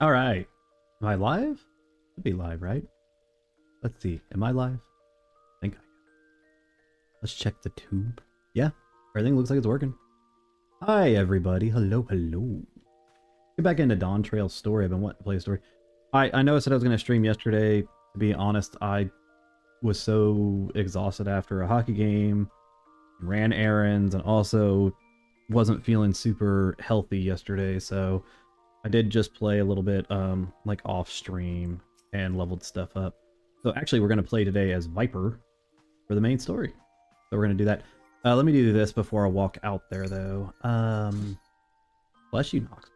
All right. Am I live? Should be live, right? Let's see. Am I live? I think I am. Let's check the tube. Yeah, everything looks like it's working. Hi, everybody. Hello, hello. Get back into Dawntrail story. I've been wanting to play a story. I know I said I was going to stream yesterday. To be honest, I was so exhausted after a hockey game, ran errands, and also wasn't feeling super healthy yesterday, so I did just play a little bit like off stream and leveled stuff up. So actually we're going to play today as Viper for the main story. So we're going to do that. Let me do this before I walk out there though. Bless you, Nox.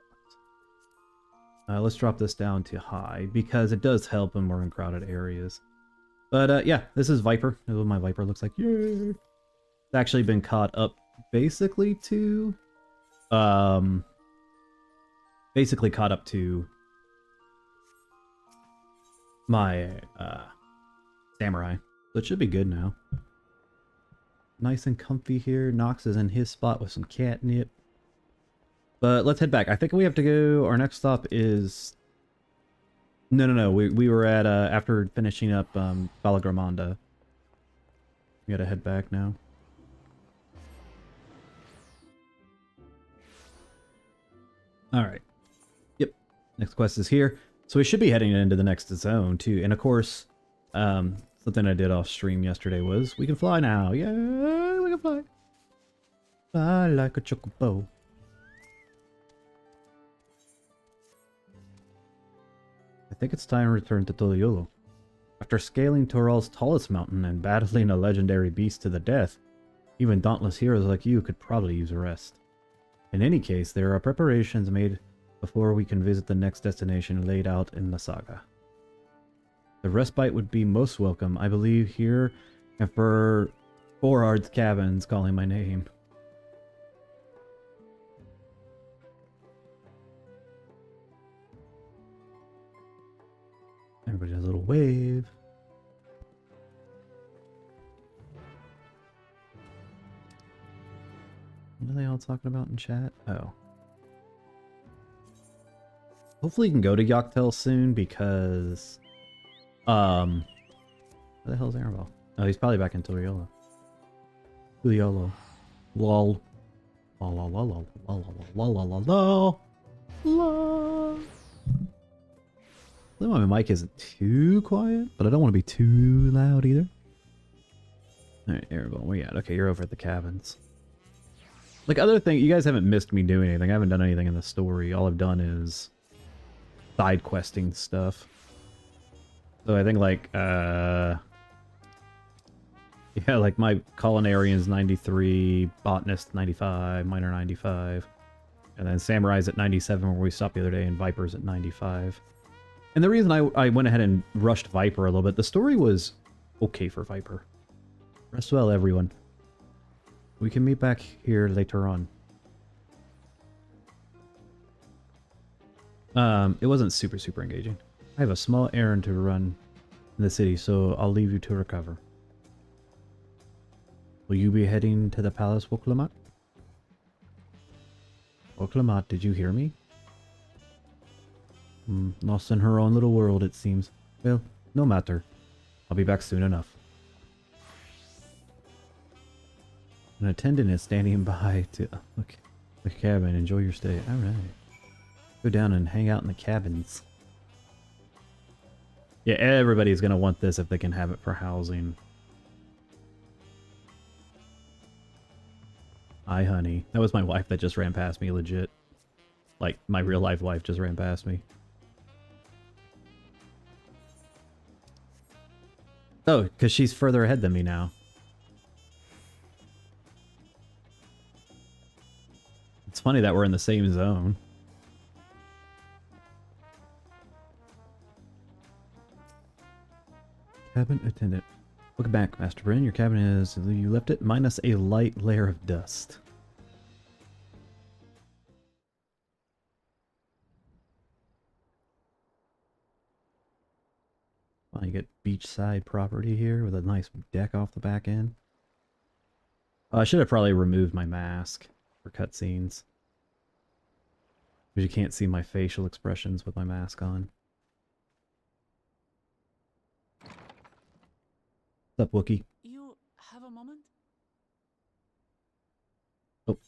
Let's drop this down to high because it does help when we're in crowded areas. But yeah, this is Viper. This is what my Viper looks like. Yay! It's actually been caught up basically to my samurai. So it should be good now. Nice and comfy here. Nox is in his spot with some catnip. But let's head back. I think we have to go. Our next stop is... No. We were at, after finishing up Balagramanda. We gotta head back now. Alright. Yep. Next quest is here. So we should be heading into the next zone, too. And of course, something I did off stream yesterday was we can fly now. Yeah, we can fly. Fly like a chocobo. I think it's time to return to Toliolo. After scaling Toral's tallest mountain and battling a legendary beast to the death, even dauntless heroes like you could probably use a rest. In any case, there are preparations made before we can visit the next destination laid out in the saga. The respite would be most welcome, I believe, here and for Forard's cabins calling my name. Everybody does a little wave. What are they all talking about in chat? Oh. Hopefully you can go to Yoctel soon because... Where the hell's Arabelle? Oh, he's probably back in Toriolo. Toriolo. Lol. La la la la la la la la la la. My mic isn't too quiet, but I don't want to be too loud either. Alright, Arabelle, where you at? Okay, you're over at the cabins. Like, other thing, you guys haven't missed me doing anything. I haven't done anything in the story. All I've done is side questing stuff. So I think, like, yeah, like my Culinarian's 93, Botanist 95, Miner 95, and then Samurai's at 97 where we stopped the other day, and Viper's at 95. And the reason I went ahead and rushed Viper a little bit, the story was okay for Viper. Rest well, everyone. We can meet back here later on. It wasn't super engaging. I have a small errand to run in the city, so I'll leave you to recover. Will you be heading to the palace, Woklamat? Woklamat, did you hear me? Lost in her own little world, it seems. Well, no matter. I'll be back soon enough. An attendant is standing by to look the cabin. Enjoy your stay. Alright. Go down and hang out in the cabins. Yeah, everybody's gonna want this if they can have it for housing. Hi, honey. That was my wife that just ran past me, legit. Like, my real life wife just ran past me. Oh, because she's further ahead than me now. It's funny that we're in the same zone. Cabin attendant. Welcome back, Master Bryn. Your cabin is... You left it minus a light layer of dust. Well, you get beachside property here with a nice deck off the back end. I should have probably removed my mask for cutscenes. But you can't see my facial expressions with my mask on. What's up, Wookie? You have a moment? Oh.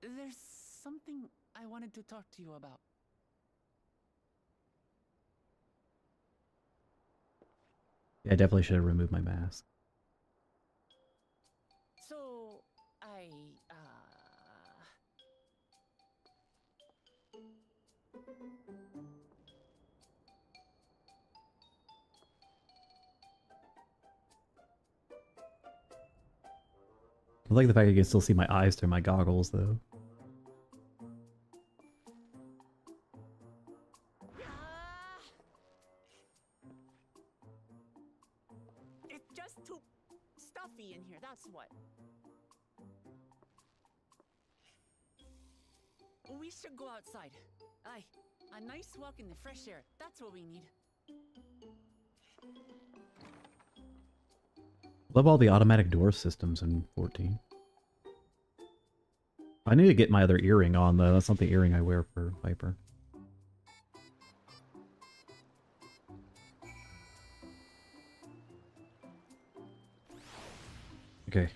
There's something I wanted to talk to you about. Yeah, I definitely should have removed my mask. So, I like the fact you can still see my eyes through my goggles, though. it's just too stuffy in here, that's what. We should go outside. Aye, a nice walk in the fresh air, that's what we need. Love all the automatic door systems in 14. I need to get my other earring on, though. That's not the earring I wear for Viper. Okay.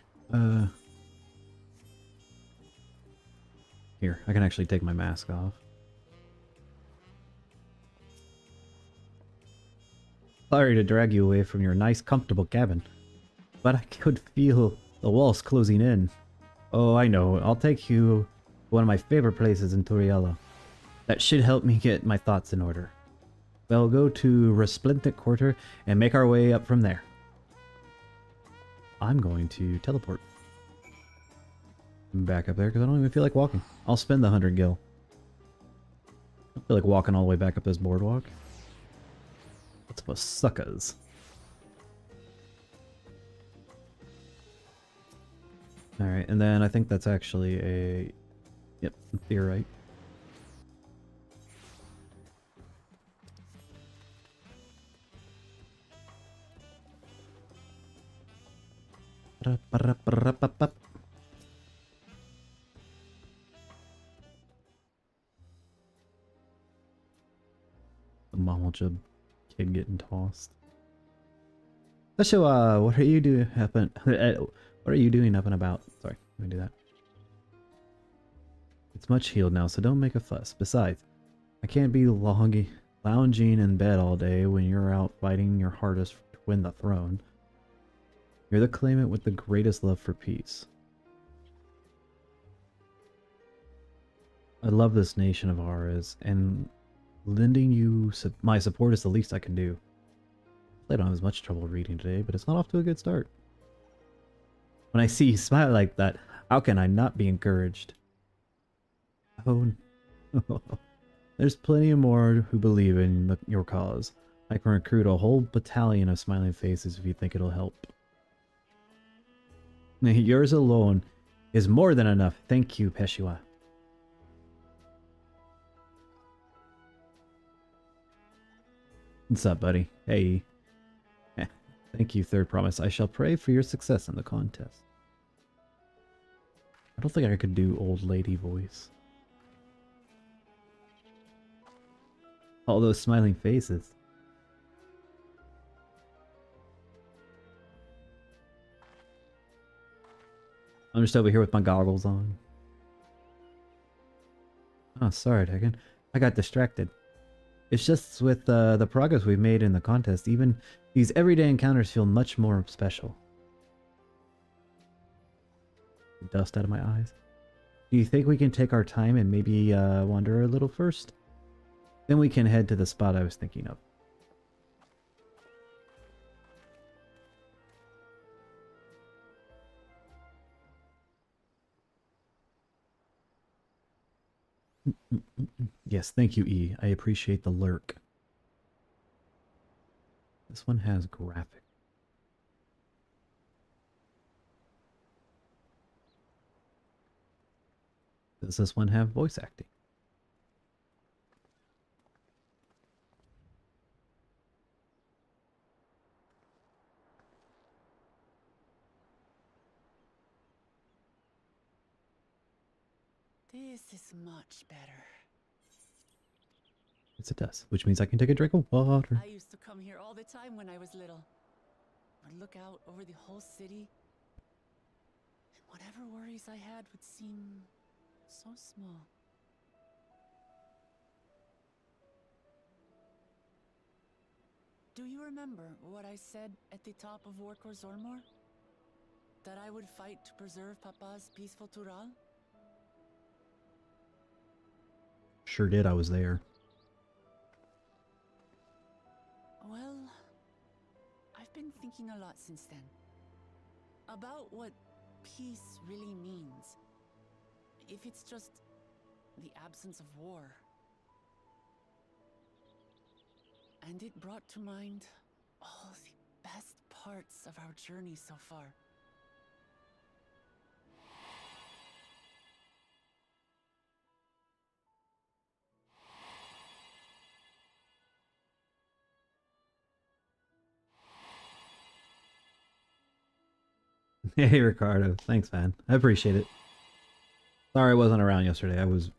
Here, I can actually take my mask off. Sorry to drag you away from your nice, comfortable cabin, but I could feel the walls closing in. Oh, I know. I'll take you to one of my favorite places in Turiella. That should help me get my thoughts in order. We'll go to Resplendent Quarter and make our way up from there. I'm going to teleport back up there because I don't even feel like walking. I'll spend the 100 gil. I don't feel like walking all the way back up this boardwalk. That's for suckers. Alright, and then I think that's actually a... Yep, you're right. The Mamalja kid getting tossed. So, what are you doing up and what are you doing up and about? Sorry, let me do that. It's much healed now, so don't make a fuss. Besides, I can't be lounging in bed all day when you're out fighting your hardest to win the throne. You're the claimant with the greatest love for peace. I love this nation of ours, and lending you my support is the least I can do. I don't have as much trouble reading today, but it's not off to a good start. When I see you smile like that, how can I not be encouraged? Oh, no. There's plenty more who believe in your cause. I can recruit a whole battalion of smiling faces if you think it'll help. Yours alone is more than enough. Thank you, Peshua. What's up, buddy? Hey. Thank you, Third Promise. I shall pray for your success in the contest. I don't think I could do old lady voice. All those smiling faces. I'm just over here with my goggles on. Oh, sorry, Tekken. I got distracted. It's just with the progress we've made in the contest, even these everyday encounters feel much more special. Dust out of my eyes. Do you think we can take our time and maybe wander a little first? Then we can head to the spot I was thinking of. Yes, thank you, E. I appreciate the lurk. This one has graphic. Does this one have voice acting? This is much better. Yes, it does, which means I can take a drink of water. I used to come here all the time when I was little. Would look out over the whole city, and whatever worries I had would seem so small. Do you remember what I said at the top of Warkor Zormor? That I would fight to preserve Papa's peaceful Tural? Sure did, I was there. Well, I've been thinking a lot since then. About what peace really means. If it's just the absence of war. And it brought to mind all the best parts of our journey so far. Hey, Ricardo. Thanks, man. I appreciate it. Sorry I wasn't around yesterday. I was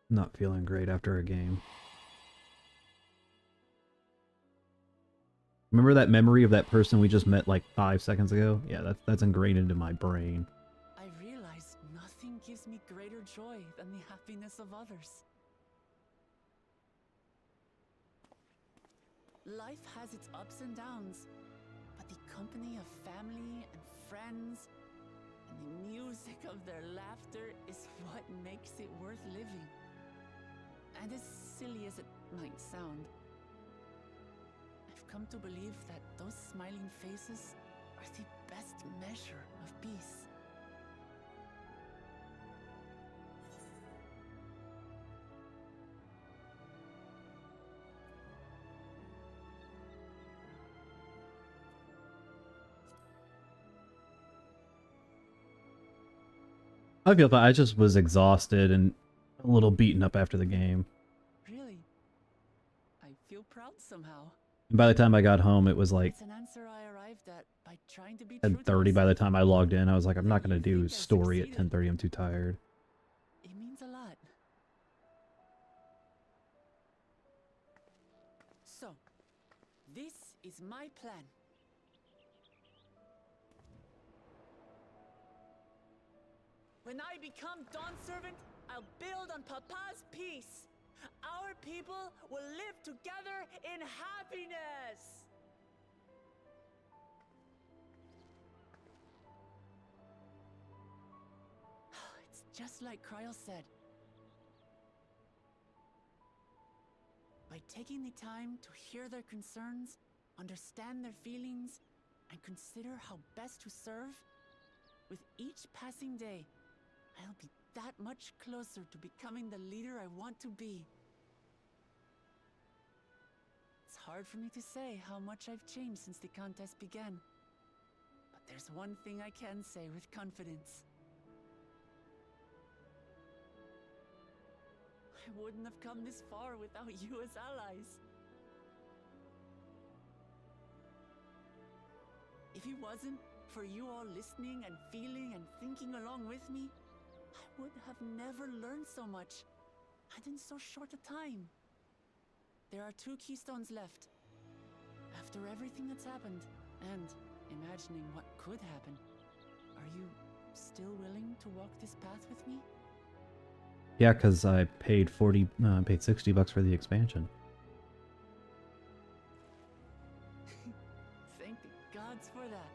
not feeling great after a game. Remember that memory of that person we just met like 5 seconds ago? Yeah, that's ingrained into my brain. I realize nothing gives me greater joy than the happiness of others. Life has its ups and downs, but the company of family and friends and the music of their laughter is what makes it worth living. And as silly as it might sound, I've come to believe that those smiling faces are the best measure of peace. I feel fine. I just was exhausted and a little beaten up after the game. Really? I feel proud somehow. And by the time I got home, it was like It's an answer I arrived at by trying to be 10:30 by the time I logged in. I was like, I'm not going to do think I story at succeeded. 10:30. I'm too tired. It means a lot. So, this is my plan. When I become Dawn Servant, I'll build on Papa's peace. Our people will live together in happiness. It's just like Kryl said. By taking the time to hear their concerns, understand their feelings, and consider how best to serve, with each passing day, I'll be that much closer to becoming the leader I want to be. It's hard for me to say how much I've changed since the contest began. But there's one thing I can say with confidence. I wouldn't have come this far without you as allies. If it wasn't for you all listening and feeling and thinking along with me, I would have never learned so much, and in so short a time. There are 2 keystones left. After everything that's happened, and imagining what could happen, are you still willing to walk this path with me? Yeah, because I paid paid $60 for the expansion. Thank the gods for that.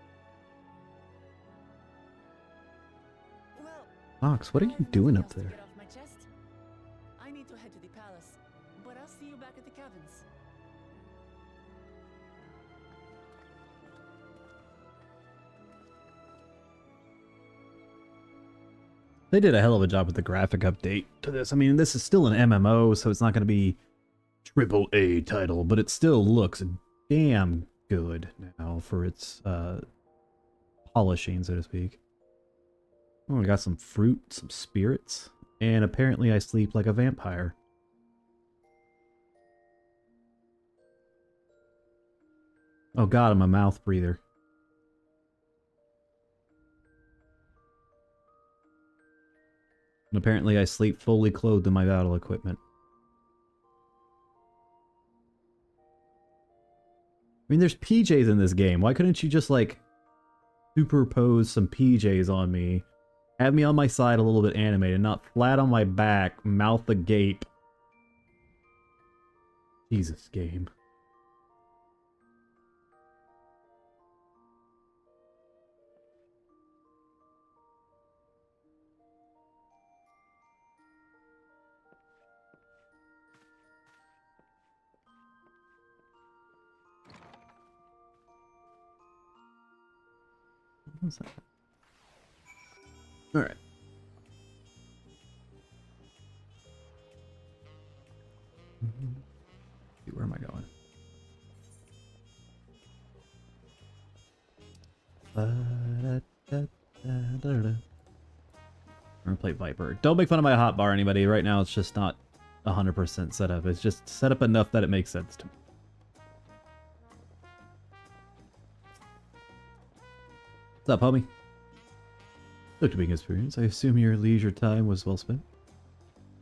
Well, Ox, what are I you have doing nothing up else to there? get off my chest. I need to head to the palace, but I'll see you back at the cabins. They did a hell of a job with the graphic update to this. I mean, this is still an MMO, so it's not going to be AAA title, but it still looks damn good now for its polishing, so to speak. Oh, we got some fruit, some spirits, and apparently I sleep like a vampire. Oh god, I'm a mouth breather. And apparently I sleep fully clothed in my battle equipment. I mean, there's PJs in this game. Why couldn't you just, like, superpose some PJs on me? Have me on my side a little bit animated, not flat on my back, mouth agape. Jesus, game. What's that? Alright. Where am I going? I'm gonna play Viper. Don't make fun of my hotbar, anybody. Right now it's just not 100% set up. It's just set up enough that it makes sense to me. What's up, homie? Look to being experienced. I assume your leisure time was well spent.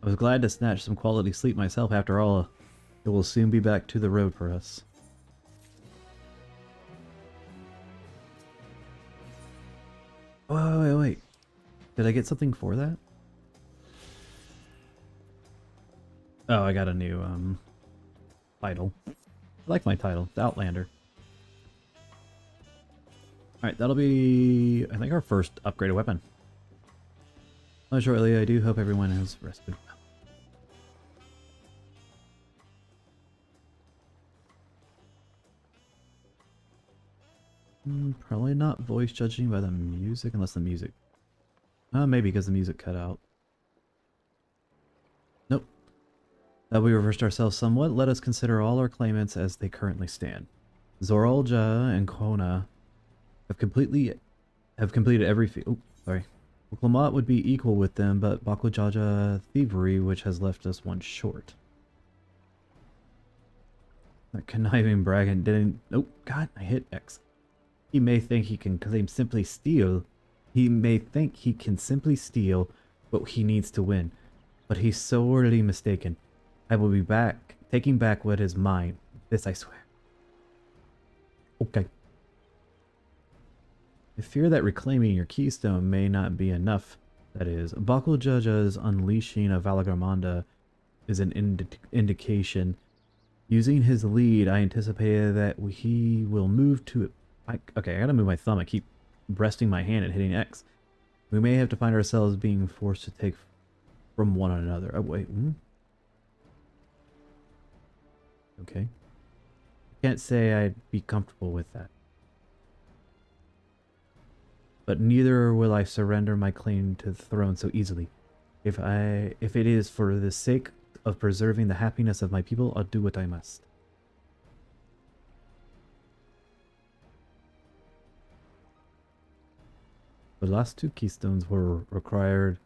I was glad to snatch some quality sleep myself. After all, it will soon be back to the road for us. Oh, wait. Did I get something for that? Oh, I got a new, title. I like my title. It's Outlander. Alright, that'll be, I think, our first upgraded weapon. Well, shortly, I do hope everyone has rested well. Probably not voice judging by the music, unless the music... maybe because the music cut out. Nope. We reversed ourselves somewhat. Let us consider all our claimants as they currently stand. Zorolja and Kona have completed every oh, sorry. Klamat would be equal with them, but Bakujaja thievery, which has left us one short. That conniving braggart didn't... Oh, God, I hit X. He may think he can simply steal, what he needs to win, but he's sorely mistaken. I will be back, taking back what is mine. This I swear. Okay. I fear that reclaiming your keystone may not be enough. That is, Bakujaja's unleashing of Valagramanda is an indication. Using his lead, I anticipated that he will move to... okay, I gotta move my thumb. I keep resting my hand and hitting X. We may have to find ourselves being forced to take from one another. Oh, wait. Okay. Can't say I'd be comfortable with that. But neither will I surrender my claim to the throne so easily. If it is for the sake of preserving the happiness of my people, I'll do what I must. The last two keystones were required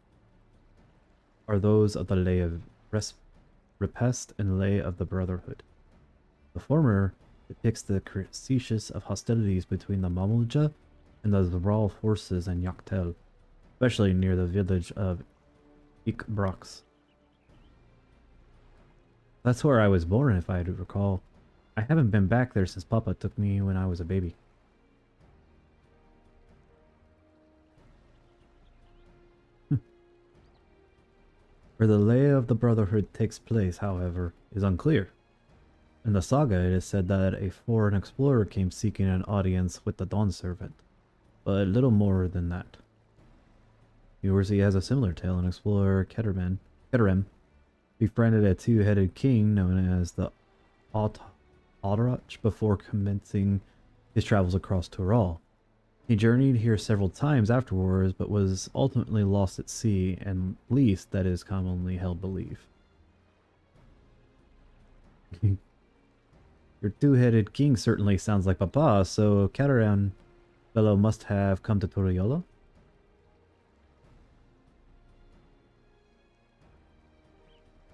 are those of the Lay of Repest and Lay of the Brotherhood. The former depicts the cessation of hostilities between the Mamuja and the Zral forces in Yaktel, especially near the village of Ikbrox. That's where I was born, if I recall. I haven't been back there since Papa took me when I was a baby. Where the Lay of the Brotherhood takes place, however, is unclear. In the saga, it is said that a foreign explorer came seeking an audience with the Dawn Servant, but little more than that. Yorzi has a similar tale. An explorer, Keterem, befriended a two-headed king known as the Aldarach before commencing his travels across Tural. He journeyed here several times afterwards, but was ultimately lost at sea, and least that is commonly held belief. Your two-headed king certainly sounds like Papa, so Keterem fellow must have come to Toriola?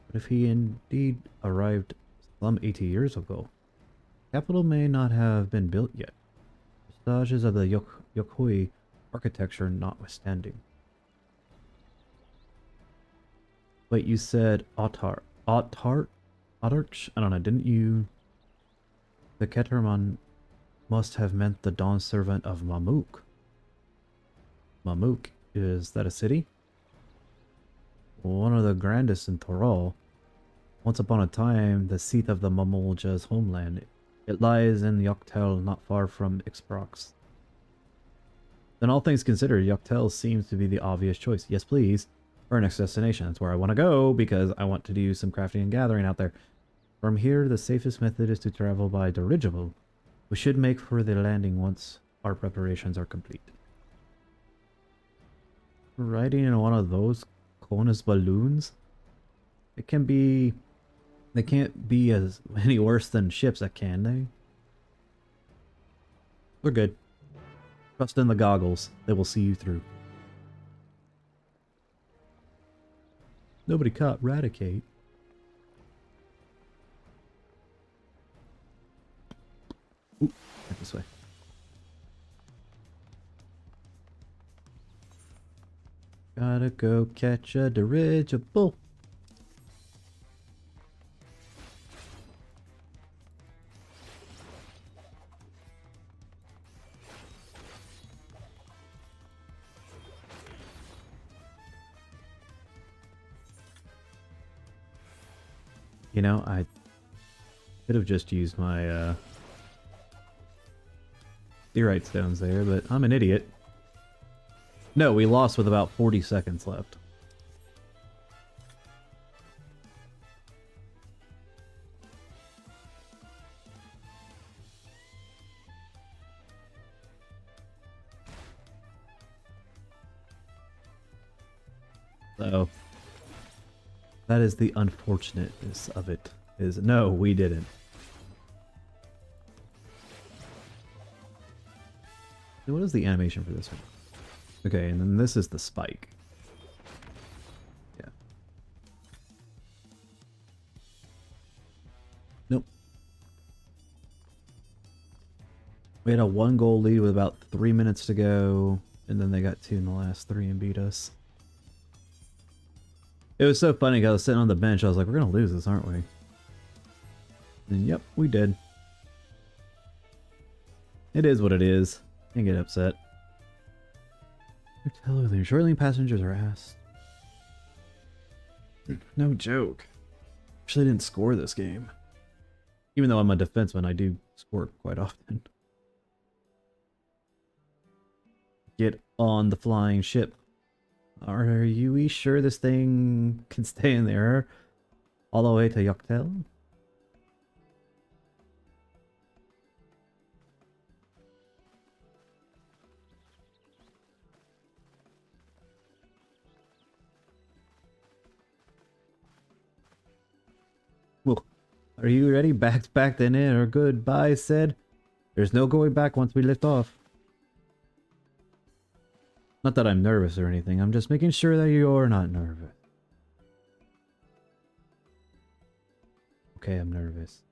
But if he indeed arrived some 80 years ago, the capital may not have been built yet, vestiges of the Yokoi architecture notwithstanding. Wait, you said Autarch? I don't know, didn't you? The Keterman must have meant the dawn servant of Mamuk. Mamuk, is that a city? One of the grandest in Torol. Once upon a time, the seat of the Mamulja's homeland. It lies in Yoktel, not far from Ixprox. Then all things considered, Yoktel seems to be the obvious choice. Yes, please. Our next destination. That's where I want to go, because I want to do some crafting and gathering out there. From here, the safest method is to travel by dirigible. We should make for the landing once our preparations are complete. Riding in one of those Conus balloons? It can be... They can't be as any worse than ships, can they? We're good. Trust in the goggles. They will see you through. Nobody caught Radicate. Ooh, right this way. Gotta go catch a dirigible. You know, I could have just used my Theorite stones there, but I'm an idiot. No, we lost with about 40 seconds left. So, that is the unfortunateness of it. Is no, we didn't. What is the animation for this one? Okay, and then this is the spike. Yeah. Nope. We had a 1-goal lead with about 3 minutes to go, and then they got 2 in the last 3 and beat us. It was so funny because I was sitting on the bench, I was like, we're gonna lose this, aren't we? And yep, we did. It is what it is. Can't get upset. Shortly passengers are asked. No joke. Actually didn't score this game. Even though I'm a defenseman, I do score quite often. Get on the flying ship. Are you sure this thing can stay in the air all the way to Yoktel? Well, are you ready? Backed in it or goodbye said? There's no going back once we lift off. Not that I'm nervous or anything, I'm just making sure that you're not nervous. Okay, I'm nervous.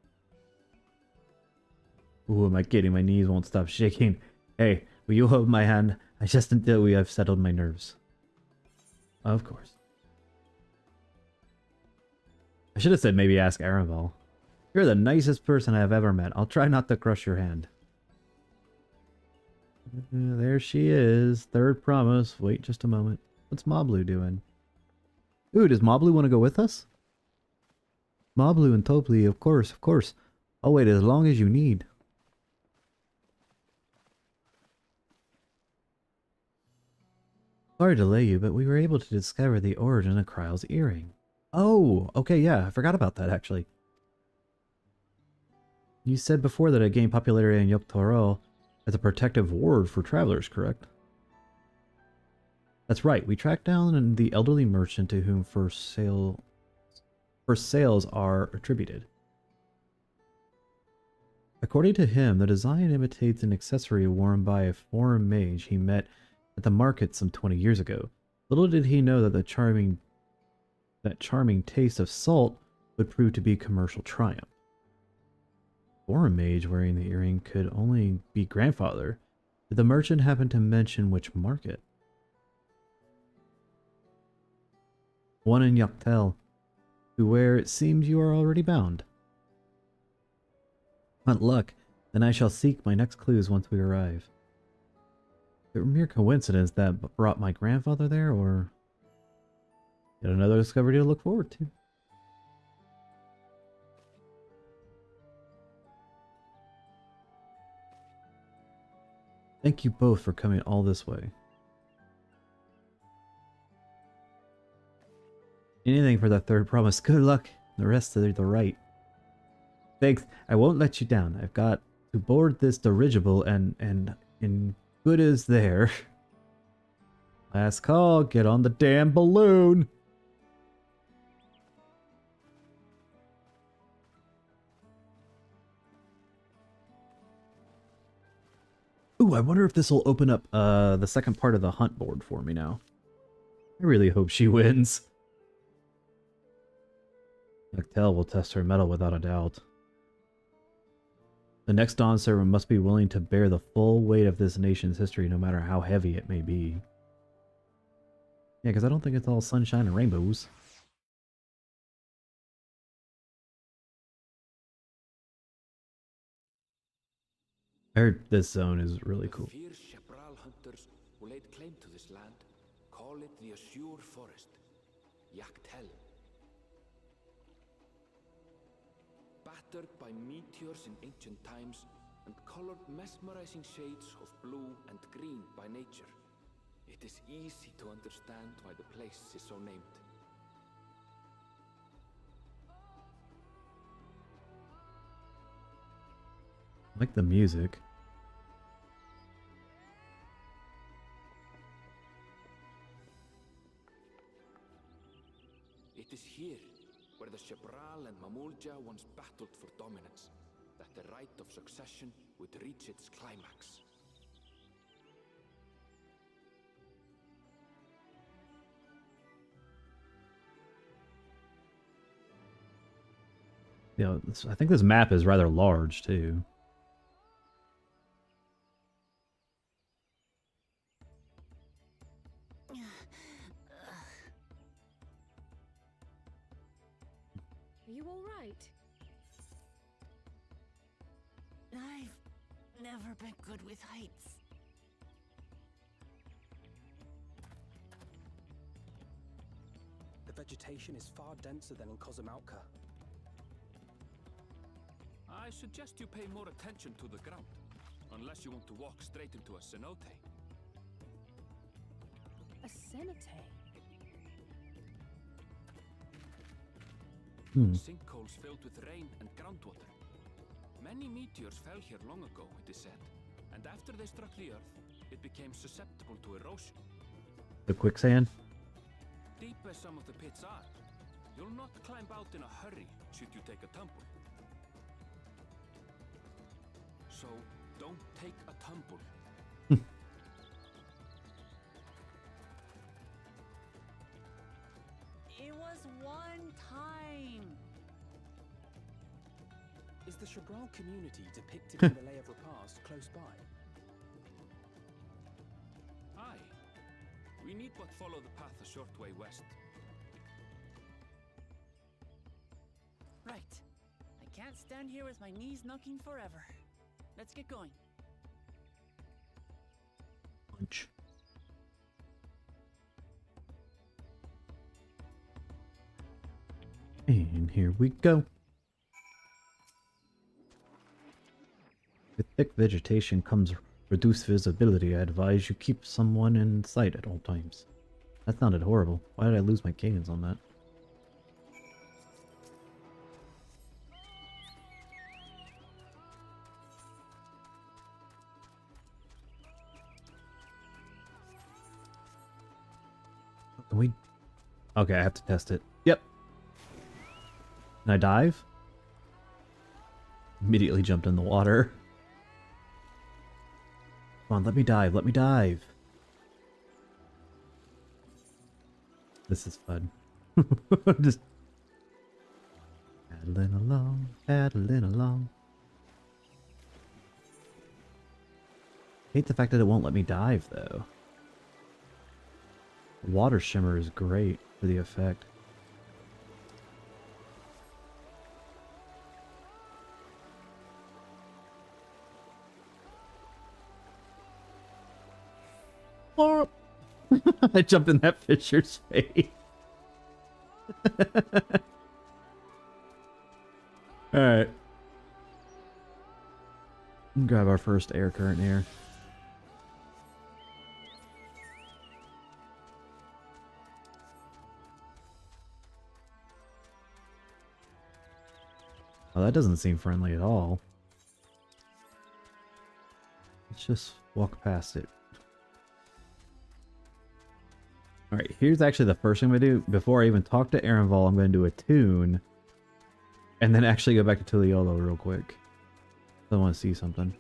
Who am I kidding? My knees won't stop shaking. Hey, will you hold my hand? Just until we have settled my nerves. Of course. I should have said maybe ask Aravel. You're the nicest person I have ever met. I'll try not to crush your hand. There she is. Third promise. Wait just a moment. What's Moblu doing? Ooh, does Moblu want to go with us? Moblu and Topli, of course, of course. I'll wait as long as you need. Sorry to delay you, but we were able to discover the origin of Kryle's earring. Oh, okay, yeah, I forgot about that actually. You said before that it gained popularity in Yoktorol as a protective ward for travelers, correct? That's right, we tracked down the elderly merchant to whom first sales are attributed. According to him, the design imitates an accessory worn by a foreign mage he met at the market some 20 years ago. Little did he know that the charming taste of salt would prove to be commercial triumph. Foreign mage wearing the earring could only be grandfather. Did the merchant happen to mention which market? One in Yaktel, to where it seems you are already bound. Hunt luck, then I shall seek my next clues once we arrive. Is it a mere coincidence that brought my grandfather there, or yet another discovery to look forward to? Thank you both for coming all this way. Anything for that third promise. Good luck. The rest are the right. Thanks. I won't let you down. I've got to board this dirigible and in good as there. Last call. Get on the damn balloon. Ooh, I wonder if this will open up the second part of the hunt board for me now. I really hope she wins. Noctel will test her mettle without a doubt. The next Dawn servant must be willing to bear the full weight of this nation's history, no matter how heavy it may be. Yeah, because I don't think it's all sunshine and rainbows. I heard this zone is really cool. Fierce chaparral hunters who laid claim to this land call it the Azure Forest, Yaktel. Battered by meteors in ancient times and colored mesmerizing shades of blue and green by nature, it is easy to understand why the place is so named. I like the music. It is here where the Shebral and Mamulja once battled for dominance, that the right of succession would reach its climax. Yeah, I think this map is rather large too. Are you all right? I've never been good with heights. The vegetation is far denser than in Kozumauka. I suggest you pay more attention to the ground, unless you want to walk straight into a cenote. A cenote? Sinkholes filled with rain and groundwater. Many meteors fell here long ago, it is said, and after they struck the earth, it became susceptible to erosion. The quicksand? Deep as some of the pits are, you'll not climb out in a hurry should you take a tumble. So, don't take a tumble. It was one time. Is the Shebral community depicted in the Lay of Repast close by? Aye. We need but follow the path a short way west. Right. I can't stand here with my knees knocking forever. Let's get going. Punch. And here we go. With thick vegetation comes reduced visibility. I advise you keep someone in sight at all times. That sounded horrible. Why did I lose my cadence on that? Can we... Okay, I have to test it. Yep. Can I dive? Immediately jumped in the water. Come on, let me dive. Let me dive. This is fun. Just paddling along, paddling along. Hate the fact that it won't let me dive, though. The water shimmer is great for the effect. Oh. I jumped in that Fisher's face. Alright. Grab our first air current here. Oh, that doesn't seem friendly at all. Let's just walk past it. Alright, here's actually the first thing I'm going to do. Before I even talk to Erenval, I'm going to do a tune. And then actually go back to Tuliolo real quick. I want to see something.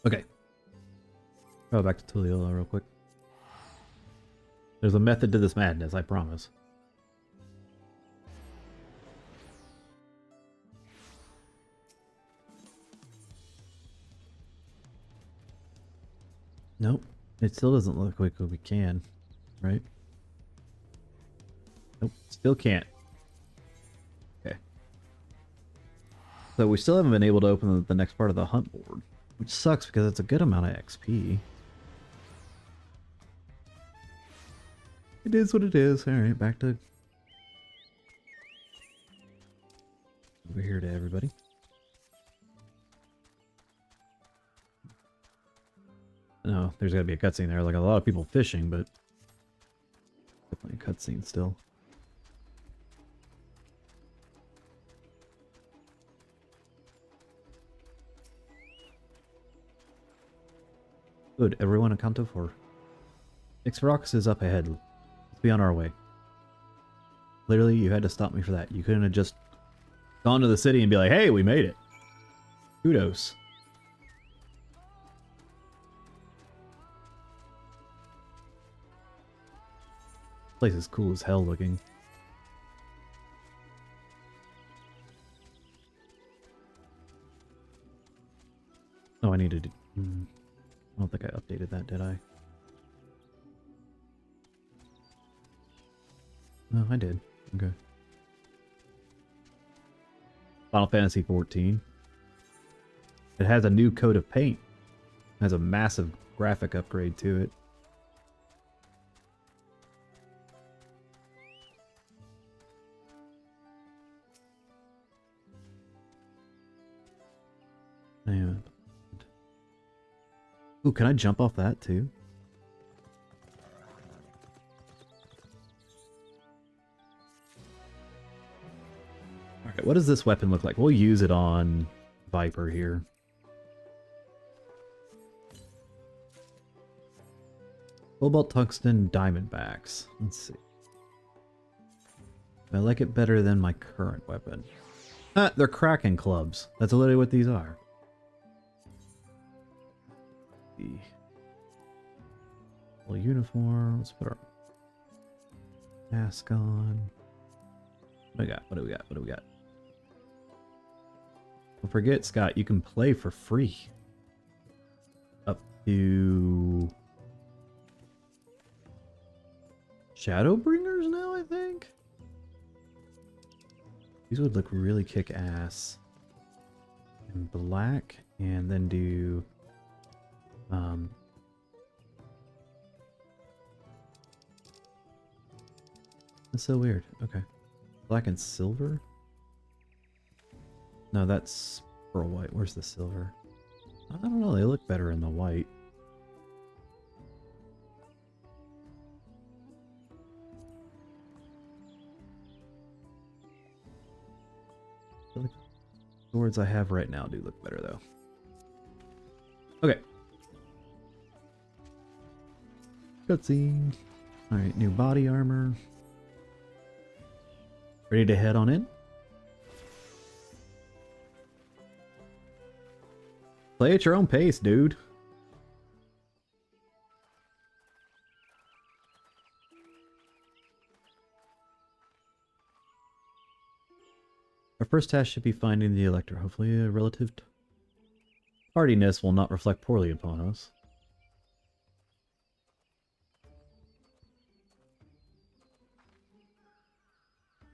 Okay. Go back to Tuliolo real quick. There's a method to this madness, I promise. Nope. It still doesn't look like we can, right? Nope. Still can't. Okay. So we still haven't been able to open the next part of the hunt board, which sucks because it's a good amount of XP. It is what it is. Alright, back to... over here to everybody. No, there's gotta be a cutscene there. Like a lot of people fishing, but... definitely a cutscene still. Good, everyone accounted for. Ixarox is up ahead. Let's be on our way. Literally, you had to stop me for that. You couldn't have just gone to the city and be like, hey, we made it. Kudos. Place is cool as hell looking. Oh, I needed to... I don't think I updated that, did I? No, I did. Okay. Final Fantasy 14. It has a new coat of paint. It has a massive graphic upgrade to it. Yeah. Ooh, can I jump off that too? Alright, what does this weapon look like? We'll use it on Viper here. Cobalt Tungsten Diamondbacks. Let's see. I like it better than my current weapon. Ah, they're Kraken clubs. That's literally what these are. Full uniform. Let's put our mask on. What do we got? What do we got? What do we got? Don't forget, Scott, you can play for free. Up to Shadowbringers now, I think? These would look really kick-ass. In black, and then do... That's so weird. Okay. Black and silver? No, that's pearl white. Where's the silver? I don't know. They look better in the white. I feel like the swords I have right now do look better, though. Okay. Cutscene. Alright, new body armor. Ready to head on in? Play at your own pace, dude. Our first task should be finding the Electro. Hopefully a relative Hardiness will not reflect poorly upon us.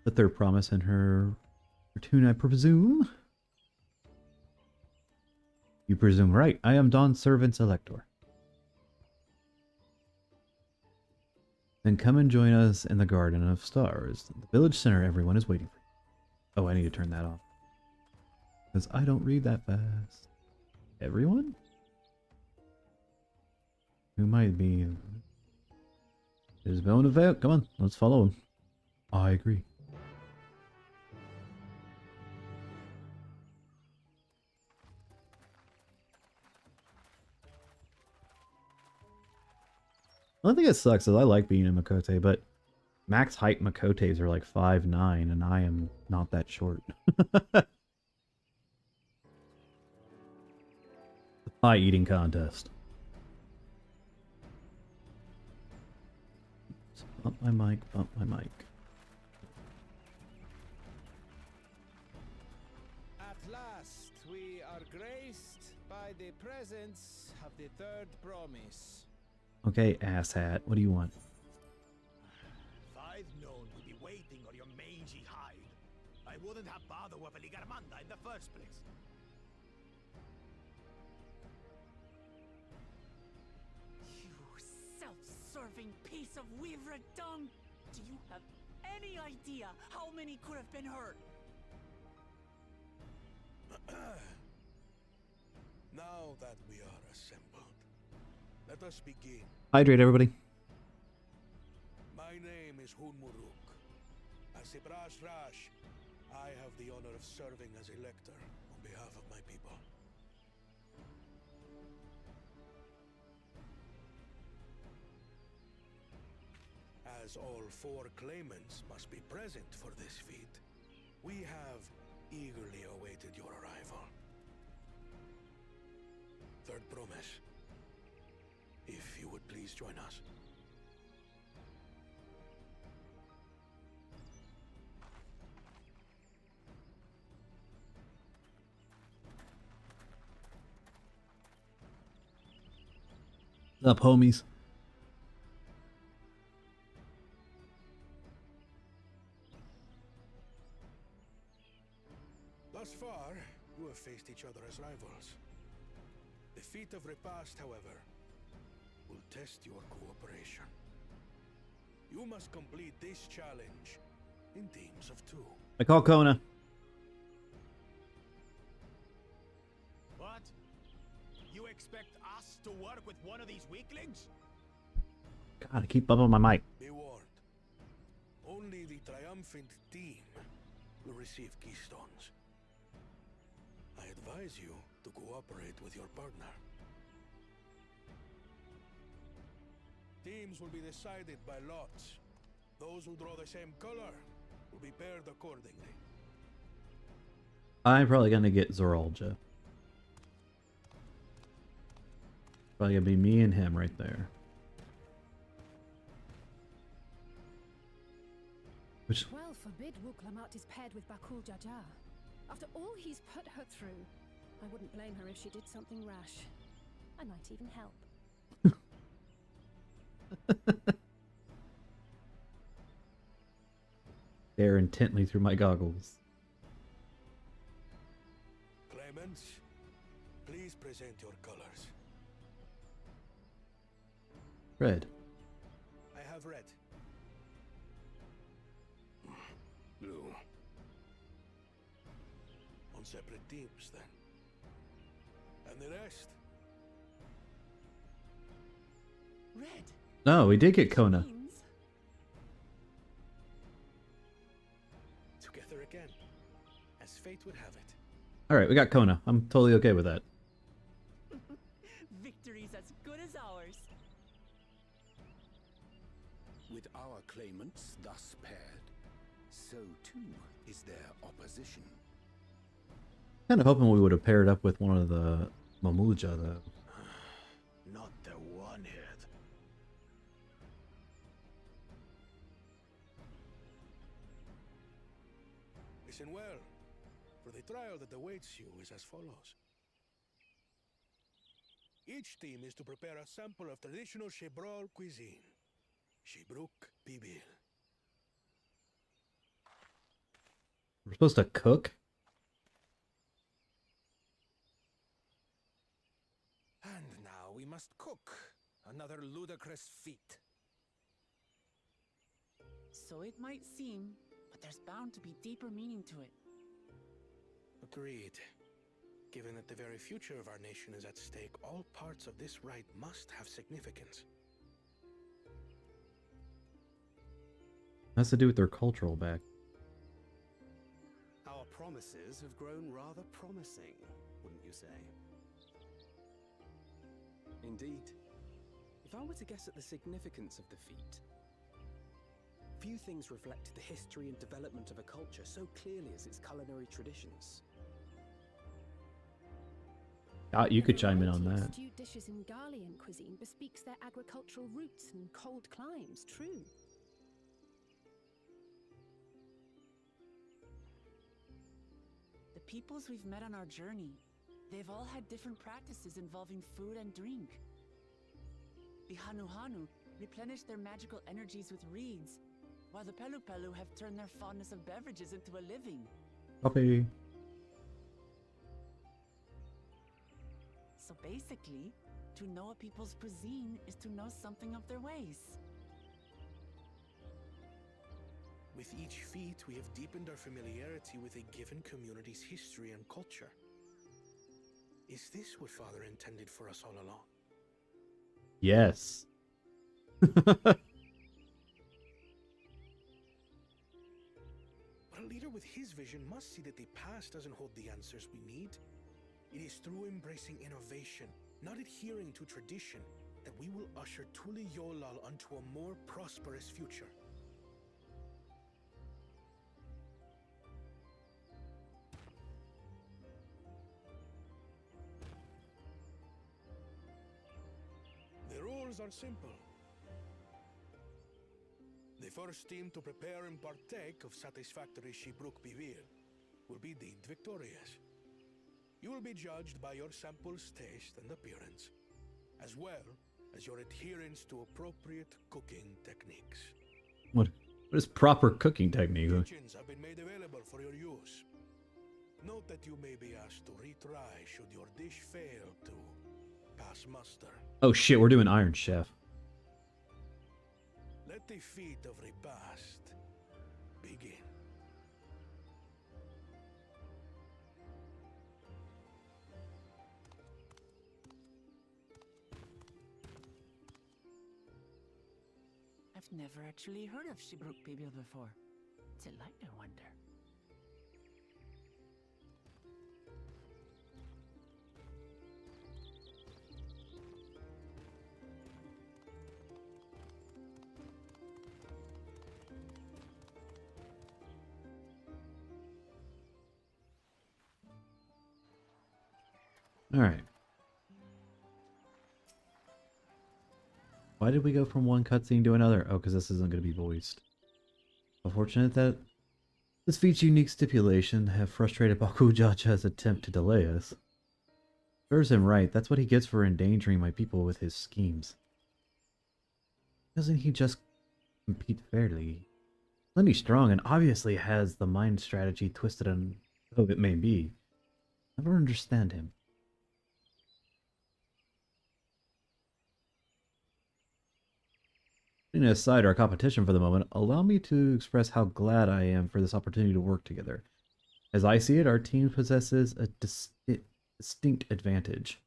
The third promise in her tune, I presume. You presume right. I am Dawn's servant elector. Then come and join us in the Garden of Stars. The village center, everyone is waiting for you. Oh, I need to turn that off. Because I don't read that fast. Everyone? Who might be? There's Bone of Veil. Come on, let's follow him. I agree. The only thing that sucks is I like being a Makote, but max height Makotes are like 5'9", and I am not that short. Pie eating contest. Bump my mic, bump my mic. At last, we are graced by the presence of the third promise. Okay, asshat, what do you want? If I'd known we'd be waiting on your mangy hide, I wouldn't have bothered with a Ligarmanda in the first place. You self-serving piece of weaver dung! Do you have any idea how many could have been hurt? Now that we are assembled, let us begin. Hydrate, everybody. My name is Hunmuruk. As a Brash Rash, I have the honor of serving as a lector on behalf of my people. As all four claimants must be present for this feat, we have eagerly awaited your arrival. Third promise. If you would please join us. What's up, homies? Thus far, you have faced each other as rivals. The feat of repast, however, will test your cooperation. You must complete this challenge in teams of 2. I call Kona. What? You expect us to work with one of these weaklings? God, I keep bumping my mic. Be warned. Only the triumphant team will receive keystones. I advise you to cooperate with your partner. Teams will be decided by lots. Those who draw the same color will be paired accordingly. I'm probably gonna get Zoralja. Probably gonna be me and him right there. Which Well forbid Wuklamat is paired with Bakul Jaja. After all he's put her through, I wouldn't blame her if she did something rash. I might even help. stare intently through my goggles. Claimants, please present your colors. Red. I have red. Blue. On separate teams, then. And the rest? Red. No, we did get Kona. Means Together again, as fate would have it. Alright, we got Kona. I'm totally okay with that. victory's as good as ours. With our claimants thus paired, so too is their opposition. Kind of hoping we would have paired up with one of the Mamuja, though. Not the one-hit. Listen well, for the trial that awaits you is as follows. Each team is to prepare a sample of traditional Shebrol cuisine. Shibruk Bibil. We're supposed to cook? And now we must cook. Another ludicrous feat. So it might seem, but there's bound to be deeper meaning to it. Agreed. Given that the very future of our nation is at stake, all parts of this rite must have significance. Has to do with their cultural back. Our promises have grown rather promising, wouldn't you say? Indeed. If I were to guess at the significance of the feat, few things reflect the history and development of a culture so clearly as its culinary traditions. You could chime in on Variety of that. Stewed dishes in Garlean cuisine bespeaks their agricultural roots and cold climes, true. The peoples we've met on our journey, they've all had different practices involving food and drink. The Hanuhanu replenish their magical energies with reeds, while the Pelupelu have turned their fondness of beverages into a living. Copy. So basically, to know a people's cuisine is to know something of their ways. With each feat, we have deepened our familiarity with a given community's history and culture. Is this what Father intended for us all along? Yes. But a leader with his vision must see that the past doesn't hold the answers we need. It is through embracing innovation, not adhering to tradition, that we will usher Tuli Yolal onto a more prosperous future. The rules are simple. The first team to prepare and partake of satisfactory Shibruk Bivir will be deemed victorious. You will be judged by your sample's taste and appearance, as well as your adherence to appropriate cooking techniques. What is proper cooking technique? Kitchens have been made available for your use. Note that you may be asked to retry should your dish fail to pass muster. Oh shit, we're doing Iron Chef. Let the feat of repast begin. I've never actually heard of Shibruk Bibil before. Delight, I wonder. Alright. Why did we go from one cutscene to another? Oh, because this isn't going to be voiced. Unfortunate that this feat's unique stipulation have frustrated Baku Jacha's attempt to delay us. Serves him right, that's what he gets for endangering my people with his schemes. Doesn't he just compete fairly? Plenty strong and obviously has the mind strategy twisted and though it may be. Never understand him. Putting aside our competition for the moment, allow me to express how glad I am for this opportunity to work together. As I see it, our team possesses a distinct advantage.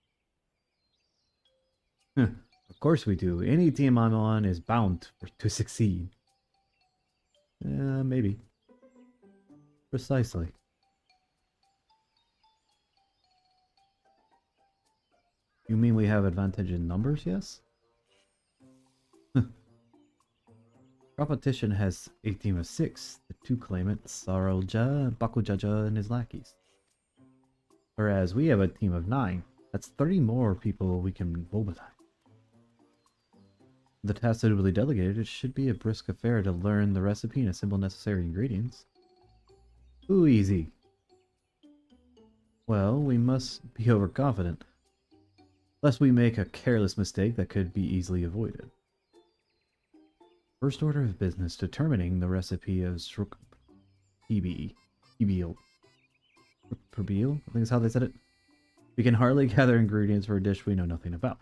Of course we do. Any team I'm on is bound to succeed. Maybe. Precisely. You mean we have advantage in numbers, yes? Competition has a team of 6, the 2 claimants, Sarolja, Bakujaja, and his lackeys. Whereas we have a team of 9. That's 30 more people we can mobilize. The task suitably delegated, it should be a brisk affair to learn the recipe and assemble necessary ingredients. Ooh, easy. Well, we must be overconfident. lest we make a careless mistake that could be easily avoided. First order of business, determining the recipe of Sruk Ebil. Perbil? I think is how they said it. We can hardly gather ingredients for a dish we know nothing about.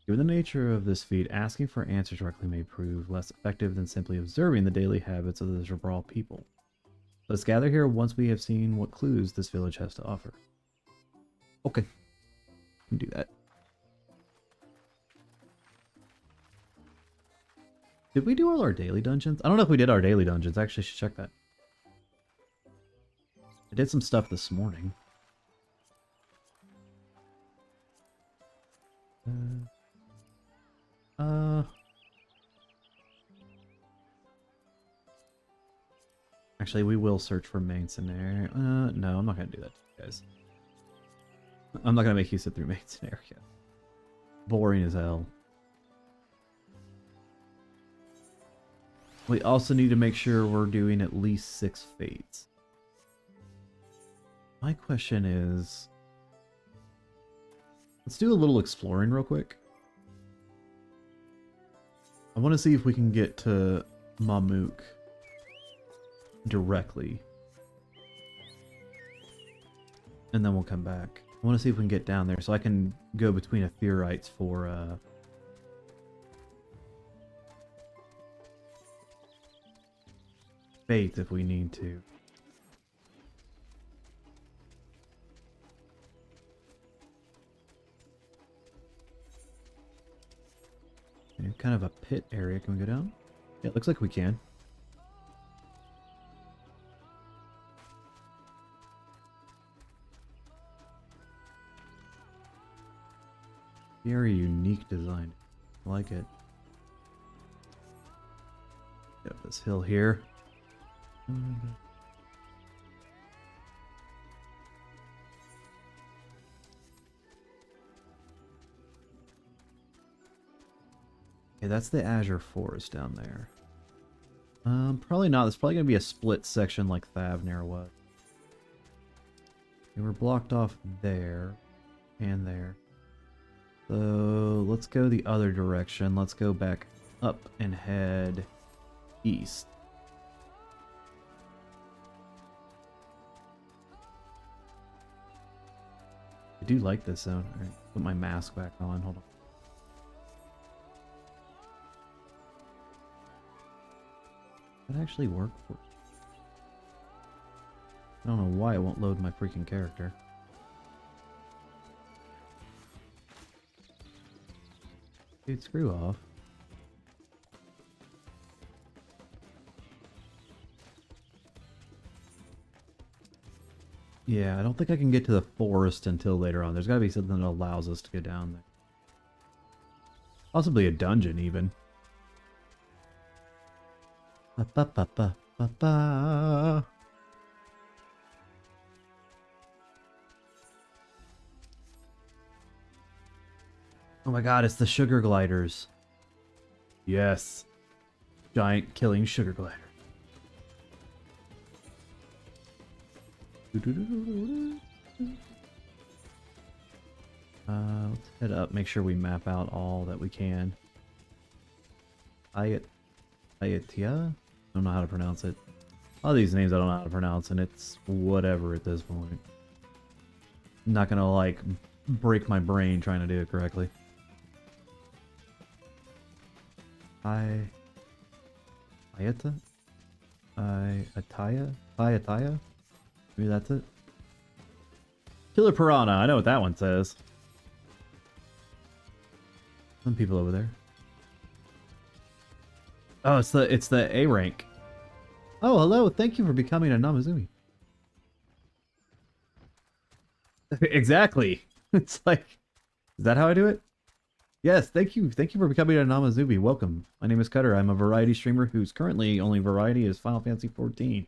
Given the nature of this feat, asking for answers directly may prove less effective than simply observing the daily habits of the Zabral people. Let's gather here once we have seen what clues this village has to offer. Okay. Can do that. Did we do all our daily dungeons? I don't know if we did our daily dungeons. I actually should check that. I did some stuff this morning. Actually, we will search for main scenario. No, I'm not gonna do that, guys. I'm not gonna make you sit through main scenario. Boring as hell. We also need to make sure we're doing at least 6 fates. My question is... let's do a little exploring real quick. I want to see if we can get to Mamuk directly. And then we'll come back. I want to see if we can get down there so I can go between a Theorites for faith if we need to. And kind of a pit area. Can we go down? Yeah, it looks like we can. Very unique design. I like it. Get up this hill here. Okay, that's the Azure Forest down there. Probably not. There's probably gonna be a split section like Thavnir was. Okay, we're blocked off there and there. So let's go the other direction. Let's go back up and head east. I do like this zone. Alright, put my mask back on. Hold on. That actually work for... I don't know why it won't load my freaking character. Dude, screw off. Yeah, I don't think I can get to the forest until later on. There's gotta be something that allows us to go down there. Possibly a dungeon, even. Ba-ba-ba-ba-ba-ba. Oh my god, it's the sugar gliders. Yes. Giant killing sugar glider. Let's head up, make sure we map out all that we can. Ayatia? I don't know how to pronounce it. All these names I don't know how to pronounce, and it's whatever at this point. I'm not gonna, like, break my brain trying to do it correctly. Ayata? Ayataya? Maybe that's it. Killer Piranha, I know what that one says. Some people over there. Oh, it's the A rank. Oh, hello, thank you for becoming a Namazumi. Exactly. It's like, is that how I do it? Yes, thank you. Thank you for becoming a Namazumi. Welcome. My name is Cutter. I'm a variety streamer whose currently only variety is Final Fantasy XIV.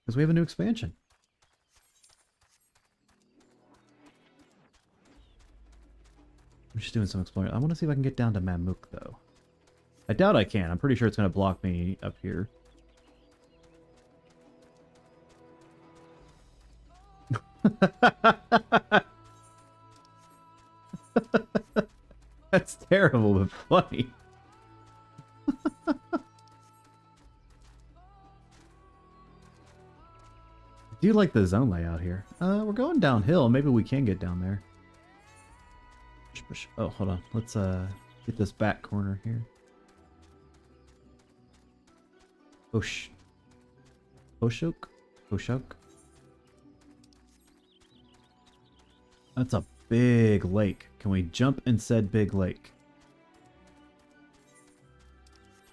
Because we have a new expansion. I'm just doing some exploring. I want to see if I can get down to Mamuk, though. I doubt I can. I'm pretty sure it's going to block me up here. That's terrible, but funny. I do like the zone layout here. We're going downhill. Maybe we can get down there. Oh, hold on. Let's get this back corner here. Osh. Oshok? Oshok? That's a big lake. Can we jump in said big lake?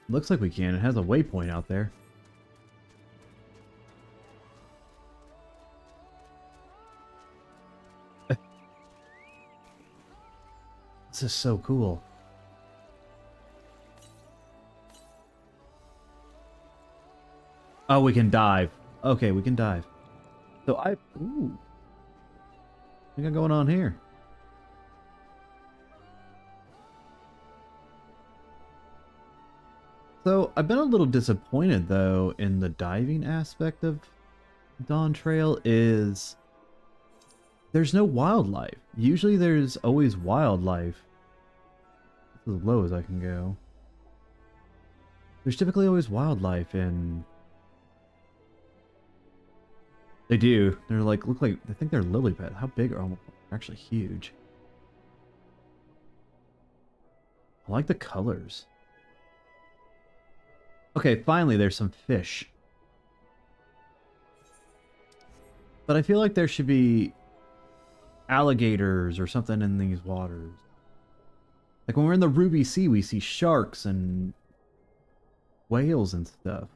Looks like we can. It has a waypoint out there. This is so cool. Oh, we can dive. Okay, we can dive. So ooh. What we got going on here? So, I've been a little disappointed, though, in the diving aspect of Dawntrail is... there's no wildlife. Usually there's always wildlife. This is as low as I can go. There's typically always wildlife in... They do. They're like, look like, I think they're lily pads. How big are they? They're actually huge. I like the colors. Okay, finally there's some fish. But I feel like there should be alligators or something in these waters. Like when we're in the Ruby Sea, we see sharks and whales and stuff.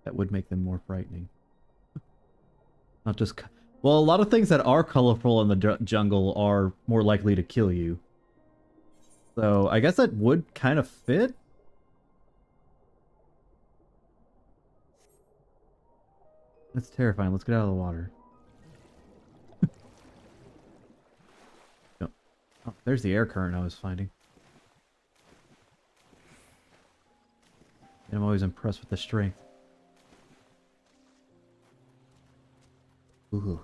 That would make them more frightening. Not just... well, a lot of things that are colorful in the jungle are more likely to kill you. So, I guess that would kind of fit. That's terrifying. Let's get out of the water. Oh, there's the air current I was finding. And I'm always impressed with the strength. Ooh.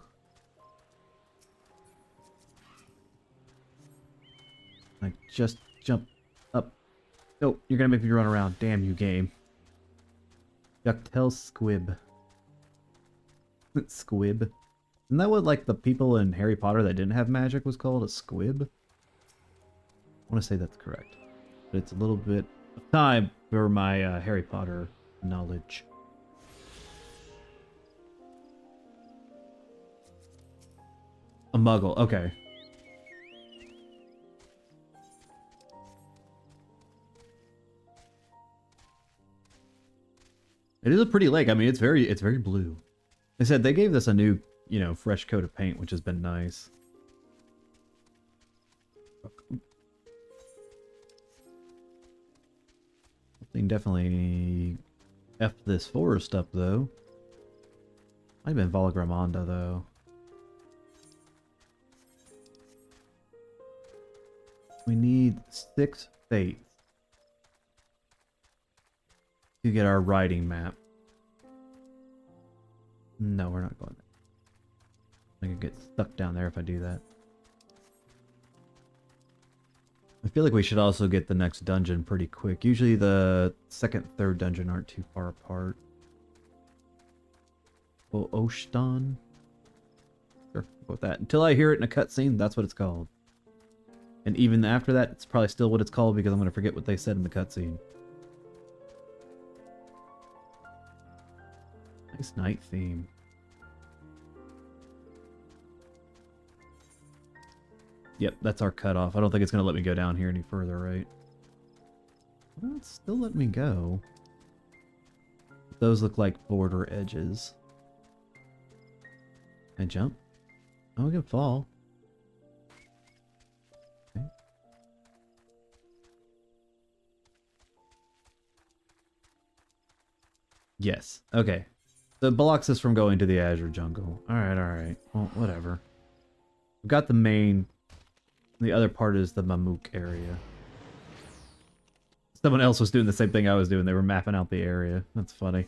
Like, just jump up. Oh, you're gonna make me run around. Damn you, game. Ducktail squib. Squib. Isn't that what, like, the people in Harry Potter that didn't have magic was called? A squib? I want to say that's correct. But it's a little bit of time for my Harry Potter knowledge. A muggle, okay. It is a pretty lake. I mean, it's very blue. They said they gave this a new, you know, fresh coat of paint, which has been nice. I can definitely F this forest up, though. Might have been Valgramanda, though. We need 6 fates to get our riding map. No, we're not going there. I could get stuck down there if I do that. I feel like we should also get the next dungeon pretty quick. Usually the second, third dungeon aren't too far apart. Oh, Oshdan? Sure, go with that. Until I hear it in a cutscene, that's what it's called. And even after that, it's probably still what it's called because I'm going to forget what they said in the cutscene. Nice night theme. Yep, that's our cutoff. I don't think it's going to let me go down here any further, right? Well, it's still letting me go. Those look like border edges. Can I jump? Oh, I can fall. Okay. Yes. Okay. The blocks us from going to the Azure Jungle. Alright, alright. Well, whatever. We've got the main... The other part is the Mamook area. Someone else was doing the same thing I was doing. They were mapping out the area. That's funny.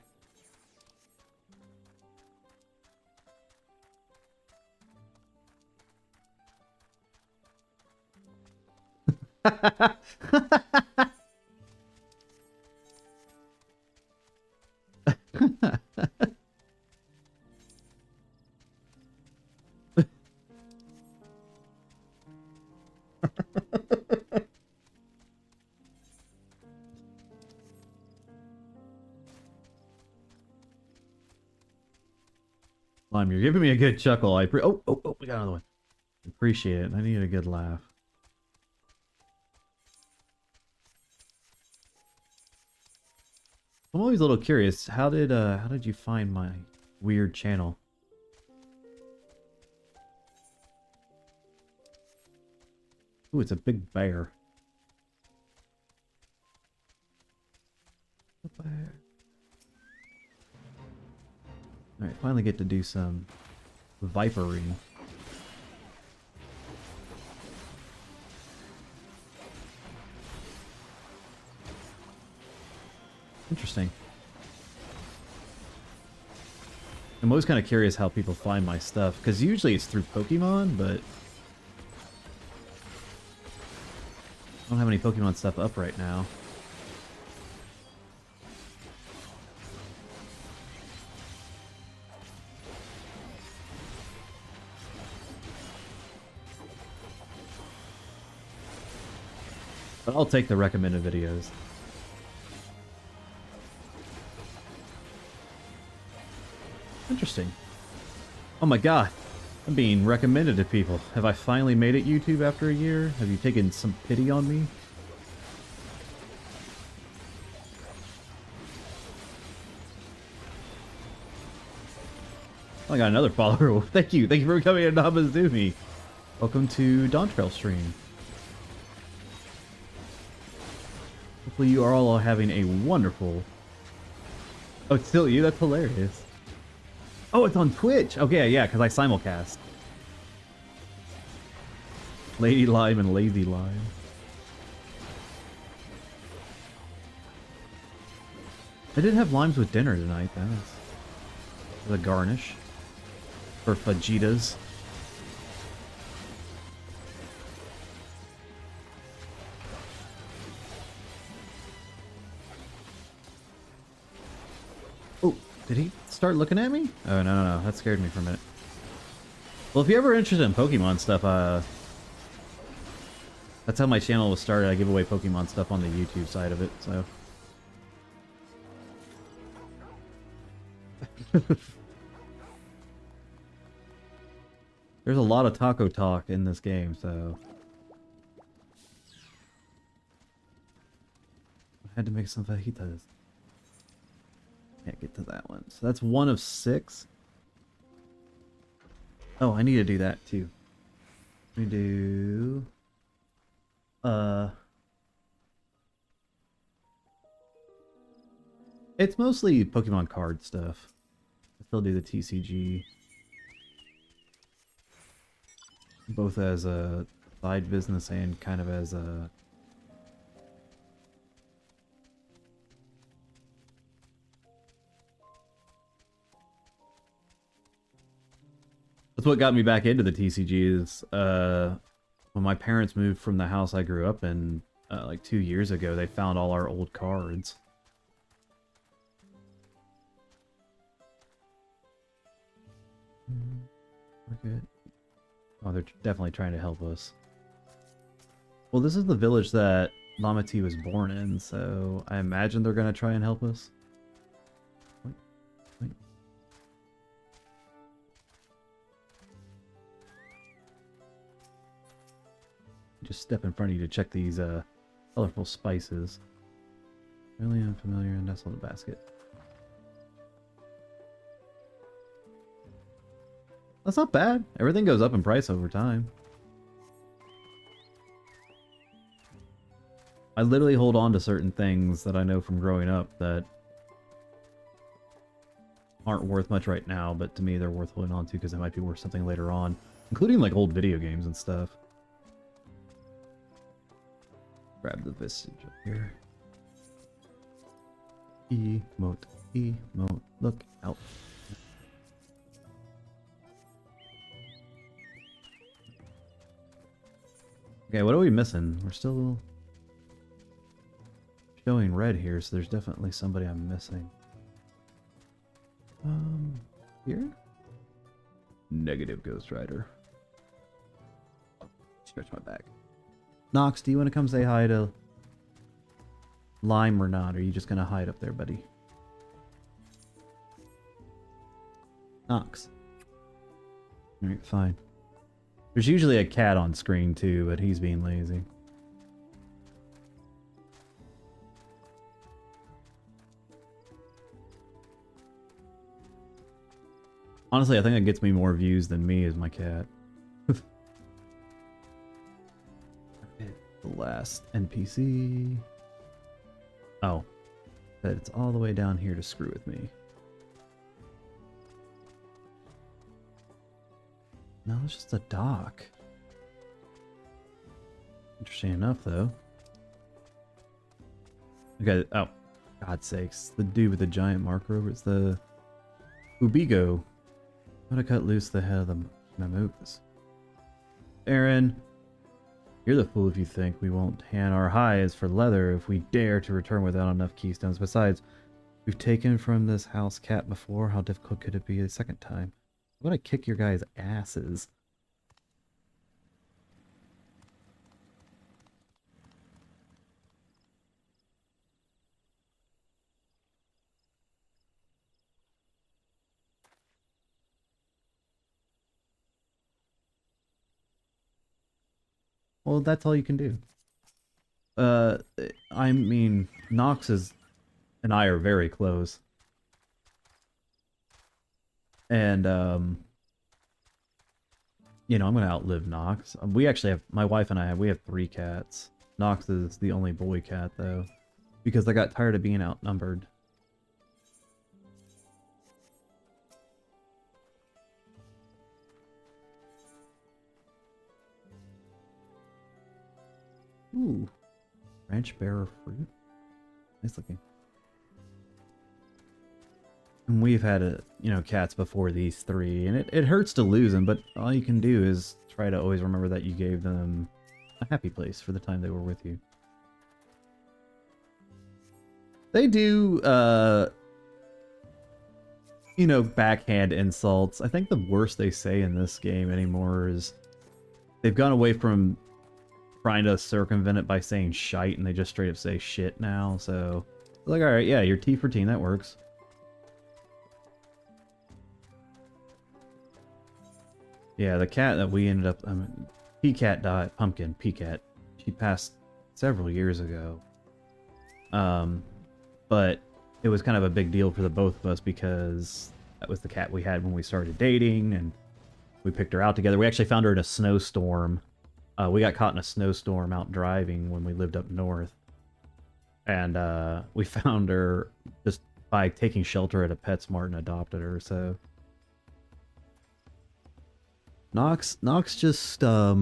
Lime, you're giving me a good chuckle. Oh, we got another one. Appreciate it. I need a good laugh. I'm always a little curious. How did you find my weird channel? Ooh, it's a big bear. A bear. Alright, finally get to do some vipering. Interesting. I'm always kind of curious how people find my stuff, because usually it's through Pokemon, but I don't have any Pokemon stuff up right now. But I'll take the recommended videos. Interesting. Oh my god. I'm being recommended to people. Have I finally made it, YouTube, after a year? Have you taken some pity on me? I got another follower. Thank you. Thank you for coming to Namazumi. Welcome to Dawntrail stream. Hopefully you are all having a wonderful... Oh, it's still you? That's hilarious. Oh, it's on Twitch! Okay, yeah, because I simulcast. Lady Lime and Lazy Lime. I did have limes with dinner tonight, that was the garnish. For fajitas. Oh, did he start looking at me? Oh, no, that scared me for a minute. Well, if you're ever interested in Pokemon stuff, that's how my channel was started. I give away Pokemon stuff on the YouTube side of it, so... There's a lot of taco talk in this game, so... I had to make some fajitas. Can't get to that one. So that's 1 of 6. Oh, I need to do that too. Let me do... It's mostly Pokemon card stuff. I still do the TCG. Both as a side business and kind of as a... That's what got me back into the TCG is, when my parents moved from the house I grew up in, like 2 years ago, they found all our old cards. We're good. Oh, they're definitely trying to help us. Well, this is the village that Lamati was born in, so I imagine they're going to try and help us. Wait. Just step in front of you to check these colorful spices. Really unfamiliar and nestled in the basket. That's not bad. Everything goes up in price over time. I literally hold on to certain things that I know from growing up that aren't worth much right now, but to me they're worth holding on to because they might be worth something later on, including like old video games and stuff. Grab the vestige up here. Emote, look out. Okay, what are we missing? We're still showing red here, so there's definitely somebody I'm missing. Here? Negative, Ghost Rider. Stretch my back. Nox, do you want to come say hi to Lime or not? Or are you just gonna hide up there, buddy? Nox. Alright, fine. There's usually a cat on screen too, but he's being lazy. Honestly, I think it gets me more views than me as my cat. The last NPC. Oh. But it's all the way down here to screw with me. No, it's just a dock. Interesting enough, though. Okay, oh. God's sakes. The dude with the giant marker over it's the Ubigo. I'm gonna cut loose the head of the Mammoths. Aaron, you're the fool if you think we won't hand our hides for leather if we dare to return without enough keystones. Besides, we've taken from this house cat before. How difficult could it be a second time? I'm gonna kick your guys' asses. Well, that's all you can do. I mean, Nox and I are very close. And, you know, I'm gonna outlive Nox. We actually have, my wife and I, we have 3 cats. Nox is the only boy cat, though. Because I got tired of being outnumbered. Ooh. Branch bearer fruit. Nice looking. And we've had, you know, cats before these 3, and it hurts to lose them, but all you can do is try to always remember that you gave them a happy place for the time they were with you. They do, you know, backhand insults. I think the worst they say in this game anymore is they've gone away from trying to circumvent it by saying shite, and they just straight up say shit now, so like, alright, yeah, you're T for teen, that works. Yeah, the cat that we ended up, P-Cat died, Pumpkin, P-Cat, she passed several years ago. But it was kind of a big deal for the both of us because that was the cat we had when we started dating, and we picked her out together. We actually found her in a snowstorm. We got caught in a snowstorm out driving when we lived up north. And we found her just by taking shelter at a PetSmart and adopted her, so... Nox just, I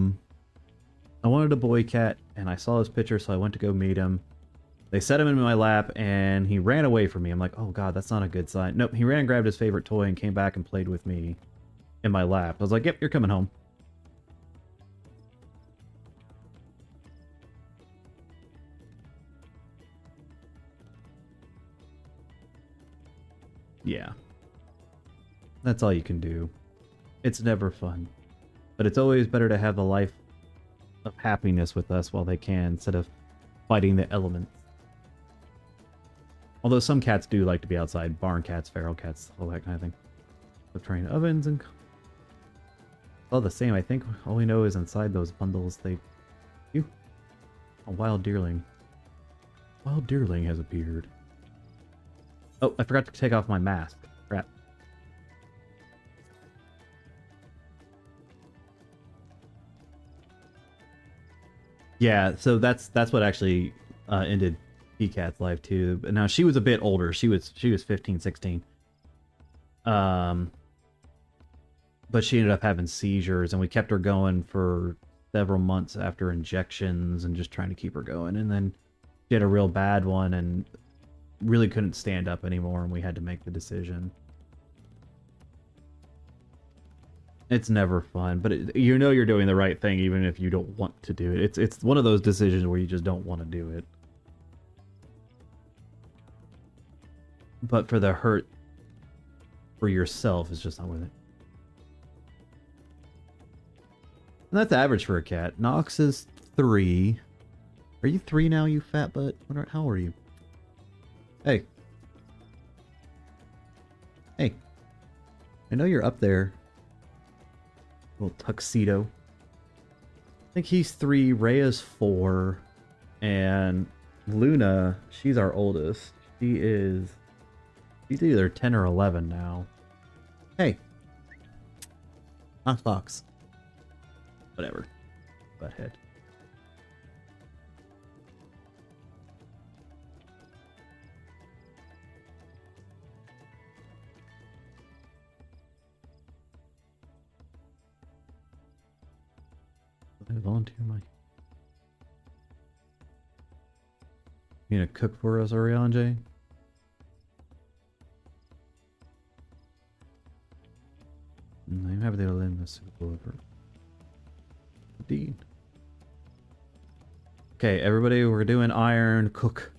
wanted a boy cat, and I saw his picture, so I went to go meet him. They set him in my lap, and he ran away from me. I'm like, oh god, that's not a good sign. Nope, he ran and grabbed his favorite toy and came back and played with me in my lap. I was like, yep, you're coming home. Yeah. That's all you can do. It's never fun. But it's always better to have the life of happiness with us while they can, instead of fighting the elements. Although some cats do like to be outside. Barn cats, feral cats, all that kind of thing. Subterranean ovens and... all the same, I think all we know is inside those bundles they... Ew. A wild deerling. Wild deerling has appeared. Oh, I forgot to take off my mask. Crap. Yeah, so that's what actually ended P-Cat's life too. But now she was a bit older. She was 15, 16. But she ended up having seizures, and we kept her going for several months after injections and just trying to keep her going. And then she had a real bad one and really couldn't stand up anymore, and we had to make the decision. It's never fun, but you know you're doing the right thing even if you don't want to do it. It's one of those decisions where you just don't want to do it. But for the hurt for yourself, it's just not worth it. And that's average for a cat. Nox is 3. Are you 3 now, you fat butt? How old are you? Hey. Hey. I know you're up there. Little tuxedo. I think he's 3, Rhea's 4, and Luna, she's our oldest. She's either 10 or 11 now. Hey. Fox. Whatever. Butthead. I volunteer my. You gonna cook for us, Ariane? I'm happy to lend this over. Indeed. Okay, everybody, we're doing iron cook.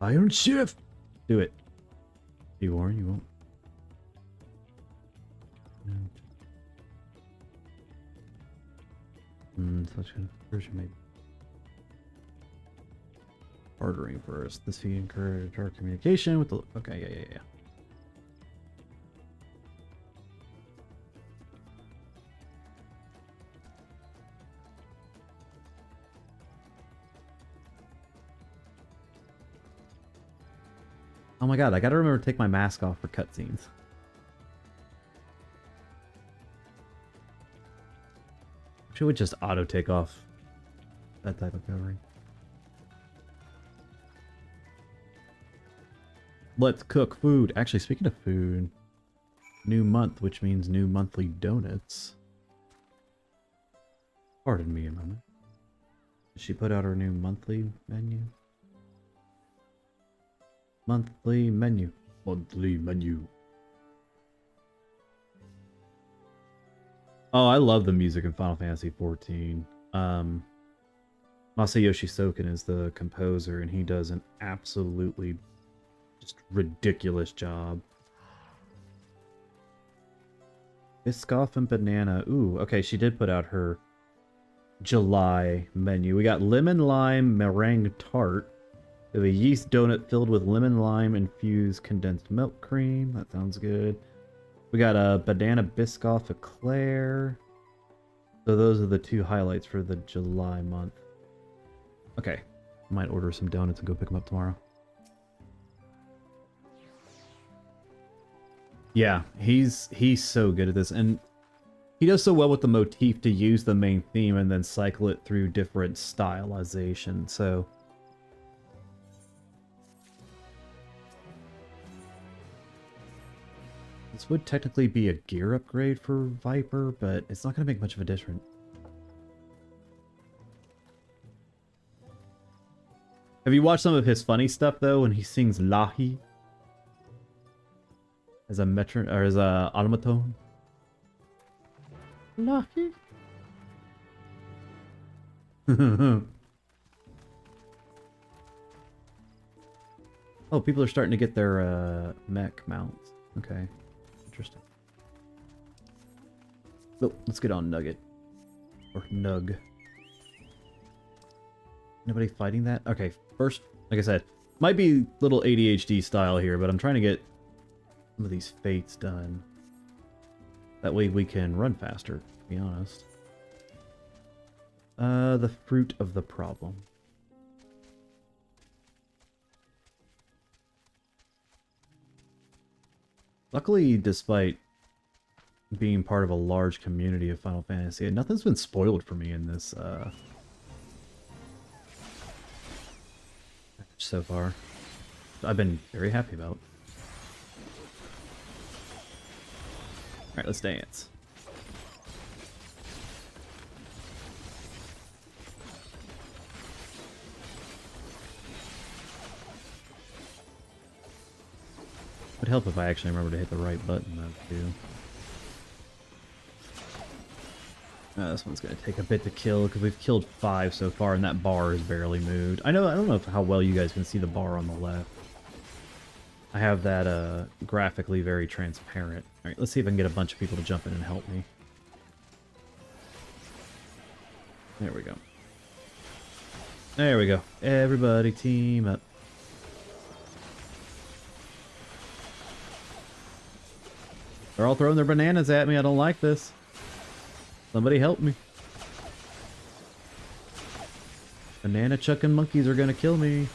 Iron shift! Do it. You Warren, you won't. Such conversion maybe. Ordering first. This feed encourage our communication with the. Okay, yeah. Oh my god, I gotta remember to take my mask off for cutscenes. Should we just auto take off that type of covering? Let's cook food. Actually, speaking of food, new month, which means new monthly donuts. Pardon me a moment. Did she put out her new monthly menu? Monthly menu. Monthly menu. Oh, I love the music in Final Fantasy XIV. Masayoshi Soken is the composer, and he does an absolutely just ridiculous job. Biscoff and banana. Ooh, okay, she did put out her July menu. We got lemon lime meringue tart. We have a yeast donut filled with lemon lime infused condensed milk cream. That sounds good. We got a banana Biscoff eclair. So those are the 2 highlights for the July month. Okay. Might order some donuts and go pick them up tomorrow. Yeah, he's so good at this. And he does so well with the motif to use the main theme and then cycle it through different stylization. So this would technically be a gear upgrade for Viper, but it's not going to make much of a difference. Have you watched some of his funny stuff though when he sings Lahi as a metron or as a automaton? Lahi. Oh, people are starting to get their mech mounts. Okay. Interesting. Oh, let's get on Nugget. Or Nug. Nobody fighting that? Okay, first, like I said, might be little ADHD style here, but I'm trying to get some of these fates done. That way we can run faster, to be honest. The fruit of the problem. Luckily, despite being part of a large community of Final Fantasy, nothing's been spoiled for me in this so far. I've been very happy about. Alright, let's dance. Would help if I actually remember to hit the right button though, too. This one's gonna take a bit to kill because we've killed 5 so far, and that bar is barely moved. I don't know how well you guys can see the bar on the left. I have that graphically very transparent. All right, let's see if I can get a bunch of people to jump in and help me. There we go. There we go. Everybody team up. They're all throwing their bananas at me. I don't like this. Somebody help me. Banana chucking monkeys are gonna kill me.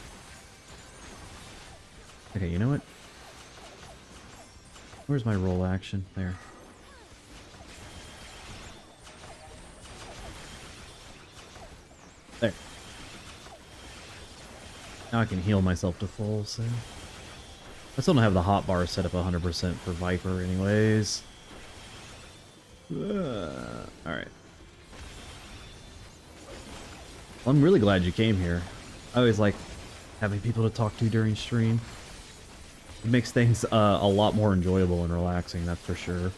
Okay, you know what? Where's my roll action? There. There. Now I can heal myself to full, so... I still don't have the hotbar set up 100% for Viper anyways. Alright. Well, I'm really glad you came here. I always like having people to talk to during stream. It makes things a lot more enjoyable and relaxing, that's for sure.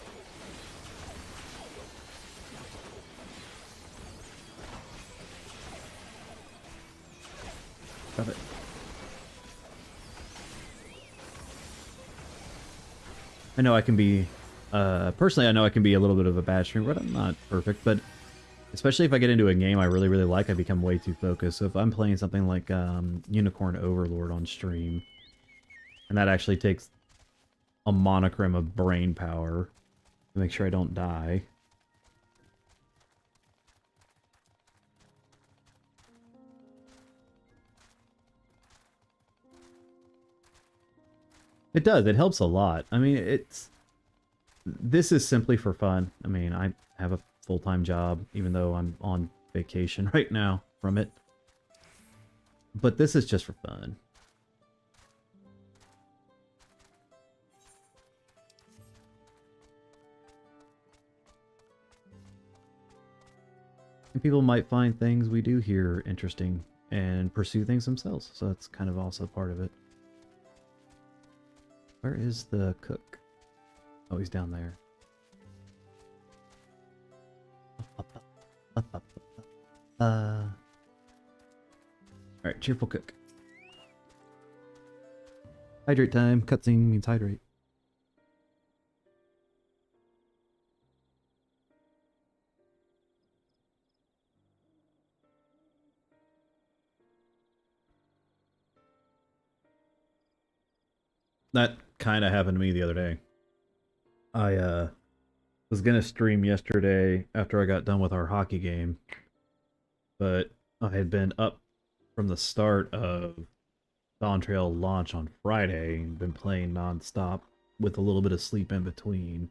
Got it. I know I can be, personally I know I can be a little bit of a bad streamer, but I'm not perfect, but especially if I get into a game I really, really like, I become way too focused. So if I'm playing something like Unicorn Overlord on stream, and that actually takes a monochrome of brain power to make sure I don't die. It does. It helps a lot. I mean, this is simply for fun. I mean, I have a full-time job, even though I'm on vacation right now from it. But this is just for fun. And people might find things we do here interesting and pursue things themselves. So that's kind of also part of it. Where is the cook? Oh, he's down there. Alright, cheerful cook. Hydrate time. Cutscene means hydrate. That kind of happened to me the other day. I was gonna stream yesterday after I got done with our hockey game, but I had been up from the start of Dawntrail launch on Friday and been playing non-stop with a little bit of sleep in between.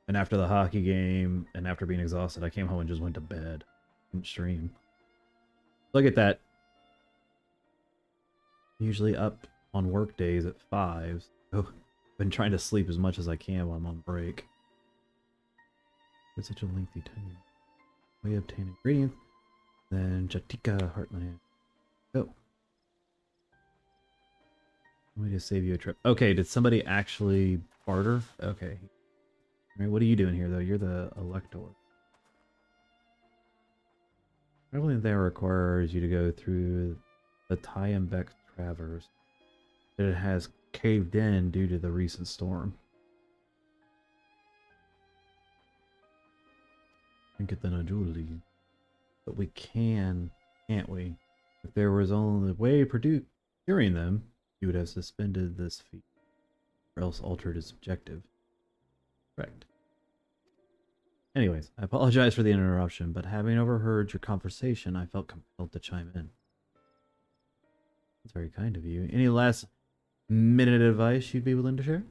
And after the hockey game and after being exhausted, I came home and just went to bed and stream. Look at that. Usually up on work days at 5. So I've been trying to sleep as much as I can while I'm on break. It's such a lengthy time. We obtain ingredients. Then Jatika Heartland. Go. Let me just save you a trip. Okay, did somebody actually barter? Okay. Alright, what are you doing here though? You're the elector. Traveling there requires you to go through the Tyambek Traverse. It has caved in due to the recent storm. And get the Najuli. But we can, can't we? If there was only a way of curing them, you would have suspended this feat, or else altered its objective. Correct. Anyways, I apologize for the interruption, but having overheard your conversation, I felt compelled to chime in. That's very kind of you. Any last minute advice you'd be willing to share?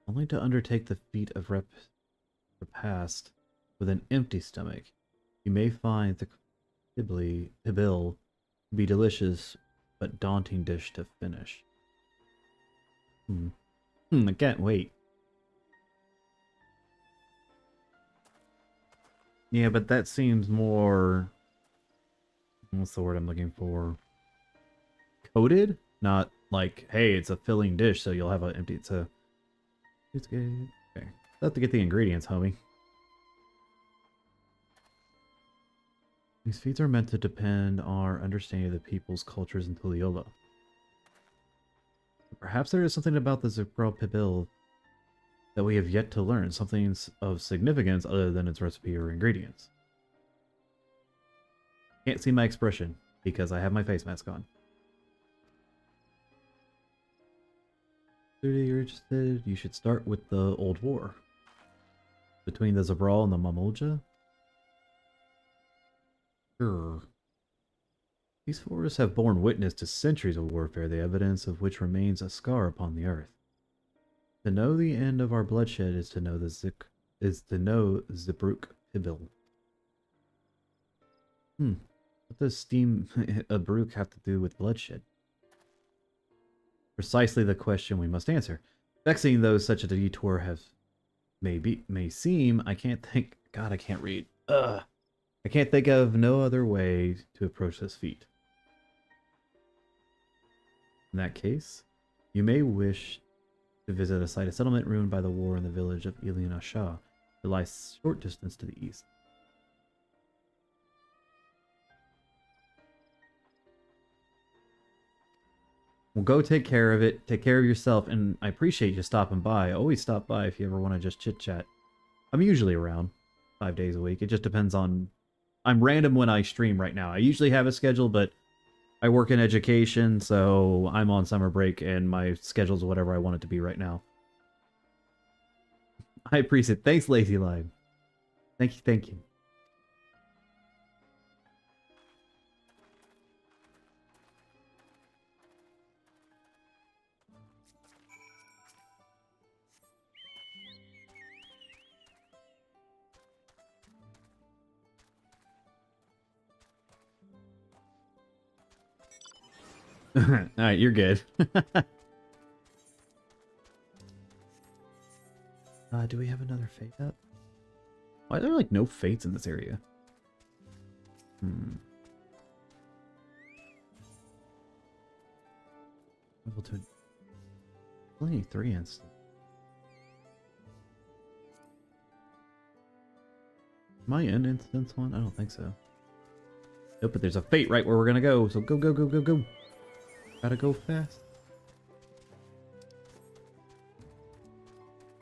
Only to undertake the feat of repast with an empty stomach. You may find the Tibil to be delicious but daunting dish to finish. I can't wait. Yeah, but that seems more... What's the word I'm looking for? Coated? Not like, hey, it's a filling dish, so you'll have an empty... It's good. Okay. I'll have to get the ingredients, homie. These feats are meant to depend on our understanding of the people's cultures in Tuliolo. Perhaps there is something about the Zucro Pibil that we have yet to learn, something of significance other than its recipe or ingredients. Can't see my expression because I have my face mask on. If you're interested, you should start with the Old War. Between the Zabral and the Mamulja? Sure. These forests have borne witness to centuries of warfare, the evidence of which remains a scar upon the earth. To know the end of our bloodshed is to know Zibruk Pibil. What does steam a Bruk have to do with bloodshed? Precisely the question we must answer. Vexing though such a detour may seem, I can't think. God, I can't read. I can't think of no other way to approach this feat. In that case, you may wish to visit a site of settlement ruined by the war in the village of Iliana Shah, that lies short distance to the east. Well, go take care of it. Take care of yourself, and I appreciate you stopping by. Always stop by if you ever want to just chit-chat. I'm usually around 5 days a week. It just depends on... I'm random when I stream right now. I usually have a schedule, but I work in education, so I'm on summer break, and my schedule's whatever I want it to be right now. I appreciate it. Thanks, Lazy Lime. Thank you, thank you. Alright, you're good. Do we have another fate up? Why are there like no fates in this area? Level 2. Only 3 instants. Am I in instance 1? I don't think so. Nope, but there's a fate right where we're gonna go, so go, go, go, go, go. Gotta go fast.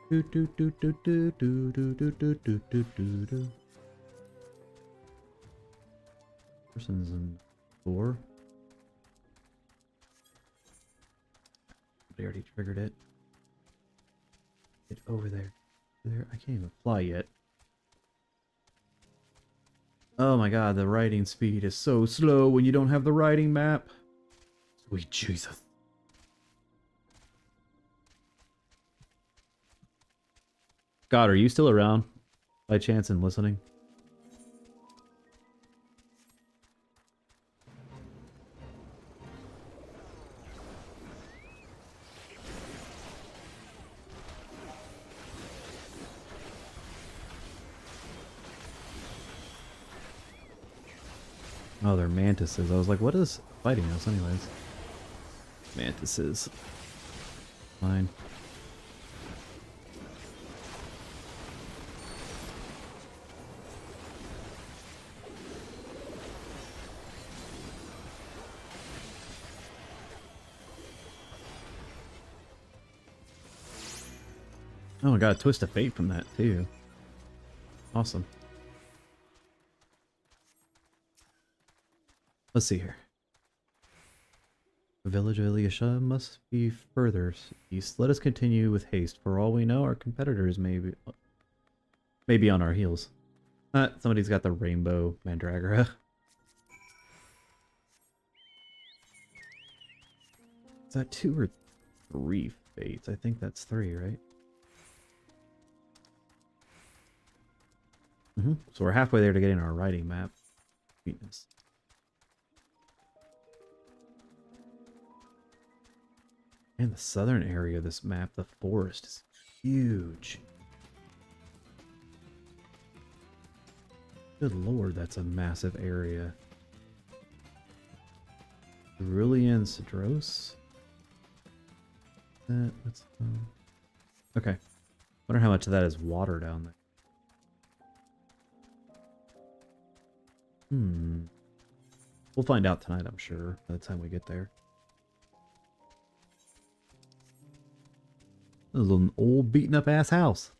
Do do do do do do do do do do do do do. Person's in 4. They already triggered it. Get over there. There, I can't even fly yet. Oh my god, the riding speed is so slow when you don't have the riding map. Sweet Jesus. God, are you still around by chance and listening? Oh, they're mantises. I was like, what is fighting us anyways? Mantises. Fine. Oh, I got a twist of fate from that too. Awesome. Let's see here. The village of Ilyasha must be further east. Let us continue with haste. For all we know, our competitors may be on our heels. Somebody's got the rainbow mandragora. Is that 2 or 3 fates? I think that's 3, right? So we're halfway there to getting our riding map. Sweetness. And the southern area of this map, the forest is huge. Good lord, that's a massive area. Cerulean Cedros? Let's, okay. Wonder how much of that is water down there. We'll find out tonight, I'm sure, by the time we get there. This is an old beaten up ass house.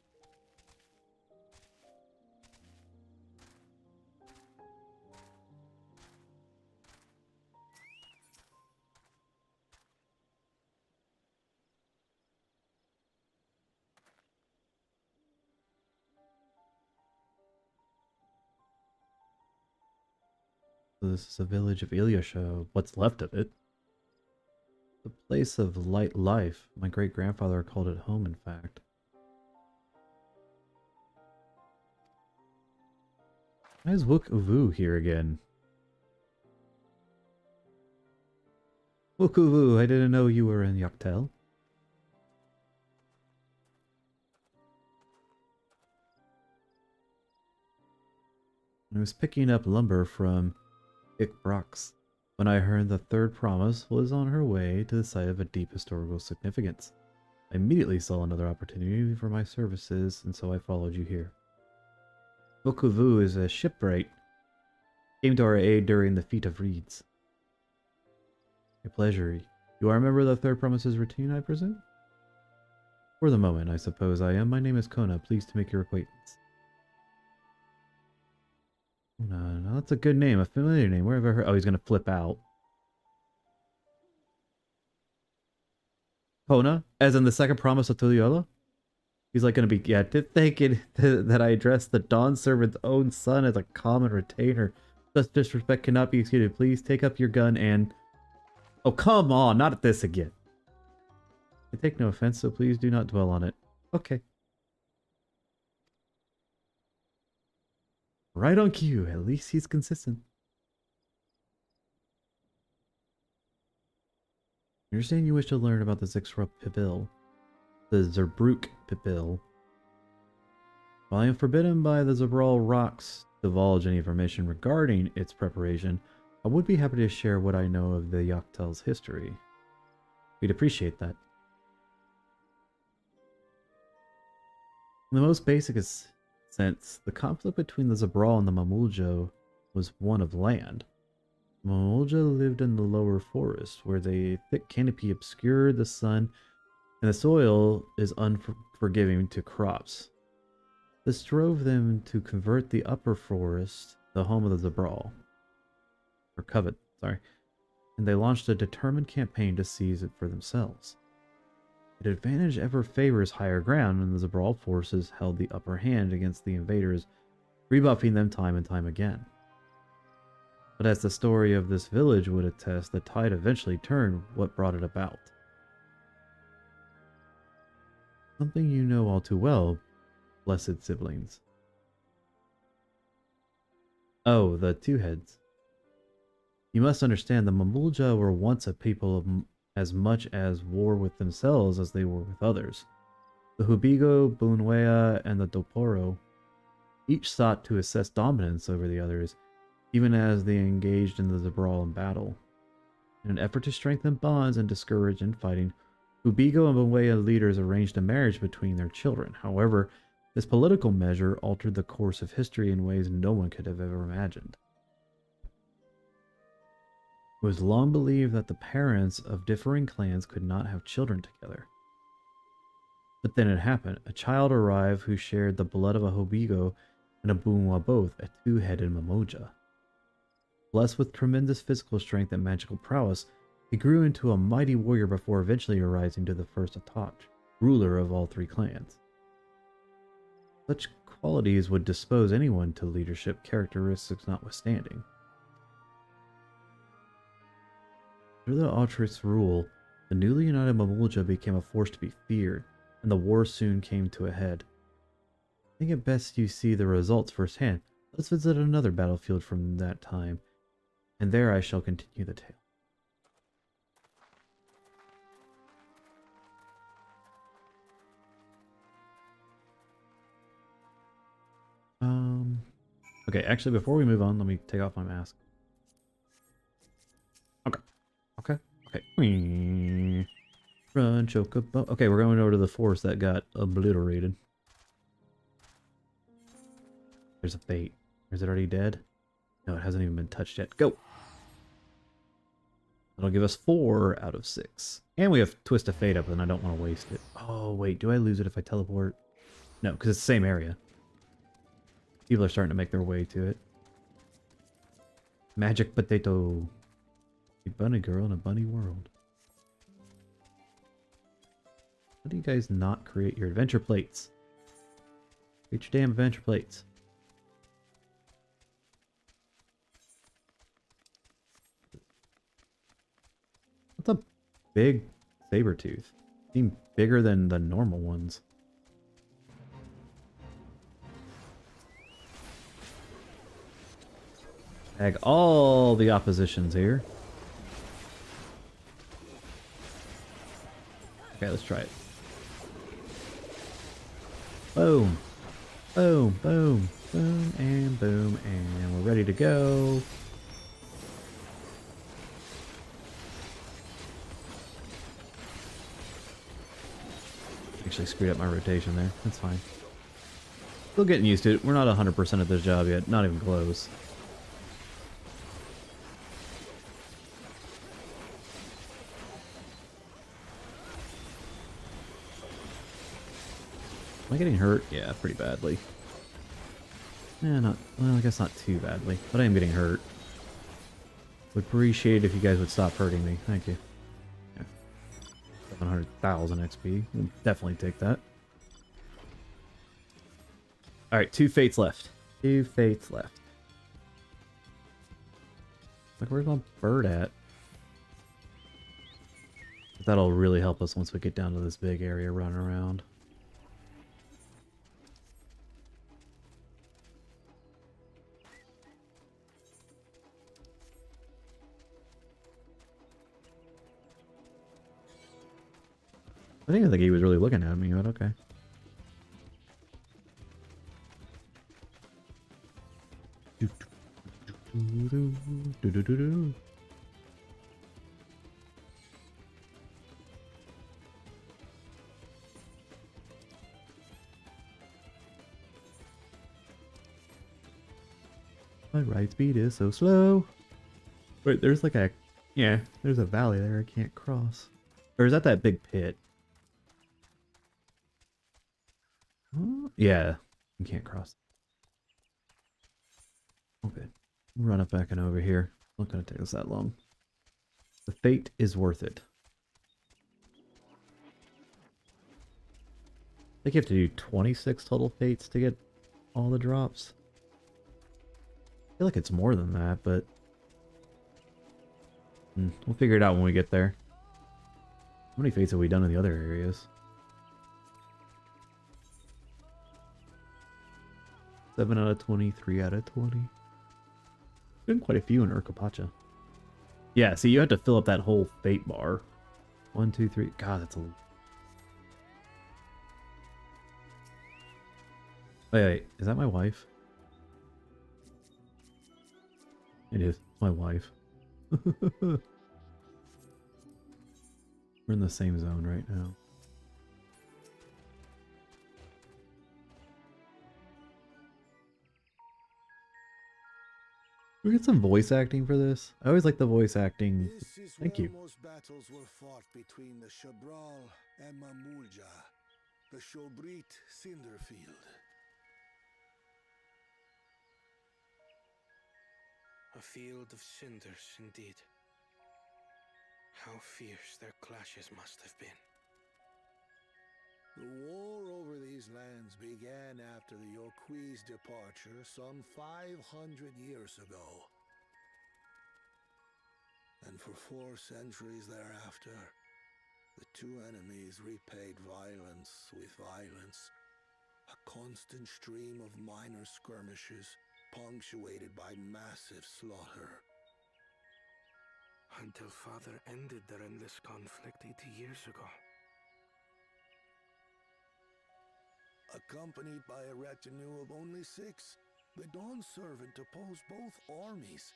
So this is a village of Ilyusha, what's left of it. The place of light life. My great-grandfather called it home, in fact. Why is Wook Uvu here again? Wook Uvu, I didn't know you were in Yaktel. I was picking up lumber from Ikbrox when I heard the third promise was on her way to the site of a deep historical significance. I immediately saw another opportunity for my services, and so I followed you here. Okuvu is a shipwright. Came to our aid during the Feat of Reeds. A pleasure. You are a member of the Third Promise's routine, I presume? For the moment, I suppose I am. My name is Kona. Pleased to make your acquaintance. No, that's a good name, a familiar name. Where have I heard? Oh, he's gonna flip out. Kona, as in the second promise of Tuliola? He's like gonna be, yeah, thinking that I addressed the Dawn Servant's own son as a common retainer. Such disrespect cannot be excused. Please take up your gun and... Oh, come on, not at this again. I take no offense, so please do not dwell on it. Okay. Right on cue. At least he's consistent. I understand you wish to learn about the Zixra Pibil. The Zerbruk Pibil. While I am forbidden by the Zabral rocks to divulge any information regarding its preparation, I would be happy to share what I know of the Yaktel's history. We'd appreciate that. In the most basic sense, the conflict between the Zabral and the Mamuljo was one of land. The Mamuljo lived in the lower forest, where the thick canopy obscured the sun and the soil is unforgiving to crops. This drove them to convert the upper forest, the home of the Zabral. Or Covet, sorry. And they launched a determined campaign to seize it for themselves. An advantage ever favors higher ground, and the Zabral forces held the upper hand against the invaders, rebuffing them time and time again. But as the story of this village would attest, the tide eventually turned. What brought it about? Something you know all too well, blessed siblings. Oh, the two heads. You must understand the Mamulja were once a people of as much as war with themselves as they were with others. The Hubigo, Bunwea, and the Doporo each sought to assess dominance over the others, even as they engaged in the Zabral in battle. In an effort to strengthen bonds and discourage infighting, Hubigo and Bunwea leaders arranged a marriage between their children. However, this political measure altered the course of history in ways no one could have ever imagined. It was long believed that the parents of differing clans could not have children together. But then it happened. A child arrived who shared the blood of a Hobigo and a Bunwa both, a two-headed Mamoja. Blessed with tremendous physical strength and magical prowess, he grew into a mighty warrior before eventually arising to the first Atach, ruler of all three clans. Such qualities would dispose anyone to leadership, characteristics notwithstanding. Under the Autrich's rule, the newly united Mamulja became a force to be feared, and the war soon came to a head. I think it best you see the results firsthand. Let's visit another battlefield from that time, and there I shall continue the tale. Okay, actually, before we move on, let me take off my mask. Okay. Run, chocobo. Okay, we're going over to the forest that got obliterated. There's a bait. Is it already dead? No, it hasn't even been touched yet. Go! That'll give us 4 out of 6. And we have Twist of Fate up, and I don't want to waste it. Oh, wait, do I lose it if I teleport? No, because it's the same area. People are starting to make their way to it. Magic potato. A bunny girl in a bunny world. How do you guys not create your adventure plates? Create your damn adventure plates. What's a big saber tooth? Seem bigger than the normal ones. Tag all the oppositions here. Okay, let's try it. Boom. Boom, boom, boom, and we're ready to go. Actually screwed up my rotation there. That's fine. Still getting used to it. We're not 100% of this job yet. Not even close. Am I getting hurt? Yeah, pretty badly. Yeah, not... Well, I guess not too badly. But I am getting hurt. Would appreciate if you guys would stop hurting me. Thank you. Yeah. 700,000 XP. We'll definitely take that. Alright, 2 fates left. 2 fates left. Like, where's my bird at? That'll really help us once we get down to this big area running around. I didn't think he was really looking at me, but okay. My ride speed is so slow. Wait, there's like a... Yeah, there's a valley there I can't cross. Or is that big pit? Yeah, you can't cross. Okay, run it back and over here. Not gonna take us that long. The fate is worth it. I think you have to do 26 total fates to get all the drops. I feel like it's more than that, but we'll figure it out when we get there. How many fates have we done in the other areas? 7 out of 20, 3 out of 20. Been quite a few in Urkapacha. Yeah, see, you have to fill up that whole fate bar. 1, 2, 3. God, that's a... Wait, is that my wife? It is my wife. We're in the same zone right now. We get some voice acting for this. I always like the voice acting. Thank you. Most battles were fought between the Shabral and Mamulja, the Shobrit Cinderfield. A field of cinders, indeed. How fierce their clashes must have been. The war over these lands began after the Yorqui's departure some 500 years ago. And for 4 centuries thereafter, the two enemies repaid violence with violence. A constant stream of minor skirmishes, punctuated by massive slaughter. Until Father ended their endless conflict 80 years ago. Accompanied by a retinue of only 6, the Dawn Servant opposed both armies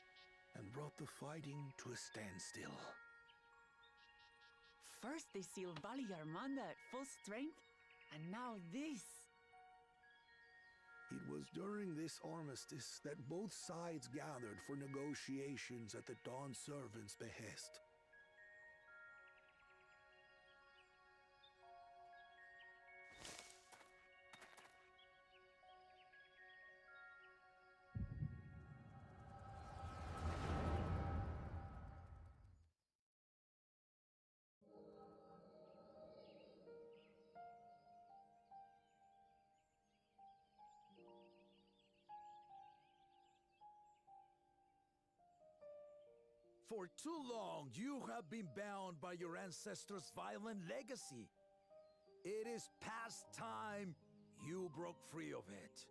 and brought the fighting to a standstill. First they sealed Bali Armanda at full strength, and now this. It was was during this armistice that both sides gathered for negotiations at the Dawn Servant's behest. For too long, you have been bound by your ancestors' violent legacy. It is past time you broke free of it.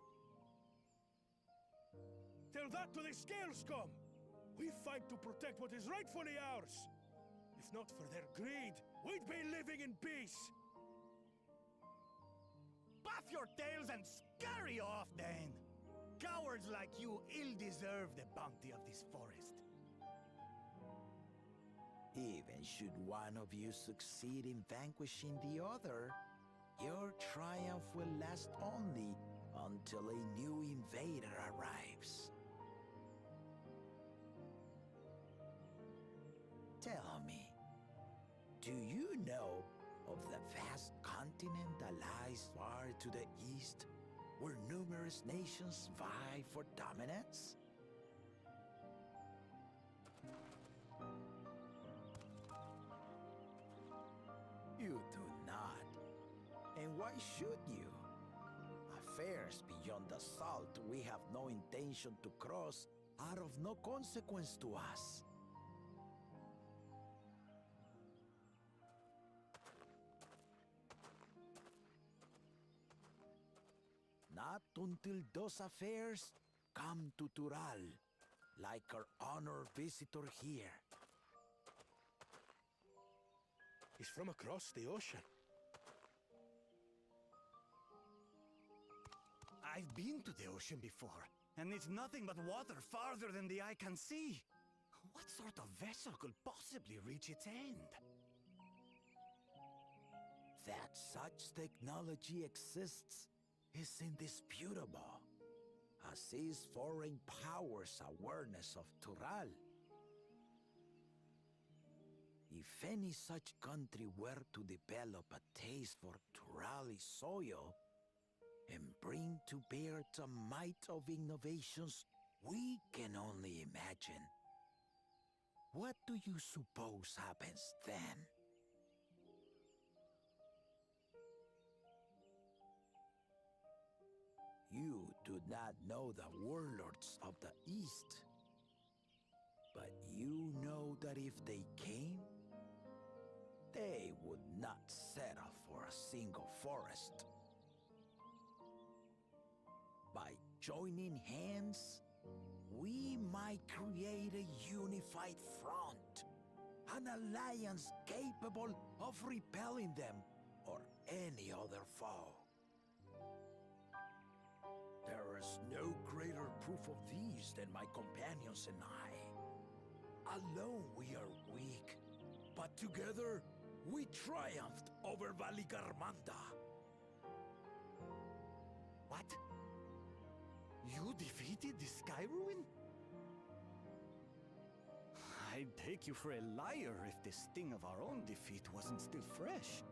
Tell that to the Scale Scum! We fight to protect what is rightfully ours! If not for their greed, we'd be living in peace! Puff your tails and scurry off, then! Cowards like you ill deserve the bounty of this forest. Even should one of you succeed in vanquishing the other, your triumph will last only until a new invader arrives. Tell me, do you know of the vast continent that lies far to the east, where numerous nations vie for dominance? You do not. And why should you? Affairs beyond the salt we have no intention to cross are of no consequence to us. Not until those affairs come to Tural, like our honored visitor here. He's from across the ocean. I've been to the ocean before, and it's nothing but water farther than the eye can see. What sort of vessel could possibly reach its end? That such technology exists is indisputable, as is foreign powers' awareness of Tural. If any such country were to develop a taste for Turali soil and bring to bear the might of innovations we can only imagine, what do you suppose happens then? You do not know the warlords of the East, but you know that if they came, they would not settle for a single forest. By joining hands, we might create a unified front, an alliance capable of repelling them or any other foe. There is no greater proof of these than my companions and I. Alone we are weak, but together we triumphed over Valigarmanda. What? You defeated the Sky Ruin? I'd take you for a liar if the sting of our own defeat wasn't still fresh.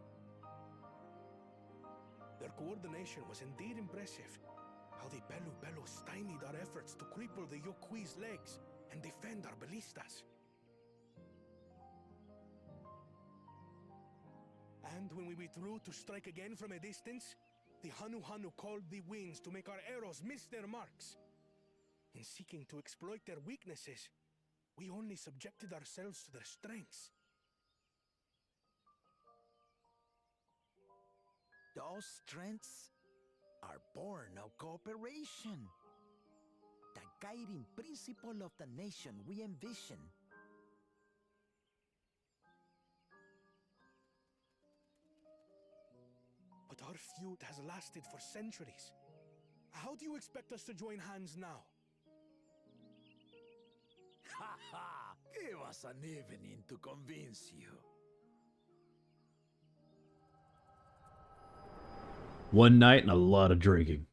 Their coordination was indeed impressive. How the Belu stymied our efforts to cripple the Yokui's legs and defend our ballistas. And when we withdrew to strike again from a distance, the Hanu called the winds to make our arrows miss their marks. In seeking to exploit their weaknesses, we only subjected ourselves to their strengths. Those strengths are born of cooperation, the guiding principle of the nation we envision. But our feud has lasted for centuries. How do you expect us to join hands now? Ha ha! Give us an evening to convince you. One night and a lot of drinking.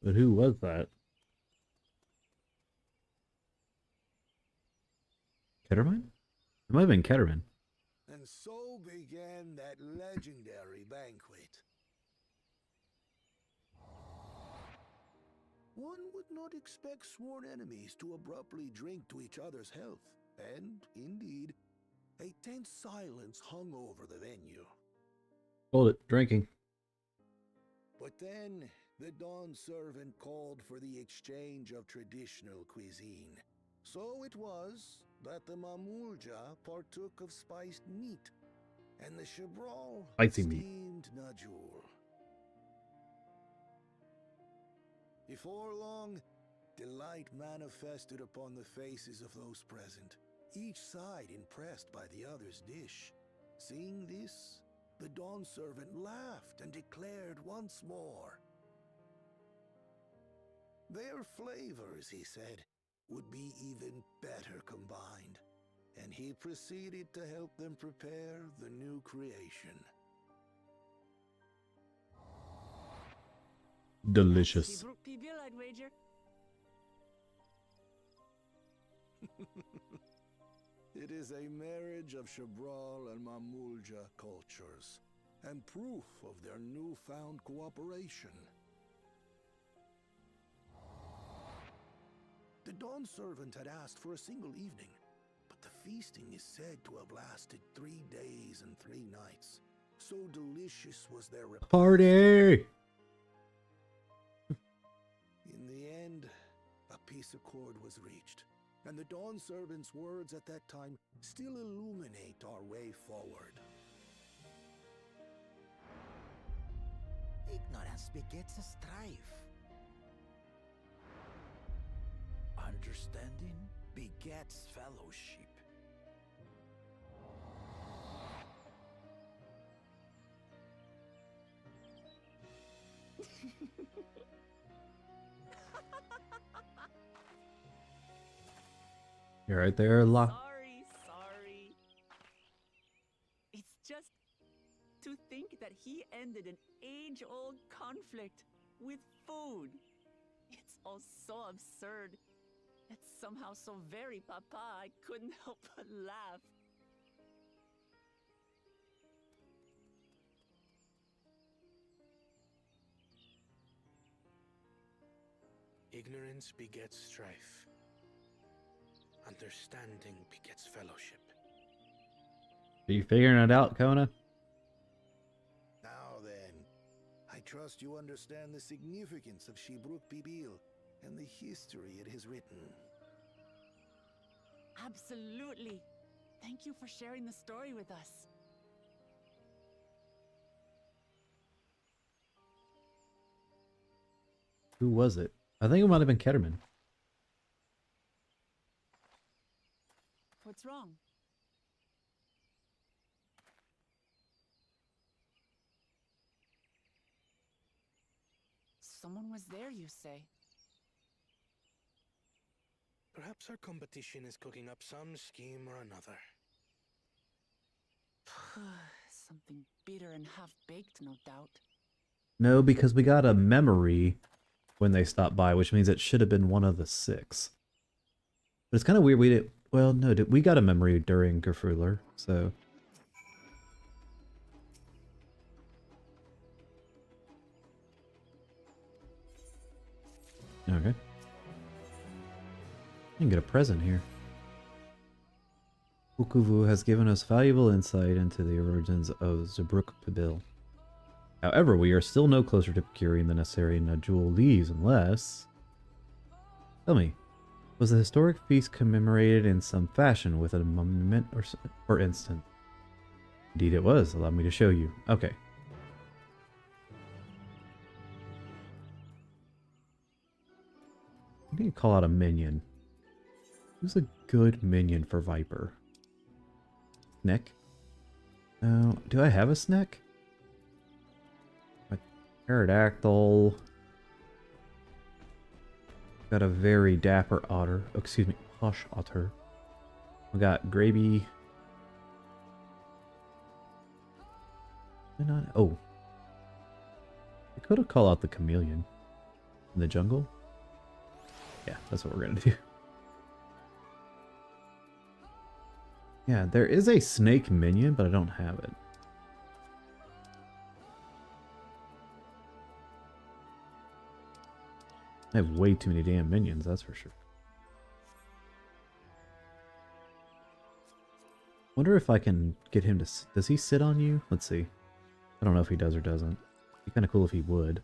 But who was that? Ketterman? It might have been Ketterman. And so began that legendary banquet. One would not expect sworn enemies to abruptly drink to each other's health, and, indeed, a tense silence hung over the venue. Hold it, drinking. But then, the dawn servant called for the exchange of traditional cuisine. So it was that the Mamulja partook of spiced meat, and the Chebral Spicy meat. steamed Najul. Before long, delight manifested upon the faces of those present, each side impressed by the other's dish. Seeing this, the dawn servant laughed and declared once more. Their flavors, he said, would be even better combined, and he proceeded to help them prepare the new creation. Delicious. She broke people, I'd wager. It is a marriage of Chebral and Mamulja cultures, and proof of their newfound cooperation. The dawn servant had asked for a single evening, but the feasting is said to have lasted 3 days and 3 nights. So delicious was their repast. Party! In the end, a peace accord was reached, and the dawn servant's words at that time still illuminate our way forward. Ignorance begets a strife. Understanding begets fellowship. You're right there, Sorry. It's just to think that he ended an age-old conflict with food. It's all so absurd. It's somehow so very papa, I couldn't help but laugh. Ignorance begets strife. Understanding begets fellowship. Are you figuring it out, Kona? Now then, I trust you understand the significance of Shibruk Bibil and the history it has written. Absolutely. Thank you for sharing the story with us. Who was it? I think it might have been Ketterman. What's wrong? Someone was there, you say? Perhaps our competition is cooking up some scheme or another. Something bitter and half-baked, no doubt. No, because we got a memory when they stopped by, which means it should have been one of the 6. But it's kind of weird we didn't... Well, no, we got a memory during Gerfruller, so... Okay. You can get a present here. Ukuvu has given us valuable insight into the origins of Zebruk Pibil. However, we are still no closer to procuring the necessary Najul leaves unless... Tell me, was the historic feast commemorated in some fashion with a monument or instant? Indeed it was. Allow me to show you. Okay. I need to call out a minion. Who's a good minion for Viper? Sneck? No. Do I have a Sneck? A Pterodactyl. Got a very dapper otter. Oh, excuse me, posh otter. We got Graby. Oh. I could have called out the chameleon. In the jungle? Yeah, that's what we're gonna do. Yeah, there is a snake minion, but I don't have it. I have way too many damn minions, that's for sure. Wonder if I can get him to... Does he sit on you? Let's see. I don't know if he does or doesn't. It'd be kind of cool if he would.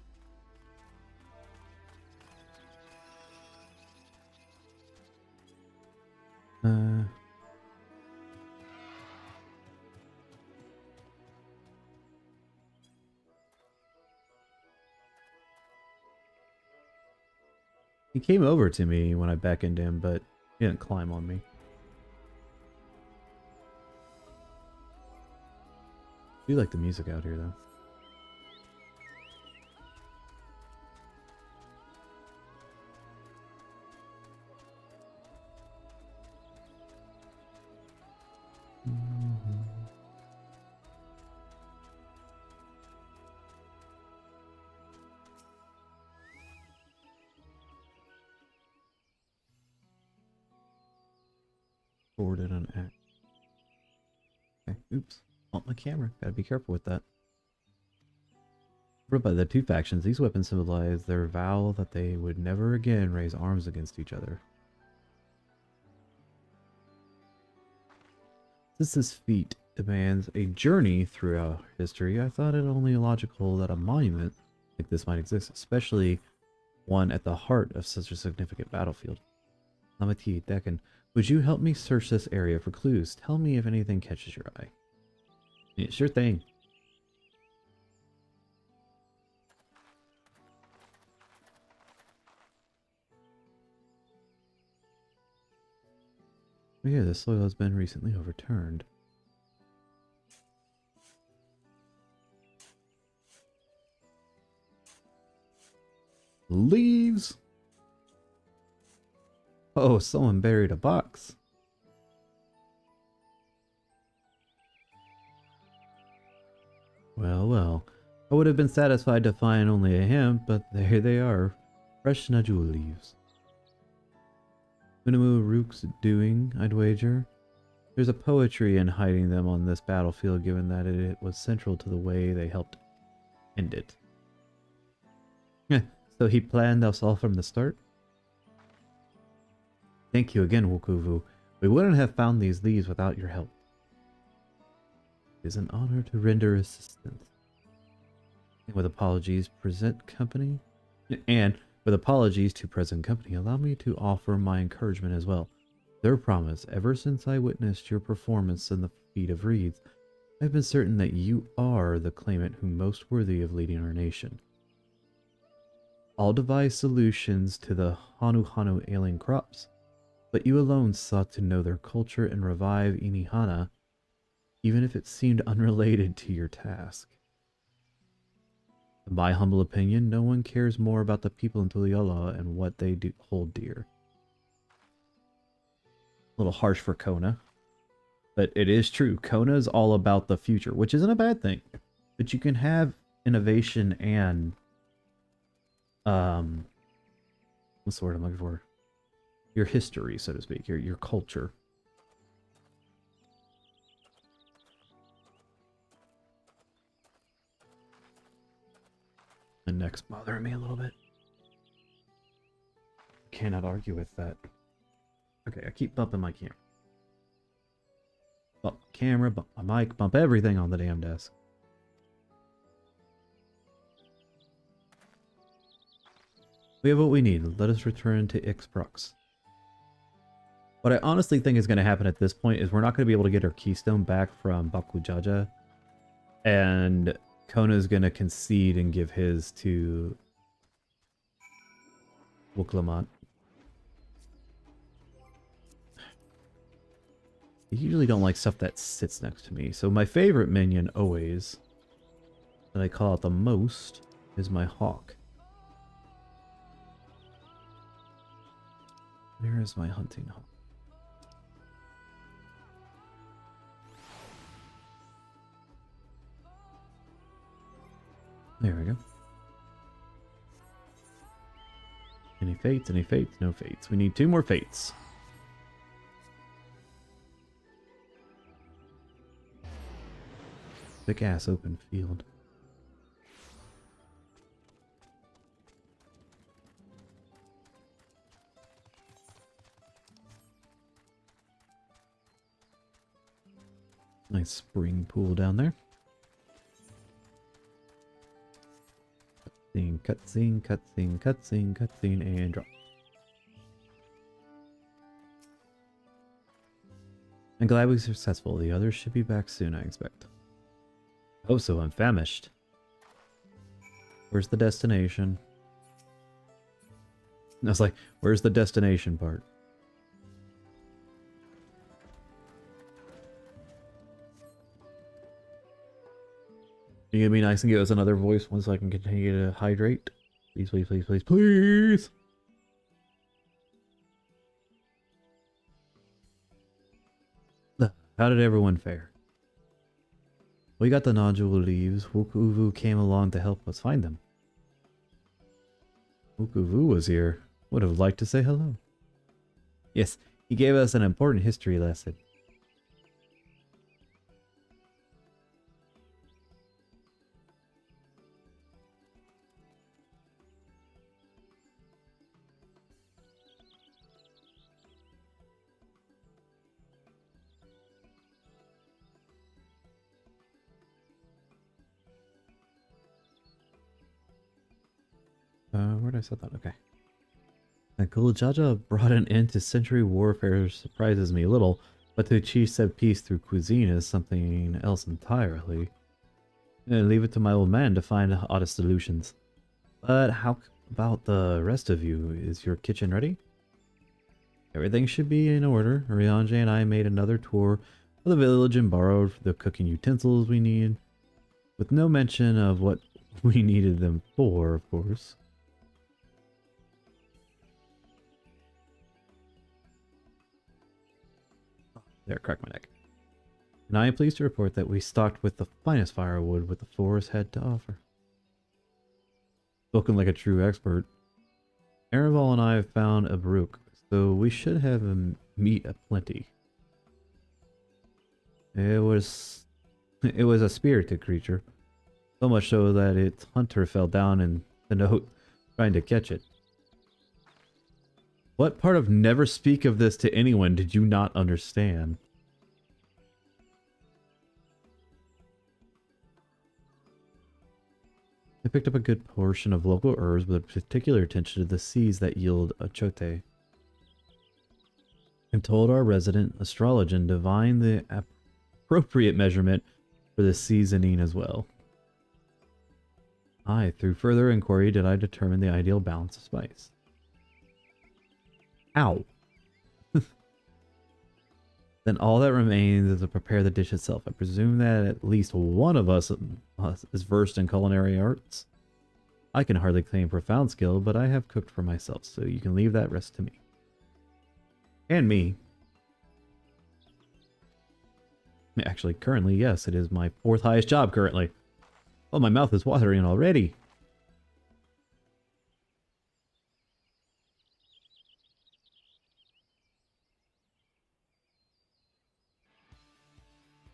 He came over to me when I beckoned him, but he didn't climb on me. I do like the music out here, though. Forwarded an act. Okay, oops. On my camera. Gotta be careful with that. By the two factions, these weapons symbolize their vow that they would never again raise arms against each other. Since this feat demands a journey throughout history, I thought it only logical that a monument like this might exist, especially one at the heart of such a significant battlefield. Lamati, Dekan, would you help me search this area for clues? Tell me if anything catches your eye. Yeah, sure thing. Oh yeah, the soil has been recently overturned. Leaves! Oh, someone buried a box. Well, well. I would have been satisfied to find only a hemp, but there they are. Fresh Najul leaves. Unamu Rook's doing, I'd wager. There's a poetry in hiding them on this battlefield, given that it was central to the way they helped end it. So he planned us all from the start? Thank you again, Wukuvu. We wouldn't have found these leaves without your help. It is an honor to render assistance. And with apologies, to present company, allow me to offer my encouragement as well. Their promise, ever since I witnessed your performance in the Feat of Reeds, I've been certain that you are the claimant who most worthy of leading our nation. All devised solutions to the Hanu ailing crops, but you alone sought to know their culture and revive Inihana, even if it seemed unrelated to your task. In my humble opinion, no one cares more about the people in Tuliyola and what they do hold dear. A little harsh for Kona, but it is true. Kona is all about the future, which isn't a bad thing. But you can have innovation and what's the word I'm looking for? Your history, so to speak, your culture. The neck's bothering me a little bit. Cannot argue with that. Okay, I keep bumping my camera. Bump my camera, bump my mic, bump everything on the damn desk. We have what we need. Let us return to Ixprox. What I honestly think is going to happen at this point is we're not going to be able to get our keystone back from Bakujaja. And Kona's going to concede and give his to Wuklamat. I usually don't like stuff that sits next to me. So my favorite minion always, that I call out the most, is my hawk. Where is my hunting hawk? There we go. Any fates? Any fates? No fates. We need 2 more fates. Thick ass open field. Nice spring pool down there. Cutscene, cutscene, cutscene, cutscene, cutscene, and drop. I'm glad we were successful. The others should be back soon, I expect. Oh, so I'm famished. Where's the destination? I was like, where's the destination part? You gonna be nice and give us another voice once I can continue to hydrate? Please, please, please, please, please! How did everyone fare? We got the nodule leaves. Wukuvu came along to help us find them. Wukuvu was here. Would have liked to say hello. Yes, he gave us an important history lesson. Where did I set that? Okay. That Guljaja brought an end to century warfare surprises me a little, but to achieve said peace through cuisine is something else entirely. Leave it to my old man to find oddest solutions. But how about the rest of you? Is your kitchen ready? Everything should be in order. Ryanje and I made another tour of the village and borrowed the cooking utensils we need, with no mention of what we needed them for, of course. There, crack my neck. And I am pleased to report that we stocked with the finest firewood what the forest had to offer. Spoken like a true expert. Araval and I have found a brook, so we should have meat aplenty. It was a spirited creature, so much so that its hunter fell down in the note trying to catch it. What part of never speak of this to anyone did you not understand? I picked up a good portion of local herbs with particular attention to the seeds that yield achote. And told our resident astrologian to divine the appropriate measurement for the seasoning as well. Through further inquiry, did I determine the ideal balance of spice. Ow! Then all that remains is to prepare the dish itself. I presume that at least one of us is versed in culinary arts. I can hardly claim profound skill, but I have cooked for myself, so you can leave that rest to me. And me. Actually, currently, yes, it is my 4th highest job currently. Oh, my mouth is watering already.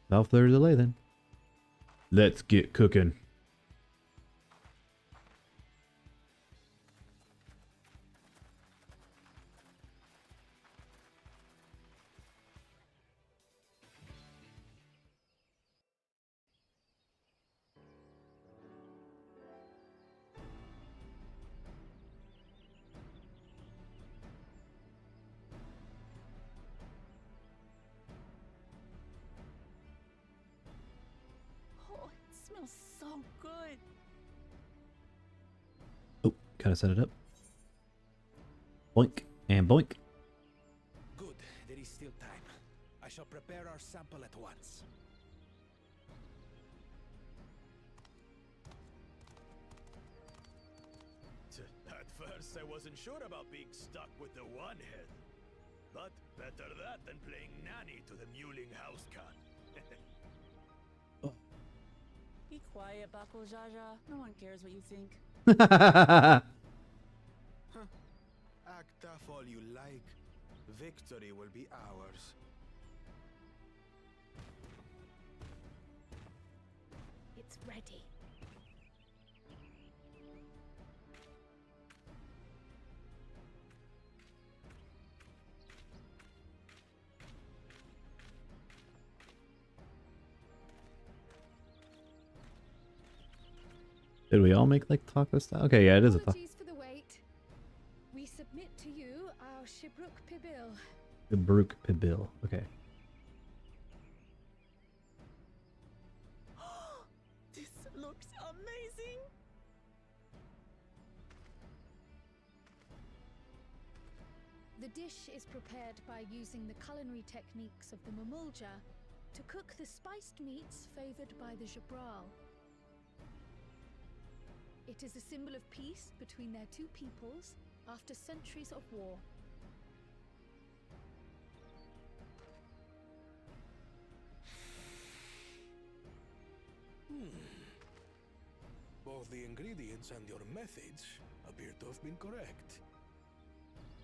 Without further delay then. Let's get cooking. Smells so good. Oh, gotta set it up. Boink and boink. Good, there is still time. I shall prepare our sample at once. At first, I wasn't sure about being stuck with the one head. But better that than playing nanny to the mewling house cat. Be quiet, Bako Jaja. No one cares what you think. Huh. stuff all you like. Victory will be ours. It's ready. Did we all make like taco style? Okay, yeah, it is a taco. Apologies for the wait. We submit to you our Shibruk Pibil. The Brook Pibil. Okay. This looks amazing! The dish is prepared by using the culinary techniques of the Mamulja to cook the spiced meats favored by the Jabral. It is a symbol of peace between their two peoples after centuries of war. Both the ingredients and your methods appear to have been correct.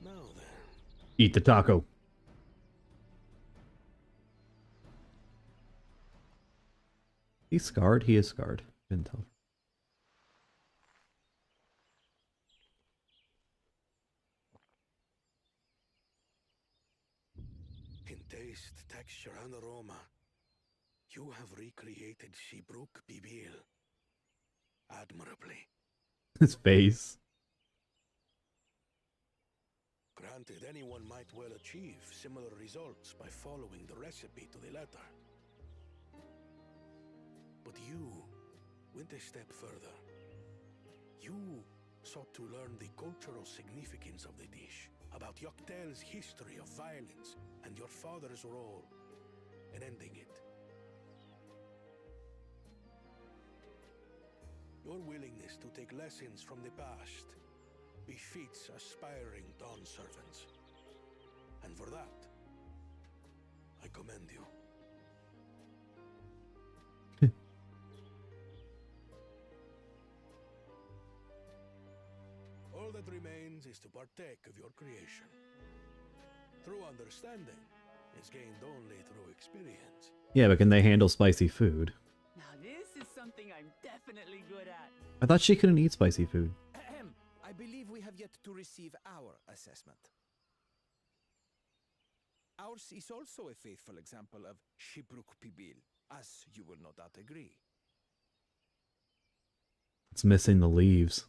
Now then. Eat the taco. He's scarred? He is scarred. Couldn't tell. In taste, texture, and aroma, you have recreated Shibruk Pibil admirably. His face. Granted, anyone might well achieve similar results by following the recipe to the letter. But you went a step further. You sought to learn the cultural significance of the dish, about Yoktel's history of violence, and your father's role in ending it. Your willingness to take lessons from the past befits aspiring Dawn servants. And for that, I commend you. All that remains is to partake of your creation. True understanding is gained only through experience. Yeah, but can they handle spicy food? Now this is something I'm definitely good at. I thought she couldn't eat spicy food. Ahem. I believe we have yet to receive our assessment. Ours is also a faithful example of Shibruk Pibil, as you will no doubt agree. It's missing the leaves.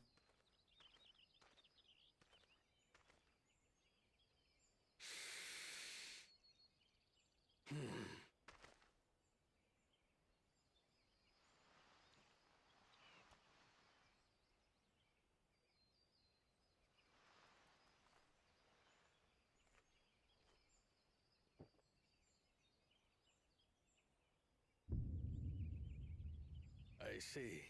I see.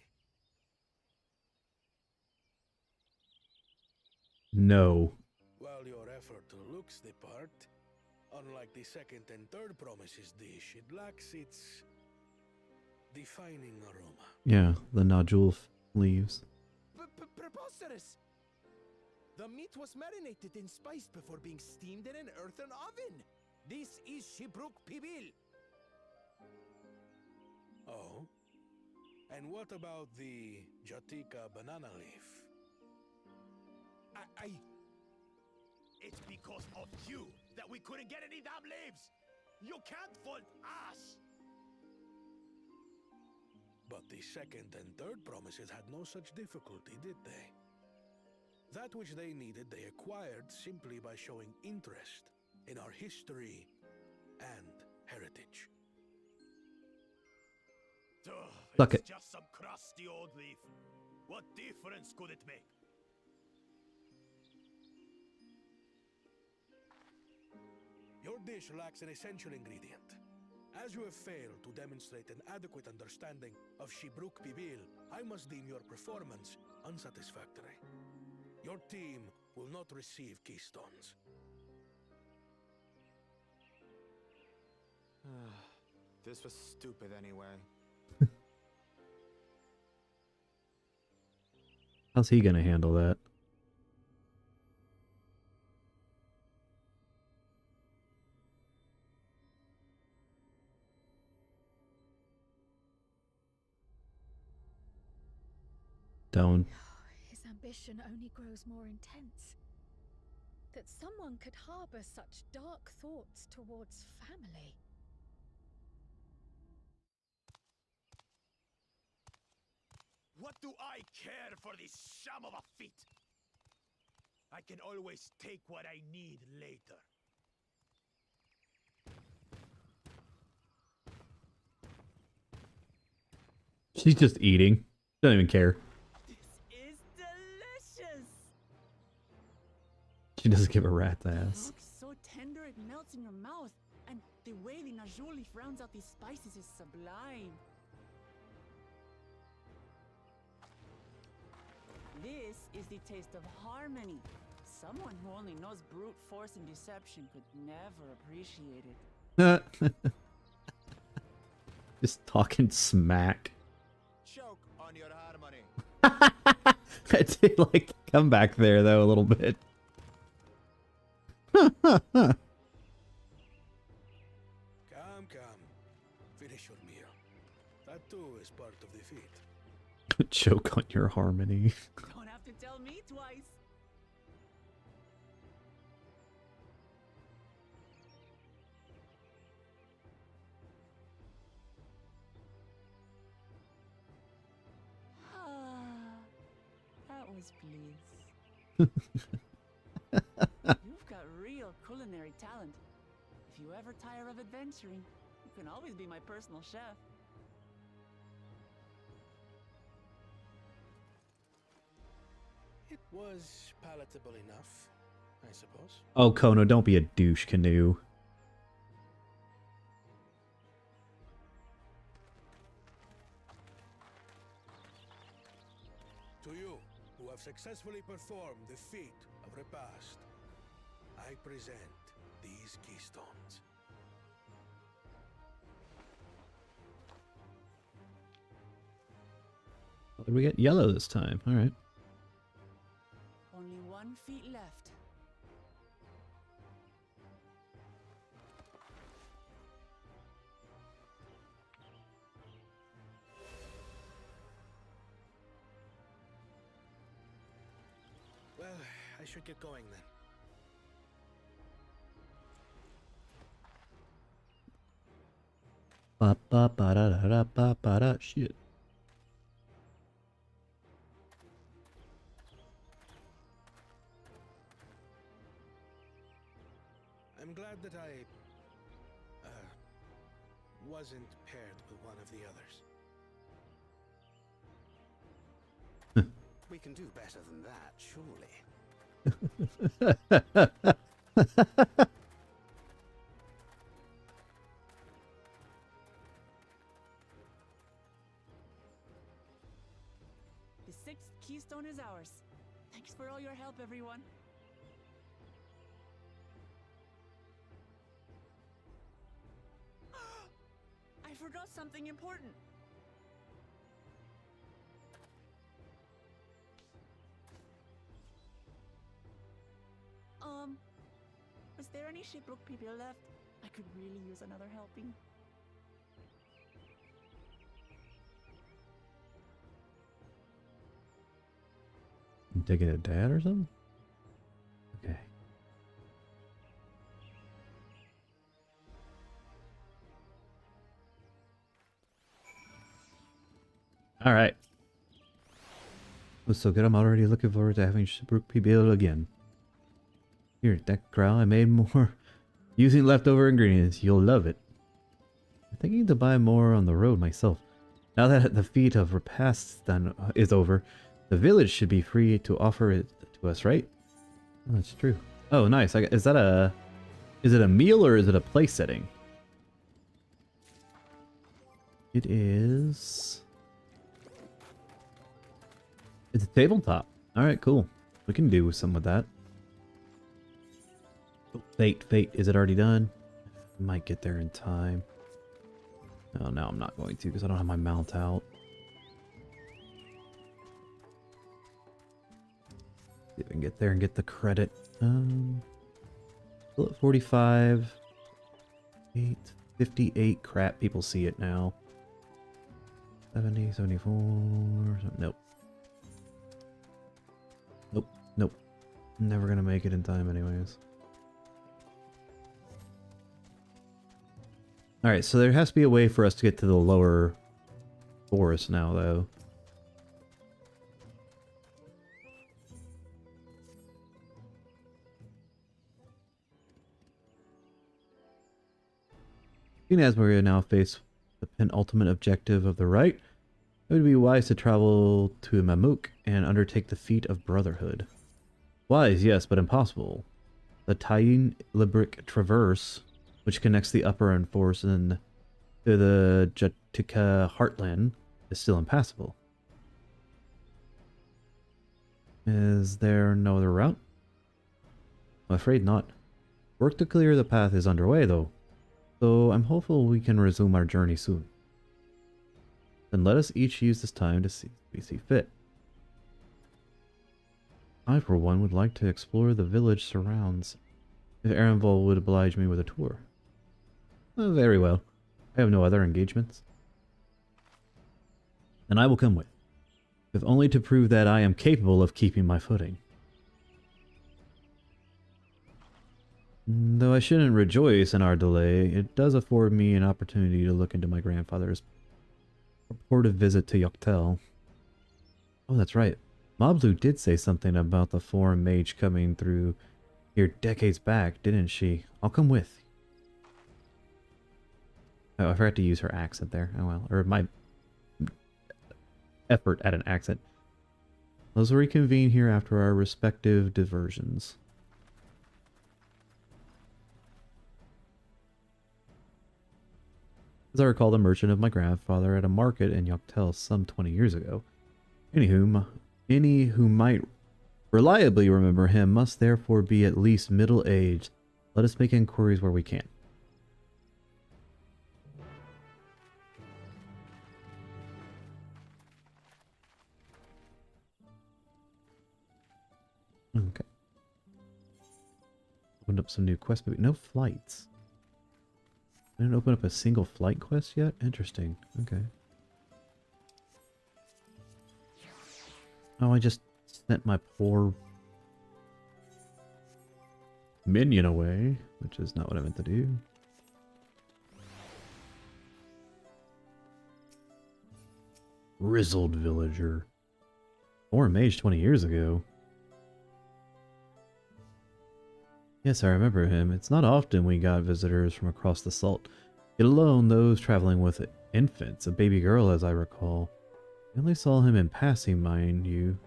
No. While your effort looks the part, unlike the second and third promises dish, it lacks its defining aroma. Yeah, the nodule leaves. Preposterous! The meat was marinated in spice before being steamed in an earthen oven. This is Shibruk Pibil. Oh? And what about the Jatika banana leaf? It's because of you that we couldn't get any damn leaves! You can't fault us! But the second and third promises had no such difficulty, did they? That which they needed, they acquired simply by showing interest in our history and heritage. Suck It's it. just some crusty old leaf. What difference could it make? Your dish lacks an essential ingredient. As you have failed to demonstrate an adequate understanding of Shibruk Pibil, I must deem your performance unsatisfactory. Your team will not receive keystones. This was stupid anyway. How's he gonna handle that? tone. His ambition only grows more intense. That someone could harbor such dark thoughts towards family. What do I care for this sham of a feat? I can always take what I need later. She's just eating. Doesn't even care. This is delicious. She doesn't give a rat's It ass. looks so tender it melts in your mouth, and the way the najoli rounds out these spices is sublime. This is the taste of harmony. Someone who only knows brute force and deception could never appreciate it. Just talking smack. Choke on your harmony. I did like the comeback there, though, a little bit. Come, come. Finish your meal. That too is part of the feat. Choke on your harmony. Don't have to tell me twice. That was bliss. You've got real culinary talent. If you ever tire of adventuring, you can always be my personal chef. It was palatable enough, I suppose. Oh, Kono, don't be a douche canoe. To you, who have successfully performed the feat of repast, I present these keystones. What did we get? Yellow this time. All right. Only 1 feet left. Well, I should get going then. Ba ba ba da da da ba ba da. Shit. I'm glad that I wasn't paired with one of the others. We can do better than that, surely. The 6th keystone is ours. Thanks for all your help, everyone. I forgot something important. Was there any shipwreck people left? I could really use another helping. Digging a dad or something? Okay. All right. Was so good. I'm already looking forward to having shipwreck people again. Here, that crow I made more using leftover ingredients. You'll love it. I'm thinking to buy more on the road myself. Now that the feat of repast is over, the village should be free to offer it to us, right? Oh, that's true. Oh, nice. Is that a... Is it a meal or is it a place setting? It is... It's a tabletop. Alright, cool. We can do something with that. Oh, fate. Is it already done? I might get there in time. Oh, no, I'm not going to because I don't have my mount out. See if I can get there and get the credit. Still at 45. 8, 58. Crap, people see it now. 70, 74. Nope. Nope. Nope. Never gonna make it in time anyways. Alright, so there has to be a way for us to get to the lower forest now, though. Even as we now face the penultimate objective of the rite, it would be wise to travel to Mamuk and undertake the feat of brotherhood. Wise, yes, but impossible. The Tayin Libric Traverse, which connects the upper and forest and to the Jatika heartland, is still impassable. Is there no other route? I'm afraid not. Work to clear the path is underway, though, so I'm hopeful we can resume our journey soon. Then let us each use this time to see fit. I, for one, would like to explore the village surrounds, if Arenvald would oblige me with a tour. Very well. I have no other engagements. Then I will come with, if only to prove that I am capable of keeping my footing. Though I shouldn't rejoice in our delay, it does afford me an opportunity to look into my grandfather's purported visit to Yoktel. Oh, that's right. Moblu did say something about the foreign mage coming through here decades back, didn't she? I'll come with. Oh, I forgot to use her accent there. Oh well. Or my effort at an accent. Let's reconvene here after our respective diversions. As I recall, the merchant of my grandfather at a market in Yoktel some 20 years ago. Any who might reliably remember him must therefore be at least middle-aged. Let us make inquiries where we can. Okay. Opened up some new quests, but no flights. I didn't open up a single flight quest yet? Interesting. Okay. Oh, I just sent my poor minion away, which is not what I meant to do. Grizzled villager. Foreign mage 20 years ago. Yes, I remember him. It's not often we got visitors from across the salt, yet alone those traveling with infants, a baby girl as I recall. I only saw him in passing, mind you.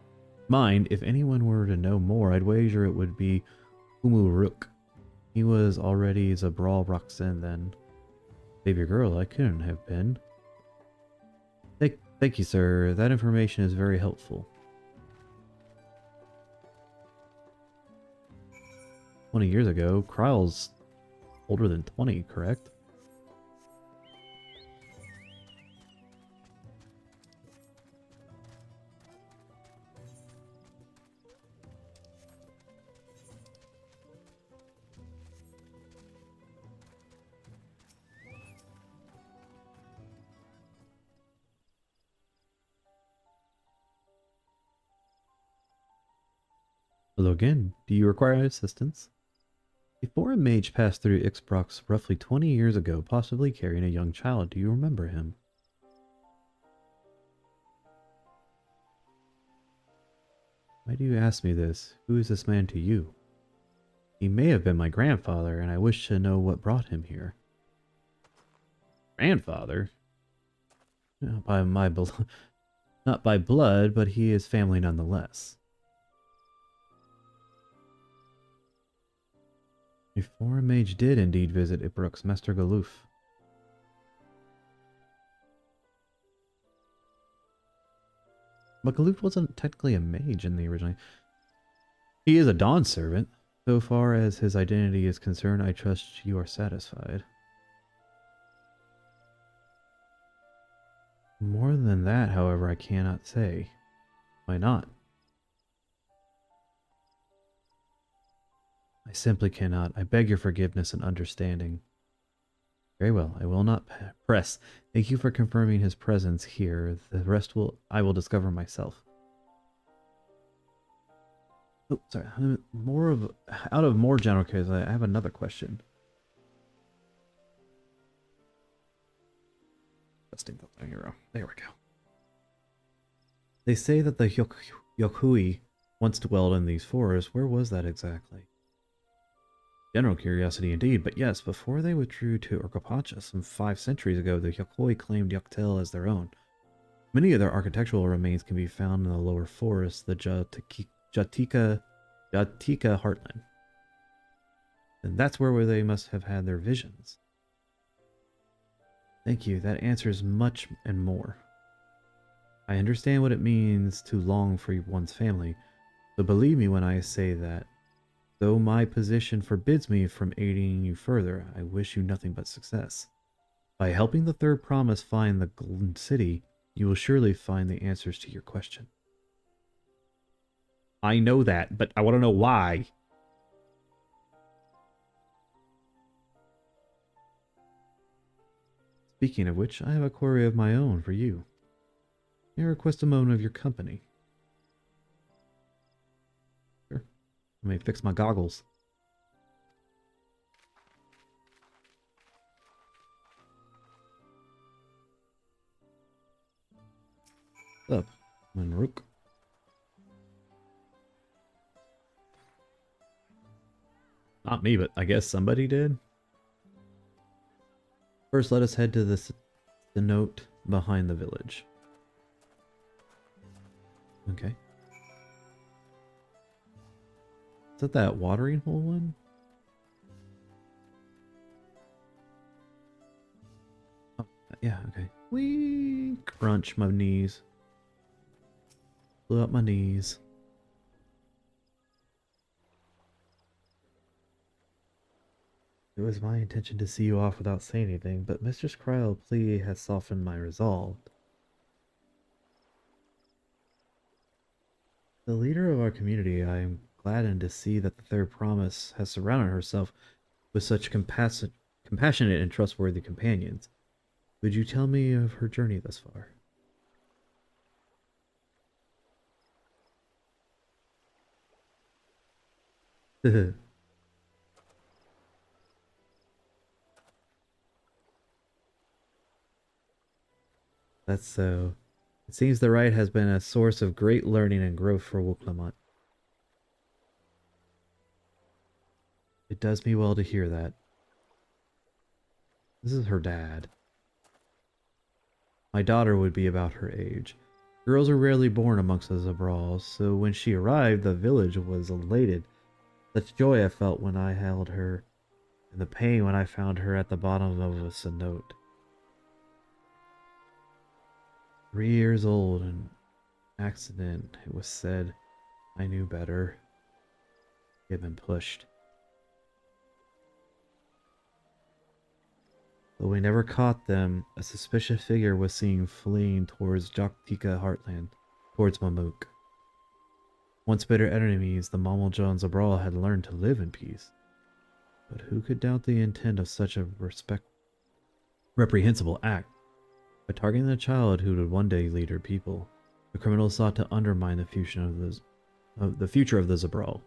If anyone were to know more, I'd wager it would be Umuruk. He was already Zabral Roxen then. Baby girl, I couldn't have been. Thank you, sir. That information is very helpful. 20 years ago, Kryle's older than 20, correct? Hello again. Do you require assistance? Before a mage passed through Ixbrox roughly 20 years ago, possibly carrying a young child. Do you remember him? Why do you ask me this? Who is this man to you? He may have been my grandfather, and I wish to know what brought him here. Grandfather? Not by blood, but he is family nonetheless. A foreign mage did indeed visit Ibrox, Master Galoof. But Galoof wasn't technically a mage in the original. He is a Dawn servant. So far as his identity is concerned, I trust you are satisfied. More than that, however, I cannot say. Why not? I simply cannot. I beg your forgiveness and understanding. Very well, I will not press. Thank you for confirming his presence here. The rest I will discover myself. Oh, sorry. More of out of more general case, I have another question. Hero. There we go. They say that the Yokui once dwelled in these forests. Where was that exactly? General curiosity indeed, but yes, before they withdrew to Orkopacha some 5 centuries ago, the Yokoi claimed Yoktel as their own. Many of their architectural remains can be found in the lower forest, the Jatika heartland. And that's where they must have had their visions. Thank you, that answers much and more. I understand what it means to long for one's family, but believe me when I say that, though my position forbids me from aiding you further, I wish you nothing but success. By helping the third promise find the Golden City, you will surely find the answers to your question. I know that, but I want to know why. Speaking of which, I have a query of my own for you. May I request a moment of your company? Sure. Let me fix my goggles. What's up, Manrook? Not me, but I guess somebody did. First, let us head to the note behind the village. Okay. Is that that watering hole one? Oh, yeah, okay. Wee! Crunch my knees. Blew up my knees. It was my intention to see you off without saying anything, but Mistress Kryle's plea has softened my resolve. The leader of our community, I am gladdened to see that the third promise has surrounded herself with such compassionate and trustworthy companions. Would you tell me of her journey thus far? That's so. It seems the rite has been a source of great learning and growth for Wuklamut. It does me well to hear that. This is her dad. My daughter would be about her age. Girls are rarely born amongst the Zabrals, so when she arrived, the village was elated. Such joy I felt when I held her, and the pain when I found her at the bottom of a cenote. 3 years old, an accident, it was said. I knew better. He had been pushed. Though we never caught them, a suspicious figure was seen fleeing towards Joktika Heartland, towards Mamuk. Once bitter enemies, the Mamalja and Zabral had learned to live in peace. But who could doubt the intent of such a reprehensible act? By targeting the child who would one day lead her people, the criminals sought to undermine the future of the Zabral.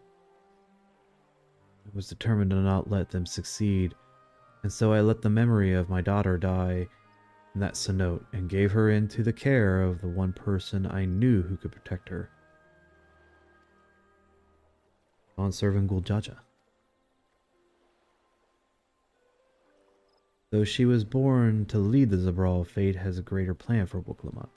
I was determined to not let them succeed, and so I let the memory of my daughter die in that cenote and gave her into the care of the one person I knew who could protect her. Bondservant Guljaja. Though she was born to lead the Zabral, fate has a greater plan for Wuklamut.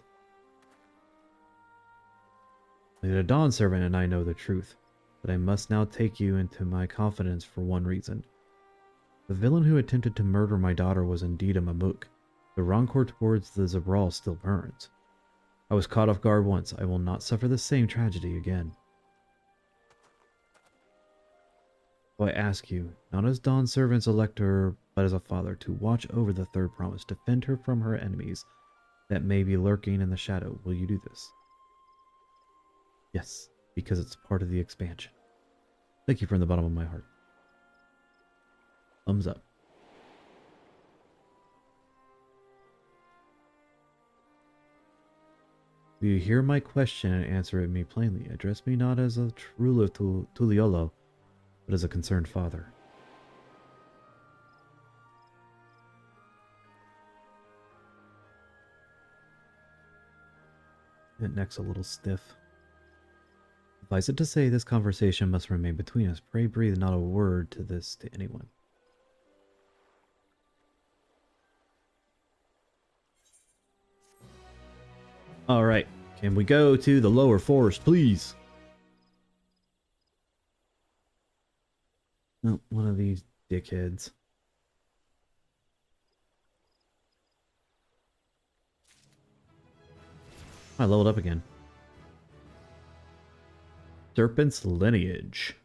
The Dawnservant and I know the truth, but I must now take you into my confidence for one reason. The villain who attempted to murder my daughter was indeed a Mamuk. The rancor towards the Zabral still burns. I was caught off guard once. I will not suffer the same tragedy again. So I ask you, not as Dawnservant's elector, but as a father, to watch over the third promise, defend her from her enemies that may be lurking in the shadow. Will you do this? Yes, because it's part of the expansion. Thank you from the bottom of my heart. Thumbs up. Do you hear my question and answer it me plainly? Address me not as a ruler to Tuliolo, but as a concerned father. That neck's a little stiff. Suffice it to say, this conversation must remain between us. Pray breathe not a word to this to anyone. Alright, can we go to the lower forest, please? No, one of these dickheads. I leveled up again. Serpent's Lineage.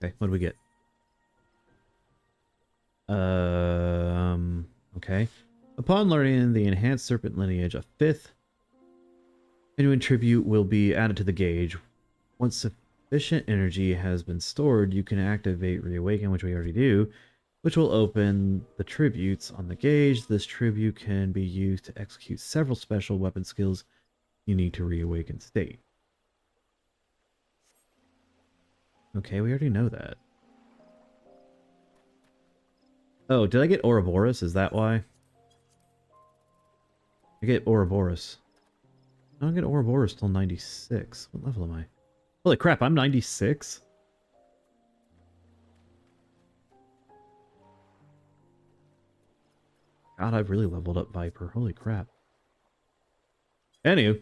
Okay, what do we get? Okay. Upon learning the enhanced Serpent Lineage, a 5th genuine tribute will be added to the gauge. Once sufficient energy has been stored, you can activate Reawaken, which we already do, which will open the tributes on the gauge. This tribute can be used to execute several special weapon skills you need to reawaken state. Okay, we already know that. Oh, did I get Ouroboros? Is that why? I get Ouroboros. I don't get Ouroboros till 96. What level am I? Holy crap, I'm 96? God, I've really leveled up Viper. Holy crap. Anywho.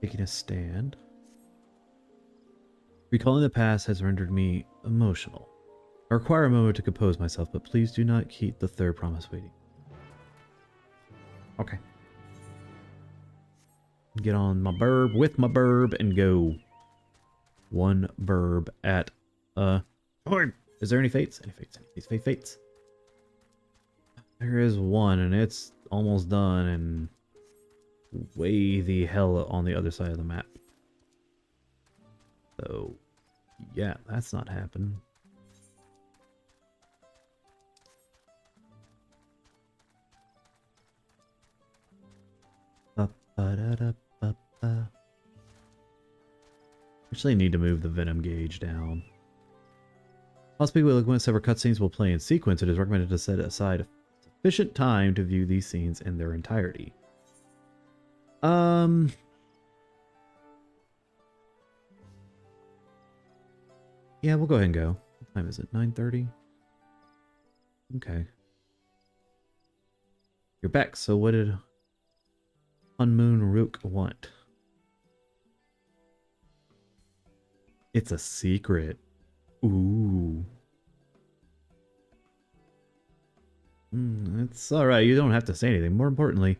Taking a stand. Recalling the past has rendered me emotional. I require a moment to compose myself, but please do not keep the third promise waiting. Okay. Get on my burb with my burb and go. One burb at a time. Is there any fates? Any fates? Any fates? There is one, and it's almost done and way the hell on the other side of the map. So, yeah, that's not happening. Actually need to move the venom gauge down. While speaking with Liquid, several cutscenes will play in sequence. It is recommended to set aside sufficient time to view these scenes in their entirety. Yeah, we'll go ahead and go. What time is it? 9:30? Okay. You're back, so what did Unmoon Rook want? It's a secret. Ooh. It's alright, you don't have to say anything. More importantly,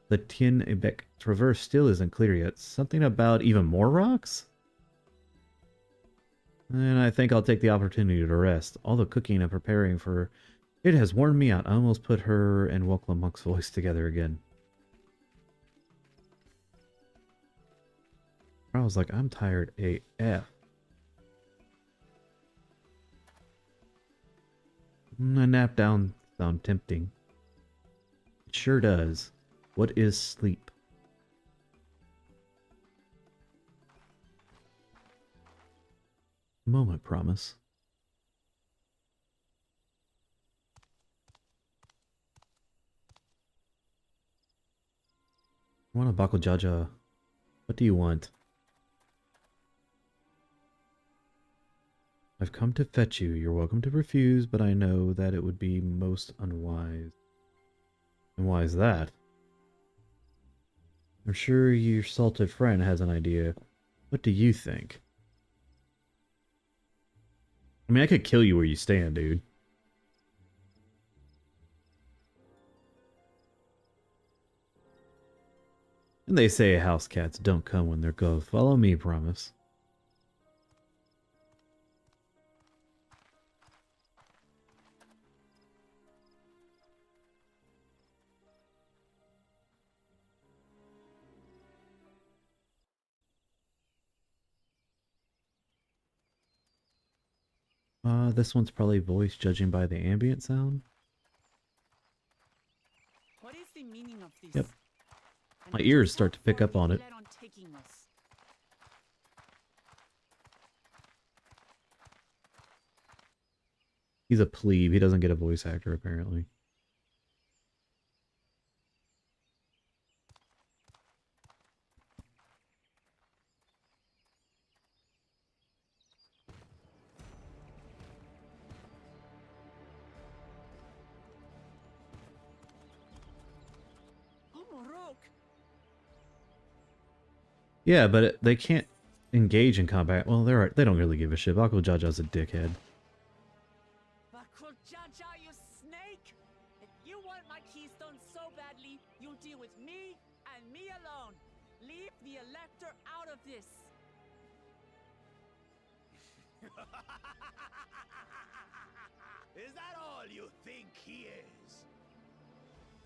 the Tien Ebec Traverse still isn't clear yet. Something about even more rocks? And I think I'll take the opportunity to rest. All the cooking and preparing for it has worn me out. I almost put her and Welcome Monk's voice together again. I was like, I'm tired AF. A nap down sound tempting. It sure does. What is sleep? Moment, promise. I want a Bakujaja. What do you want? I've come to fetch you. You're welcome to refuse, but I know that it would be most unwise. And why is that? I'm sure your salted friend has an idea. What do you think? I mean, I could kill you where you stand, dude. And they say house cats don't come when they're go. Follow me, promise. This one's probably voice, judging by the ambient sound. What is the meaning of this. Yep. And My it ears is start to pick how up far on you it. plan on taking us. He's a plebe. He doesn't get a voice actor, apparently. Oh, Morok! Yeah, but they can't engage in combat. Well, they don't really give a shit. Bakul Jaja's a dickhead. Bakul Jaja, you snake! If you want my keystone so badly, you'll deal with me and me alone. Leave the Elector out of this. Is that all you think he is?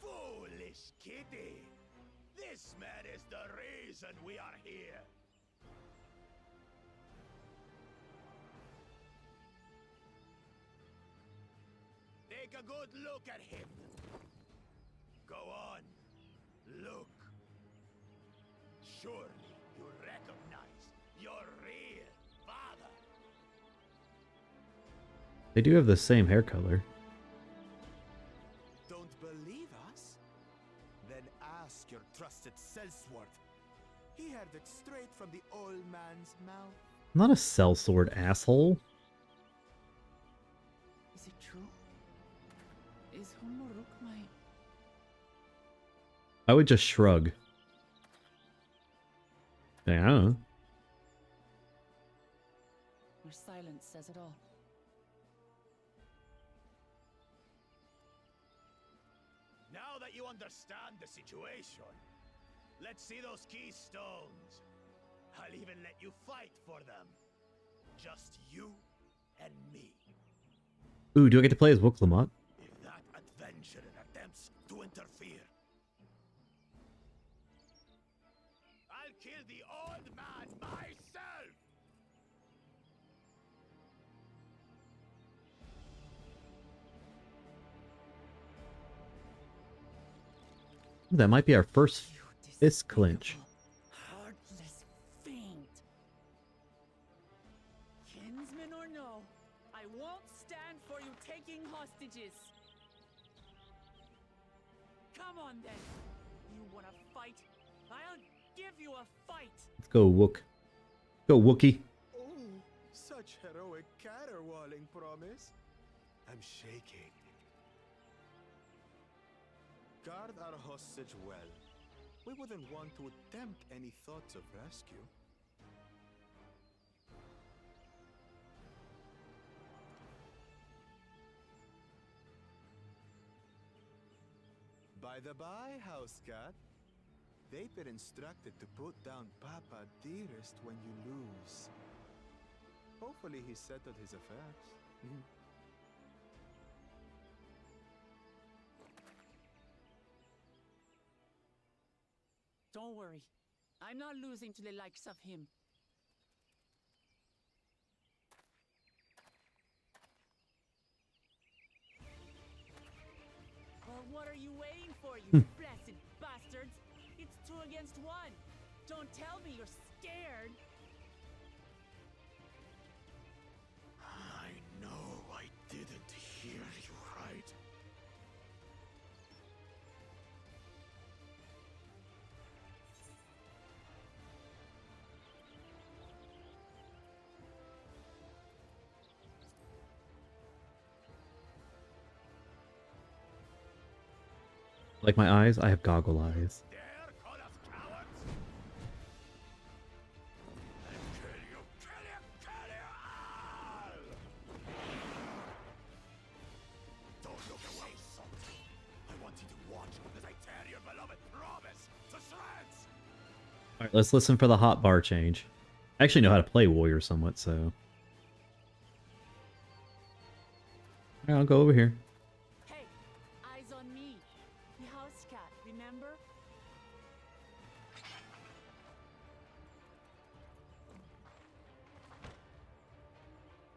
Foolish kitty! This man is the reason we are here. Take a good look at him. Go on, look. Surely you recognize your real father. They do have the same hair color. Don't believe us? Then ask your trusted Sellsworth. He heard it straight from the old man's mouth. I'm not a sellsword, asshole. Is it true? Is Morok my... I would just shrug. Yeah, I don't know. Your silence says it all. Now that you understand the situation, let's see those keystones. I'll even let you fight for them. Just you and me. Ooh, do I get to play as Wook Lamont? If that adventurer attempts to interfere, I'll kill the old man myself! That might be our first fist clinch. Heartless fiend. Kinsman or no, I won't stand for you taking hostages. Come on then. You want to fight? I'll give you a fight. Let's go, Wook. Go, Wookie. Oh, such heroic caterwauling promise. I'm shaking. Guard our hostage well. We wouldn't want to attempt any thoughts of rescue. By the by, house cat, they've been instructed to put down Papa Dearest when you lose. Hopefully he settled his affairs. Don't worry. I'm not losing to the likes of him. Well, what are you waiting for, you blessed bastards? It's 2 against 1. Don't tell me you're scared. I know I didn't hear you right. Like my eyes? I have goggle eyes. Dare call us cowards? And kill you all! Don't look away, son. I want you to watch as I tear your beloved promise to shreds! Alright, let's listen for the hot bar change. I actually know how to play Warrior somewhat, so... Alright, I'll go over here. Hey, eyes on me. The house cat, remember?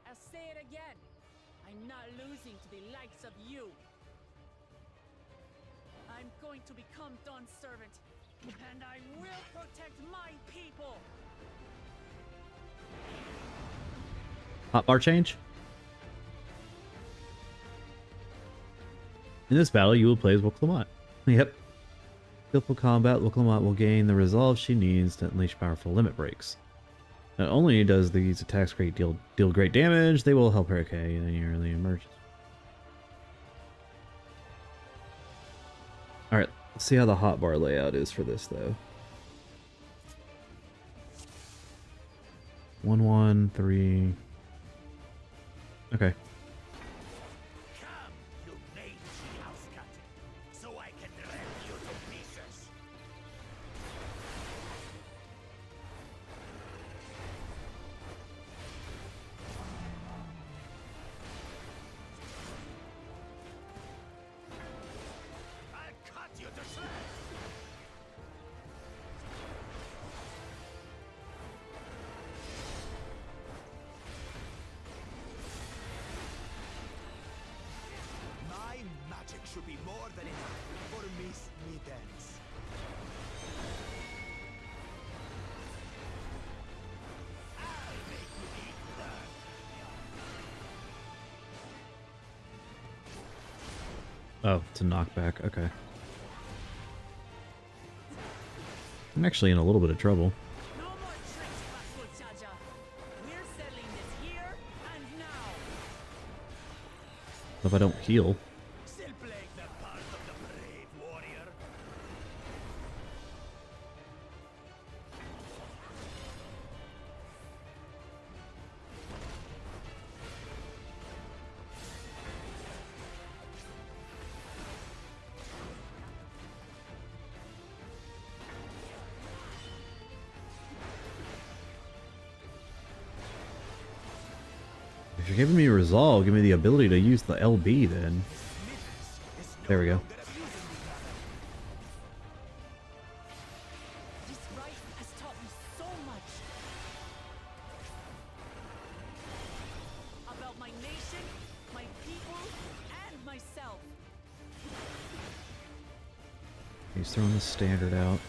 I'll say it again. I'm not losing to the likes of you. I'm going to become Dawn's servant, and I will protect my people. Hotbar change? In this battle, you will play as Wuklamot. Yep. Skillful combat, Wuklamot will gain the resolve she needs to unleash powerful limit breaks. Not only does these attacks deal great damage, they will help her any early emerges. Alright, let's see how the hotbar layout is for this though. 1, 1, 3. Okay. Come, you mangy house cat, so I can rip you to pieces. I'll cut you to shreds. My magic should be more than enough for Miss Middens. I'll make you eat dirt. Oh, it's a knockback. Okay. I'm actually in a little bit of trouble. No more tricks, Bashful Jaja. We're settling this here and now. If I don't heal. Still playing the part of the brave warrior. If you're giving me resolve, give me the ability to use the LB then. There we go. This rite has taught me so much about my nation, my people, and myself. He's throwing the standard out.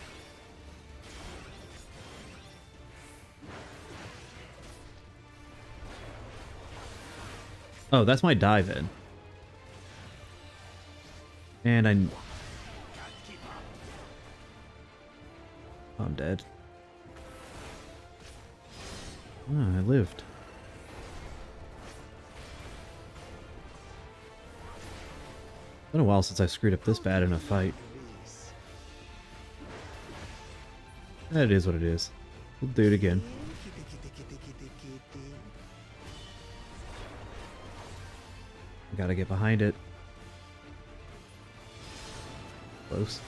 Oh, that's my dive in. And I'm dead. Oh, I lived. It's been a while since I screwed up this bad in a fight. That is what it is. We'll do it again. Gotta get behind it. Close.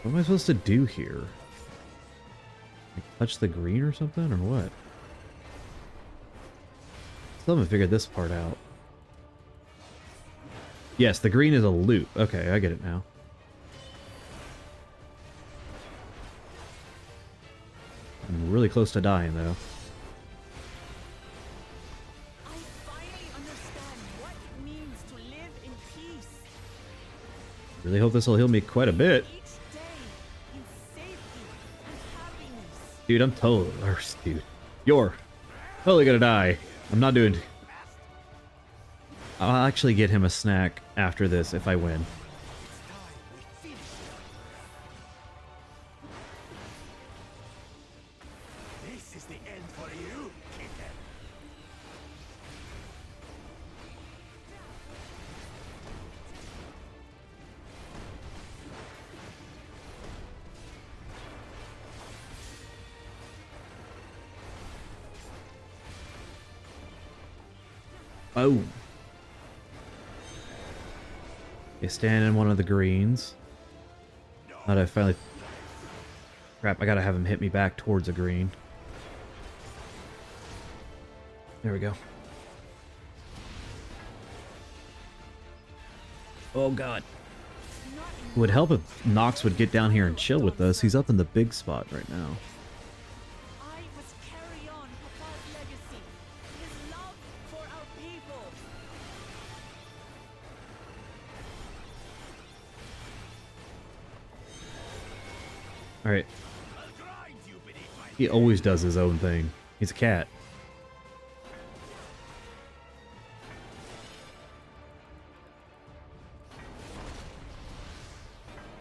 What am I supposed to do here? Like touch the green or something, or what? Still haven't figured this part out. Yes, the green is a loop. Okay, I get it now. I'm really close to dying, though. I finally understand what it means to live in peace. Really hope this will heal me quite a bit. Each day in safety and happiness. Dude, I'm totally... Dude. You're totally gonna die. I'm not doing... I'll actually get him a snack after this if I win. This is the end for you, kitten. Oh. Okay, stand in one of the greens. Now that I finally... Crap, I gotta have him hit me back towards a green. There we go. Oh god. It would help if Nox would get down here and chill with us. He's up in the big spot right now. Alright. He always does his own thing. He's a cat.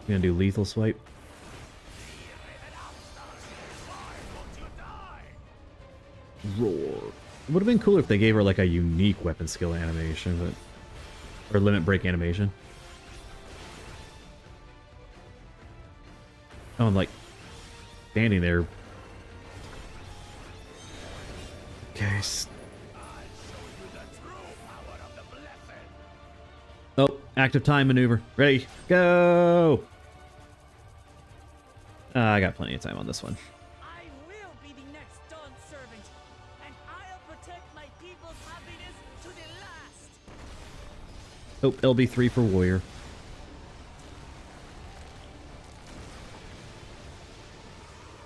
You gonna do lethal swipe? Roar. It would have been cooler if they gave her like a unique weapon skill animation, but or limit break animation. Oh, I'm like standing there. Okay. Oh, active time maneuver. Ready, go! I got plenty of time on this one. I will be the next dawn servant, and I'll protect my people's happiness to the last. Oh, LB3 for warrior.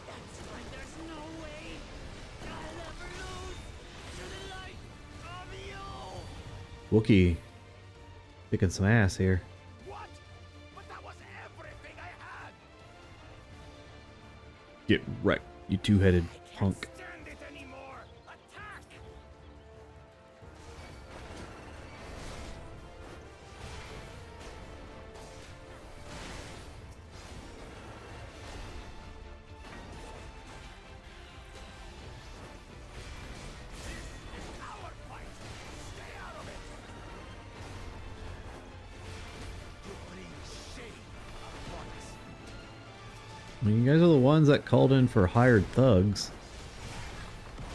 That's why there's no way I'll ever lose to the light of you. Wookie. Kicking some ass here. What? But that was everything I had. Get wrecked, you two-headed punk. Stand it anymore. Attack! This is our fight. Stay out of it. You bring shame upon us. I mean, you guys are the ones that called in for hired thugs.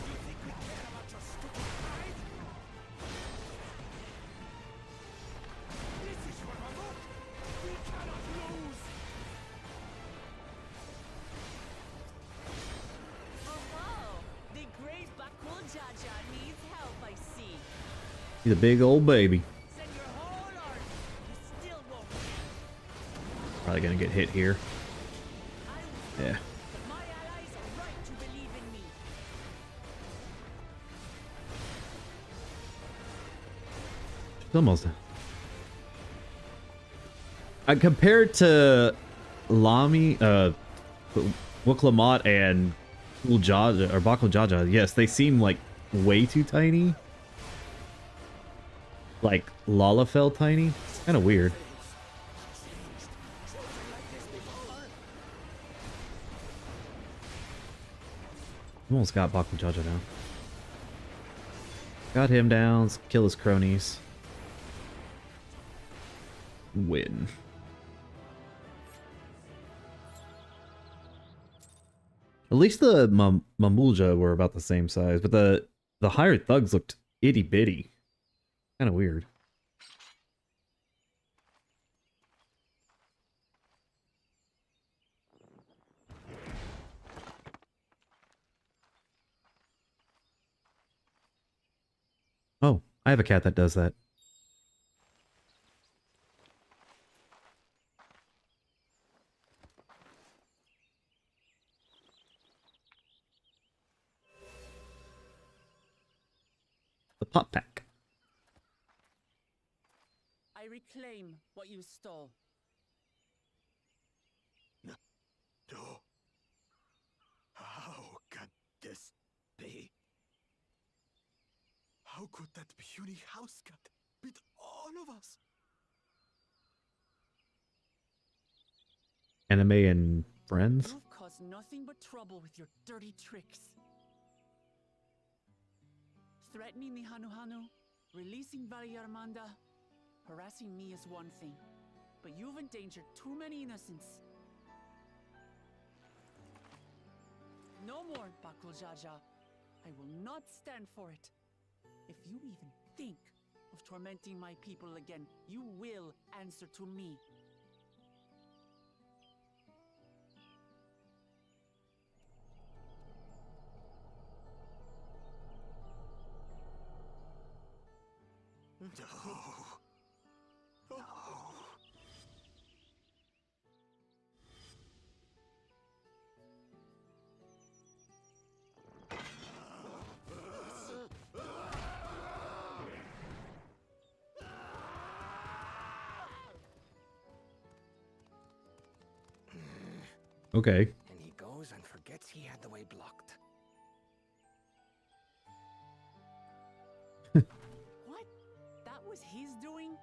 You think we care about your stupid pride? This is your revolt. We cannot lose. Oh, the great Bakul Jaja needs help, I see. He's a big old baby. Send your whole army. You still won't win. Probably gonna get hit here. I will. Yeah. But my allies are right to believe in me. It's almost. Compared to Lami, Wuklamot and Jaja or Bakul Jaja, yes, they seem like way too tiny. Like Lalafell tiny. Kind of weird. Almost got Bakul Jaja down. Got him down. Let's kill his cronies. Win. At least the Mamulja were about the same size, but the hired thugs looked itty bitty. Kind of weird. Oh, I have a cat that does that. The pop pack. I reclaim what you stole. No. How can this be? How could that puny house cat beat all of us? Anime and friends. You've caused nothing but trouble with your dirty tricks. Threatening the Hanuhanu, releasing Valyarmanda, harassing me is one thing, but you've endangered too many innocents. No more, Bakul Jaja. I will not stand for it. If you even think of tormenting my people again, you will answer to me. No. No. Okay. And way blocked. What? That was his doing?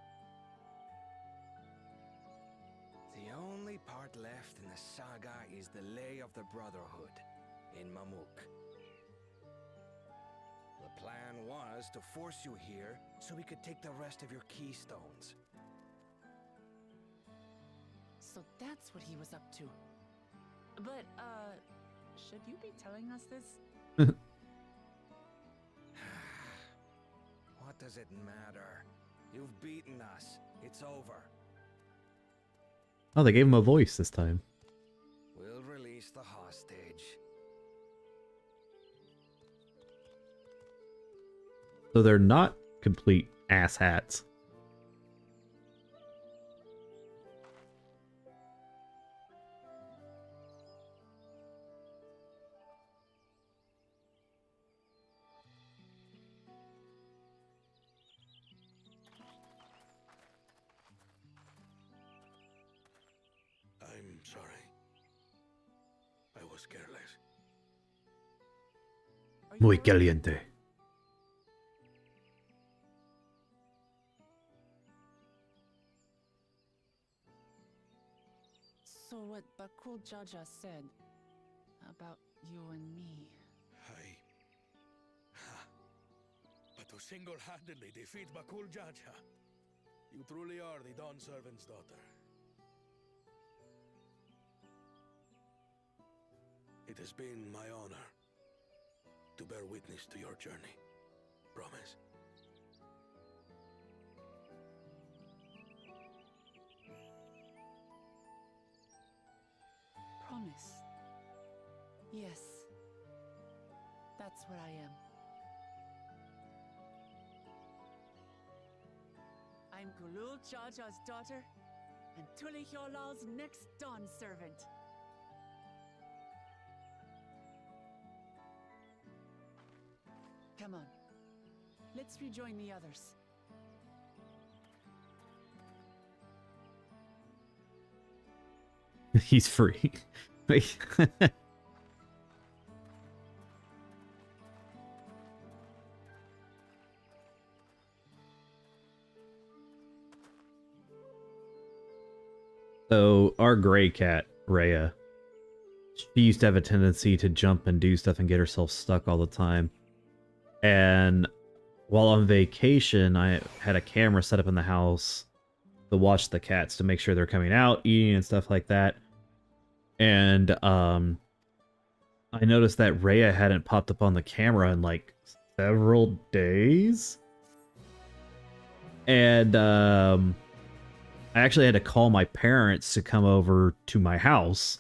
The only part left in the saga is the Lay of the Brotherhood in Mamuk. The plan was to force you here so we could take the rest of your keystones. So that's what he was up to. But, should you be telling us this? What does it matter? You've beaten us. It's over. Oh, they gave him a voice this time. We'll release the hostage. So they're not complete asshats. I'm sorry. I was careless. Are you Muy alright? caliente. So what Bakul Jaja said about you and me. But to single-handedly defeat Bakul Jaja, you truly are the Dawn Servant's daughter. It has been my honor to bear witness to your journey. Promise. Promise. Yes. That's what I am. I'm Gulul Jaja's daughter, and Tuli Hyolal's next Dawn servant. Come on. Let's rejoin the others. He's free. Wait. So our gray cat, Rhea, she used to have a tendency to jump and do stuff and get herself stuck all the time. And while on vacation, I had a camera set up in the house to watch the cats to make sure they're coming out, eating and stuff like that. And I noticed that Rhea hadn't popped up on the camera in like several days. And I actually had to call my parents to come over to my house.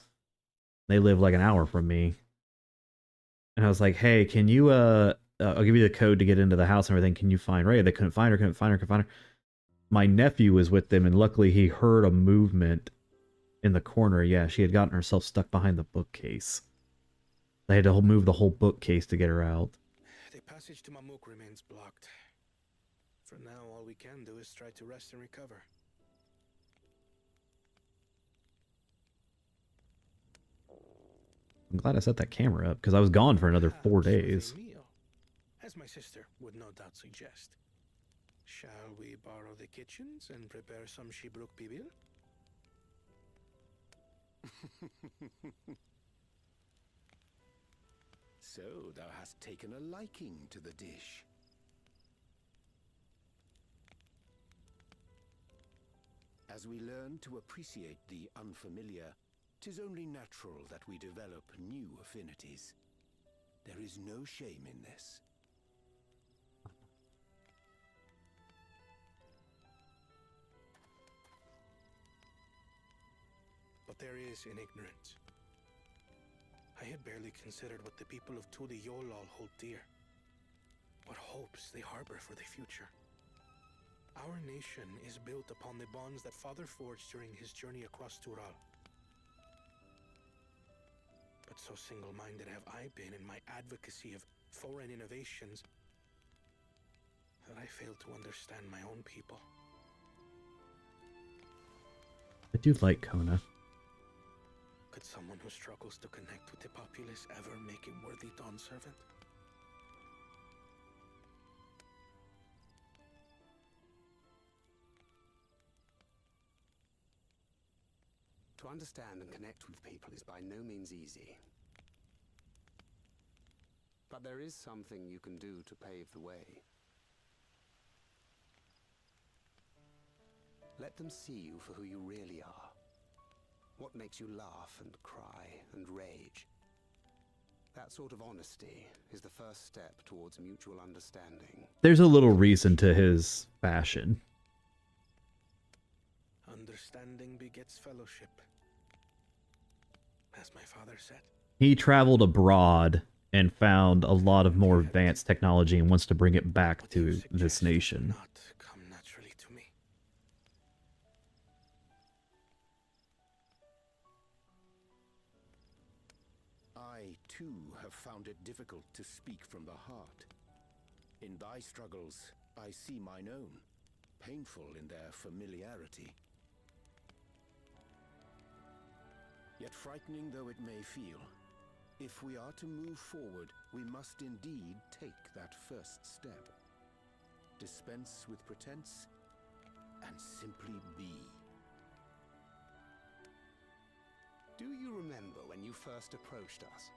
They live like an hour from me. And I was like, hey, can you, I'll give you the code to get into the house and everything. Can you find Rhea? They couldn't find her, couldn't find her. My nephew was with them, and luckily he heard a movement in the corner. Yeah, she had gotten herself stuck behind the bookcase. They had to move the whole bookcase to get her out. The passage to Mamuk remains blocked. For now, all we can do is try to rest and recover. I'm glad I set that camera up, because I was gone for another 4 days. Meal, as my sister would no doubt suggest. Shall we borrow the kitchens and prepare some Shibruk Bibil? So thou hast taken a liking to the dish. As we learn to appreciate the unfamiliar, 'tis only natural that we develop new affinities. There is no shame in this. But there is in ignorance. I had barely considered what the people of Tuli Yolal hold dear. What hopes they harbor for the future. Our nation is built upon the bonds that Father forged during his journey across Tural. But so single-minded have I been in my advocacy of foreign innovations that I fail to understand my own people. I do like Kona. Could someone who struggles to connect with the populace ever make a worthy Dawn servant? To understand and connect with people is by no means easy. But there is something you can do to pave the way. Let them see you for who you really are. What makes you laugh and cry and rage. That sort of honesty is the first step towards mutual understanding. There's a little reason to his fashion. Understanding begets fellowship, as my father said. He traveled abroad and found a lot of more advanced technology and wants to bring it back to this nation. Not come naturally to me. I, too, have found it difficult to speak from the heart. In thy struggles, I see mine own, painful in their familiarity. Yet frightening though it may feel, if we are to move forward, we must indeed take that first step. Dispense with pretense, and simply be. Do you remember when you first approached us,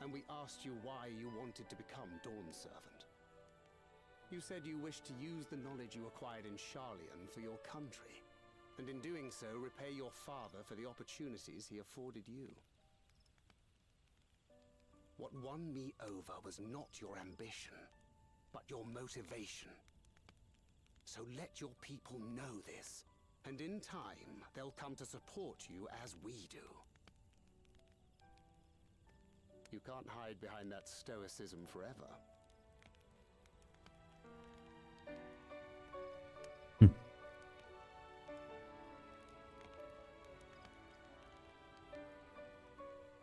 and we asked you why you wanted to become Dawn Servant? You said you wished to use the knowledge you acquired in Sharlayan for your country, and in doing so repay your father for the opportunities he afforded you. What won me over was not your ambition, but your motivation. So let your people know this, and in time they'll come to support you as we do. You can't hide behind that stoicism forever.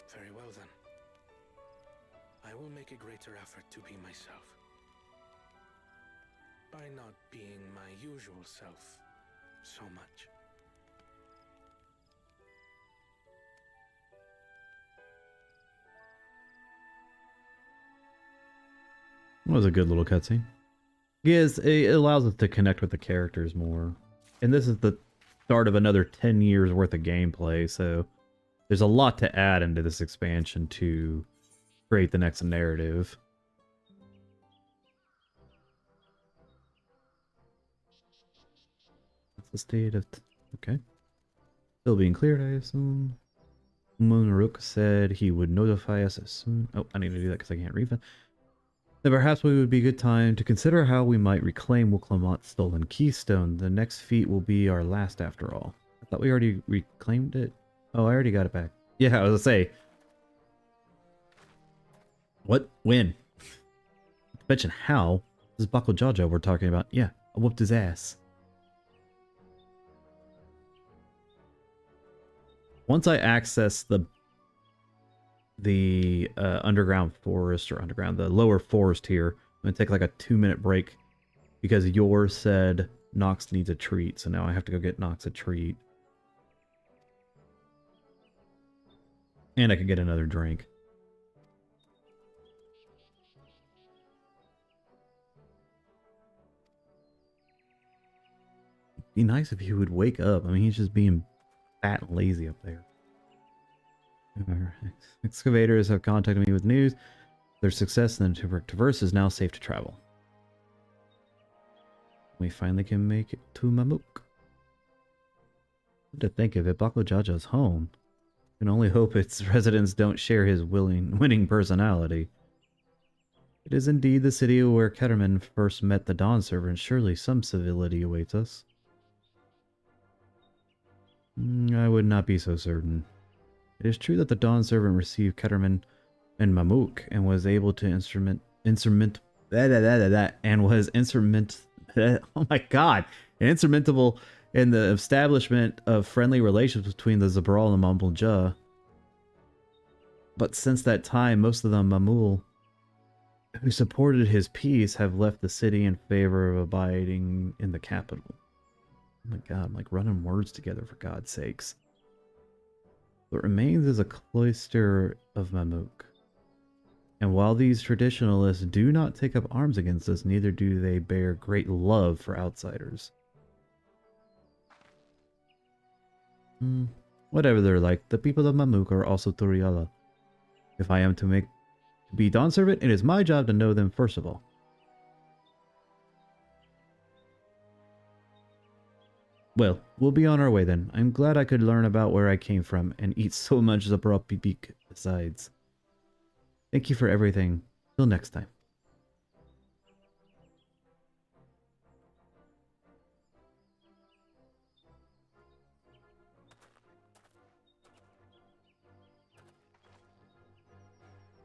Very well then. I will make a greater effort to be myself. By not being my usual self so much. That was a good little cutscene. Yes, it allows us to connect with the characters more. And this is the start of another 10 years worth of gameplay, so there's a lot to add into this expansion to create the next narrative. That's the state of... okay. Still being cleared, I assume. Munrook said he would notify us as soon... oh, I need to do that because I can't read that. Then perhaps it would be a good time to consider how we might reclaim Wilclamont's stolen keystone. The next feat will be our last after all. I thought we already reclaimed it. Oh, I already got it back. Yeah, I was gonna say. What? When? Mention how? This is Bako Jaja we're talking about. Yeah, I whooped his ass. Once I access the underground forest, or the lower forest here, I'm gonna take like a 2-minute break because yours said Nox needs a treat, so now I have to go get Nox a treat. And I could get another drink. Be nice if he would wake up. I mean, he's just being fat and lazy up there. Excavators have contacted me with news. Their success in the Traverse is now safe to travel. We finally can make it to Mamook. To think of it, Bako Jaja's home. Can only hope its residents don't share his winning personality. It is indeed the city where Ketterman first met the Dawn Servant. Surely some civility awaits us. I would not be so certain. It is true that the Dawn Servant received Ketterman and Mamook and was able to instrumentable in the establishment of friendly relations between the Zabral and Mamulja. But since that time, most of the Mamul who supported his peace have left the city in favor of abiding in the capital. Oh my god, I'm like running words together for God's sakes. What remains is a cloister of Mamuk. And while these traditionalists do not take up arms against us, neither do they bear great love for outsiders. Whatever they're like, the people of Mamuk are also Turiala. If I am to be Dawn Servant, it is my job to know them first of all. Well, we'll be on our way then. I'm glad I could learn about where I came from and eat so much Zabrapipik besides. Thank you for everything. Till next time.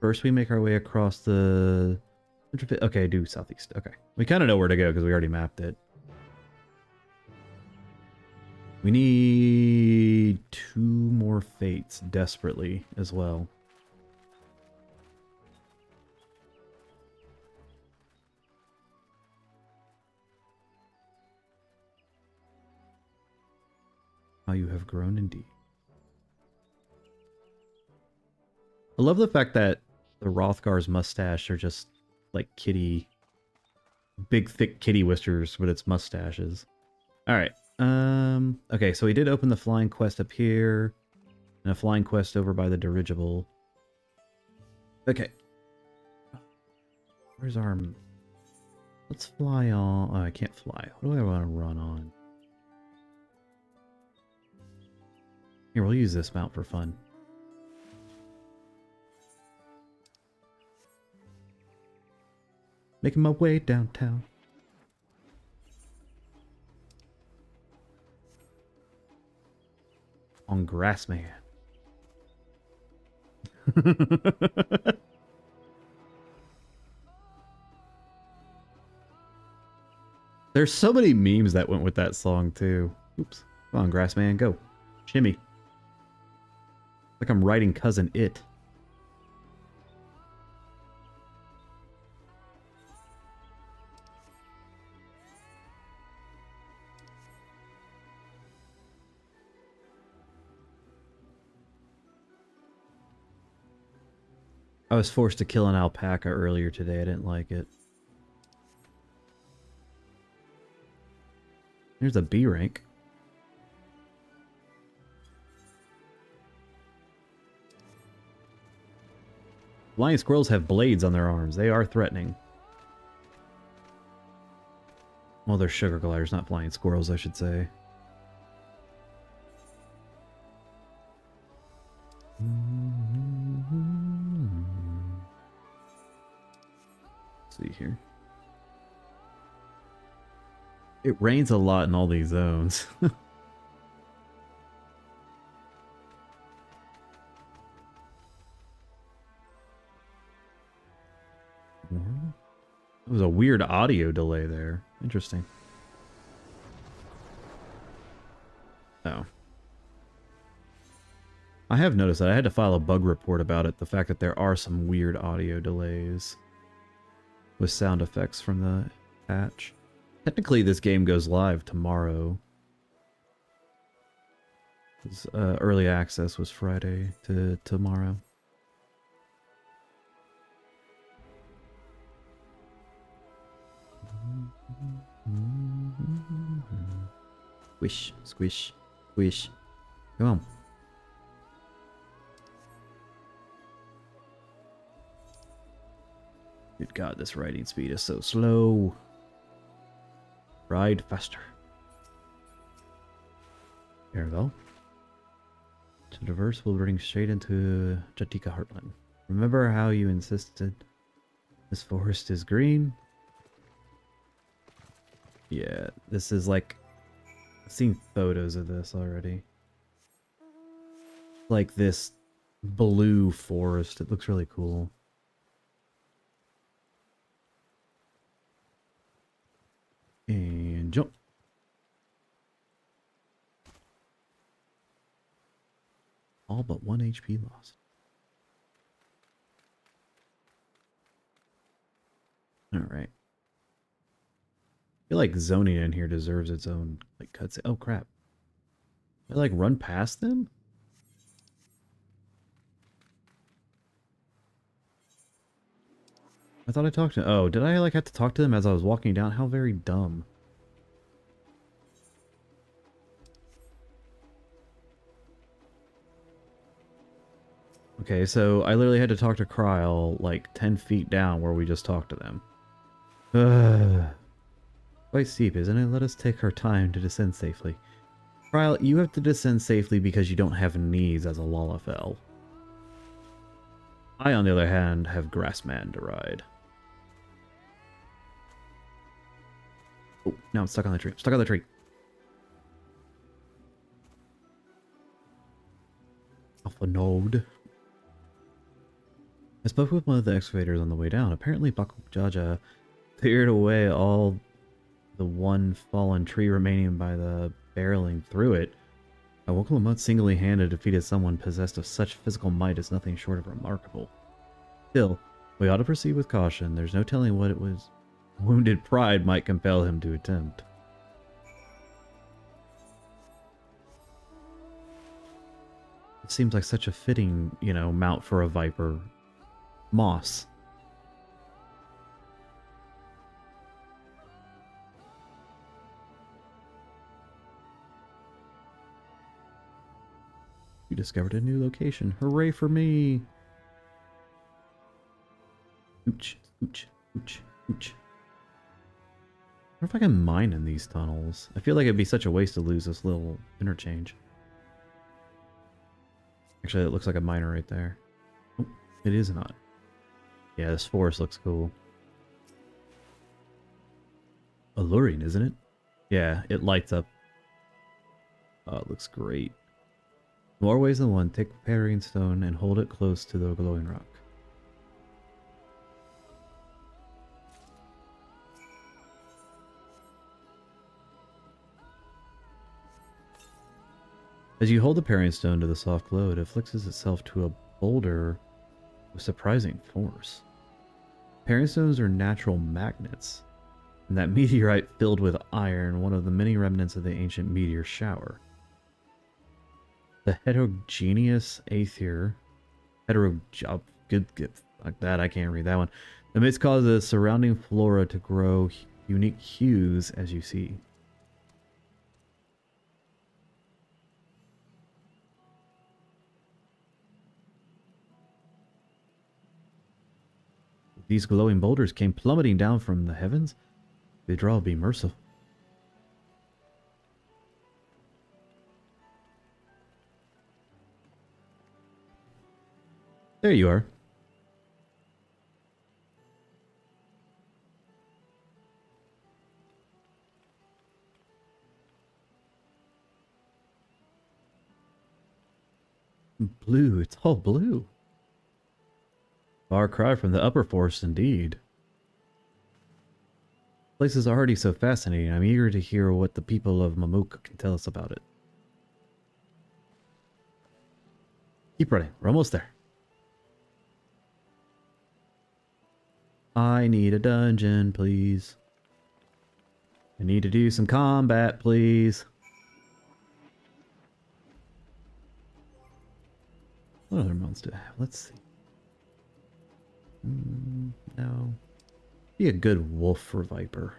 First, we make our way across the... Okay, due southeast. Okay. We kind of know where to go because we already mapped it. We need 2 more fates desperately as well. How you have grown indeed. I love the fact that the Rothgar's mustache are just like kitty, big thick kitty whiskers with its mustaches. All right. Okay, so we did open the flying quest up here and a flying quest over by the dirigible. Okay. Where's our... Let's fly on... Oh, I can't fly. What do I want to run on? Here, we'll use this mount for fun. Making my way downtown. On Grassman. There's so many memes that went with that song too. Oops. Come on, Grassman, go. Shimmy. Like I'm writing Cousin It. I was forced to kill an alpaca earlier today. I didn't like it. There's a B rank. Flying squirrels have blades on their arms. They are threatening. Well, they're sugar gliders, not flying squirrels, I should say. Let's see here. It rains a lot in all these zones. There was a weird audio delay there. Interesting. Oh. I have noticed that I had to file a bug report about it. The fact that there are some weird audio delays with sound effects from the patch. Technically, this game goes live tomorrow. Early access was Friday to tomorrow. Squish, squish, squish. Come on. Good God, this riding speed is so slow. Ride faster. Caravel. To traverse, we'll bring straight into Jatika Heartland. Remember how you insisted this forest is green? Yeah, this is like... I've seen photos of this already. Like this blue forest. It looks really cool. And jump. All but 1 HP lost. Alright. I feel like zoning in here deserves its own like cutscene. Oh crap. Did I like run past them? I thought I talked to... Oh, did I like have to talk to them as I was walking down? How very dumb. Okay, so I literally had to talk to Kryl like 10 feet down where we just talked to them. Quite steep, isn't it? Let us take our time to descend safely. Kryl, you have to descend safely because you don't have knees as a Lalafell. I, on the other hand, have Grassman to ride. Oh, now I'm stuck on the tree. I'm stuck on the tree. Alpha node. I spoke with one of the excavators on the way down. Apparently Bakujaja cleared away all the one fallen tree remaining by the barreling through it. A Wokalamut single-handed defeated someone possessed of such physical might is nothing short of remarkable. Still, we ought to proceed with caution. There's no telling what it was. Wounded pride might compel him to attempt. It seems like such a fitting, you know, mount for a viper. Moss. You discovered a new location. Hooray for me! Ooch, ooch, ooch, ooch. I wonder if I can mine in these tunnels. I feel like it'd be such a waste to lose this little interchange. Actually, it looks like a miner right there. Oh, it is not. Yeah, this forest looks cool. Alluring, isn't it? Yeah, it lights up. Oh, it looks great. More ways than one, take preparing stone and hold it close to the glowing rock. As you hold the parrying stone to the soft glow, it affixes itself to a boulder with surprising force. Parrying stones are natural magnets, and that meteorite filled with iron, one of the many remnants of the ancient meteor shower. The heterogeneous aether, good, like that, I can't read that one. The mist causes the surrounding flora to grow unique hues as you see. These glowing boulders came plummeting down from the heavens. Vidra will be merciful. There you are. Blue, it's all blue. Far cry from the upper forest indeed. The place is already so fascinating. I'm eager to hear what the people of Mamuka can tell us about it. Keep running. We're almost there. I need a dungeon, please. I need to do some combat, please. What other mounts do I have? Let's see. No. Be a good wolf for Viper.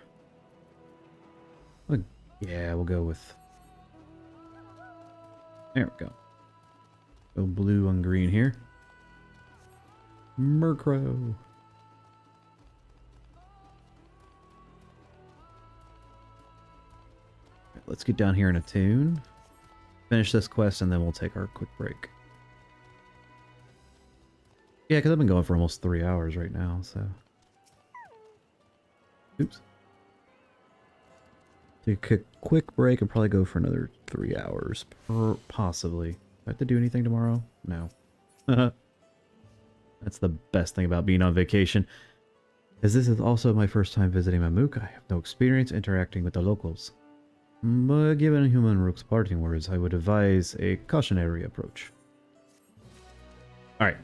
Yeah, we'll go with... There we go. Go blue on green here. Murkrow. Let's get down here in a tune. Finish this quest and then we'll take our quick break. Yeah, because I've been going for almost 3 hours right now, so... Oops. Take a quick break and probably go for another 3 hours. Possibly. Do I have to do anything tomorrow? No. That's the best thing about being on vacation. As this is also my first time visiting Mamuka, I have no experience interacting with the locals. But given Human Rook's parting words, I would advise a cautionary approach. Alright.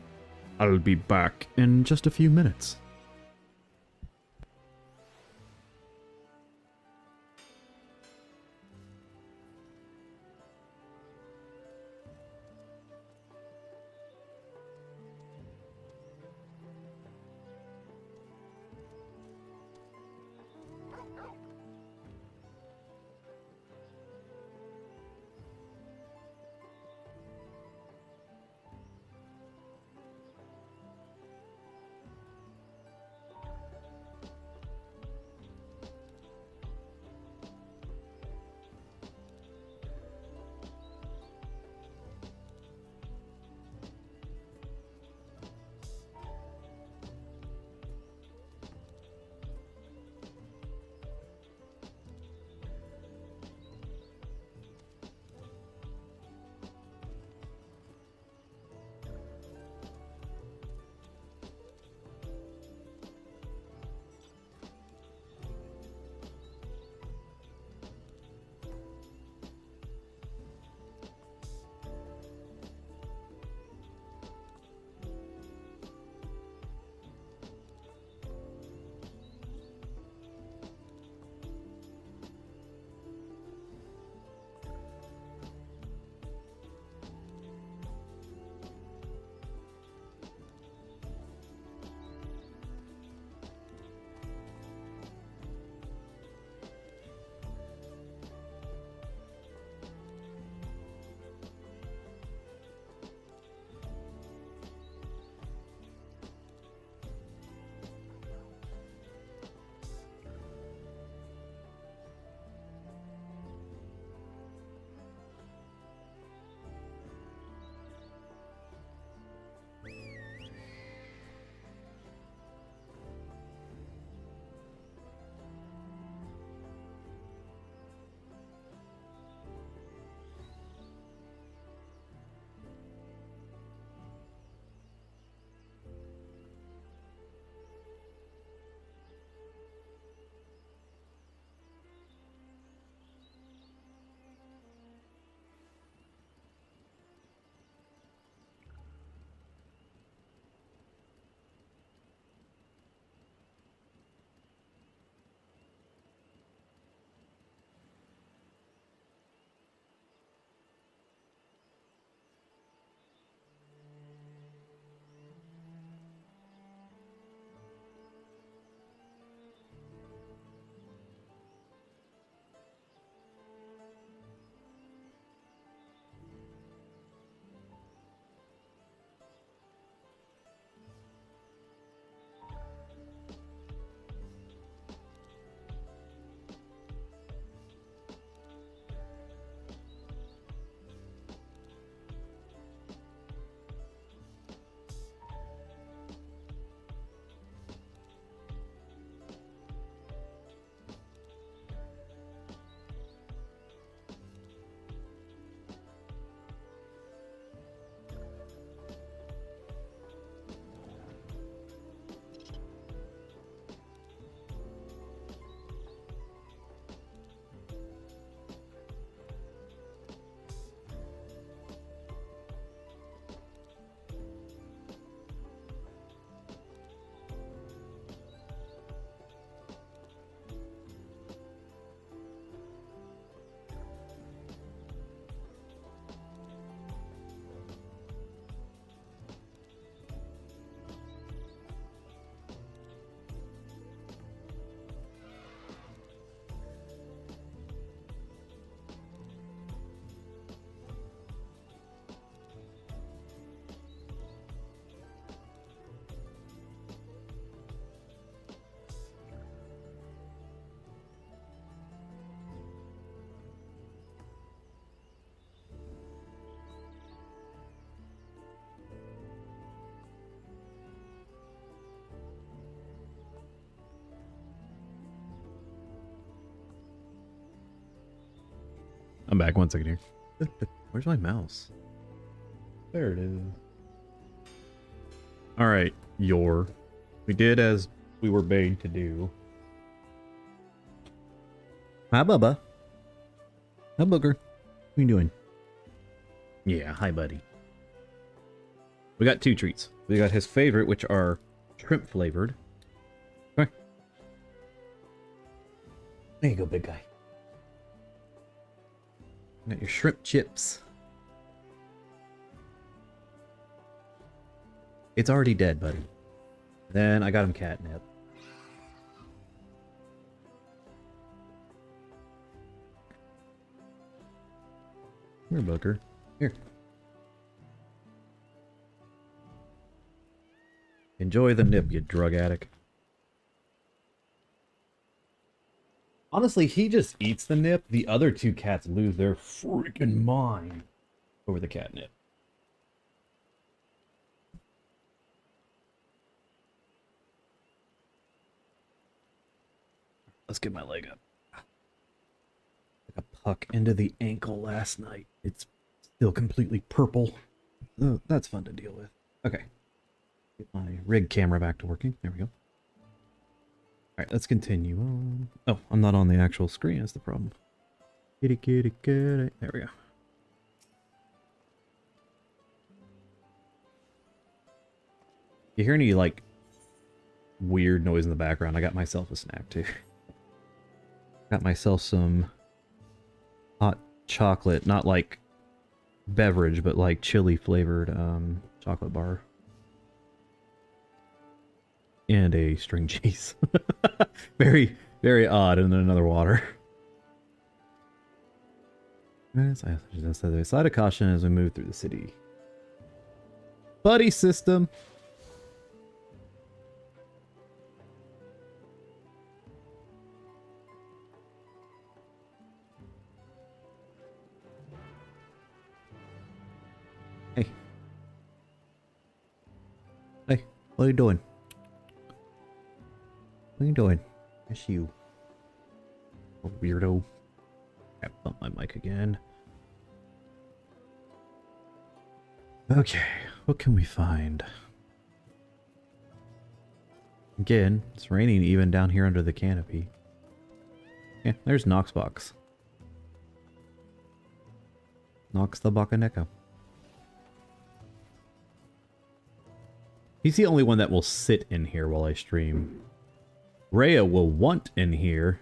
I'll be back in just a few minutes. I'm back. 1 second here. Where's my mouse? There it is. Alright, we did as we were bade to do. Hi, Bubba. Hi, Booger. What are you doing? Yeah, hi, buddy. We got 2 treats. We got his favorite, which are shrimp flavored. Okay. There you go, big guy. Got your shrimp chips. It's already dead, buddy. Then I got him catnip. Here, Booker. Here. Enjoy the nip, you drug addict. Honestly, he just eats the nip. The other 2 cats lose their freaking mind over the catnip. Let's get my leg up. Like a puck into the ankle last night. It's still completely purple. Oh, that's fun to deal with. Okay. Get my rig camera back to working. There we go. Alright, let's continue on. Oh, I'm not on the actual screen, that's the problem. Kitty, kitty, kitty. There we go. You hear any, like, weird noise in the background? I got myself a snack, too. Got myself some hot chocolate, not like beverage, but like chili flavored chocolate bar. And a string cheese. Very, very odd, and then another water. Side of caution as we move through the city. Buddy system. Hey. Hey, what are you doing? What are you doing? It's you. Oh, weirdo. I bumped my mic again. Okay, what can we find? Again, it's raining even down here under the canopy. Yeah, there's Knoxbox. Knox the Bakaneko. He's the only one that will sit in here while I stream. Rhea will want in here,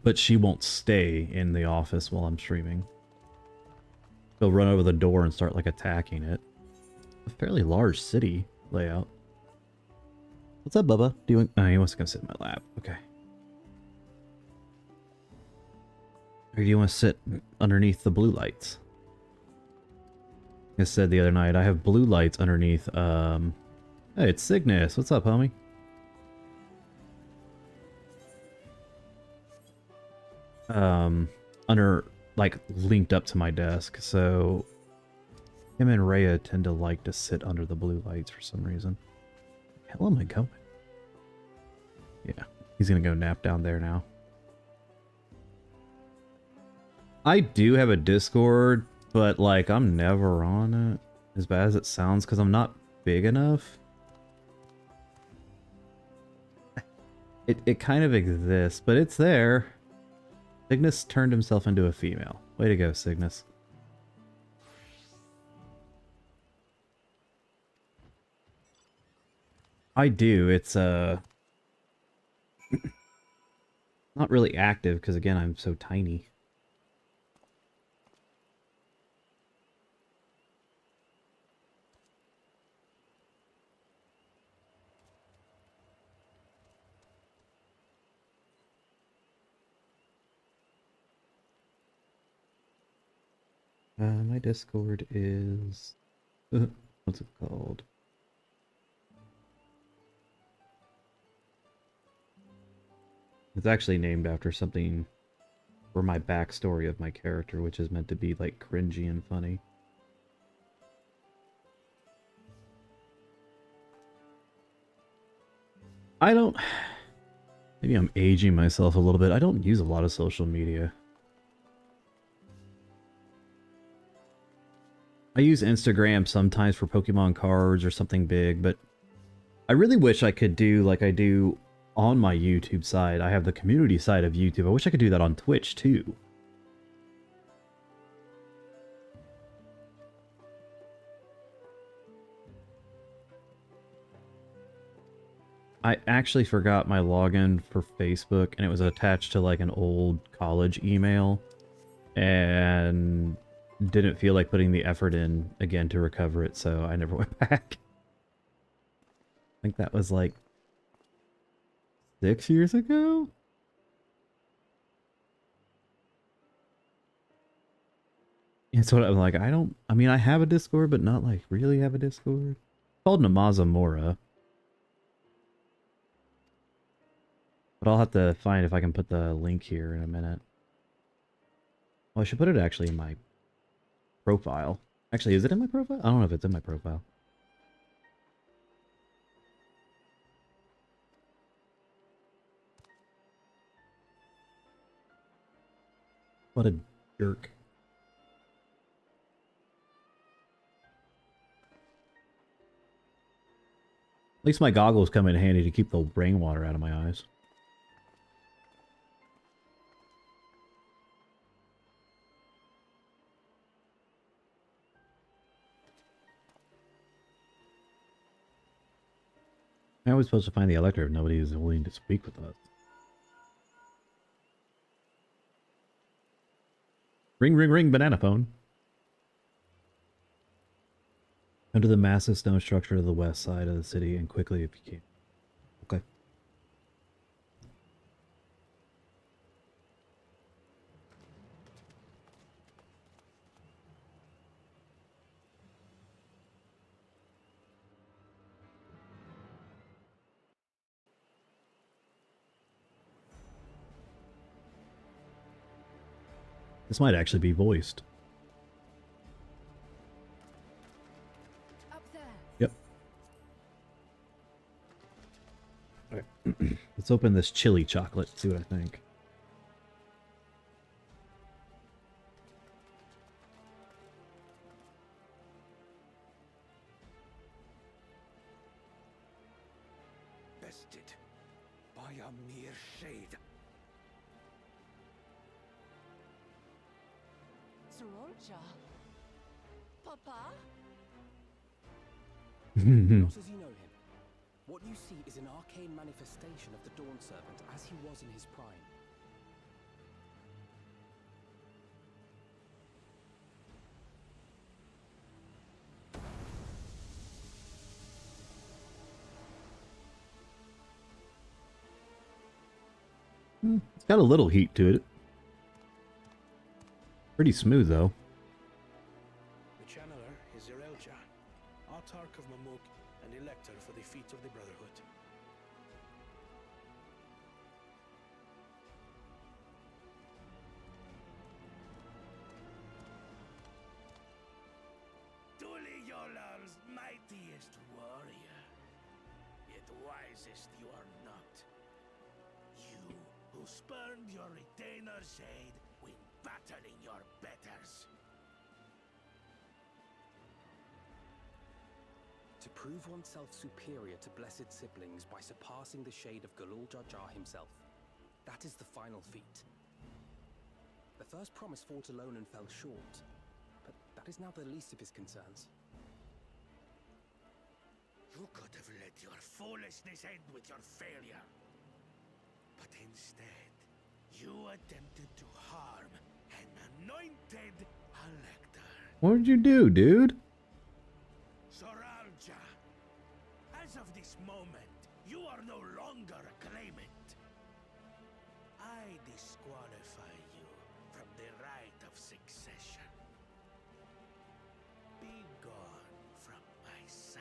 but she won't stay in the office while I'm streaming. She'll run over the door and start like attacking it. A fairly large city layout. What's up, Bubba? Doing? Oh, he wants to come sit in my lap. Okay. Or do you want to sit underneath the blue lights? I said the other night, I have blue lights underneath, Hey, it's Cygnus. What's up, homie? Under, like, linked up to my desk, so him and Rhea tend to like to sit under the blue lights for some reason. Where the hell am I going? Yeah, he's gonna go nap down there now. I do have a Discord, but, like, I'm never on it, as bad as it sounds, because I'm not big enough. It kind of exists, but it's there. Cygnus turned himself into a female. Way to go, Cygnus. I do. It's not really active because, again, I'm so tiny. My Discord is... what's it called? It's actually named after something for my backstory of my character, which is meant to be, like, cringy and funny. Maybe I'm aging myself a little bit. I don't use a lot of social media. I use Instagram sometimes for Pokemon cards or something big, but I really wish I could do like I do on my YouTube side. I have the community side of YouTube. I wish I could do that on Twitch too. I actually forgot my login for Facebook, and it was attached to like an old college email, and didn't feel like putting the effort in again to recover it, so I never went back. I think that was like 6 years ago? It's what I'm like, I mean, I have a Discord, but not like really have a Discord. It's called Namazamora. But I'll have to find if I can put the link here in a minute. Well, I should put it actually in my profile. Actually, is it in my profile? I don't know if it's in my profile. What a jerk. At least my goggles come in handy to keep the rainwater out of my eyes. How are we supposed to find the elector if nobody is willing to speak with us? Ring, ring, ring, banana phone. Under the massive stone structure to the west side of the city, and quickly if you can. Okay. This might actually be voiced. Up there. Yep. Alright. Let's open this chili chocolate, see what I think. Bested by a mere shade. Sororja. Papa? Not as you know him. What you see is an arcane manifestation of the Dawn Servant as he was in his prime. It's got a little heat to it. Pretty smooth though. The channeler is Zerelja, Autarch of Mamuk and Elector for the feet of the Brotherhood. Tuli Yolal's mightiest warrior, yet wisest you are not. You who spurned your retainer's aid when battling your betters. To prove oneself superior to blessed siblings by surpassing the shade of Galul Jar Jar himself. That is the final feat. The first promise fought alone and fell short, but that is now the least of his concerns. You could have let your foolishness end with your failure. But instead, you attempted to harm an anointed elector. What did you do, dude? Soralja, as of this moment, you are no longer a claimant. I disqualify you from the right of succession. Be gone from my sight.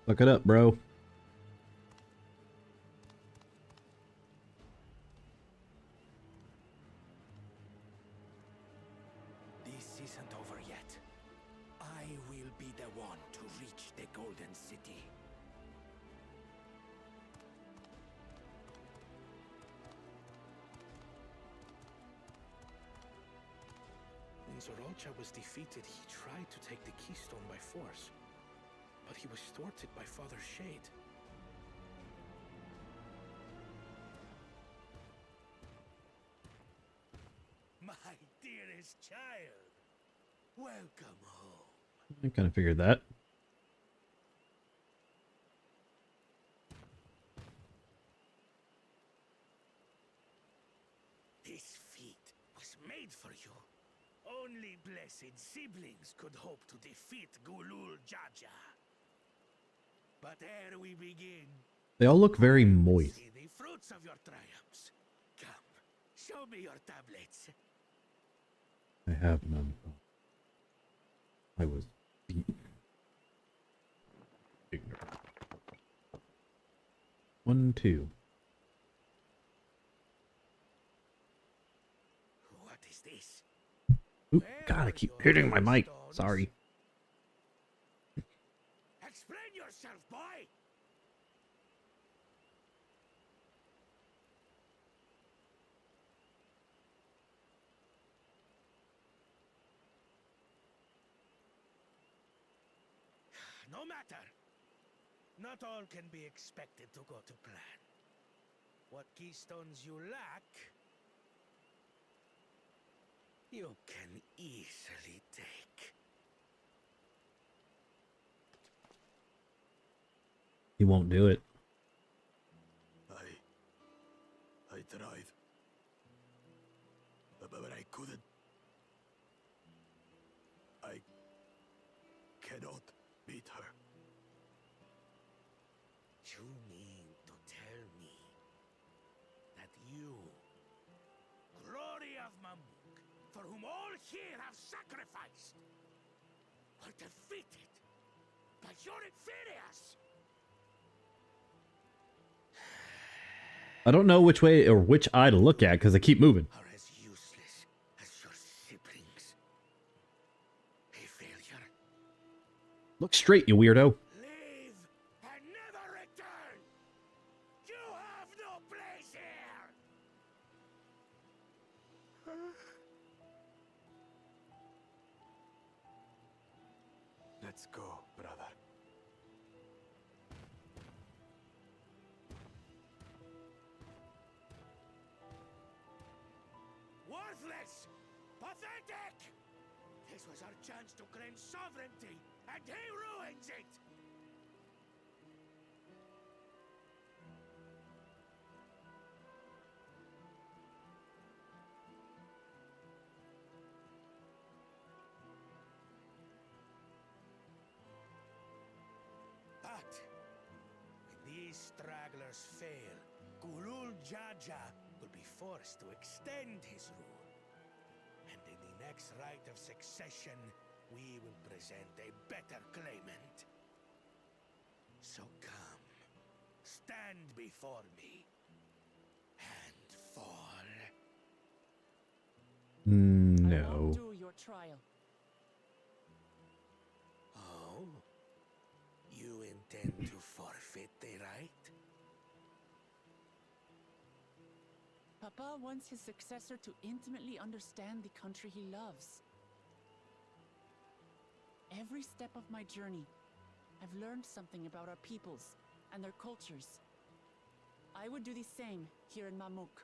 Look it up, bro. This isn't over yet. I will be the one to reach the Golden City. When Zorolcha was defeated, he tried to take the keystone by force, but he was thwarted by Father Shade. My dearest child, welcome home. I kind of figured that. This feat was made for you. Only blessed siblings could hope to defeat Gulul Jaja. But ere we begin, They all look very moist. see the fruits of your triumphs. Come, show me your tablets. I have none. I was beaten. Ignorant. 1, 2. What is this? Oop, God, I keep hitting my mic. Sorry. Explain yourself, boy! No matter. Not all can be expected to go to plan. What keystones you lack, you can easily take. He won't do it. I tried. But I couldn't. I cannot beat her. You mean to tell me that you, glory of Mamuk, for whom all here have sacrificed, were defeated by your inferiors? I don't know which way or which eye to look at because they keep moving. Are as useless as your siblings. A failure. Look straight, you weirdo. Leave and never return. You have no place here. Let's go, brother. Worthless! Pathetic! This was our chance to claim sovereignty, and he ruins it! But when these stragglers fail, Gulul Jaja will be forced to extend his rule. And in the next rite of succession, we will present a better claimant. So come, stand before me, and fall. No. Do your trial. Oh? You intend to forfeit the right? Papa wants his successor to intimately understand the country he loves. Every step of my journey, I've learned something about our peoples and their cultures. I would do the same here in Mamuk.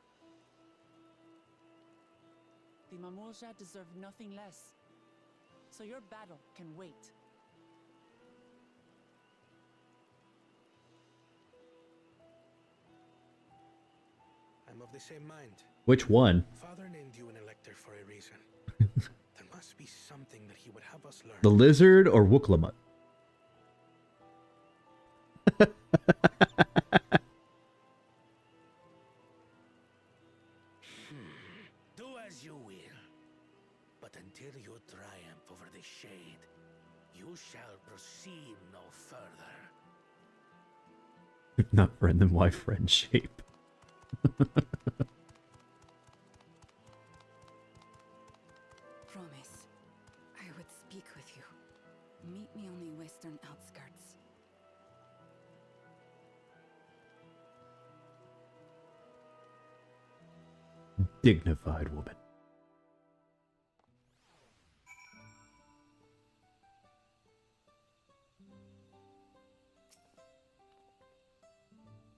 The Mamulja deserve nothing less, so your battle can wait. I'm of the same mind. Which one? Father named you an elector for a reason. There must be something that he would have us learn. The lizard or Wooklamut? Do as you will. But until you triumph over the shade, you shall proceed no further. If not friend, then why friend shape? Promise, I would speak with you. Meet me on the western outskirts. Dignified woman.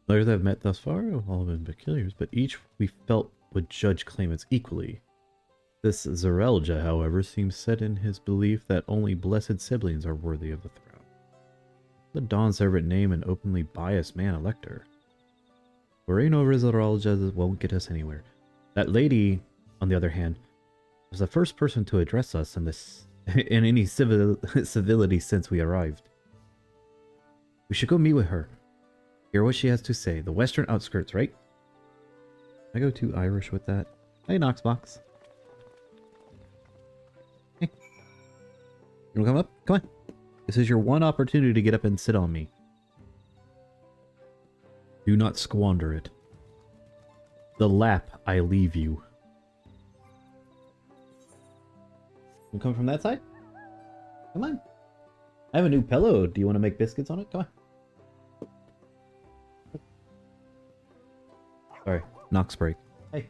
Those I've met thus far have all been peculiars, but each we felt would judge claimants equally. This Zarelja, however, seems set in his belief that only blessed siblings are worthy of the throne. The Dawn Servant name an openly biased man elector. Worrying over Zarelja won't get us anywhere. That lady, on the other hand, was the first person to address us in this in any civility since we arrived. We should go meet with her. Hear what she has to say. The western outskirts, right? I go too Irish with that. Hey, Knoxbox. Hey. You wanna come up? Come on. This is your one opportunity to get up and sit on me. Do not squander it. The lap I leave you. You come from that side? Come on. I have a new pillow. Do you want to make biscuits on it? Come on. Sorry, Knox break. Hey.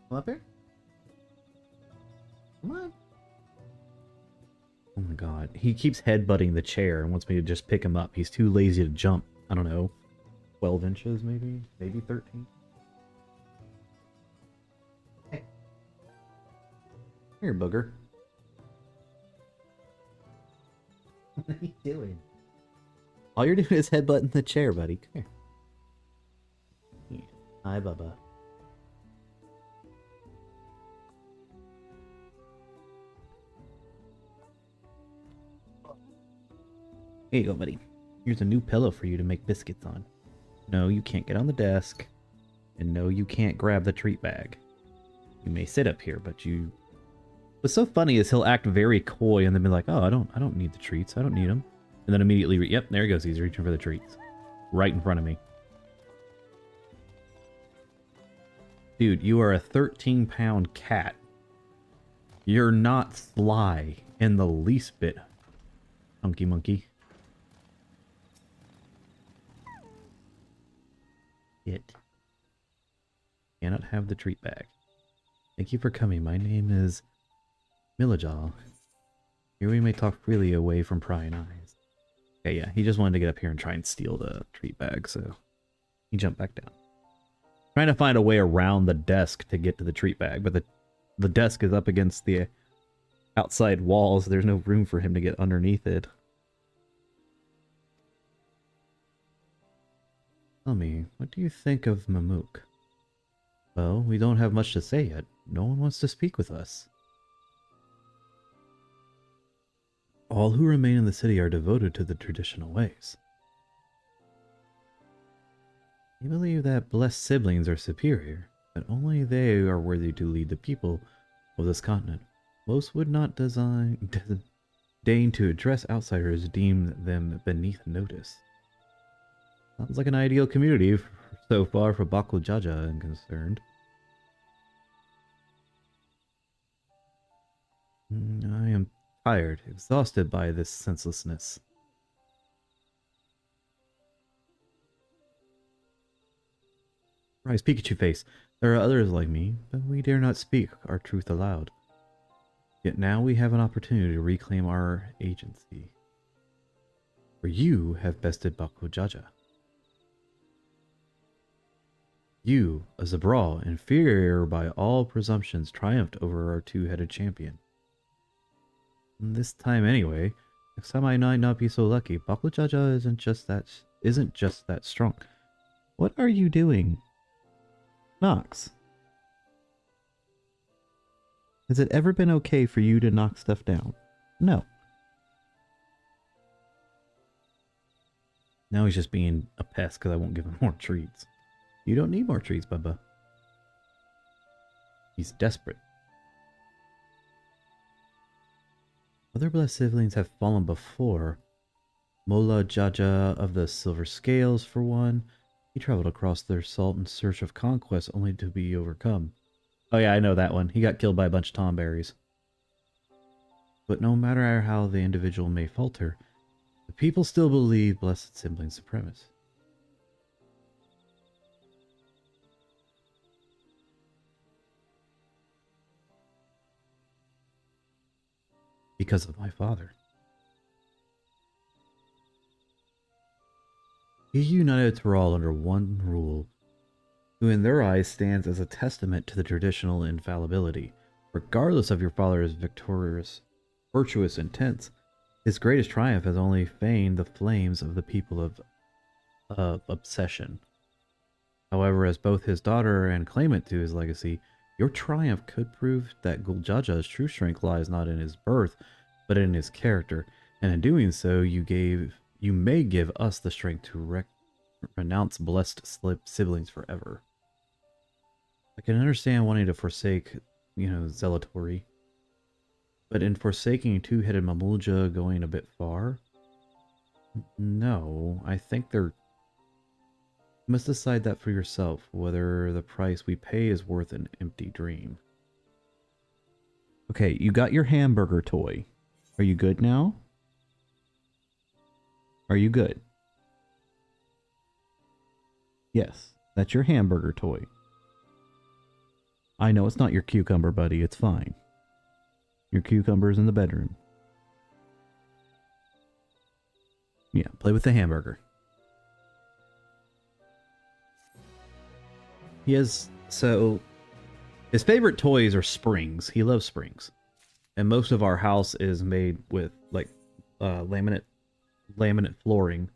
Come up here. Come on. Oh my god. He keeps headbutting the chair and wants me to just pick him up. He's too lazy to jump. I don't know. 12 inches maybe? Maybe 13? Hey. Here, booger. What are you doing? All you're doing is headbutting the chair, buddy. Come here. Hi, Bubba. Here you go, buddy. Here's a new pillow for you to make biscuits on. No, you can't get on the desk. And no, you can't grab the treat bag. You may sit up here, but you... What's so funny is he'll act very coy and then be like, oh, I don't need the treats. I don't need them. And then immediately, yep, there he goes. He's reaching for the treats. Right in front of me. Dude, you are a 13-pound cat. You're not sly in the least bit, hunky monkey. It cannot have the treat bag. Thank you for coming. My name is Millajal. Here we may talk freely away from prying eyes. Okay, yeah, he just wanted to get up here and try and steal the treat bag, so he jumped back down. Trying to find a way around the desk to get to the treat bag, but the desk is up against the outside walls. So there's no room for him to get underneath it. Tell me, what do you think of Mamook? Well, we don't have much to say yet. No one wants to speak with us. All who remain in the city are devoted to the traditional ways. You believe that blessed siblings are superior, that only they are worthy to lead the people of this continent. Most would not deign to address outsiders, deem them beneath notice. Sounds like an ideal community so far for Bakul Jaja is concerned. I am tired, exhausted by this senselessness. Rise, Pikachu face. There are others like me, but we dare not speak our truth aloud. Yet now we have an opportunity to reclaim our agency. For you have bested Bakul Jaja. You, a Zabral, inferior by all presumptions, triumphed over our two-headed champion. And this time anyway. Next time I might not be so lucky. Bakul Jaja isn't just that strong. What are you doing? Knox. Has it ever been okay for you to knock stuff down? No. Now he's just being a pest because I won't give him more treats. You don't need more treats, Bubba. He's desperate. Other blessed siblings have fallen before, Mola Jaja of the Silver Scales, for one. He traveled across their salt in search of conquest only to be overcome. Oh yeah, I know that one. He got killed by a bunch of tomberries. But no matter how the individual may falter, the people still believe Blessed Sibling Supremacy. Because of my father. He united Thrall under one rule, who in their eyes stands as a testament to the traditional infallibility. Regardless of your father's virtuous intents, his greatest triumph has only fanned the flames of the people of obsession. However, as both his daughter and claimant to his legacy, your triumph could prove that Guljaja's true strength lies not in his birth, but in his character, and in doing so, you may give us the strength to renounce blessed siblings forever. I can understand wanting to forsake, zealotry, but in forsaking two-headed Mamulja going a bit far? No, I think they're... You must decide that for yourself, whether the price we pay is worth an empty dream. Okay, you got your hamburger toy. Are you good now? Are you good? Yes, that's your hamburger toy. I know it's not your cucumber, buddy. It's fine. Your cucumber's in the bedroom. Yeah, play with the hamburger. His favorite toys are springs. He loves springs. And most of our house is made with like laminate flooring.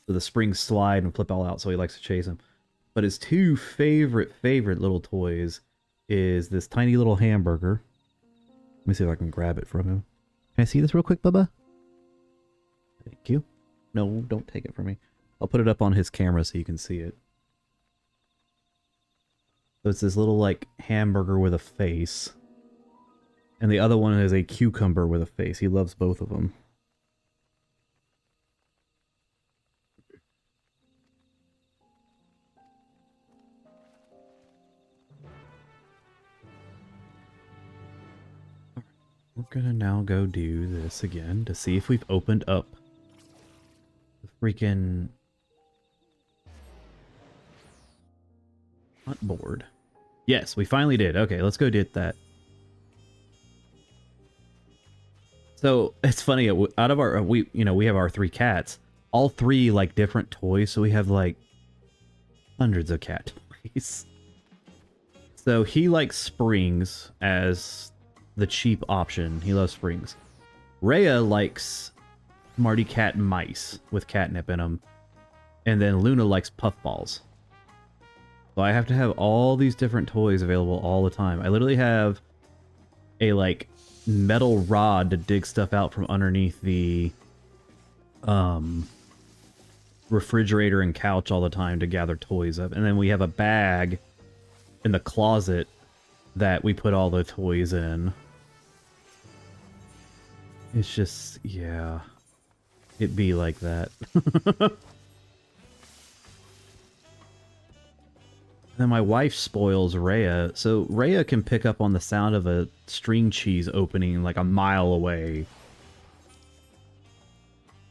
So the springs slide and flip all out, so he likes to chase them. But his two favorite little toys is this tiny little hamburger. Let me see if I can grab it from him. Can I see this real quick, Bubba? Thank you. No, don't take it from me. I'll put it up on his camera so you can see it. So it's this little, like, hamburger with a face. And the other one is a cucumber with a face. He loves both of them. We're gonna now go do this again to see if we've opened up the freaking hunt board. Yes, we finally did. Okay, let's go get that. So it's funny. Out of our we have our 3 cats. All 3 like different toys. So we have like hundreds of cat toys. So he likes springs as the cheap option. He loves springs. Rhea likes Marty Cat mice with catnip in them. And then Luna likes puffballs. So I have to have all these different toys available all the time. I literally have a like metal rod to dig stuff out from underneath the refrigerator and couch all the time to gather toys up. And then we have a bag in the closet that we put all the toys in. It's just, yeah, it'd be like that. Then my wife spoils Rhea, so Rhea can pick up on the sound of a string cheese opening like a mile away.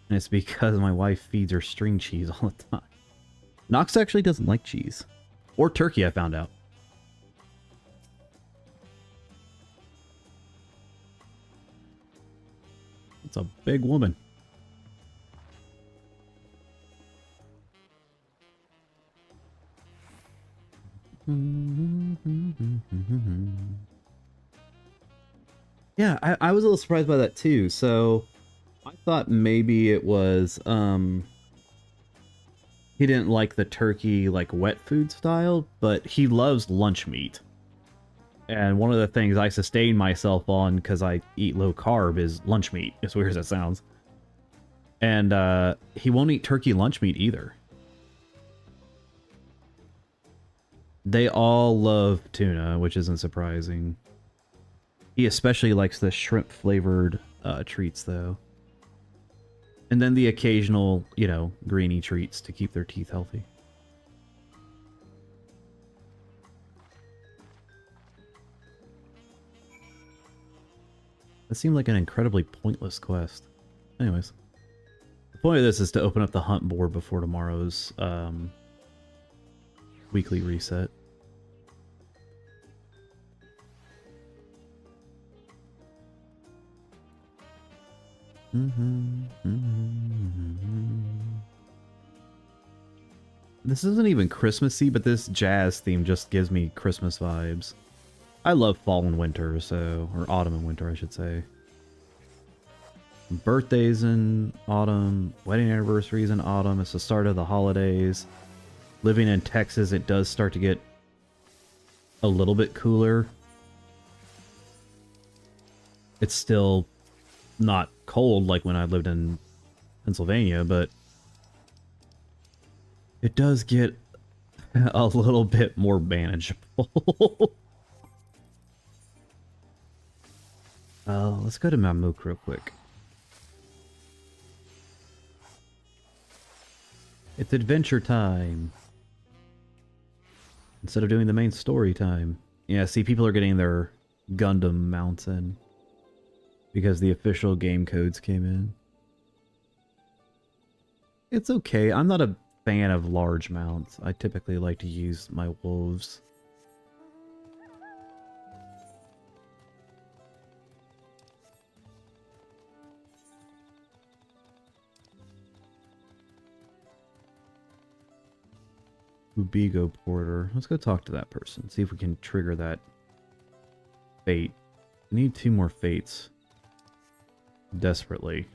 And it's because my wife feeds her string cheese all the time. Nox actually doesn't like cheese. Or turkey, I found out. It's a big woman. Yeah, I was a little surprised by that too. So I thought maybe it was he didn't like the turkey like wet food style, but he loves lunch meat. And one of the things I sustain myself on because I eat low carb is lunch meat, as weird as it sounds. And he won't eat turkey lunch meat either. They all love tuna, which isn't surprising. He especially likes the shrimp flavored treats though. And then the occasional, you know, greeny treats to keep their teeth healthy. That seemed like an incredibly pointless quest. Anyways. The point of this is to open up the hunt board before tomorrow's weekly reset. This isn't even Christmassy, but this jazz theme just gives me Christmas vibes. I love fall and winter, so... or autumn and winter, I should say. Birthdays in autumn, wedding anniversaries in autumn, it's the start of the holidays. Living in Texas, it does start to get a little bit cooler. It's still not cold like when I lived in Pennsylvania, but it does get a little bit more manageable. Let's go to Mamook real quick. It's adventure time. Instead of doing the main story time. Yeah, see, people are getting their Gundam mounts in. Because the official game codes came in. It's okay. I'm not a fan of large mounts. I typically like to use my wolves. Ubigo Porter. Let's go talk to that person. See if we can trigger that fate. I need 2 more fates. Desperately.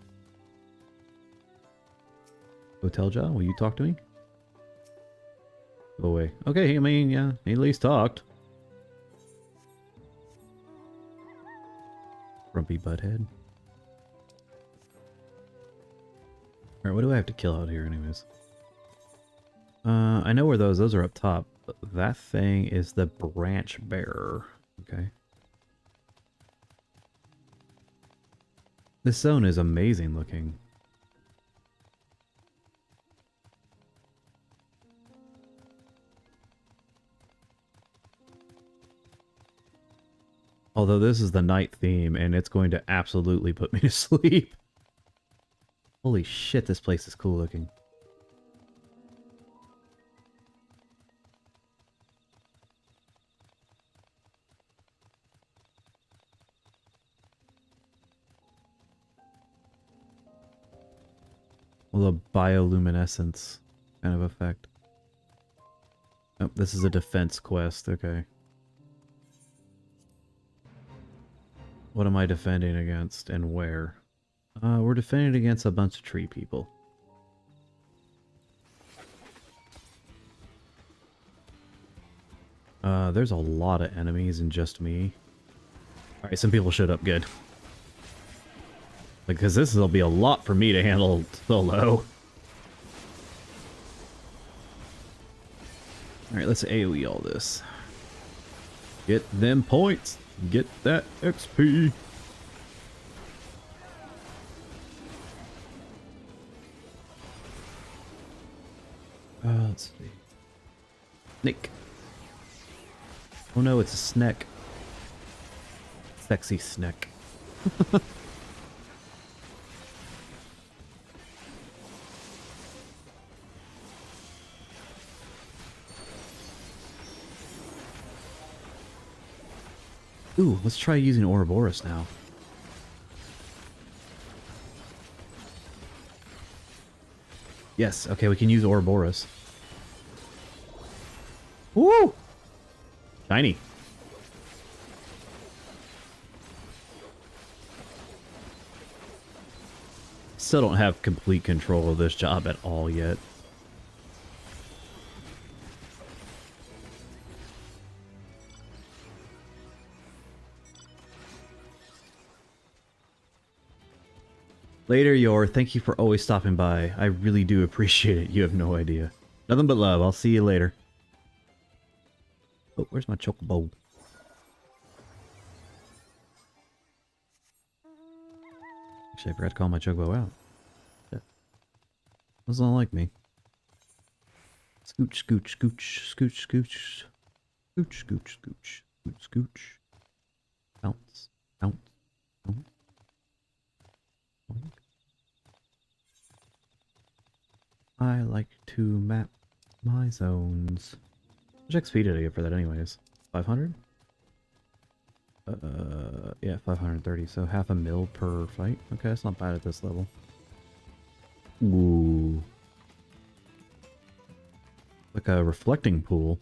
Hotel Joe, will you talk to me? Go away. Okay, I mean, yeah, he at least talked. Grumpy butthead. Alright, what do I have to kill out here anyways? I know where those are up top. But that thing is the branch bearer. Okay. This zone is amazing looking. Although this is the night theme and it's going to absolutely put me to sleep. Holy shit, this place is cool looking. Well, a bioluminescence kind of effect. Oh, this is a defense quest, okay. What am I defending against and where? We're defending against a bunch of tree people. There's a lot of enemies and just me. Alright, some people showed up good. Because this will be a lot for me to handle solo. Alright, let's AoE all this. Get them points. Get that XP. Let's see. Nick. Oh no, it's a snack. Sexy snack. Ooh, let's try using Ouroboros now. Yes, okay, we can use Ouroboros. Woo! Shiny. Still don't have complete control of this job at all yet. Later, Yor. Thank you for always stopping by. I really do appreciate it. You have no idea. Nothing but love. I'll see you later. Oh, where's my chocobo? Actually, I forgot to call my chocobo out. Yeah. Doesn't like me. Scooch, scooch, scooch, scooch, scooch. Scooch, scooch, scooch, scooch, scooch. Bounce, bounce, bounce. Bounce. I like to map my zones. How much XP did I get for that anyways? 500? Yeah, 530, so half a mil per fight. Okay, that's not bad at this level. Ooh. Like a reflecting pool.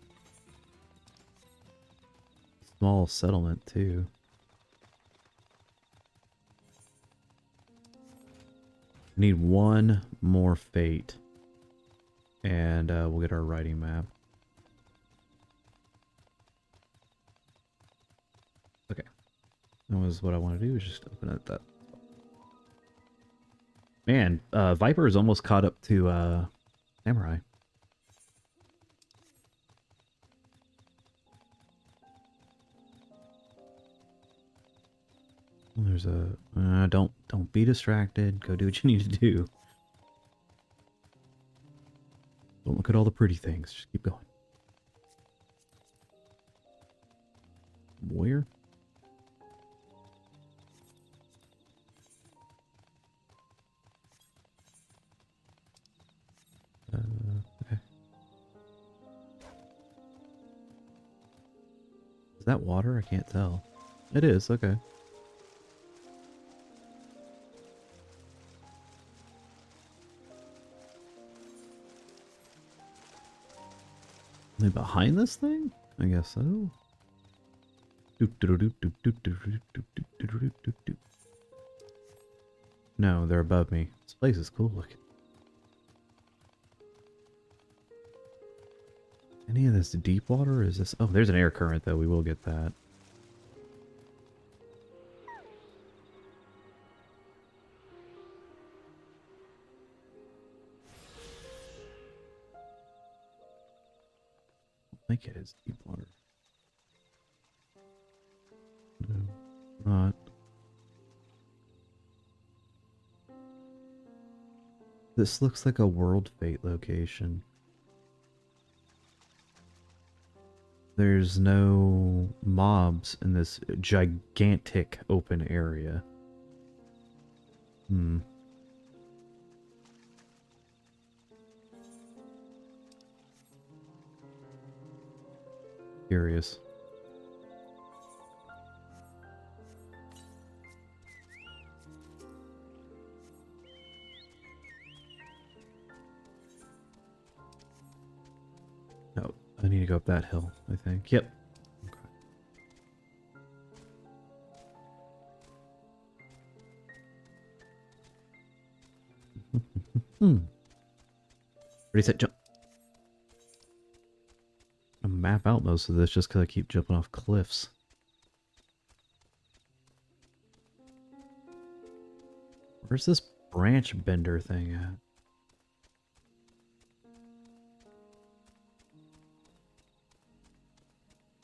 Small settlement, too. I need one more fate. And we'll get our writing map. Okay. That was what I want to do, is just open it that. Man, Viper is almost caught up to Samurai. There's a don't be distracted. Go do what you need to do. Don't look at all the pretty things. Just keep going. Where? Okay. Is that water? I can't tell. It is, okay. Are they behind this thing? I guess so. No, they're above me. This place is cool looking. Any of this deep water? Is this... Oh, there's an air current, though. We will get that. I think it is deep water. No, not. This looks like a World Fate location. There's no mobs in this gigantic open area. Hmm. Curious. No, I need to go up that hill, I think. Yep. Okay. Ready, set, jump. I map out most of this just because I keep jumping off cliffs. Where's this branch bender thing at?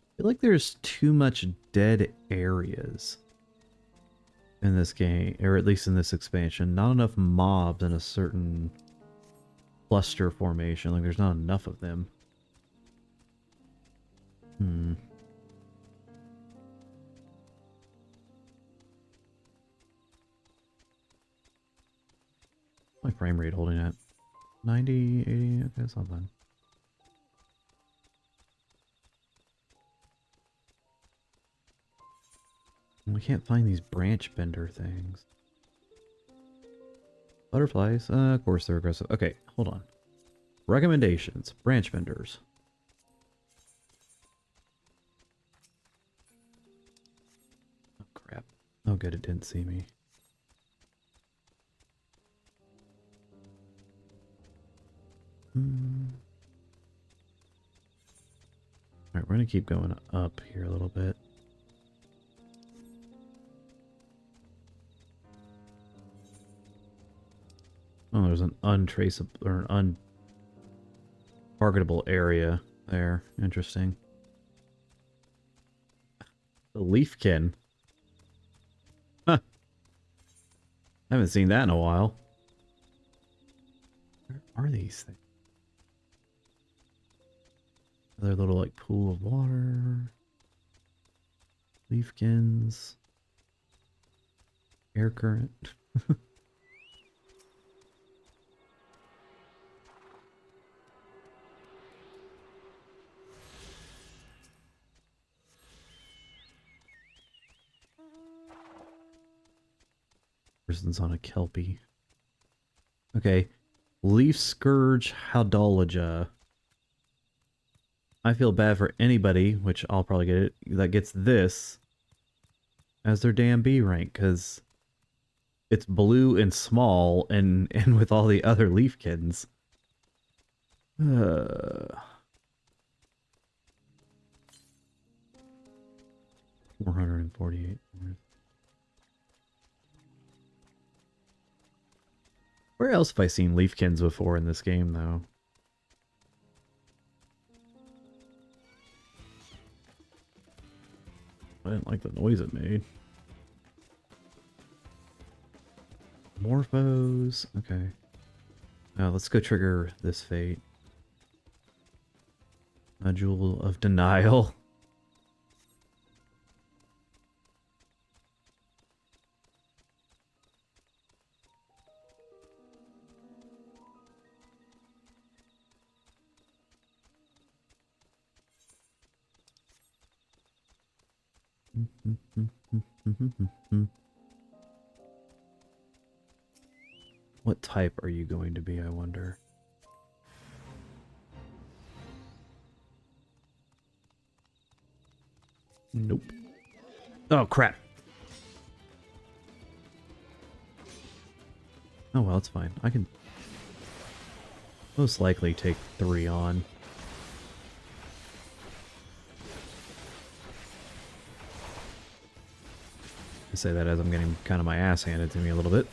I feel like there's too much dead areas in this game, or at least in this expansion. Not enough mobs in a certain cluster formation. Like, there's not enough of them. Hmm. My frame rate holding at 90, 80. Okay, that's not bad. We can't find these branch bender things. Butterflies? Of course they're aggressive. Okay, hold on. Recommendations. Branch benders. Oh, crap. Oh, good, it didn't see me. Alright, we're gonna keep going up here a little bit. Oh, there's an untraceable or an untargetable area there. Interesting. The leafkin. Huh. I haven't seen that in a while. are these things? Another little like pool of water. Leafkins. Air current. Person's on a kelpie. Okay. Leaf Scourge Howdologia. I feel bad for anybody, which I'll probably get it, that gets this as their damn B rank, because it's blue and small and with all the other leafkins. 448. Where else have I seen leafkins before in this game, though? I didn't like the noise it made. Morphos. Okay. Now let's go trigger this fate. Module of Denial. What type are you going to be, I wonder? Nope. Oh, crap. Oh, well, it's fine. I can most likely take 3 on. I say that as I'm getting kind of my ass handed to me a little bit.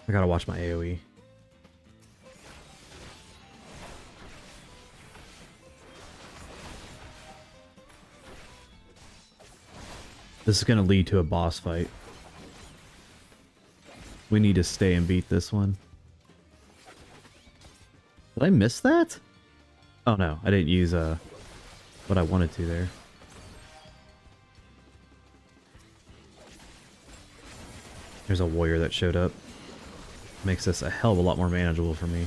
I gotta watch my AoE. This is gonna lead to a boss fight. We need to stay and beat this one. Did I miss that? Oh no, I didn't use what I wanted to there. There's a warrior that showed up. Makes this a hell of a lot more manageable for me.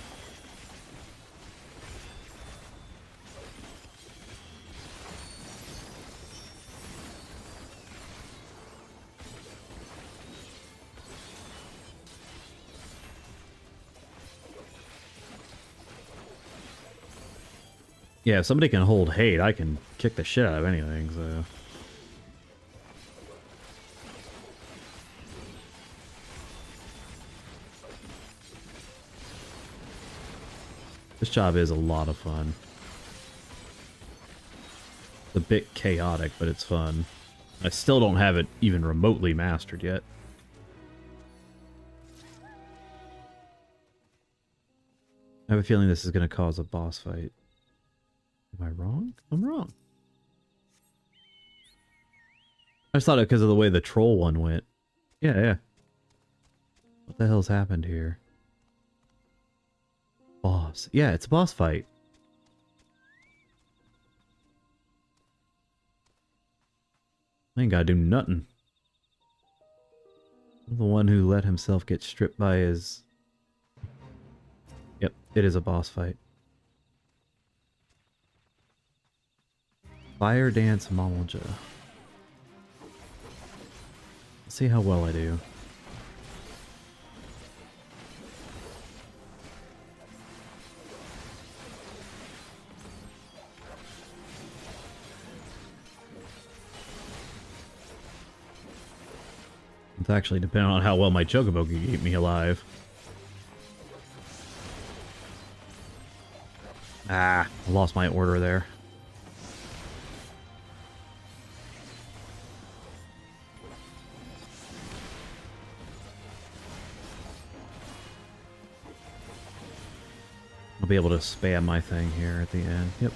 Yeah, if somebody can hold hate, I can kick the shit out of anything, so... This job is a lot of fun. It's a bit chaotic, but it's fun. I still don't have it even remotely mastered yet. I have a feeling this is going to cause a boss fight. Am I wrong? I'm wrong. I just thought it because of the way the troll one went. Yeah, yeah. What the hell's happened here? Boss. Yeah, it's a boss fight. I ain't gotta do nothing. I'm the one who let himself get stripped by his... Yep, it is a boss fight. Fire Dance Mammalja. Let's see how well I do. It's actually depending on how well my Chocobo can keep me alive. Ah, I lost my order there. I'll be able to spam my thing here at the end. Yep.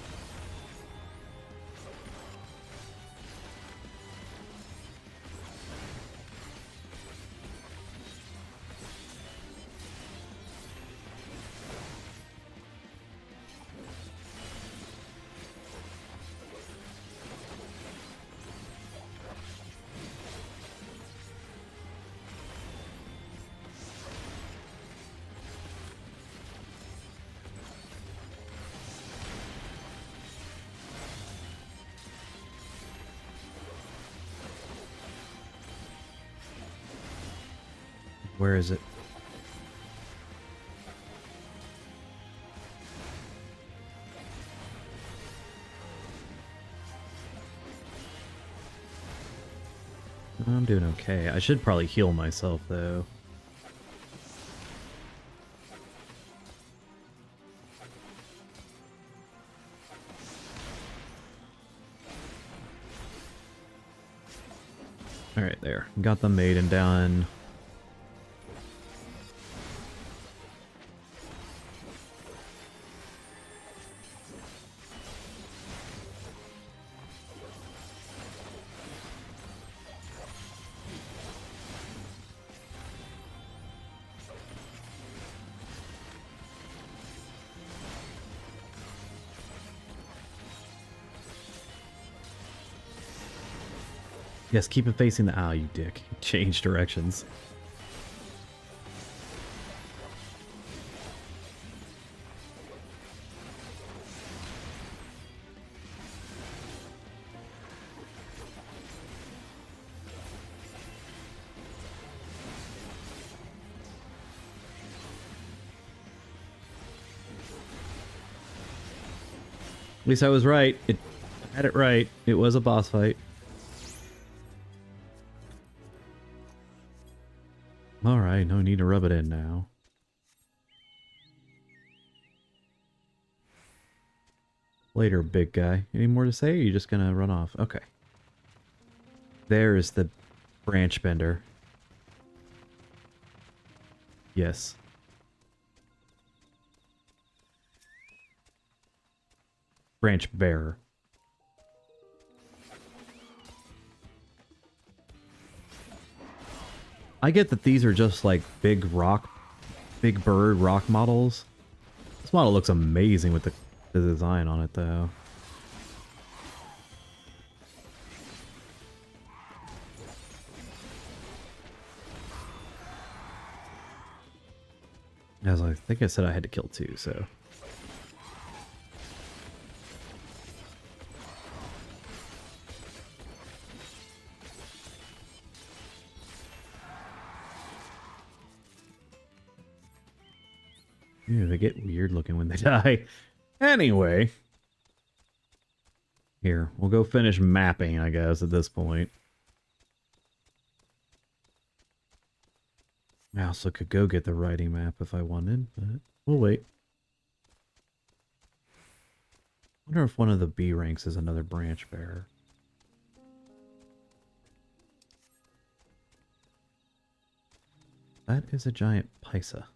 Where is it? I'm doing okay. I should probably heal myself, though. Alright, there. Got the maiden done. Yes, keep it facing the... Ah, you dick. Change directions. At least I was right. I had it right. It was a boss fight. Alright, no need to rub it in now. Later, big guy. Any more to say, or are you just gonna run off? Okay. There is the branch bender. Yes. Branch bearer. I get that these are just like big bird rock models. This model looks amazing with the design on it, though. As I think I said, I had to kill two, so. Ew, they get weird looking when they die. Anyway. Here, we'll go finish mapping, I guess, at this point. I also could go get the writing map if I wanted, but we'll wait. I wonder if one of the B ranks is another branch bearer. That is a giant Pisa.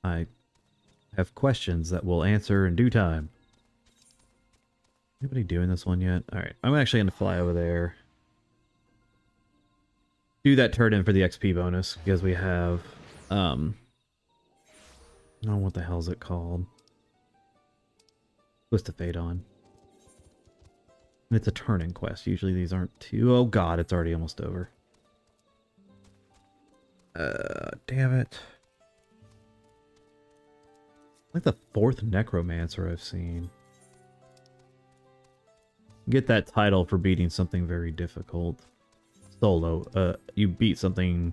I have questions that we'll answer in due time. Anybody doing this one yet? Alright, I'm actually going to fly over there. Do that turn in for the XP bonus, because we have, I don't know what the hell is it called. Twist of Fate on. And it's a turn-in quest. Usually these aren't too... Oh god, it's already almost over. Damn it. Like the 4th Necromancer I've seen. Get that title for beating something very difficult. Solo. You beat something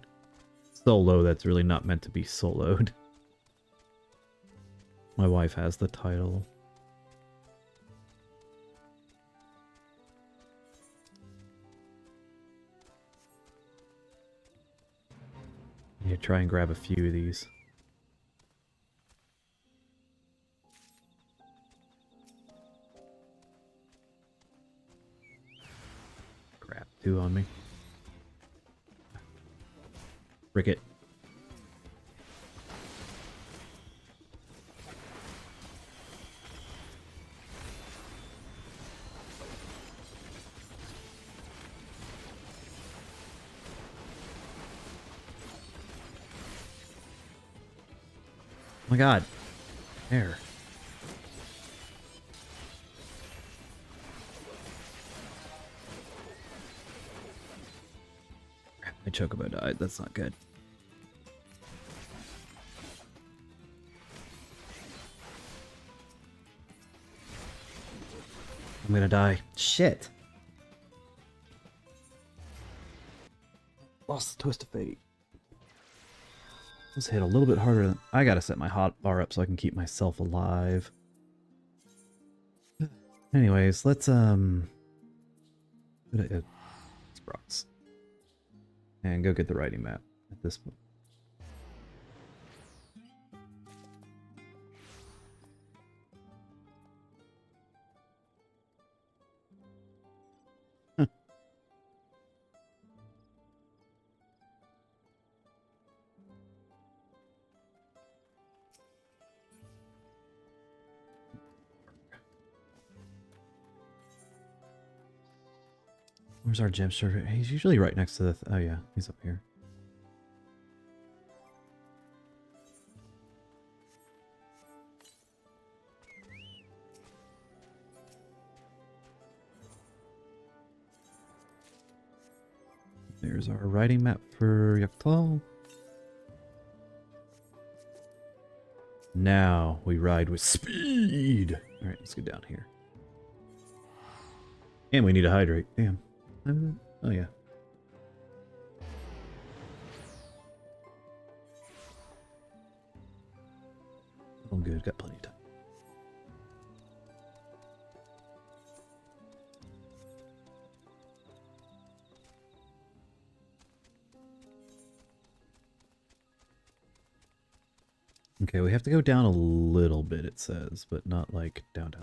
solo that's really not meant to be soloed. My wife has the title. Yeah, try and grab a few of these. Crap, 2 on me. Frick it. Oh my god. There. Crap, my chocobo died. That's not good. I'm gonna die. Shit. Lost the twist of fate. Let's hit a little bit harder. I gotta set my hot bar up so I can keep myself alive. Anyways, let's rocks. And go get the writing map at this point. Where's our gem server? He's usually right next to the... oh yeah, he's up here. There's our writing map for Yaktal. Now we ride with speed. All right, let's get down here. And we need to hydrate. Damn. Oh yeah. Oh good, got plenty of time. Okay, we have to go down a little bit, it says, but not like down.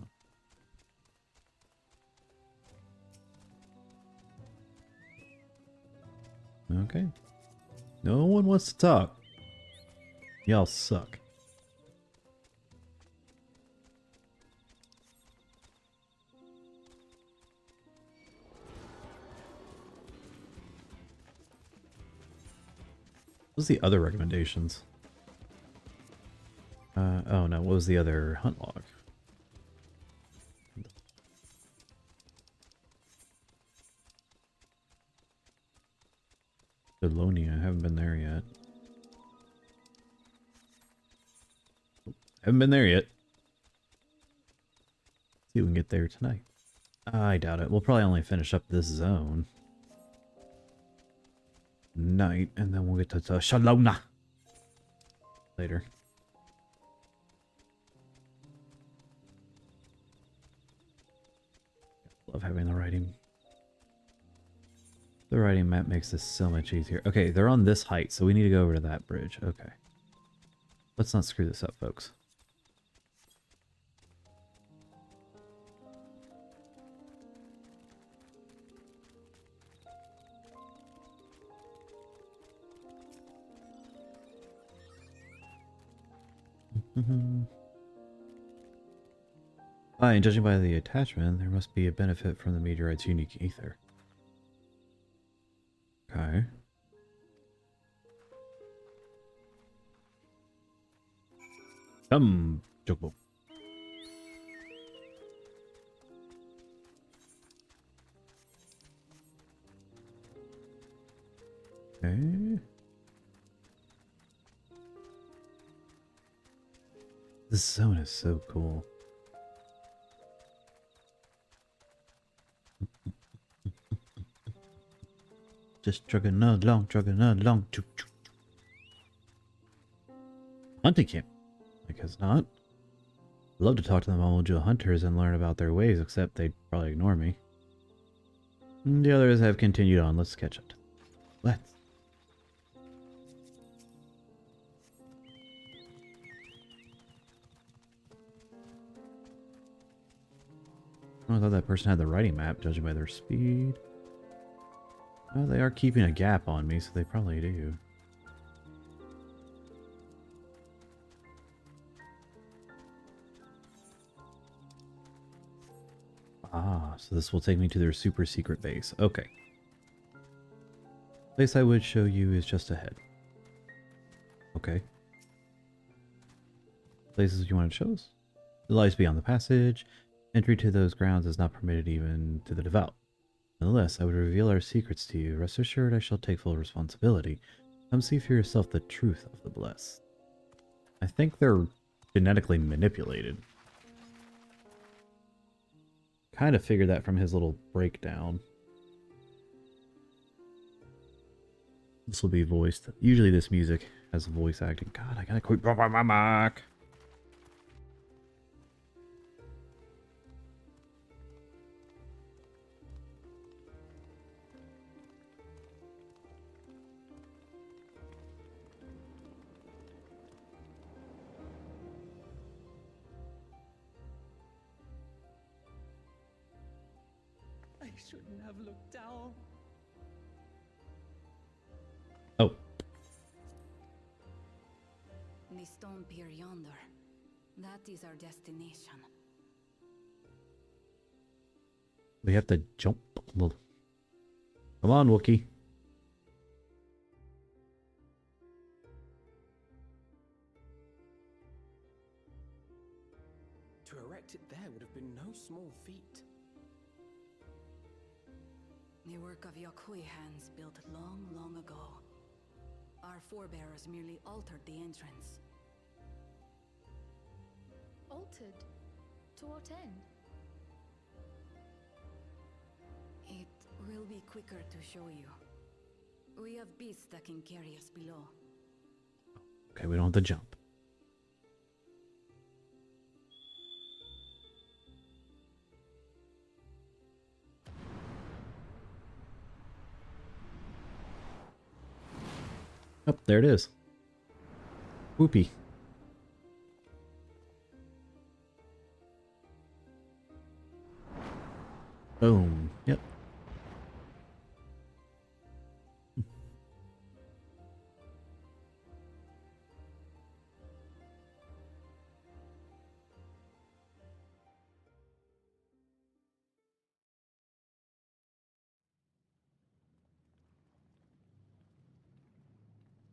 Okay. No one wants to talk. Y'all suck. What was the other recommendations? Oh no, what was the other hunt log? Delonia, I haven't been there yet. Haven't been there yet. See if we can get there tonight. I doubt it. We'll probably only finish up this zone night, and then we'll get to Shalona later. Love having the writing. The writing map makes this so much easier. Okay, they're on this height, so we need to go over to that bridge. Okay. Let's not screw this up, folks. And judging by the attachment, there must be a benefit from the meteorite's unique ether. Okay. Chocobo. Okay. This zone is so cool. Just trucking along. Hunting camp? I guess not. I'd love to talk to the Mamuja hunters and learn about their ways, except they'd probably ignore me. The others have continued on. Let's catch up. Let's. I thought that person had the writing map, judging by their speed. Well, they are keeping a gap on me, so they probably do. Ah, so this will take me to their super secret base. Okay. The place I would show you is just ahead. Okay. Places you want to show us? It lies beyond the passage. Entry to those grounds is not permitted even to the devout. Nonetheless, I would reveal our secrets to you. Rest assured I shall take full responsibility. Come see for yourself the truth of the blessed. I think they're genetically manipulated. Kind of figured that from his little breakdown. This will be voiced. Usually this music has voice acting. God, I gotta quit dropping my mic. I shouldn't have looked down. Oh. The stone pier yonder. That is our destination. We have to jump. Come on, Wookie. To erect it there would have been no small feat. The work of Yakui hands built long, long ago. Our forebears merely altered the entrance. Altered? To what end? It will be quicker to show you. We have beasts that can carry us below. Okay, we don't have to jump. Oh, there it is. Whoopee. Boom. Yep.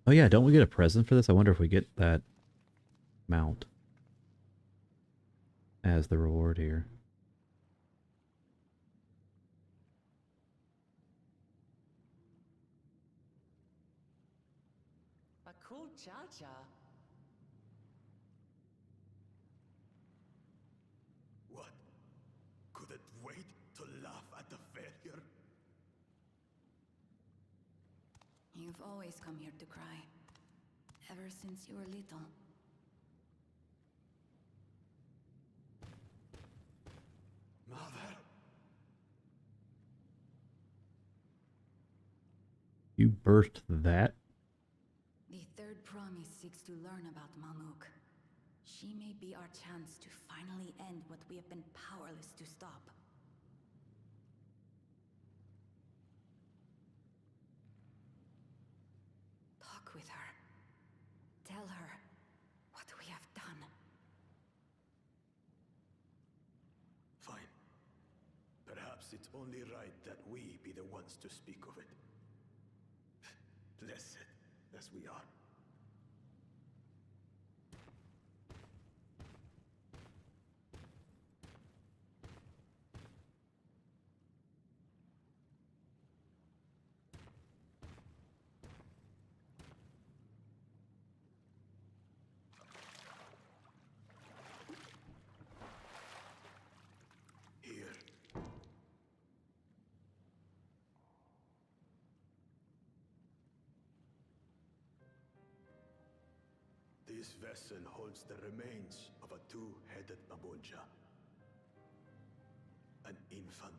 Oh yeah, don't we get a present for this? I wonder if we get that mount as the reward here. A cool cha-cha. What? Couldn't wait to laugh at the failure? You've always come here to cry. Ever since you were little. Mother? You burst that? The third promise seeks to learn about Mamuk. She may be our chance to finally end what we have been powerless to stop. Talk with her. Tell her what we have done. Fine. Perhaps it's only right that we be the ones to speak of it. Blessed as we are. Here. This vessel holds the remains of a two-headed Mamulja. An infant.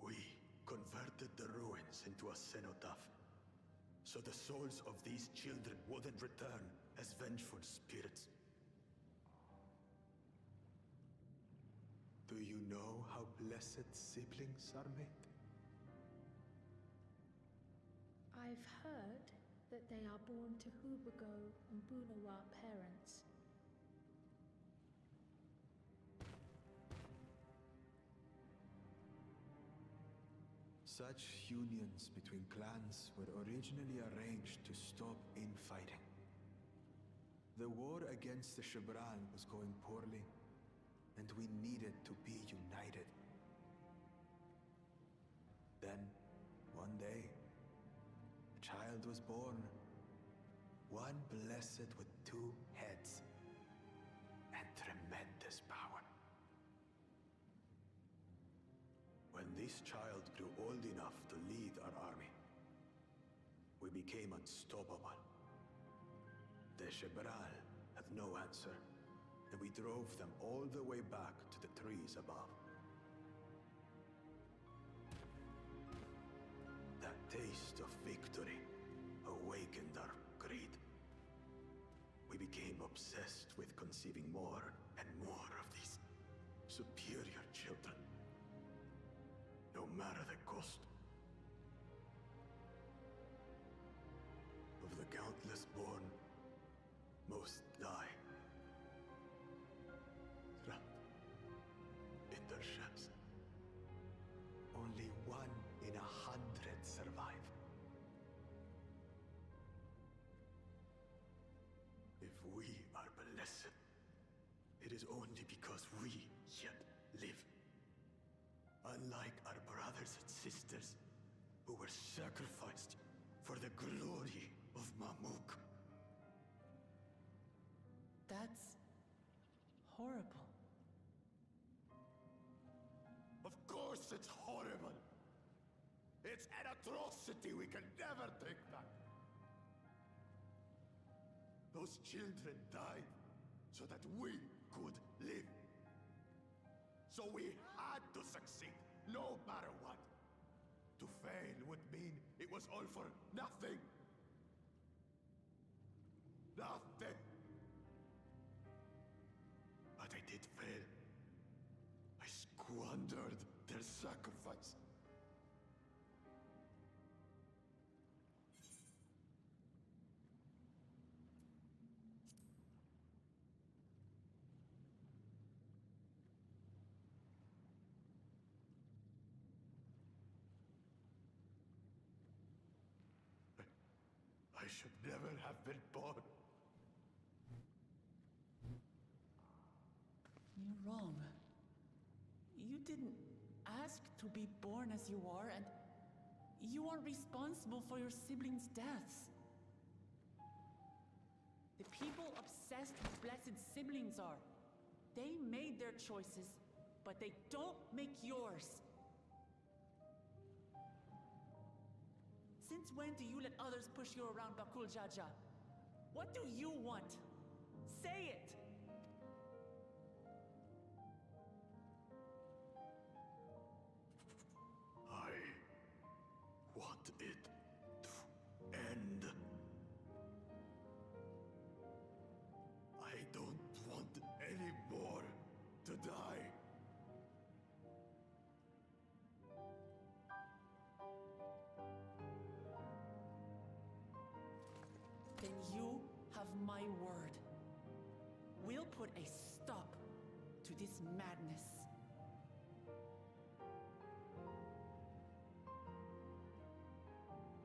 We converted the ruins into a cenotaph, so the souls of these children wouldn't return as vengeful spirits. Do you know how blessed siblings are made? I've heard that they are born to Hubago and Bunawa parents. Such unions between clans were originally arranged to stop infighting. The war against the Shibran was going poorly, and we needed to be united. Then, one day, a child was born. One blessed with two heads and tremendous power. When this child grew old enough to lead our army, we became unstoppable. The Shebral had no answer, and we drove them all the way back to the trees above. That taste of victory awakened our greed. We became obsessed with conceiving more and more of these superior children, no matter the cost. Of the countless born, most die, trapped in their shells. Only 1 in 100 survive. If we are blessed, it is only because we yet live. Unlike our brothers and sisters who were sacrificed for the glory of Mamuk. That's horrible. Of course it's horrible. It's an atrocity we can never take back. Those children died so that we could live. So we had to succeed, no matter what. To fail would mean it was all for nothing. Nothing. But I did fail. I squandered their sacrifice. I should never have been born. You're wrong. You didn't ask to be born as you are, and you aren't responsible for your siblings' deaths. The people obsessed with blessed siblings are. They made their choices, but they don't make yours. Since when do you let others push you around, Bakul Jaja? What do you want? Say it! I want it to end. I don't want any more to die. Then you have my word. We'll put a stop to this madness.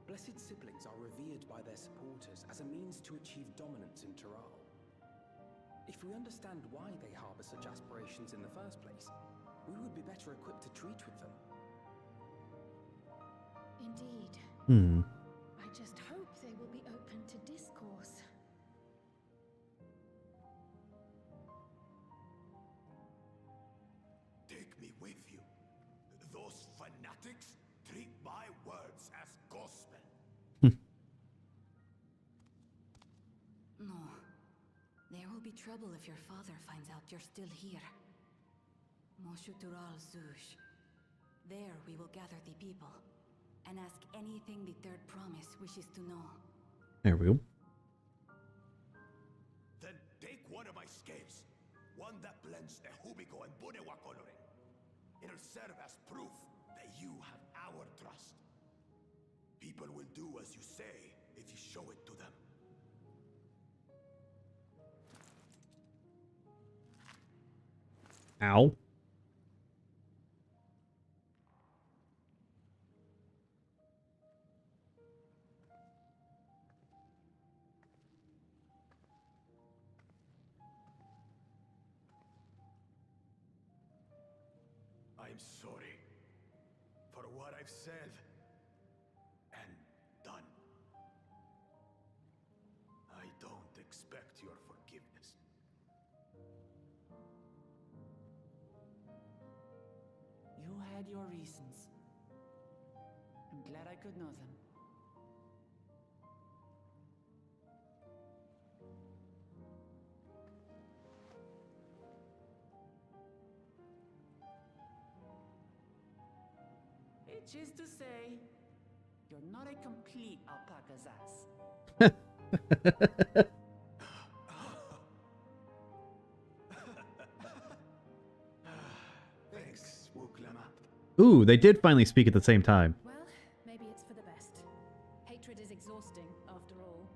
Blessed siblings are revered by their supporters as a means to achieve dominance in Tural. If we understand why they harbor such aspirations in the first place, we would be better equipped to treat with them. Indeed. Hmm. I just hope they will be open to discourse. Take me with you. Those fanatics treat my words as gospel. No. There will be trouble if your father finds out you're still here. Moshutural Zush. There we will gather the people and ask anything the Third Promise wishes to know. There we go. Then take one of my scales. One that blends the Hubiko and Bunewa coloring. It'll serve as proof that you have our trust. People will do as you say if you show it to them. Ow. I'm sorry for for what I've said and done. I don't expect your forgiveness. You had your reasons. I'm glad I could know them. Which is to say, you're not a complete alpaca's ass. Thanks, Wuklama. Ooh, they did finally speak at the same time. Well, maybe it's for the best. Hatred is exhausting, after all.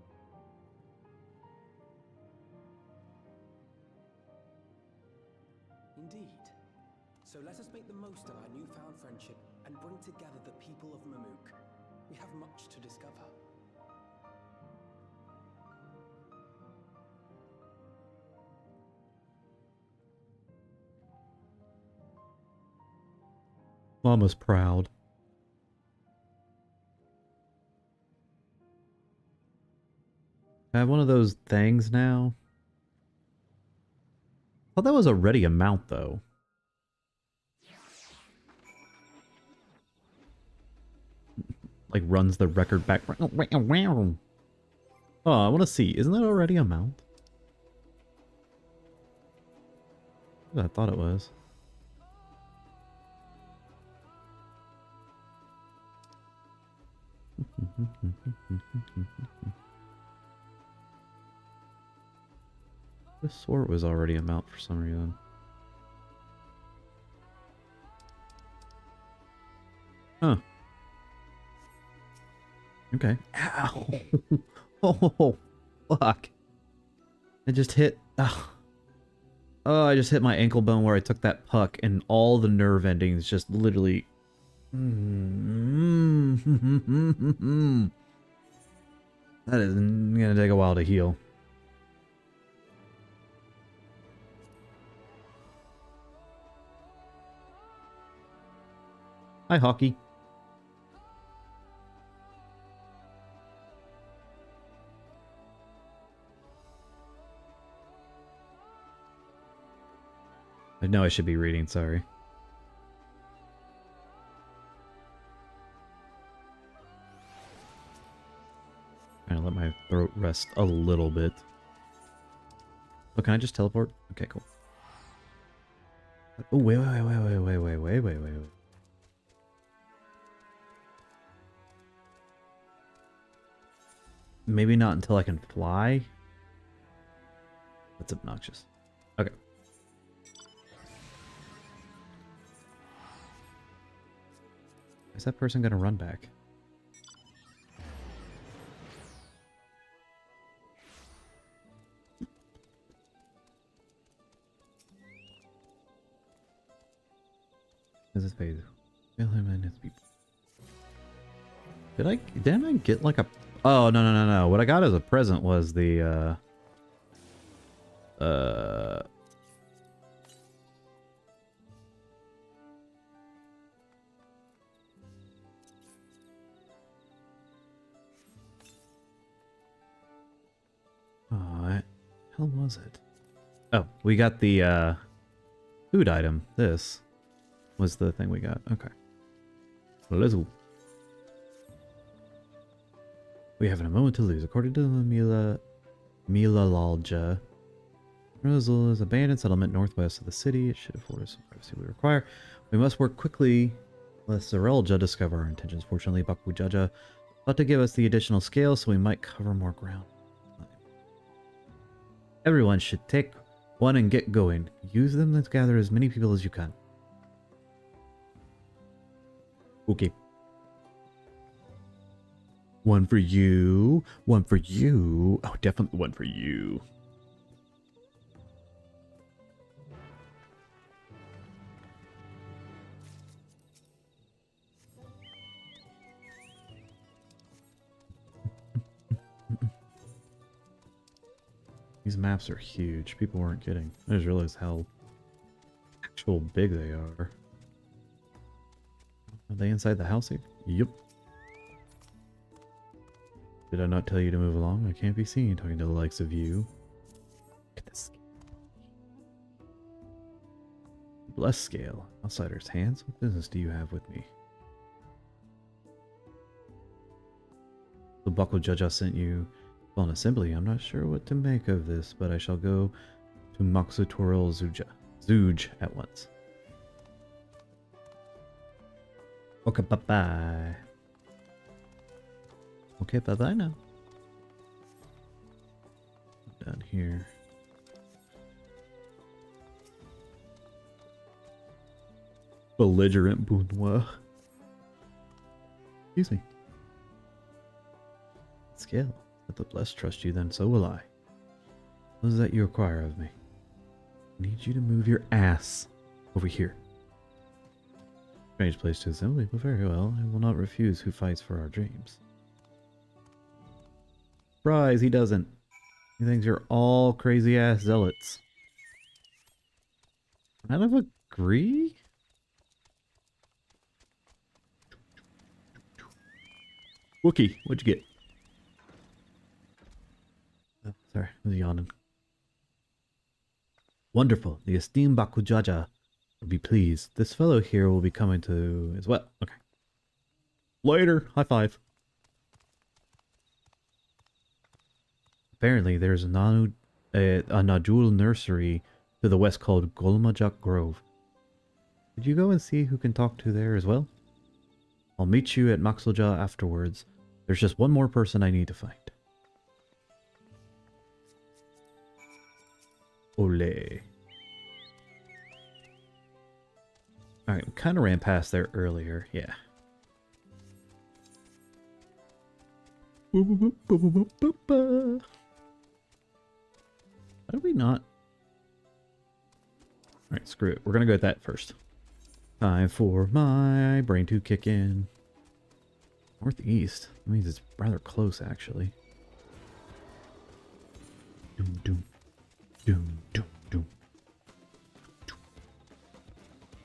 Indeed. So let us make the most of our newfound friendship and bring together the people of Mamuk. We have much to discover. Mama's proud. I have one of those things now. I thought that was already a mount, though. Like, runs the record back. Oh, I want to see. Isn't that already a mount? I thought it was. This sword was already a mount for some reason. Huh. Okay. Ow! Oh, fuck. I just hit... Oh, I just hit my ankle bone where I took that puck, and all the nerve endings just literally... That is gonna take a while to heal. Hi, Hockey. I know I should be reading, sorry. Trying to let my throat rest a little bit. Oh, can I just teleport? Okay, cool. Oh, wait. Maybe not until I can fly? That's obnoxious. Okay. Is that person gonna run back? This is phase. Didn't I get like a... Oh, no. What I got as a present was the, what hell was it? Oh, we got the, food item. This was the thing we got. Okay. Let's go. We haven't a moment to lose. According to the Milalalja, Rosal is an abandoned settlement northwest of the city. It should afford us some privacy we require. We must work quickly lest Zarelja discover our intentions. Fortunately, Bakujaja ought to give us the additional scale so we might cover more ground. Everyone should take one and get going. Use them to gather as many people as you can. Okay. One for you. One for you. Oh, definitely one for you. These maps are huge. People weren't kidding. I just realized how actual big they are. Are they inside the house here? Yep. Did I not tell you to move along? I can't be seen talking to the likes of you. Look at this. Bless scale. Outsider's hands? What business do you have with me? The buckle judge I sent you. Well, an assembly. I'm not sure what to make of this, but I shall go to Moxutorial Zuj at once. Okay, bye-bye. Okay, bye-bye now. Down here. Belligerent Bounois. Excuse me. Scale. Let the blessed trust you, then so will I. What is that you require of me? I need you to move your ass over here. Strange place to assembly, but very well. I will not refuse who fights for our dreams. Surprise, he doesn't. He thinks you're all crazy ass zealots. Kind of agree? Wookie, what'd you get? Oh, sorry, I was yawning. Wonderful. The esteemed Bakujaja will be pleased. This fellow here will be coming to as well. Okay. Later. High five. Apparently, there's a Najul nursery to the west called Golmajak Grove. Could you go and see who can talk to there as well? I'll meet you at Maxilja afterwards. There's just one more person I need to find. Ole. Alright, we kind of ran past there earlier. Yeah. How do we not? Alright, screw it. We're going to go with that first. Time for my brain to kick in. Northeast. That means it's rather close, actually. Doom, doom. Doom, doom, doom.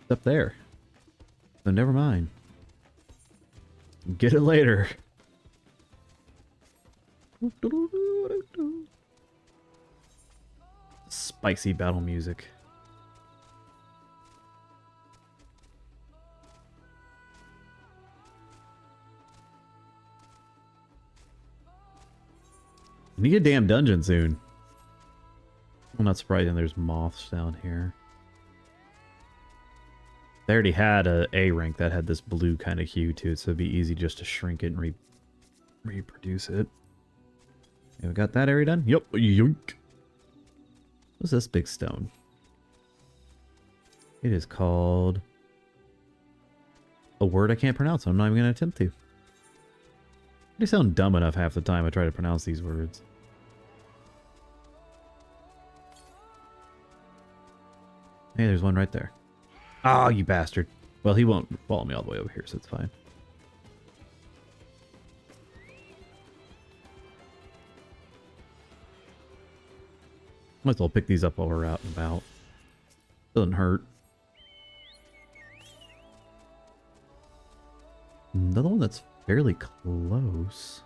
It's up there. So never mind. Get it later. Spicy battle music. I need a damn dungeon soon. I'm not surprising there's moths down here. They already had a A rank that had this blue kind of hue to it, so it'd be easy just to shrink it and reproduce it. Okay, we got that area done? Yep. Yoink. What's this big stone? It is called a word I can't pronounce. I'm not even going to attempt to. They sound dumb enough half the time I try to pronounce these words. Hey, there's one right there. Oh, you bastard. Well, he won't follow me all the way over here, so it's fine. Might as well pick these up while we're out and about. Doesn't hurt. Another one that's fairly close.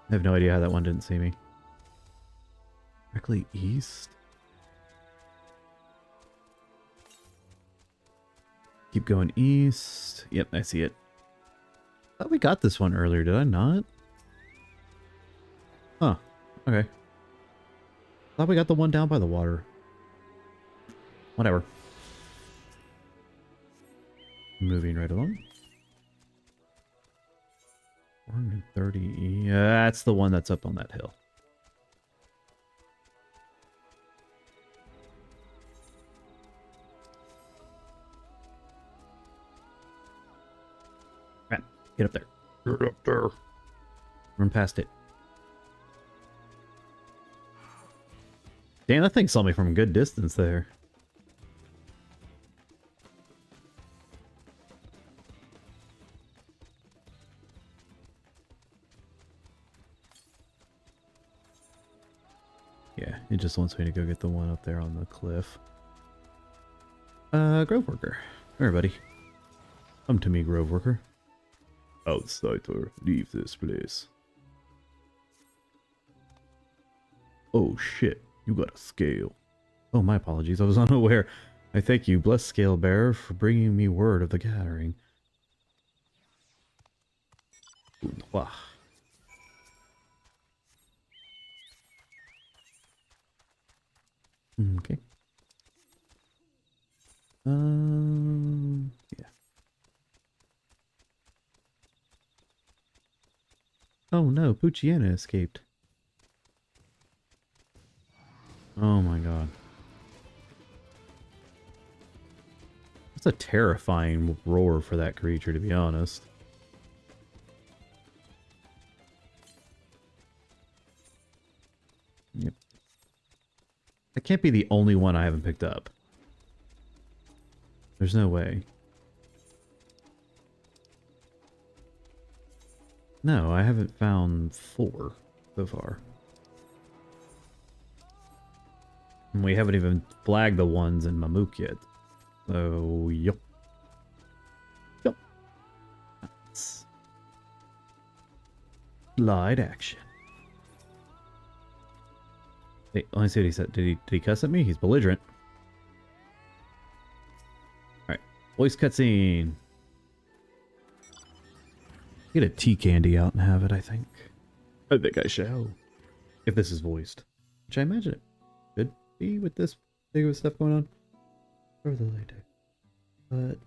I have no idea how that one didn't see me. Directly east? Keep going east. Yep, I see it. I thought we got this one earlier, did I not? Huh. Okay. Thought we got the one down by the water. Whatever. Moving right along. 430. Yeah, that's the one that's up on that hill. Right, get up there. Get up there. Run past it. Damn, that thing saw me from a good distance there. Yeah, it just wants me to go get the one up there on the cliff. Grove worker. Everybody. Come to me, grove worker. Outsider, leave this place. Oh shit, you got a scale. Oh, my apologies, I was unaware. I thank you, blessed scale bearer, for bringing me word of the gathering. Wow. Okay. Yeah. Oh no, Pucciana escaped. Oh my god. That's a terrifying roar for that creature, to be honest. Yep. That can't be the only one I haven't picked up. There's no way. No, I haven't found 4 so far. And we haven't even flagged the ones in Mamuk yet. So, yup. Yup. That's light action. Hey, let me see what he said. Did he cuss at me? He's belligerent. Alright. Voice cutscene. Get a tea candy out and have it, I think. I think I shall. If this is voiced. Which I imagine it could be with this big of stuff going on. Over the later. But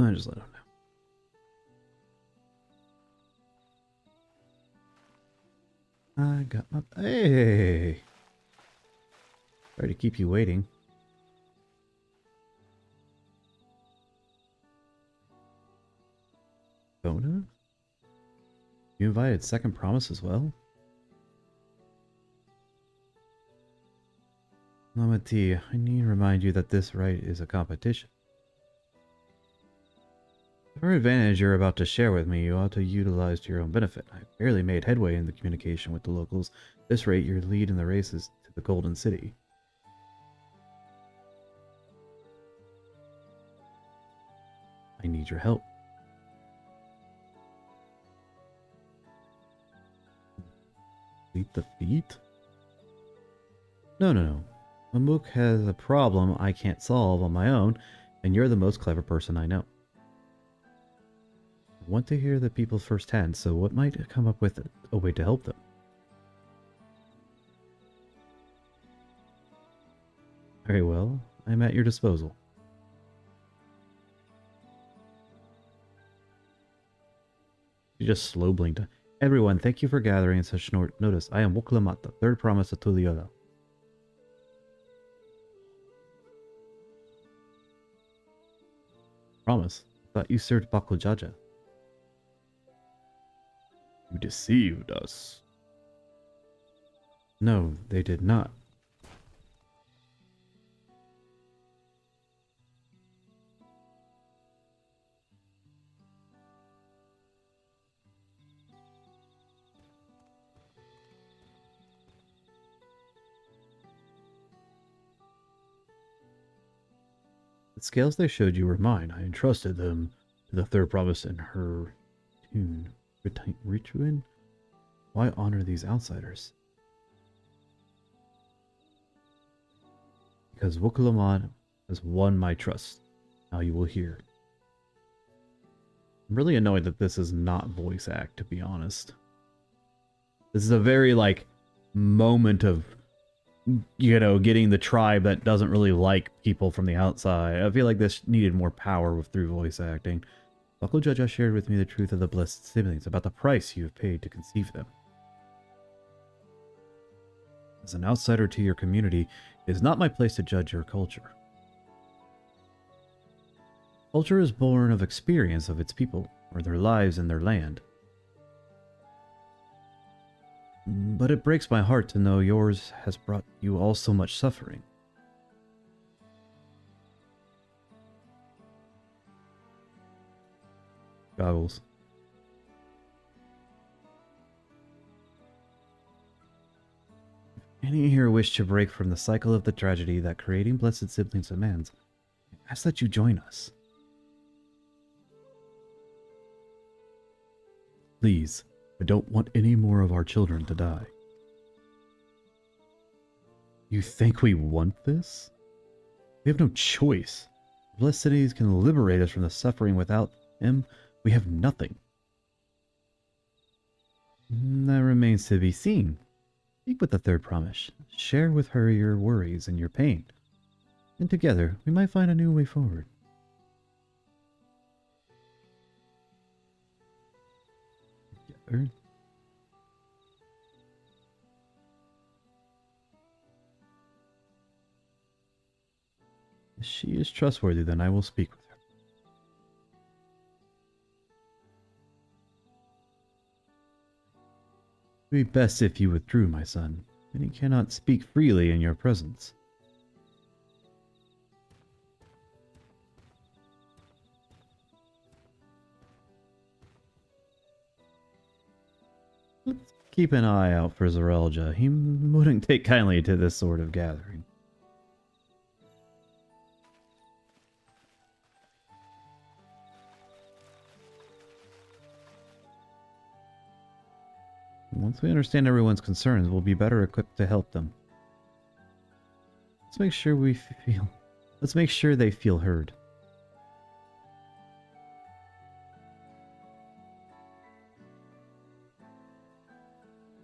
I just let him know. I got my... Hey! Sorry to keep you waiting. Bona? You invited Second Promise as well? Lamati, I need to remind you that this right is a competition. For advantage you're about to share with me, you ought to utilize to your own benefit. I barely made headway in the communication with the locals. At this rate, your lead in the races to the Golden City. I need your help. Complete the feat? No. Mamuk has a problem I can't solve on my own, and you're the most clever person I know. I want to hear the people firsthand, so what might come up with a way to help them? Very well, I'm at your disposal. She just slow blinked. Everyone, thank you for gathering in such short notice. I am Wuklamata, third promise of Tuliola. Promise? I thought you served Bakujaja. You deceived us. No, they did not. The scales they showed you were mine. I entrusted them to the third promise in her tune. Rituin? Why honor these outsiders? Because Wukulaman has won my trust. Now you will hear. I'm really annoyed that this is not voice act, to be honest. This is a very, like, moment of, you know, getting the tribe that doesn't really like people from the outside. I feel like this needed more power through voice acting. Bakujaja shared with me the truth of the blessed siblings about the price you have paid to conceive them. As an outsider to your community, it is not my place to judge your culture. Culture is born of experience of its people, or their lives in their land. But it breaks my heart to know yours has brought you all so much suffering. Goggles. Any here wish to break from the cycle of the tragedy that creating blessed siblings demands, I ask that you join us. Please, I don't want any more of our children to die. You think we want this? We have no choice. Blessed cities can liberate us from the suffering. Without him, we have nothing. That remains to be seen. Speak with the third promise. Share with her your worries and your pain. And together, we might find a new way forward. Together. If she is trustworthy, then I will speak with her. It would be best if you withdrew, my son. Many cannot speak freely in your presence. Let's keep an eye out for Zarelja. He wouldn't take kindly to this sort of gathering. Once we understand everyone's concerns, we'll be better equipped to help them. Let's make sure they feel heard.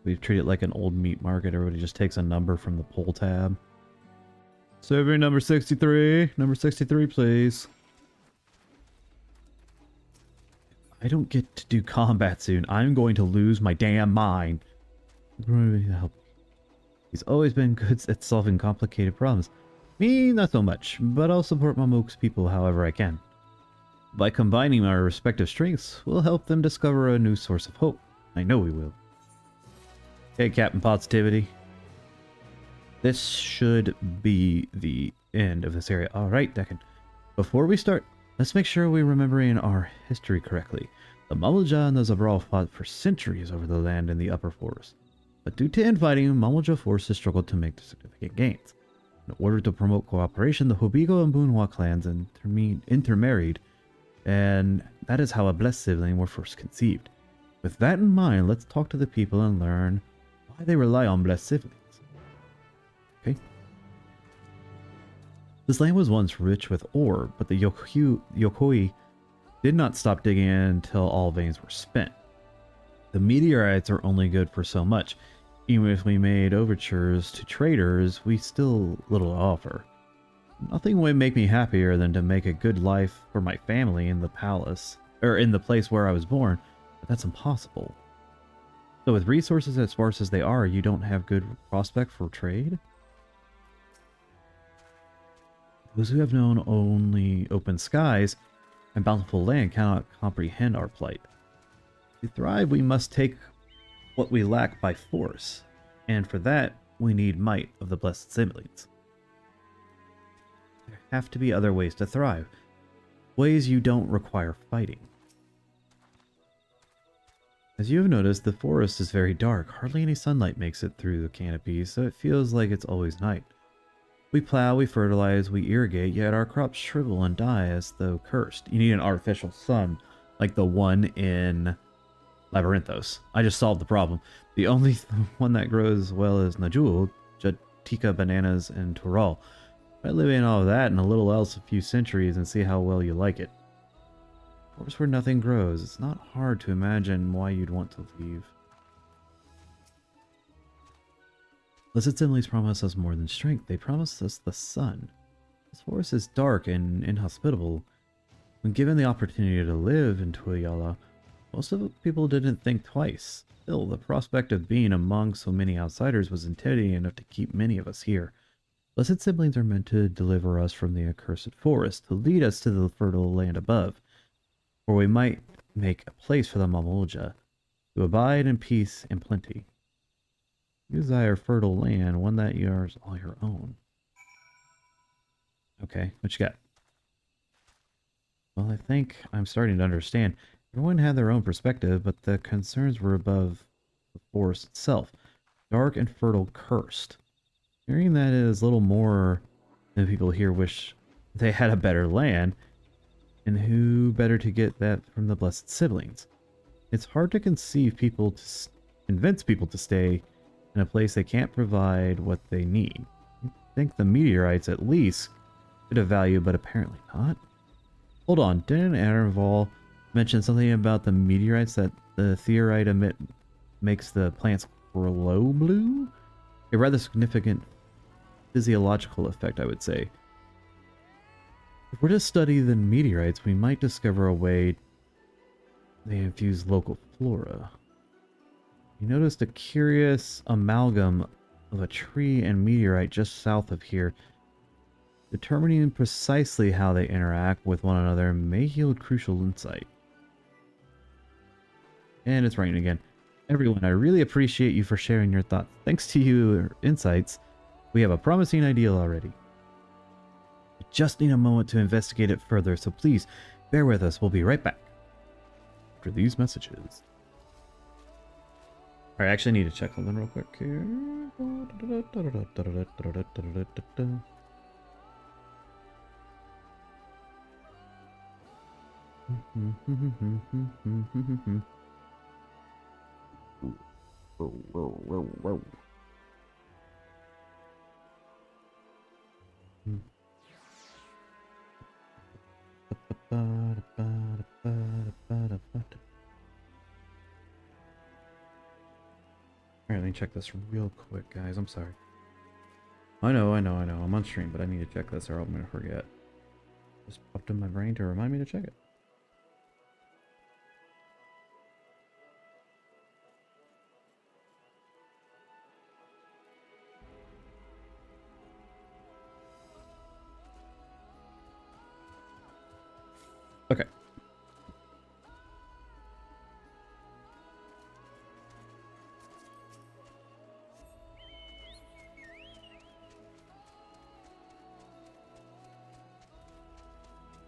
We treat it like an old meat market. Everybody just takes a number from the pull tab. Survey number 63. Number 63, please. I don't get to do combat soon. I'm going to lose my damn mind. He's always been good at solving complicated problems. Me, not so much, but I'll support Mamook's people however I can. By combining our respective strengths, we'll help them discover a new source of hope. I know we will. Okay, Captain Positivity. This should be the end of this area. Alright, Deacon. Before we start, let's make sure we're remembering our history correctly. The Mamalja and the Zabral fought for centuries over the land in the upper forest. But due to infighting, Mamalja forces struggled to make significant gains. In order to promote cooperation, the Hobigo and Bunhua clans intermarried, and that is how a blessed sibling were first conceived. With that in mind, let's talk to the people and learn why they rely on blessed siblings. Okay. This land was once rich with ore, but the Yokoi did not stop digging until all veins were spent. The meteorites are only good for so much. Even if we made overtures to traders, we still little to offer. Nothing would make me happier than to make a good life for my family in the palace, or in the place where I was born, but that's impossible. So with resources as sparse as they are, you don't have good prospect for trade? Those who have known only open skies and bountiful land cannot comprehend our plight. To thrive, we must take what we lack by force, and for that, we need might of the blessed siblings. There have to be other ways to thrive, ways you don't require fighting. As you have noticed, the forest is very dark. Hardly any sunlight makes it through the canopy, so it feels like it's always night. We plow, we fertilize, we irrigate, yet our crops shrivel and die as though cursed. You need an artificial sun, like the one in Labyrinthos. I just solved the problem. The only one that grows well is Najul, Jatika, bananas, and Tural. I live in all of that and a little else a few centuries and see how well you like it. Forest where nothing grows. It's not hard to imagine why you'd want to leave. Blessed siblings promise us more than strength. They promise us the sun. This forest is dark and inhospitable. When given the opportunity to live in Tuayala, most of the people didn't think twice. Still, the prospect of being among so many outsiders was intimidating enough to keep many of us here. Blessed siblings are meant to deliver us from the accursed forest, to lead us to the fertile land above, where we might make a place for the Mamulja, to abide in peace and plenty. You desire fertile land, one that yours all your own. Okay, what you got? Well, I think I'm starting to understand. Everyone had their own perspective, but the concerns were above the forest itself. Dark and fertile cursed. Hearing that is little more than people here wish they had a better land, and who better to get that from the blessed siblings? It's hard to convince people to stay in a place they can't provide what they need. You'd think the meteorites at least could have value, but apparently not. Hold on, didn't Arenval mention something about the meteorites that the theorite emit makes the plants glow blue? A rather significant physiological effect, I would say. If we're to study the meteorites, we might discover a way they infuse local flora. You noticed a curious amalgam of a tree and meteorite just south of here. Determining precisely how they interact with one another may yield crucial insight. And it's raining again. Everyone, I really appreciate you for sharing your thoughts. Thanks to your insights, we have a promising idea already. We just need a moment to investigate it further, so please bear with us. We'll be right back after these messages. Alright, I actually need to check something real quick here. Whoa. Alright, let me check this real quick, guys. I'm sorry. I know. I'm on stream, but I need to check this or I'm going to forget. Just popped in my brain to remind me to check it. Okay.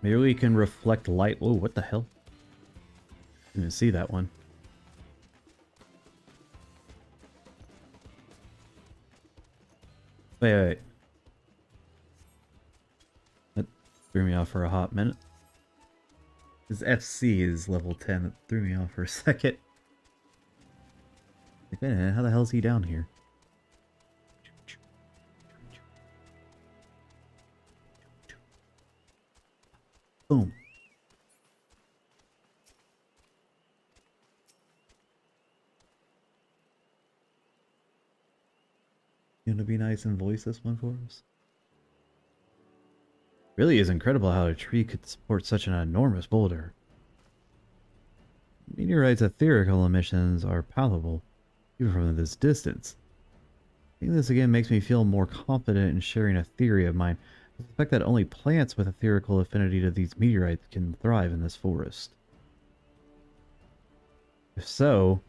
Maybe we can reflect light. Oh, what the hell? Didn't see that one. Wait. That threw me off for a hot minute. His FC is level 10. That threw me off for a second. Like, wait a minute, how the hell is he down here? Boom. You want to be nice and voice this one for us? Really is incredible how a tree could support such an enormous boulder. Meteorites' etherical emissions are palatable, even from this distance. Seeing this again makes me feel more confident in sharing a theory of mine. I suspect that only plants with etherical affinity to these meteorites can thrive in this forest. If so,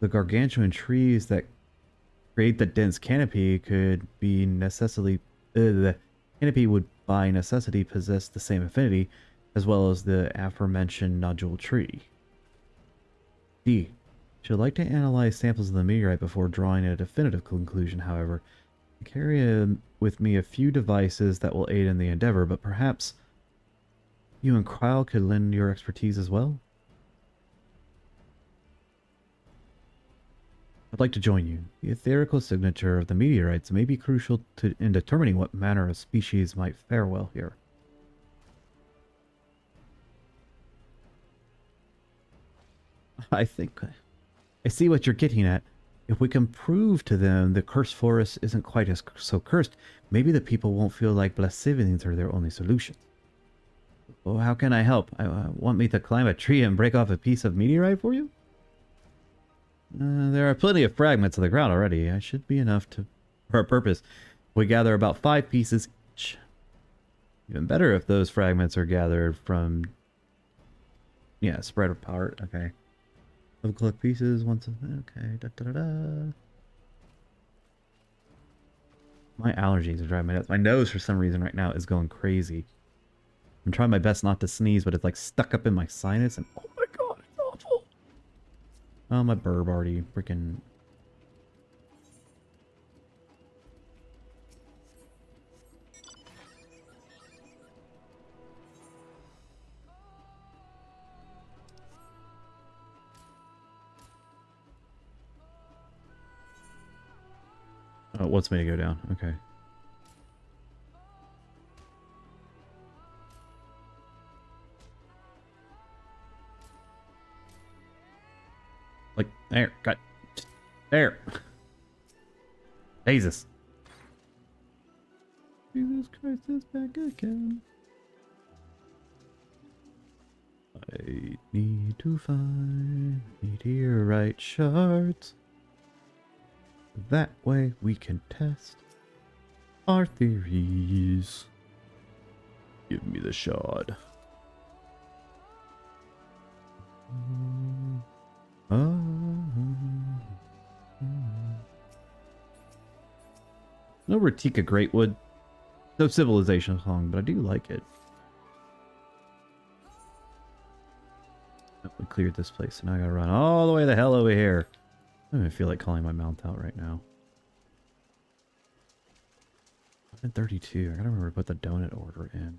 the gargantuan trees that create the dense canopy could be the canopy would by necessity possess the same affinity as well as the aforementioned nodule tree. D. Should like to analyze samples of the meteorite before drawing a definitive conclusion, however. I carry with me a few devices that will aid in the endeavor, but perhaps you and Kyle could lend your expertise as well? I'd like to join you. The etherical signature of the meteorites may be crucial in determining what manner of species might fare well here. I think I see what you're getting at. If we can prove to them the cursed forest isn't quite so cursed, maybe the people won't feel like blessed siblings are their only solution. Well, how can I help? Want me to climb a tree and break off a piece of meteorite for you? There are plenty of fragments of the ground already. I should be enough for our purpose. We gather about 5 pieces each. Even better if those fragments are gathered from... Yeah, spread apart. Okay. We'll collect pieces once... Okay. My allergies are driving me nuts. My nose, for some reason, right now is going crazy. I'm trying my best not to sneeze, but it's like stuck up in my sinus, and oh my god, it's awful. Oh, my burb already freaking. Oh, it wants me to go down. Okay. Like, there. Got. There. Jesus. Jesus Christ is back again. I need to find meteorite shards. That way we can test our theories. Give me the shard. No Ratika Greatwood. No Civilization song, but I do like it. Oh, we cleared this place, so now I gotta run all the way the hell over here. I don't even feel like calling my mount out right now. I'm at 32. I gotta remember to put the donut order in.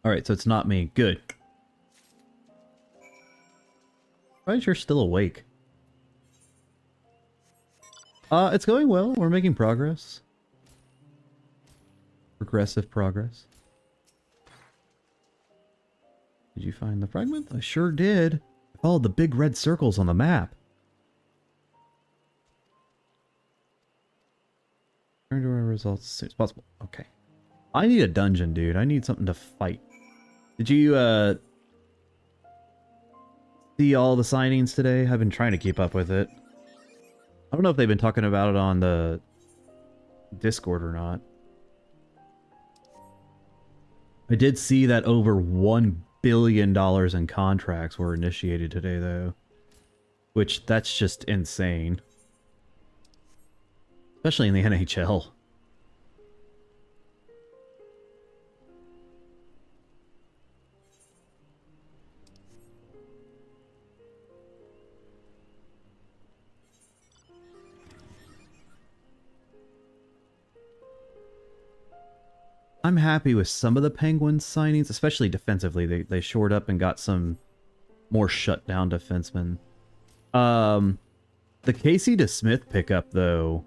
Alright, so it's not me. Good. Why is you're still awake? It's going well. We're making progress. Progressive progress. Did you find the fragment? I sure did. I followed the big red circles on the map. Turn to our results as soon as possible. Okay. I need a dungeon, dude. I need something to fight. Did you, see all the signings today? I've been trying to keep up with it. I don't know if they've been talking about it on the Discord or not. I did see that over $1 billion in contracts were initiated today, though. Which, that's just insane. Especially in the NHL. I'm happy with some of the Penguins signings, especially defensively. They shored up and got some more shutdown defensemen. The Casey DeSmith pickup, though,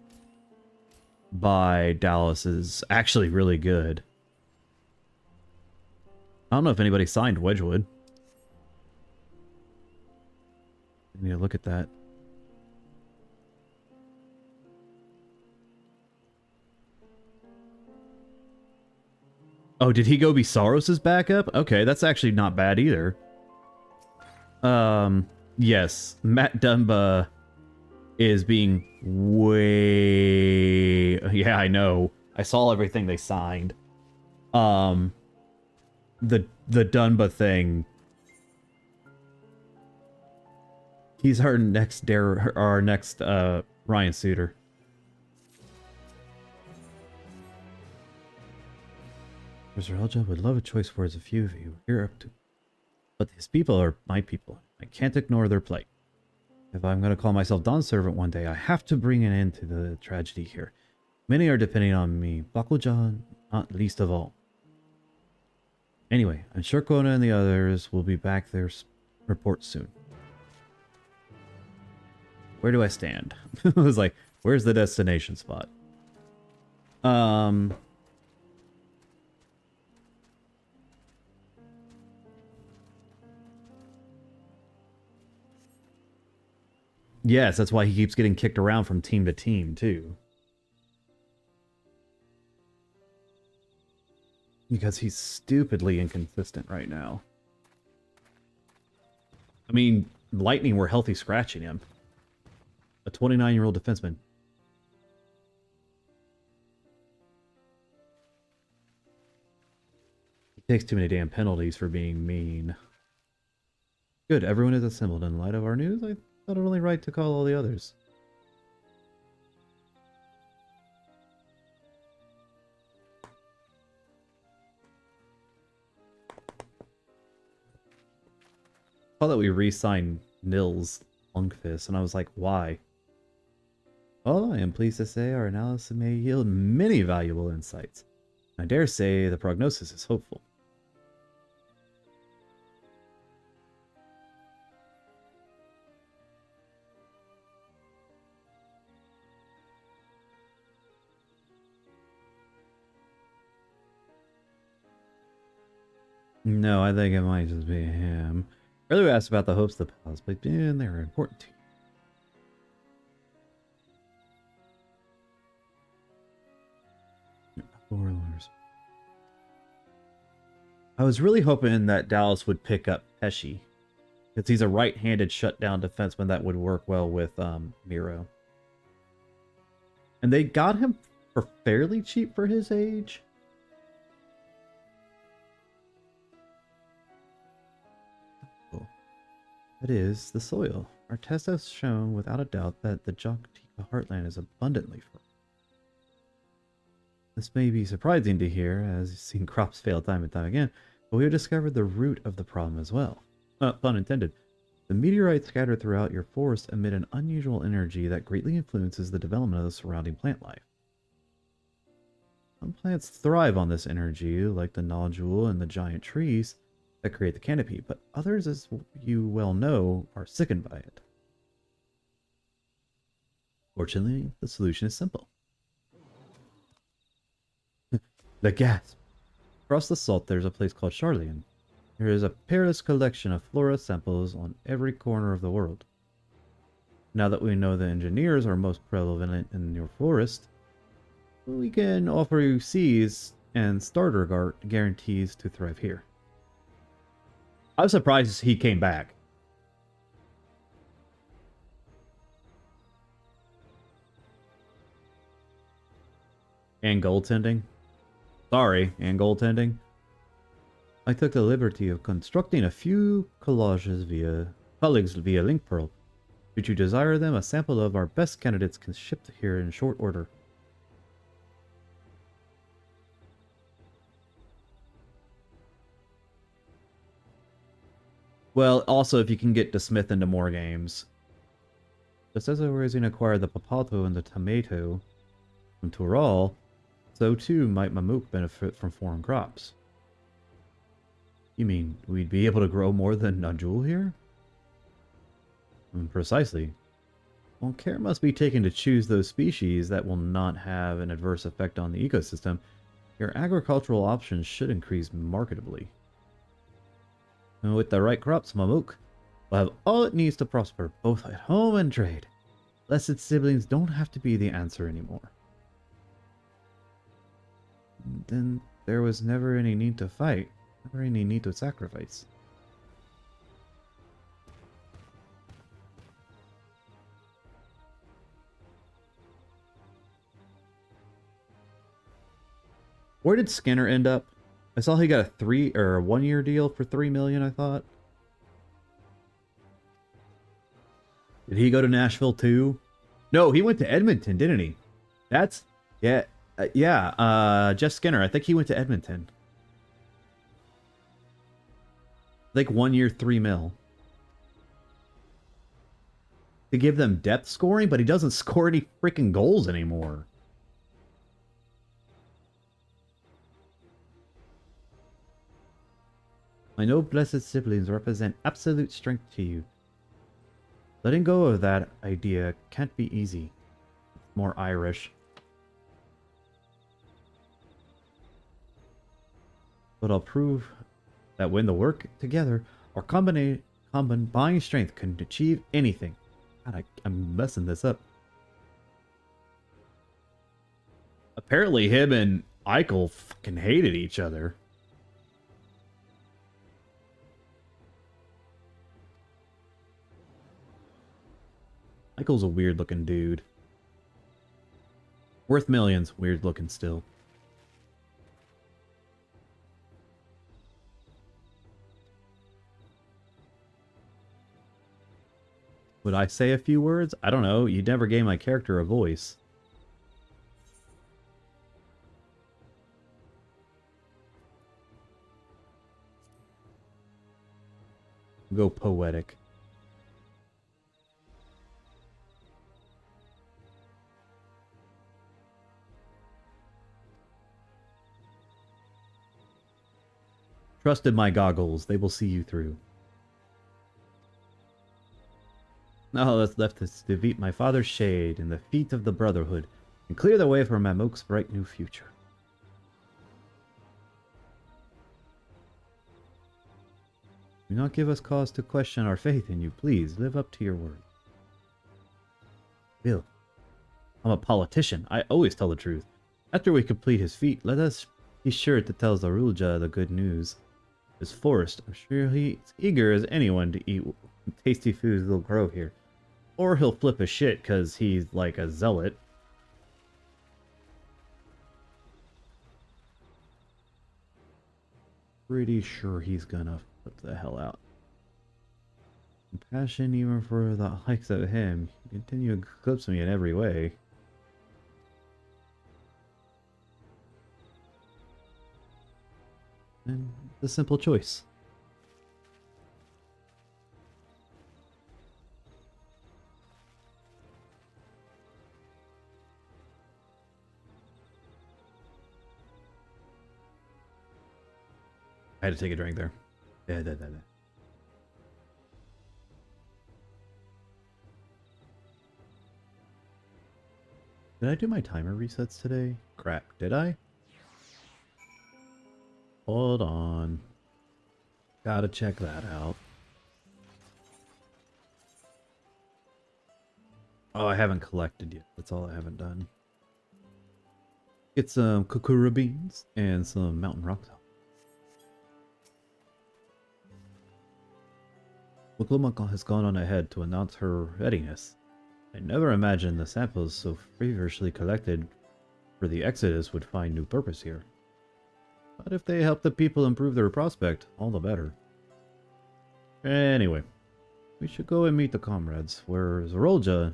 by Dallas is actually really good. I don't know if anybody signed Wedgwood. I need to look at that. Oh, did he go be Saros' backup? Okay, that's actually not bad either. Yes, Matt Dumba is being way... Yeah, I know. I saw everything they signed. The Dumba thing. He's our next Ryan Suter. Mr. Elja would love a choice words a few of you here up to. But these people are my people. I can't ignore their plight. If I'm going to call myself Dawn Servant one day, I have to bring an end to the tragedy here. Many are depending on me, Bakujan not least of all. Anyway, I'm sure Kona and the others will be back their report soon. Where do I stand? I was like, where's the destination spot? Yes, that's why he keeps getting kicked around from team to team, too. Because he's stupidly inconsistent right now. I mean, Lightning were healthy scratching him. A 29-year-old defenseman. He takes too many damn penalties for being mean. Good, everyone is assembled. In light of our news, I thought it only right to call all the others. I thought that we re-signed Nils Lundqvist, and I was like, why? Well, I am pleased to say our analysis may yield many valuable insights. I dare say the prognosis is hopeful. No, I think it might just be him. Earlier asked about the hopes of the pause, but man, they were important to you. Oilers. I was really hoping that Dallas would pick up Pesci, because he's a right-handed shutdown defenseman that would work well with Miro. And they got him for fairly cheap for his age. That is the soil. Our test has shown without a doubt that the Joktika heartland is abundantly fertile. This may be surprising to hear, as you've seen crops fail time and time again, but we have discovered the root of the problem as well. Pun intended. The meteorites scattered throughout your forest emit an unusual energy that greatly influences the development of the surrounding plant life. Some plants thrive on this energy, like the nodule and the giant trees that create the canopy, but others, as you well know, are sickened by it. Fortunately, the solution is simple. The gas. Across the salt, there's a place called Charlian. There is a peerless collection of flora samples on every corner of the world. Now that we know the engineers are most prevalent in your forest, we can offer you seeds and starter guarantees to thrive here. I was surprised he came back. And goaltending. Sorry, and goaltending. I took the liberty of constructing a few colleagues via LinkPearl. Should you desire them, a sample of our best candidates can ship here in short order. Well, also if you can get DeSmith into more games. Just as I was going to acquire the Papato and the Tomato from Tural, so too might Mamuk benefit from foreign crops. You mean we'd be able to grow more than Najul here? Precisely. Well, care must be taken to choose those species that will not have an adverse effect on the ecosystem. Your agricultural options should increase marketably. And with the right crops, Mamuk will have all it needs to prosper, both at home and trade. Blessed siblings don't have to be the answer anymore. Then there was never any need to fight, never any need to sacrifice. Where did Skinner end up? I saw he got a 1-year deal for $3 million, I thought. Did he go to Nashville too? No, he went to Edmonton, didn't he? That's Jeff Skinner. I think he went to Edmonton. Like 1 year, $3 million. To give them depth scoring, but he doesn't score any freaking goals anymore. My no blessed siblings represent absolute strength to you. Letting go of that idea can't be easy. It's more Irish. But I'll prove that when the work together, our combined strength can achieve anything. God, I'm messing this up. Apparently him and Eichel fucking hated each other. Eichel's a weird looking dude. Worth millions, weird looking still. Would I say a few words? I don't know. You never gave my character a voice. Go poetic. Trust in my goggles. They will see you through. All that's left is to defeat my father's shade in the feet of the Brotherhood and clear the way for Mamuk's bright new future. Do not give us cause to question our faith in you. Please, live up to your word. Bill, I'm a politician. I always tell the truth. After we complete his feat, let us be sure to tell Zarulja the good news. His forest, I'm sure he's eager as anyone to eat tasty foods that'll grow here. Or he'll flip a shit because he's like a zealot. Pretty sure he's gonna flip the hell out. Compassion even for the likes of him. He continue to eclipse me in every way. And it's a simple choice. I had to take a drink there. Yeah. Did I do my timer resets today? Crap, did I? Hold on. Gotta check that out. Oh, I haven't collected yet. That's all I haven't done. Get some kukura beans and some mountain rock salt. Muklumuk has gone on ahead to announce her readiness. I never imagined the samples so feverishly collected for the Exodus would find new purpose here. But if they help the people improve their prospect, all the better. Anyway, we should go and meet the comrades, where Zarolja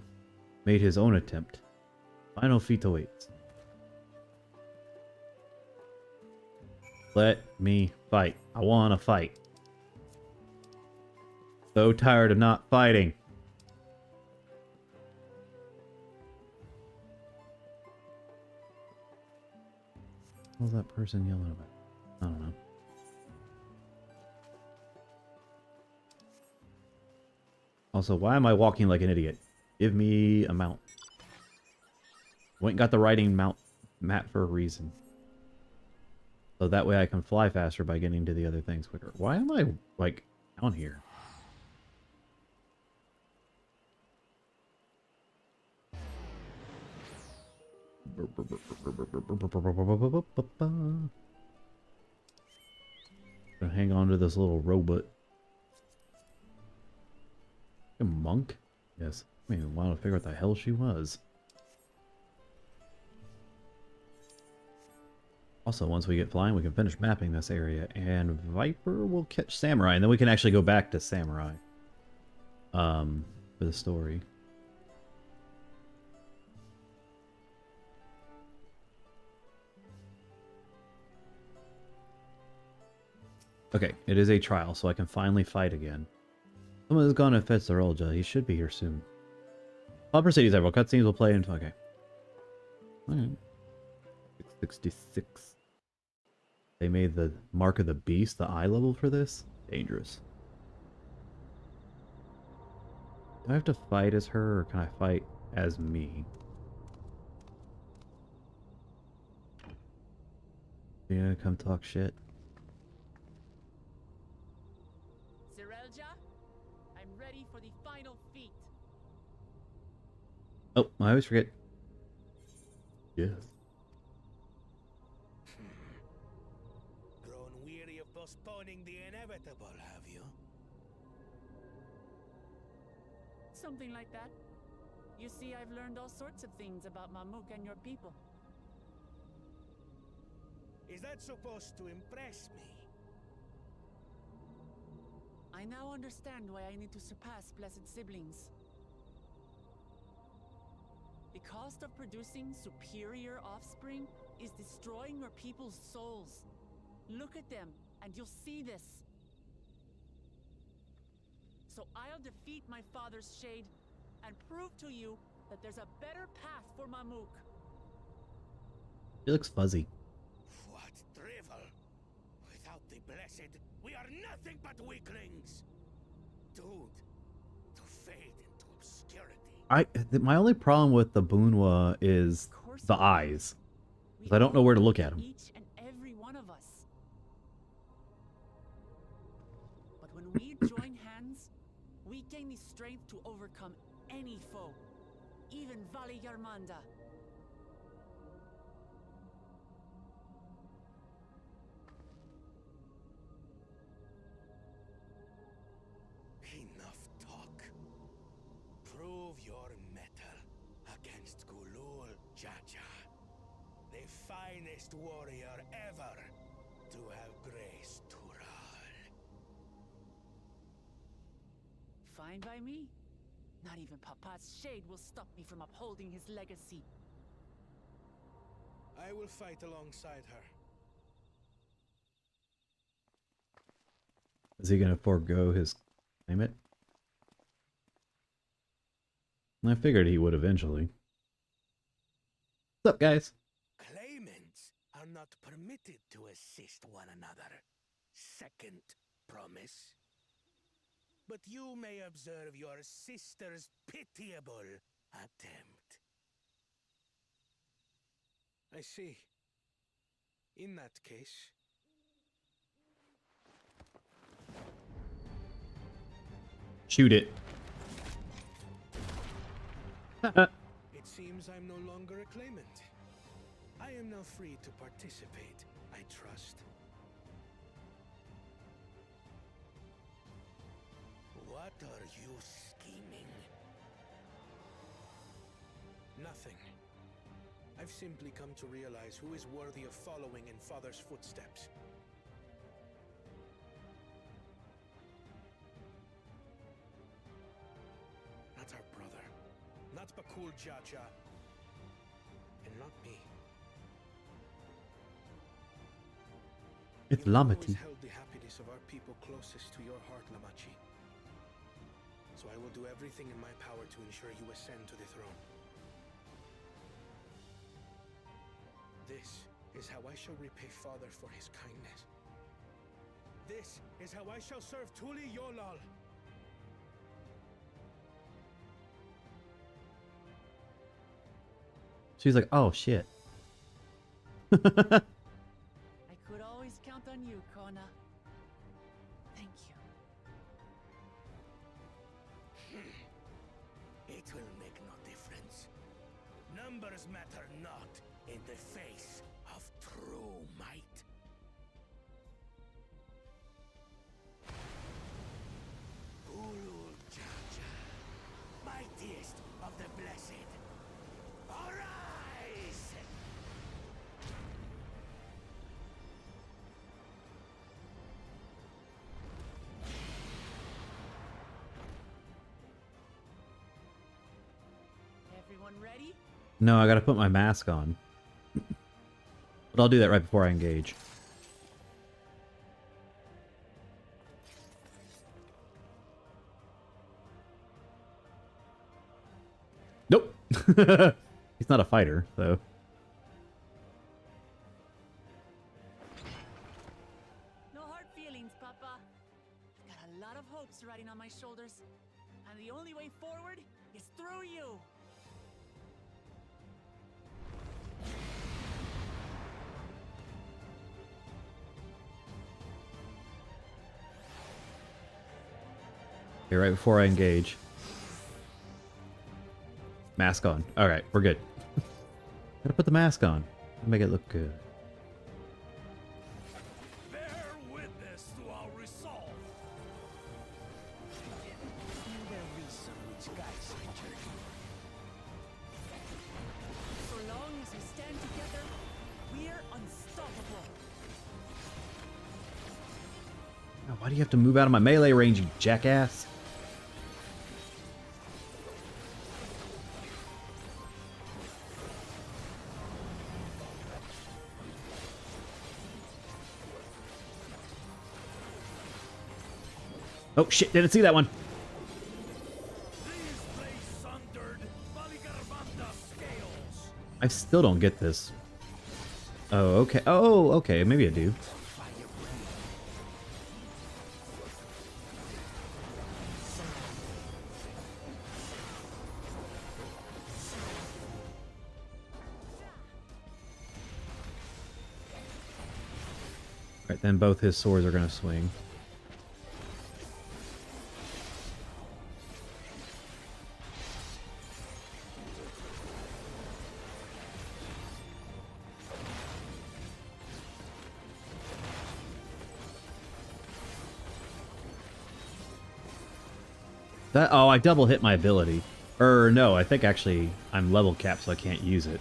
made his own attempt. Final feat awaits. Let me fight. I wanna fight. So tired of not fighting. What was that person yelling about? I don't know. Also, why am I walking like an idiot? Give me a mount. Went and got the riding mount map for a reason. So that way I can fly faster by getting to the other things quicker. Why am I, like, down here? Gonna hang on to this little robot. A monk? Yes. I mean, want to figure out what the hell she was. Also, once we get flying, we can finish mapping this area, and Viper will catch Samurai, and then we can actually go back to Samurai. For the story. Okay, it is a trial, so I can finally fight again. Someone has gone and fetched Zarolja. He should be here soon. I'll proceed several cutscenes will play in... Okay. Okay. 666. They made the Mark of the Beast the eye level for this? Dangerous. Do I have to fight as her, or can I fight as me? Yeah, come talk shit. Zarelja, I'm ready for the final feat. Oh, I always forget. Yes. postponing the inevitable, have you? Something like that. You see, I've learned all sorts of things about Mamuk and your people. Is that supposed to impress me? I now understand why I need to surpass blessed siblings. The cost of producing superior offspring is destroying your people's souls. Look at them, and you'll see this. So I'll defeat my father's shade and prove to you that there's a better path for Mamuk. He looks fuzzy. What drivel! Without the blessed, we are nothing but weaklings! Doomed to fade into obscurity. My only problem with the Bunwa is the eyes. 'Cause I don't know where to look at them. Each and every one of us. But when we join hands, we gain the strength to overcome any foe, even Vali Yarmanda. Enough talk. Prove your mettle against Gulul Jaja, the finest warrior ever to have graced Tural. Fine by me. Not even Papa's shade will stop me from upholding his legacy. I will fight alongside her. Is he gonna forego his claimant? I figured he would eventually. What's up, guys? Claimants are not permitted to assist one another. Second promise. But you may observe your sister's pitiable attempt. I see. In that case... Shoot it. It seems I'm no longer a claimant. I am now free to participate, I trust. What are you scheming? Nothing. I've simply come to realize who is worthy of following in Father's footsteps. Not our brother. Not Bakul Jaja. And not me. It's You have always Lamati. held the happiness of our people closest to your heart, Lamachi. So I will do everything in my power to ensure you ascend to the throne. This is how I shall repay Father for his kindness. This is how I shall serve Tuli Yolal. She's like, oh shit. I could always count on you, Kona. Thank you. It will make no difference. Numbers matter not in the face of true might. Ulul Jaja, mightiest of the blessed, arise! Everyone ready? No, I gotta put my mask on. But I'll do that right before I engage. Nope. He's not a fighter, so. No hard feelings, Papa. I've got a lot of hopes riding on my shoulders, and the only way forward is through you. Okay, right before I engage. Mask on. Alright, we're good. Gotta put the mask on. Make it look good. Bear witness do you have to move out of my melee range, you jackass? Oh shit, didn't see that one. I still don't get this. Oh, okay. Oh, okay. Maybe I do. Right, then both his swords are going to swing. That, oh, I double hit my ability. Or no, I think actually I'm level capped, so I can't use it.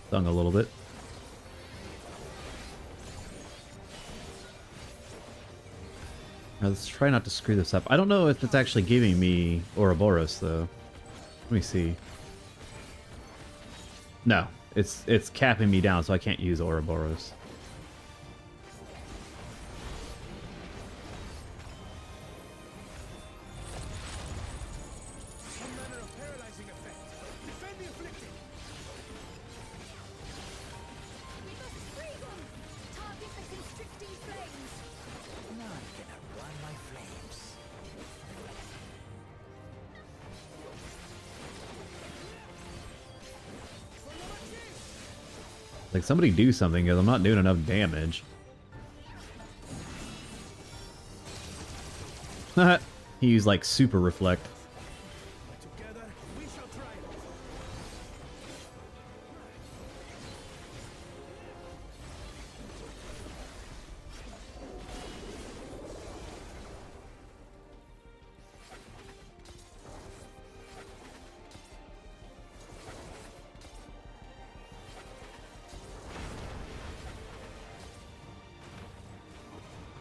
Stung a little bit. Now, let's try not to screw this up. I don't know if it's actually giving me Ouroboros though. Let me see. No, it's capping me down, so I can't use Ouroboros. Like, somebody do something, because I'm not doing enough damage. He used, like, super reflect.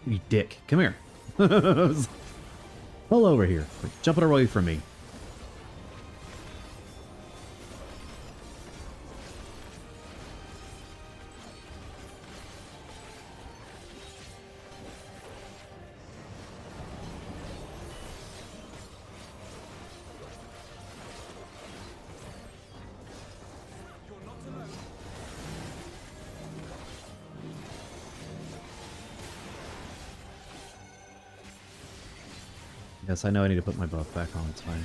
You dick. Come here. Pull over here. Quit jumping away from me. Yes, I know I need to put my buff back on, it's fine.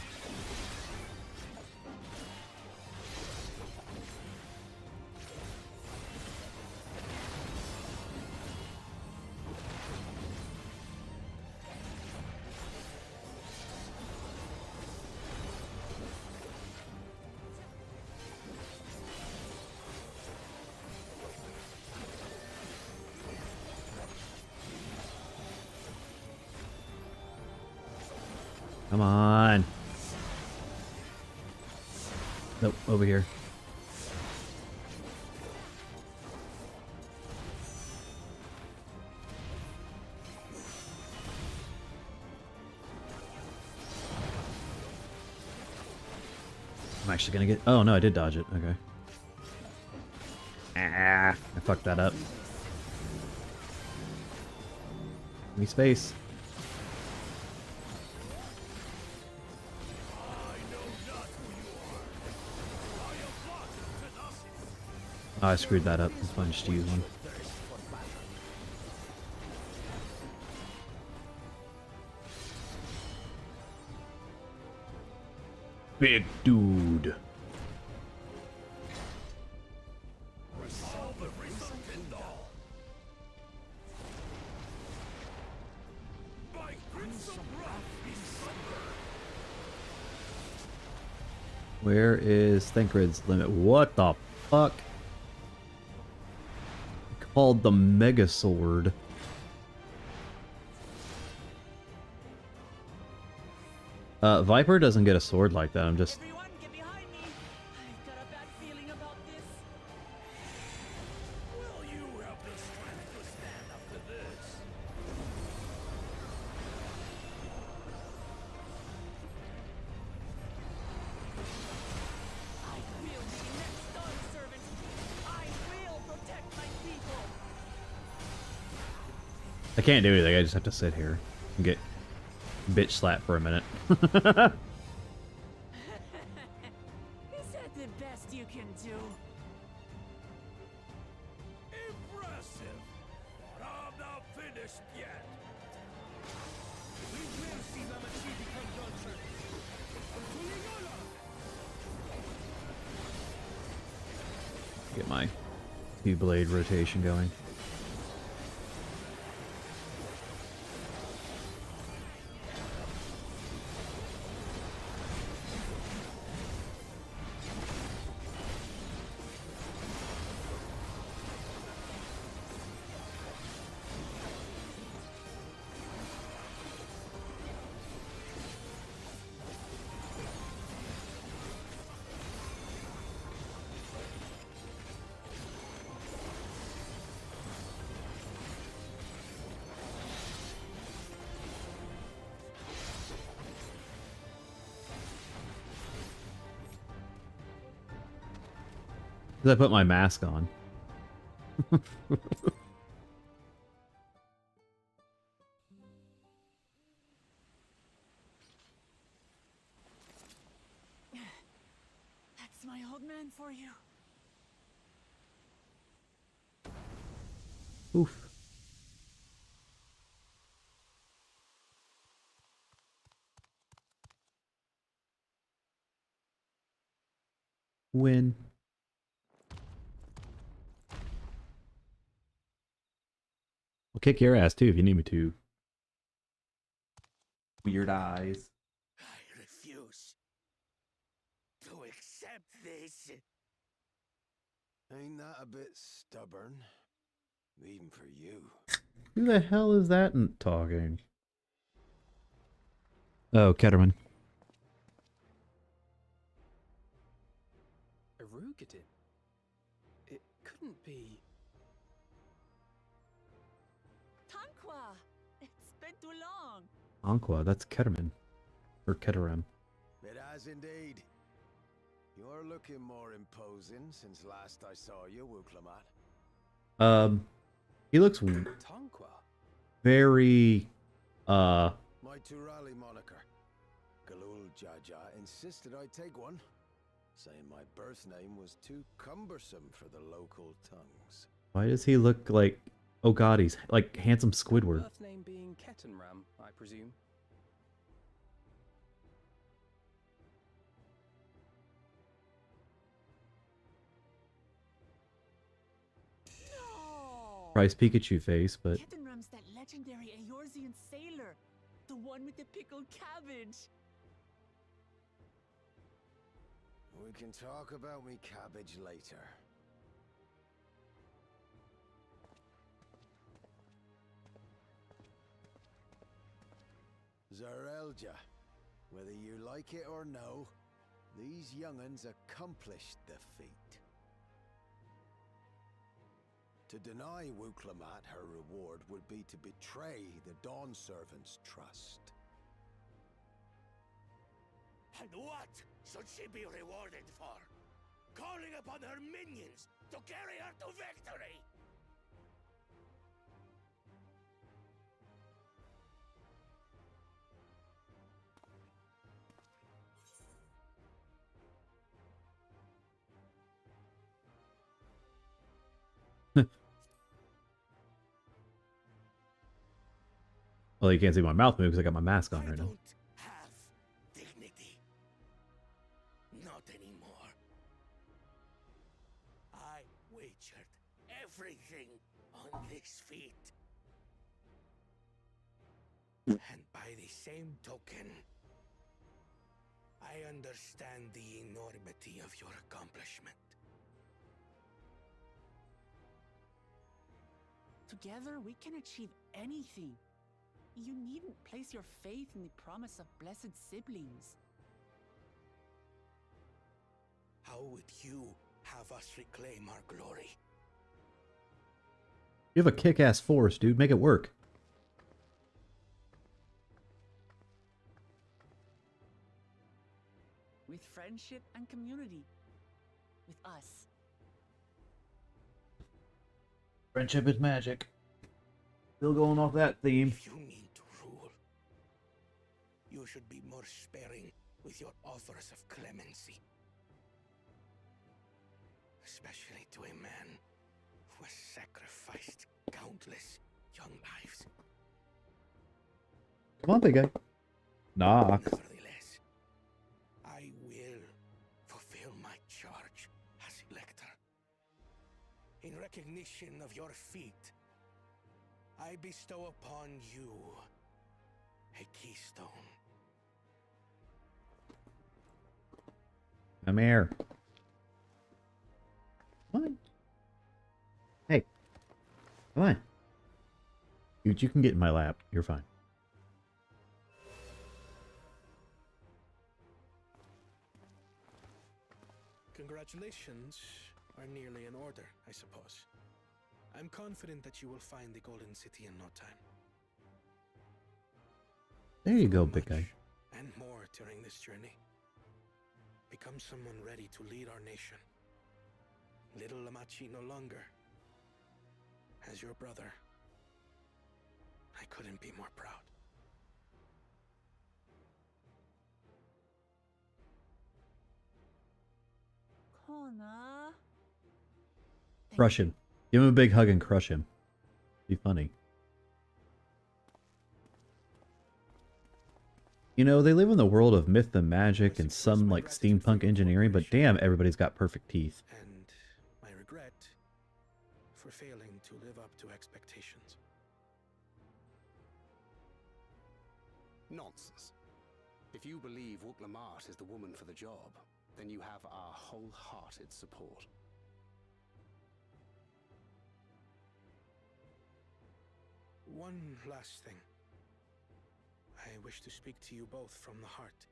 Come on. Nope, over here. I'm actually gonna get... Oh, no, I did dodge it. Okay. Ah, I fucked that up. Give me space. Oh, I screwed that up. It's fine, just use one. Big dude. Where is Thancred's limit? What the fuck? Called the Mega Sword. Viper doesn't get a sword like that. I'm just. Everyone, get behind me! I've got a bad feeling about this. Will you have the strength to stand up to this? I will be the next Dawn servant. I will protect my people. I can't do anything. I just have to sit here and get bitch slapped for a minute. Is that the best you can do? Impressive! But I'm not finished yet! We will see Lamachi become Dawn servant! Get my two-blade rotation going. Because I put my mask on. That's my old man for you. Oof. Win. I'll kick your ass too if you need me to. Weird eyes. I refuse to accept this. Ain't that a bit stubborn? Even for you. Who the hell is that talking? Oh, Ketterman. Erugated? It couldn't be... Tanqua! It's been too long. Anqua, that's Ketterman. Or Ketteram. It has indeed. You're looking more imposing since last I saw you, Wuklamat. He looks Tanqua? very, My Turali moniker. Galul Jaja insisted I take one, saying my birth name was too cumbersome for the local tongues. Why does he look like... Oh god, he's like handsome Squidward. Birth name being Kettenram, I presume. No! Price Pikachu face, but... Kettenram's that legendary Eorzean sailor. The one with the pickled cabbage. We can talk about me cabbage later. Zarelja, whether you like it or no, these young'uns accomplished the feat. To deny Wuklamat her reward would be to betray the Dawn Servant's trust. And what should she be rewarded for? Calling upon her minions to carry her to victory! Well, you can't see my mouth move because I got my mask on right now. Have dignity. Not anymore. I wagered everything on this feat. And by the same token, I understand the enormity of your accomplishment. Together, we can achieve anything. You needn't place your faith in the promise of blessed siblings. How would you have us reclaim our glory? You have a kick-ass force, dude. Make it work. With friendship and community. With us. Friendship is magic. Still going off that theme. If you mean to rule, you should be more sparing with your offers of clemency. Especially to a man who has sacrificed countless young lives. Come on, big guy. Knock. Nevertheless, I will fulfill my charge as Elector. In recognition of your feat, I bestow upon you a keystone. Come here. Come on. Hey. Come on. Dude, you can get in my lap. You're fine. Congratulations are nearly in order, I suppose. I'm confident that you will find the Golden City in no time. There you go, big guy. And more during this journey. Become someone ready to lead our nation. Little Lamachi no longer. As your brother, I couldn't be more proud. Kona. Crush him. Give him a big hug and crush him. Be funny. You know, they live in the world of myth and magic and some like steampunk engineering, but damn, everybody's got perfect teeth. And my regret for failing to live up to expectations. Nonsense. If you believe Wuk-Lamat is the woman for the job, then you have our wholehearted support. One last thing. I wish to speak to you both from the heart.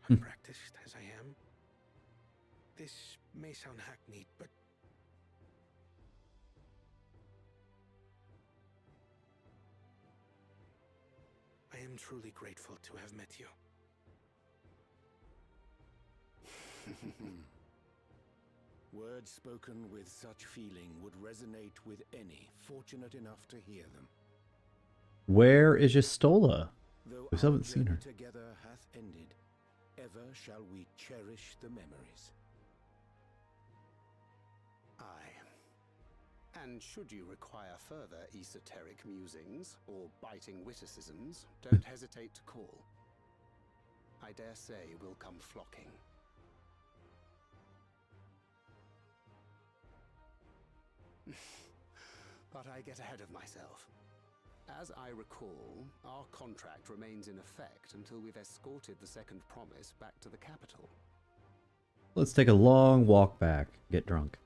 Unpracticed as I am, this may sound hackneyed, but I am truly grateful to have met you. Words spoken with such feeling would resonate with any fortunate enough to hear them. Where is Jistola? Though We still haven't seen her. together hath ended, ever shall we cherish the memories. Aye. And should you require further esoteric musings or biting witticisms, don't hesitate to call. I dare say we'll come flocking. But I get ahead of myself. As I recall, our contract remains in effect until we've escorted the second promise back to the capital. Let's take a long walk back. Get drunk.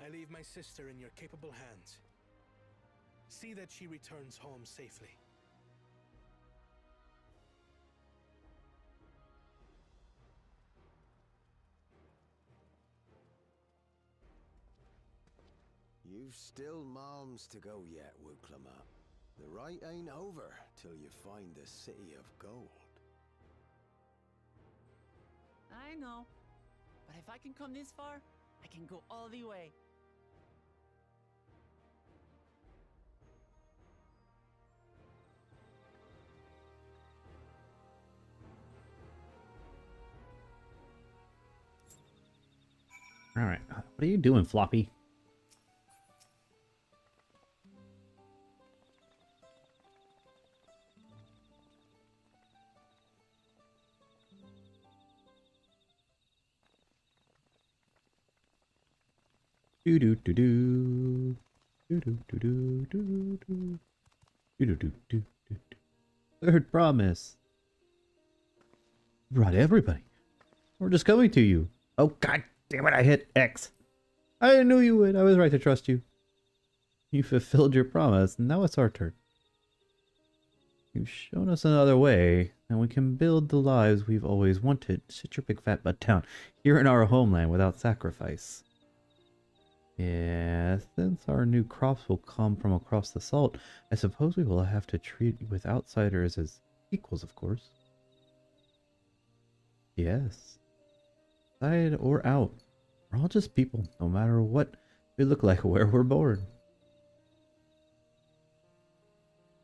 I leave my sister in your capable hands. See that she returns home safely. You've still malms to go yet, Wuk-Lamat. The rite ain't over till you find the city of gold. I know. But if I can come this far, I can go all the way. Alright. What are you doing, Floppy? Do do do do do do do do do do do do do do. Third promise. Brought everybody. We're just coming to you. Oh, god damn it, I hit X. I knew you would. I was right to trust you. You fulfilled your promise, and now it's our turn. You've shown us another way, and we can build the lives we've always wanted. Sit your big fat butt down here in our homeland without sacrifice. Yeah, since our new crops will come from across the salt, I suppose we will have to treat you with outsiders as equals, of course. Yes. Inside or out. We're all just people, no matter what we look like or where we're born.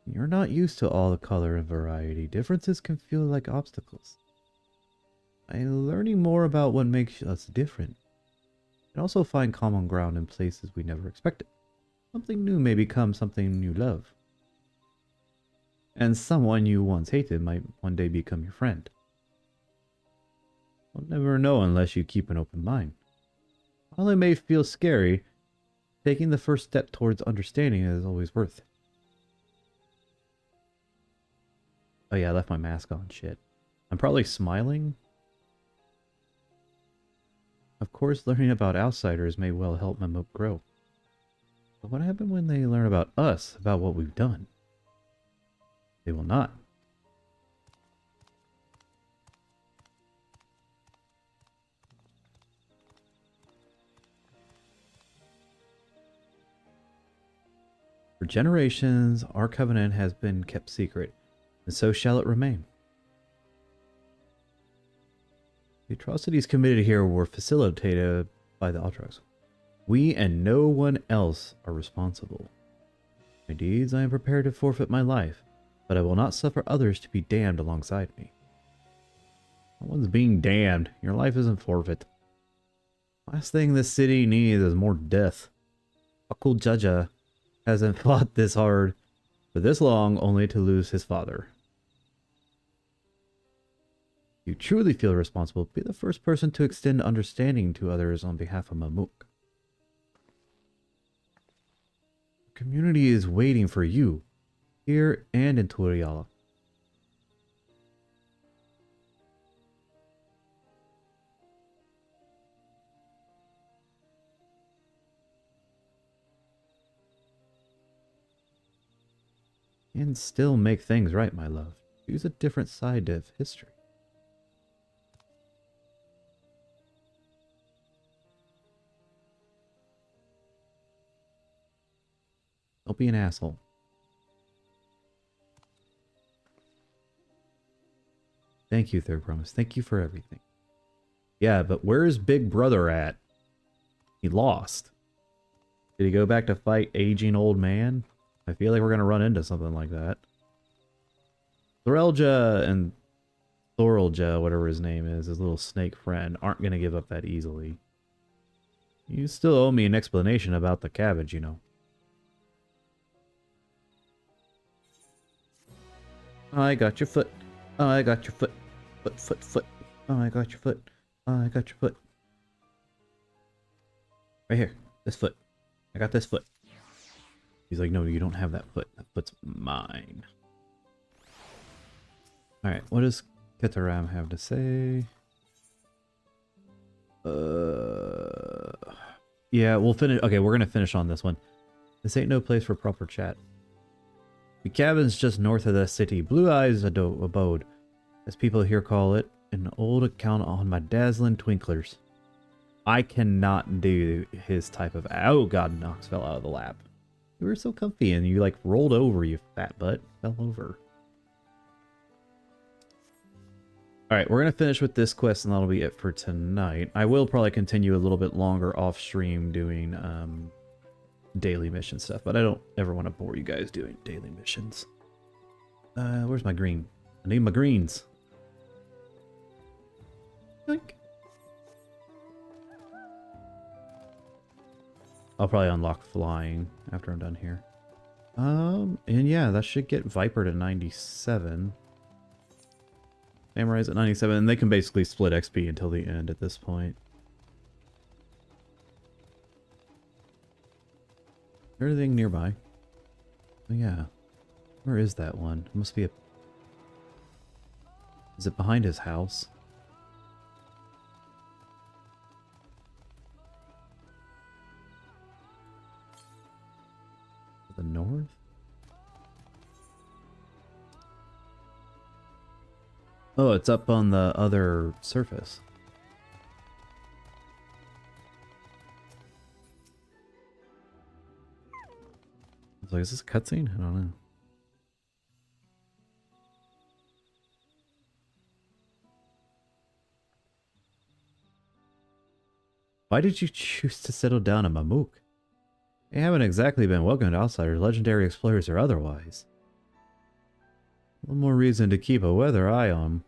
You're not used to all the color and variety. Differences can feel like obstacles. By learning more about what makes us different, you can also find common ground in places we never expected. Something new may become something you love. And someone you once hated might one day become your friend. You'll never know unless you keep an open mind. While it may feel scary, taking the first step towards understanding is always worth it. Oh yeah, I left my mask on. Shit. I'm probably smiling. Of course, learning about outsiders may well help Mamuk grow. But what happens when they learn about us, about what we've done? They will not. For generations, our covenant has been kept secret, and so shall it remain. The atrocities committed here were facilitated by the Ultras. We and no one else are responsible. My deeds, I am prepared to forfeit my life, but I will not suffer others to be damned alongside me. No one's being damned. Your life isn't forfeit. Last thing this city needs is more death. Akul Jaja hasn't fought this hard for this long only to lose his father. If you truly feel responsible, be the first person to extend understanding to others on behalf of Mamuk. The community is waiting for you, here and in Turiala. And still make things right, my love. Choose a different side of history. Don't be an asshole. Thank you, Third Promise. Thank you for everything. Yeah, but where's Big Brother at? He lost. Did he go back to fight aging old man? I feel like we're going to run into something like that. Thorelja and Thorelja, whatever his name is, his little snake friend, aren't going to give up that easily. You still owe me an explanation about the cabbage, you know. I got your foot. I got your foot. Foot. I got your foot. I got your foot. Right here. This foot. I got this foot. He's like, no, you don't have that foot. That foot's mine. Alright, what does Kitaram have to say? Yeah, we'll finish. Okay, we're gonna finish on this one. This ain't no place for proper chat. The cabin's just north of the city. Blue Eyes abode, as people here call it. An old account on my dazzling twinklers. I cannot do his type of... Oh god, Nox fell out of the lap. You were so comfy and you like rolled over, you fat butt. Fell over. Alright, we're going to finish with this quest and that'll be it for tonight. I will probably continue a little bit longer off stream doing daily mission stuff, but I don't ever want to bore you guys doing daily missions. Where's my green? I need my greens. Yoink. I'll probably unlock flying after I'm done here. And yeah, that should get Viper to 97. Samurai's at 97, and they can basically split XP until the end at this point. Anything nearby? Oh yeah. Where is that one? It must be a Is it behind his house? To the north? Oh, it's up on the other surface. I was like, is this a cutscene? I don't know. Why did you choose to settle down in Mamuk? You haven't exactly been welcomed outsiders, legendary explorers or otherwise. One more reason to keep a weather eye on.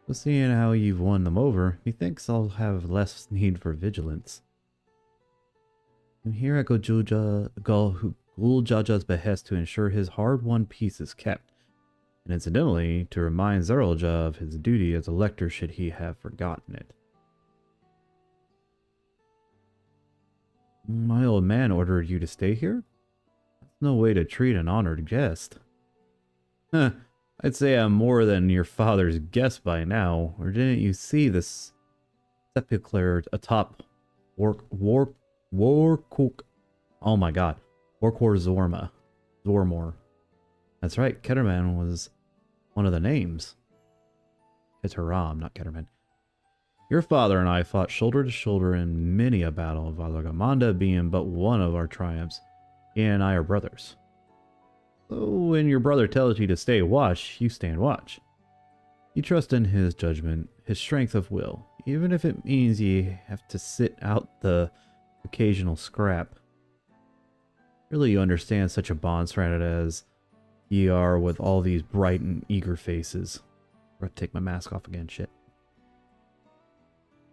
But seeing how you've won them over, methinks I'll have less need for vigilance. I'm here at Guljaja's behest to ensure his hard-won peace is kept, and incidentally, to remind Zeralja of his duty as a lector should he have forgotten it. My old man ordered you to stay here? That's no way to treat an honored guest. Huh, I'd say I'm more than your father's guest by now, or didn't you see this sepulchre atop Warcook? Oh my god. Warkor Zormor. That's right, Ketterman was one of the names. Ketteram, not Ketterman. Your father and I fought shoulder to shoulder in many a battle, Valagamanda being but one of our triumphs. He and I are brothers. So when your brother tells you to stay watch, you stand watch. You trust in his judgment, his strength of will, even if it means you have to sit out the occasional scrap. Really, you understand such a bond surrounded as ye are with all these bright and eager faces. I'm gonna take my mask off again, shit.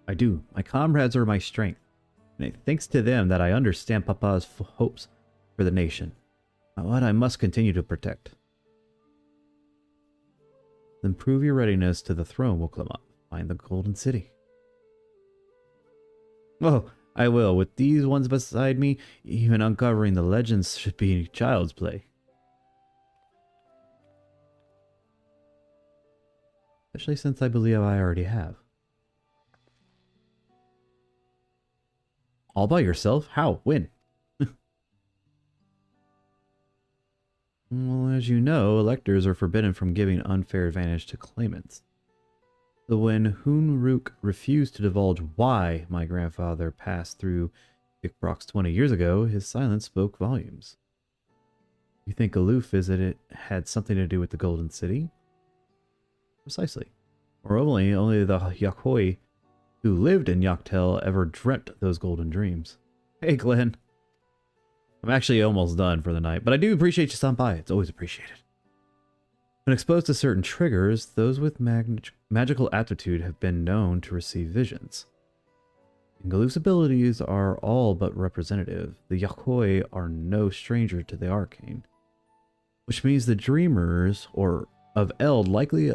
I do. My comrades are my strength, and it's thanks to them that I understand Papa's hopes for the nation. What I must continue to protect. Then prove your readiness to the throne, will come up. Find the Golden City. Oh, I will. With these ones beside me, even uncovering the legends should be child's play. Especially since I believe I already have. All by yourself? How? When? Well, as you know, electors are forbidden from giving unfair advantage to claimants. So when Hunruk refused to divulge why my grandfather passed through Ikbrox 20 years ago, his silence spoke volumes. You think aloof visit it had something to do with the Golden City? Precisely. Or only the Yakoi who lived in Yaktel ever dreamt those golden dreams. Hey, Glenn. I'm actually almost done for the night, but I do appreciate you stopping by. It's always appreciated. When exposed to certain triggers, those with magical aptitude have been known to receive visions. Ngaloof's abilities are all but representative. The Yakoi are no stranger to the arcane, which means the dreamers of Eld likely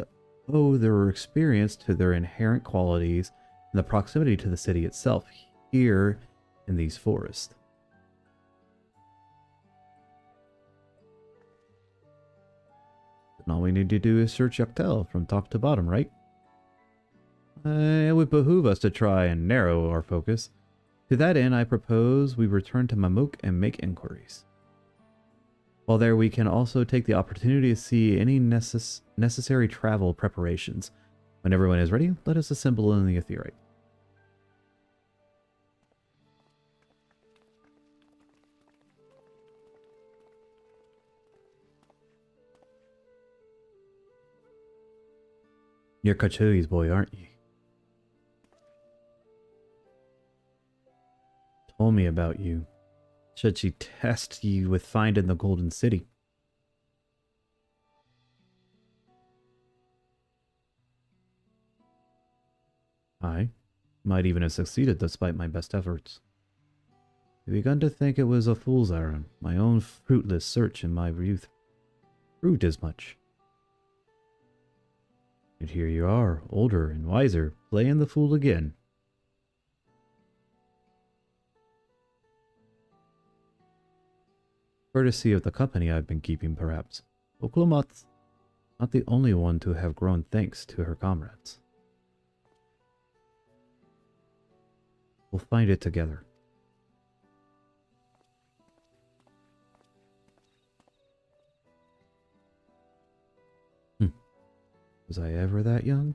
owe their experience to their inherent qualities and the proximity to the city itself here in these forests. And all we need to do is search Yaktel from top to bottom, right? It would behoove us to try and narrow our focus. To that end, I propose we return to Mamuk and make inquiries. While there, we can also take the opportunity to see any necessary travel preparations. When everyone is ready, let us assemble in the Ethereite. You're Kachui's boy, aren't you? Told me about you. Should she test you with finding the Golden City? I might even have succeeded despite my best efforts. I've begun to think it was a fool's errand, my own fruitless search in my youth. Proved as much. And here you are, older and wiser, playing the fool again. Courtesy of the company I've been keeping, perhaps. Oklomat. Not the only one to have grown thanks to her comrades. We'll find it together. Was I ever that young?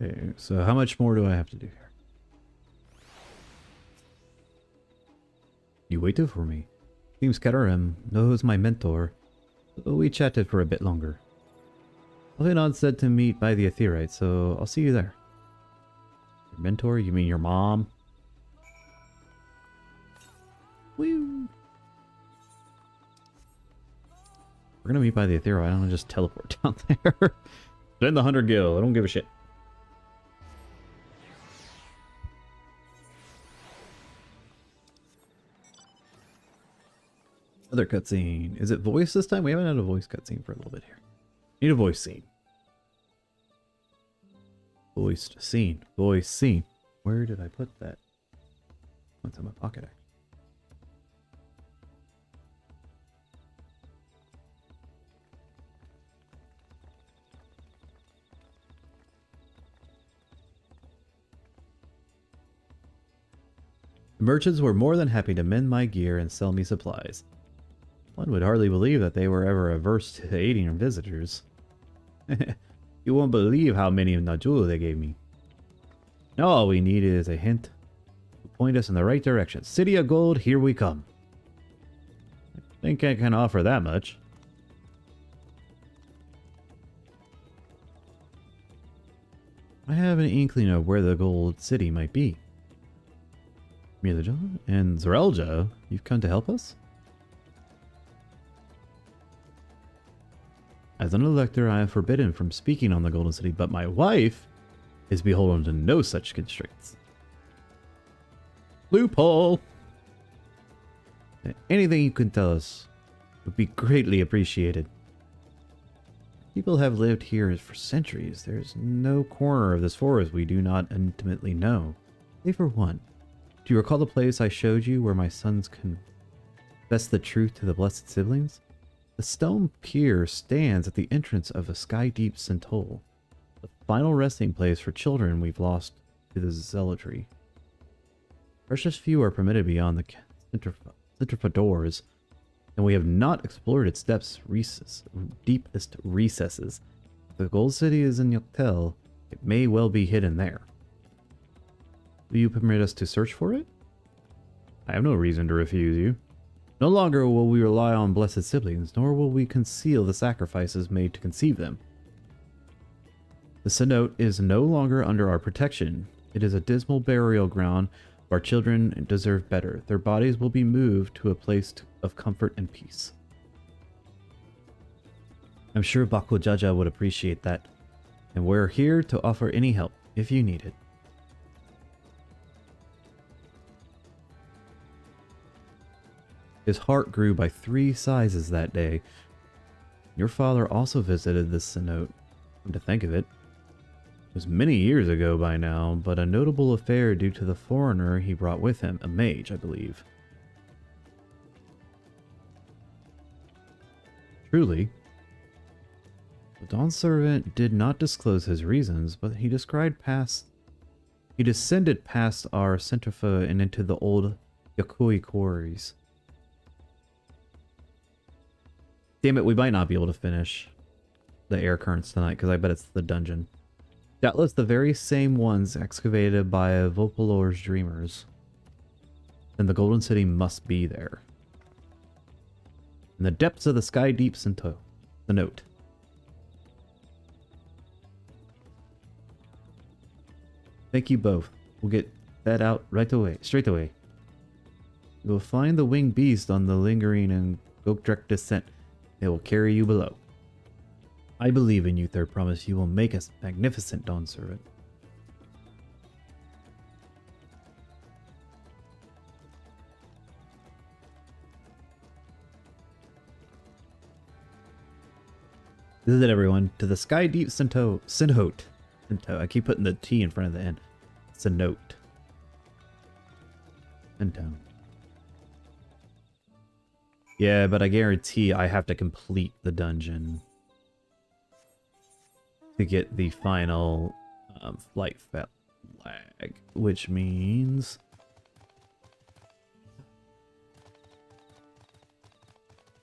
Okay, so how much more do I have to do here? You waited for me. Seems Kararim knows my mentor, so we chatted for a bit longer. Alvinod said to meet by the Aetherite, so I'll see you there. Your mentor? You mean your mom? Woo! We're gonna meet by the Aetherite. I don't just teleport down there. Then the 100 Gil. I don't give a shit. Other cutscene. Is it voice this time? We haven't had a voice cutscene for a little bit here. Need a voice scene. Voiced scene. Voice scene. Where did I put that? Oh, it's in my pocket. The merchants were more than happy to mend my gear and sell me supplies. One would hardly believe that they were ever averse to aiding visitors. You won't believe how many Najul they gave me. Now all we need is a hint to point us in the right direction. City of Gold, here we come. I think I can offer that much. I have an inkling of where the Gold City might be. Mirja and Zerelja, you've come to help us? As an elector, I am forbidden from speaking on the Golden City, but my wife is beholden to no such constraints. Loophole! Anything you can tell us would be greatly appreciated. People have lived here for centuries. There's no corner of this forest we do not intimately know. Save for one. Do you recall the place I showed you where my sons confess the truth to the blessed siblings? The stone pier stands at the entrance of a sky-deep Centole, the final resting place for children we've lost to the zealotry. Precious few are permitted beyond the centrifugal doors, and we have not explored its deepest recesses. If the Gold City is in Yoktel, it may well be hidden there. Will you permit us to search for it? I have no reason to refuse you. No longer will we rely on blessed siblings, nor will we conceal the sacrifices made to conceive them. The cenote is no longer under our protection. It is a dismal burial ground. Our children deserve better. Their bodies will be moved to a place of comfort and peace. I'm sure Bakujaja would appreciate that, and we're here to offer any help if you need it. His heart grew by 3 sizes that day. Your father also visited this cenote. Come to think of it, it was many years ago by now, but a notable affair due to the foreigner he brought with him, a mage, I believe. Truly, the Dawn servant did not disclose his reasons, but he descended past our centrifuge and into the old Yakui quarries. Damn it, we might not be able to finish the air currents tonight, because I bet it's the dungeon. Doubtless the very same ones excavated by Vopalor's dreamers. Then the Golden City must be there. In the depths of the sky deep Cenote. The note. Thank you both. We'll get that out straight away. You will find the winged beast on the lingering and Gokdrek descent. It will carry you below. I believe in you, Third Promise. You will make us magnificent Dawn Servant. This is it, everyone. To the Sky Deep Sinhote. I keep putting the T in front of the N. Sinhote. Sinhote. Yeah, but I guarantee I have to complete the dungeon to get the final flight flag, which means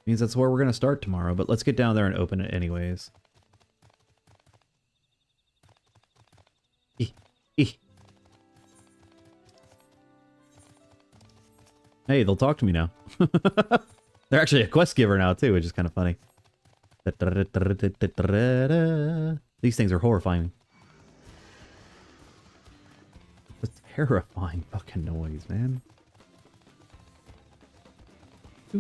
that's where we're going to start tomorrow, but let's get down there and open it anyways. Hey, they'll talk to me now. They're actually a quest giver now too, which is kind of funny. These things are horrifying. It's a terrifying fucking noise, man. I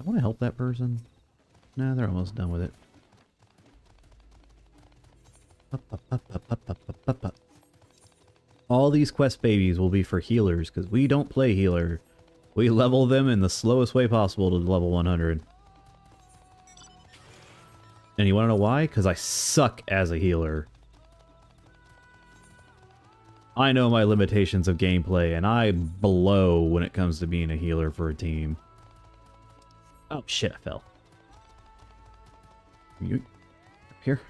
want to help that person. Nah, they're almost done with it. All these quest babies will be for healers, because we don't play healer. We level them in the slowest way possible to level 100. And you want to know why? Because I suck as a healer. I know my limitations of gameplay, and I blow when it comes to being a healer for a team. Oh shit, I fell. You up here?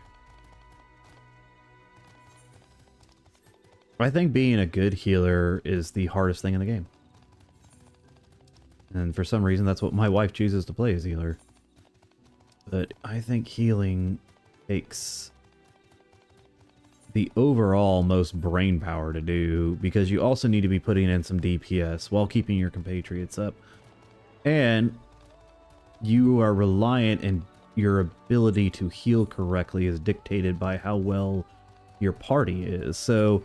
I think being a good healer is the hardest thing in the game. And for some reason, that's what my wife chooses to play as healer. But I think healing takes the overall most brain power to do, because you also need to be putting in some DPS while keeping your compatriots up. And you are reliant, and your ability to heal correctly is dictated by how well your party is. So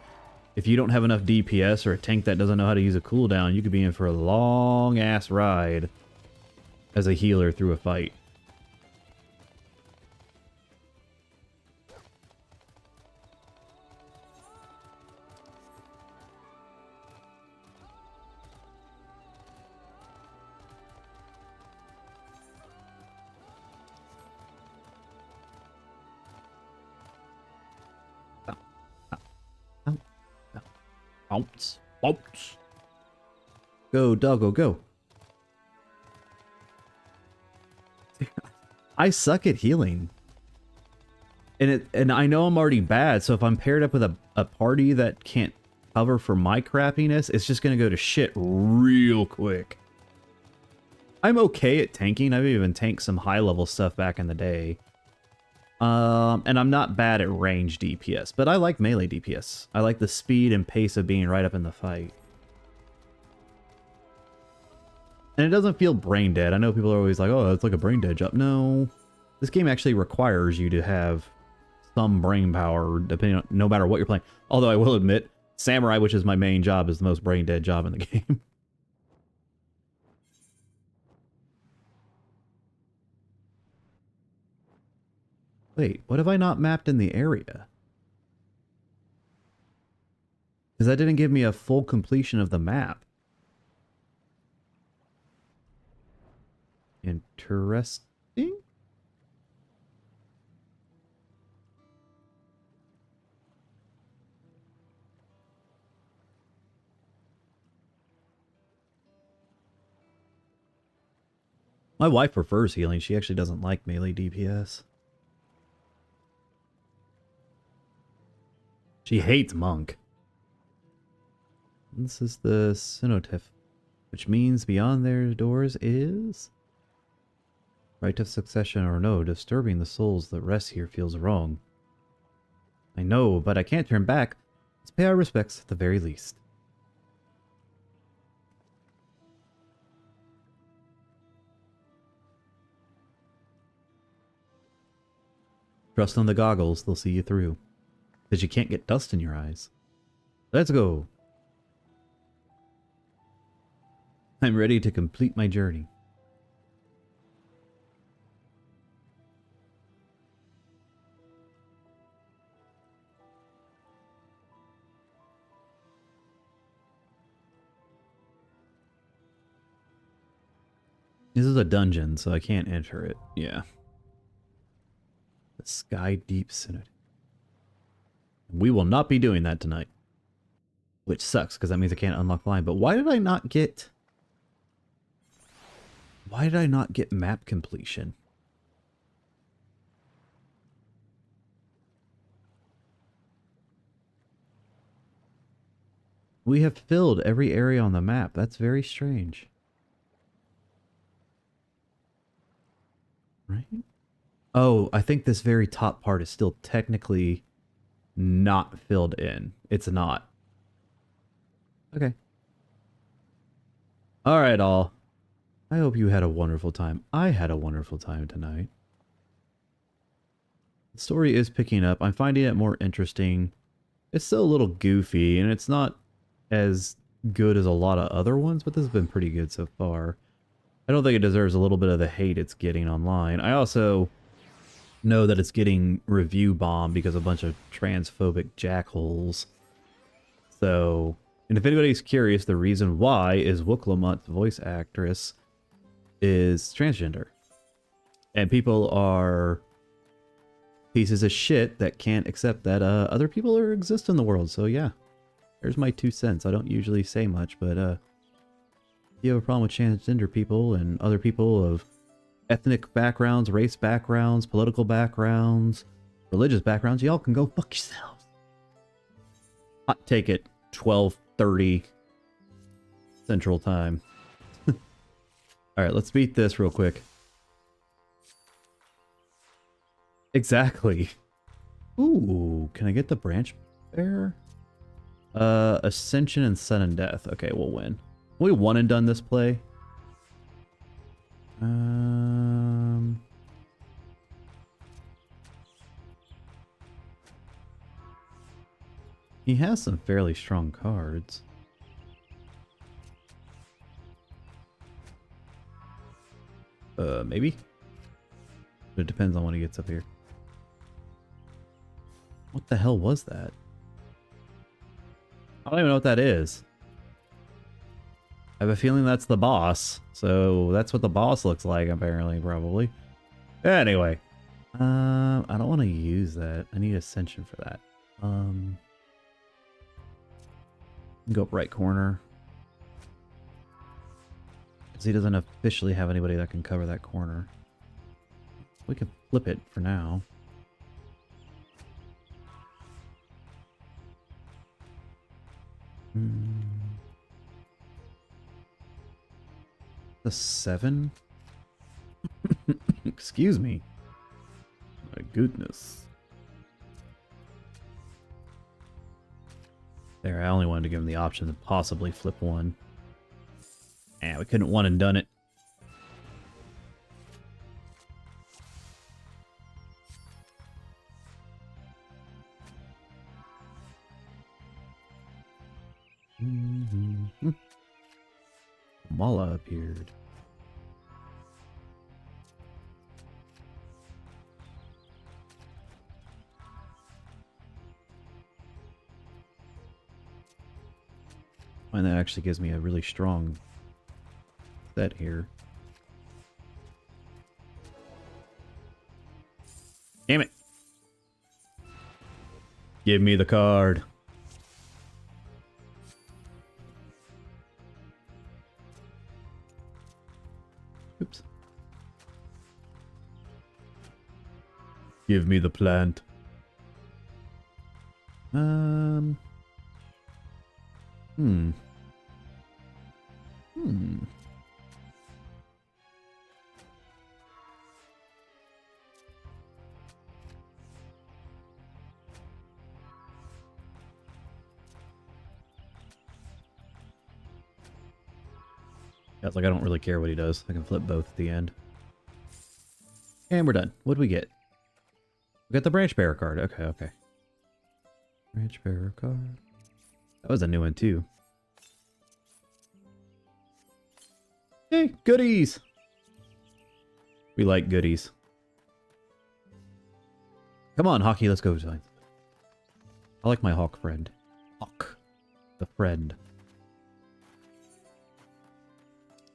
if you don't have enough DPS or a tank that doesn't know how to use a cooldown, you could be in for a long ass ride as a healer through a fight. Bounce, bounce. Go, doggo, go. I suck at healing. And I know I'm already bad, so if I'm paired up with a party that can't cover for my crappiness, it's just gonna go to shit real quick. I'm okay at tanking. I've even tanked some high-level stuff back in the day. And I'm not bad at range DPS, but I like melee DPS. I like the speed and pace of being right up in the fight. And it doesn't feel brain dead. I know people are always like, oh, it's like a brain dead job. No, this game actually requires you to have some brain power, depending on, no matter what you're playing. Although I will admit, Samurai, which is my main job, is the most brain dead job in the game. Wait, what have I not mapped in the area? Because that didn't give me a full completion of the map. Interesting. My wife prefers healing. She actually doesn't like melee DPS. She hates Monk. This is the Cenotif, which means beyond their doors is right of succession or no. Disturbing the souls that rest here feels wrong. I know, but I can't turn back. Let's pay our respects at the very least. Trust on the goggles, they'll see you through. Because you can't get dust in your eyes. Let's go. I'm ready to complete my journey. This is a dungeon, so I can't enter it. Yeah. The Sky Deep Synod. We will not be doing that tonight. Which sucks, because that means I can't unlock the line. But why did I not get... Why did I not get map completion? We have filled every area on the map. That's very strange. Right? Oh, I think this very top part is still technically not filled in. It's not. Okay. Alright, all. I hope you had a wonderful time. I had a wonderful time tonight. The story is picking up. I'm finding it more interesting. It's still a little goofy, and it's not as good as a lot of other ones, but this has been pretty good so far. I don't think it deserves a little bit of the hate it's getting online. I also know that it's getting review bombed because of a bunch of transphobic jackholes. So, and if anybody's curious, the reason why is Wooklamut's voice actress is transgender. And people are pieces of shit that can't accept that other people exist in the world. So yeah, there's my 2 cents. I don't usually say much, but if you have a problem with transgender people and other people of ethnic backgrounds, race backgrounds, political backgrounds, religious backgrounds, y'all can go fuck yourselves. Hot take it, 12:30 Central Time. Alright, let's beat this real quick. Exactly. Ooh, can I get the branch bearer? Ascension and Sudden Death. Okay, we'll win. We one and done this play. He has some fairly strong cards. Maybe? It depends on when he gets up here. What the hell was that? I don't even know what that is. I have a feeling that's the boss. So that's what the boss looks like, apparently, probably. Anyway. I don't want to use that. I need Ascension for that. Go up right corner. Because he doesn't officially have anybody that can cover that corner. We can flip it for now. The 7? Excuse me. My goodness. There, I only wanted to give him the option to possibly flip one. And we couldn't one and done it. Mala appeared. And that actually gives me a really strong set here. Damn it. Give me the card. Oops. Give me the plant. Yeah, it's like I don't really care what he does. I can flip both at the end. And we're done. What do we get? We got the branch bearer card. Okay, okay. Branch bearer card. That was a new one too. Hey, goodies! We like goodies. Come on, Hockey, let's go. I like my hawk friend. Hawk. The friend.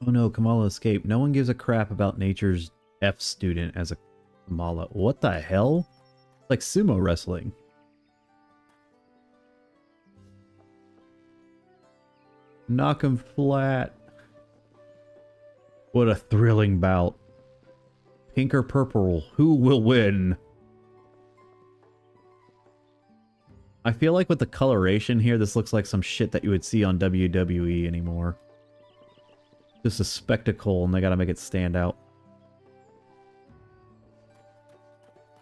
Oh no, Kamala escaped. No one gives a crap about nature's F student as a Kamala. What the hell? Like sumo wrestling. Knock him flat. What a thrilling bout. Pink or purple? Who will win? I feel like with the coloration here, this looks like some shit that you would see on WWE anymore. Just a spectacle, and they gotta make it stand out.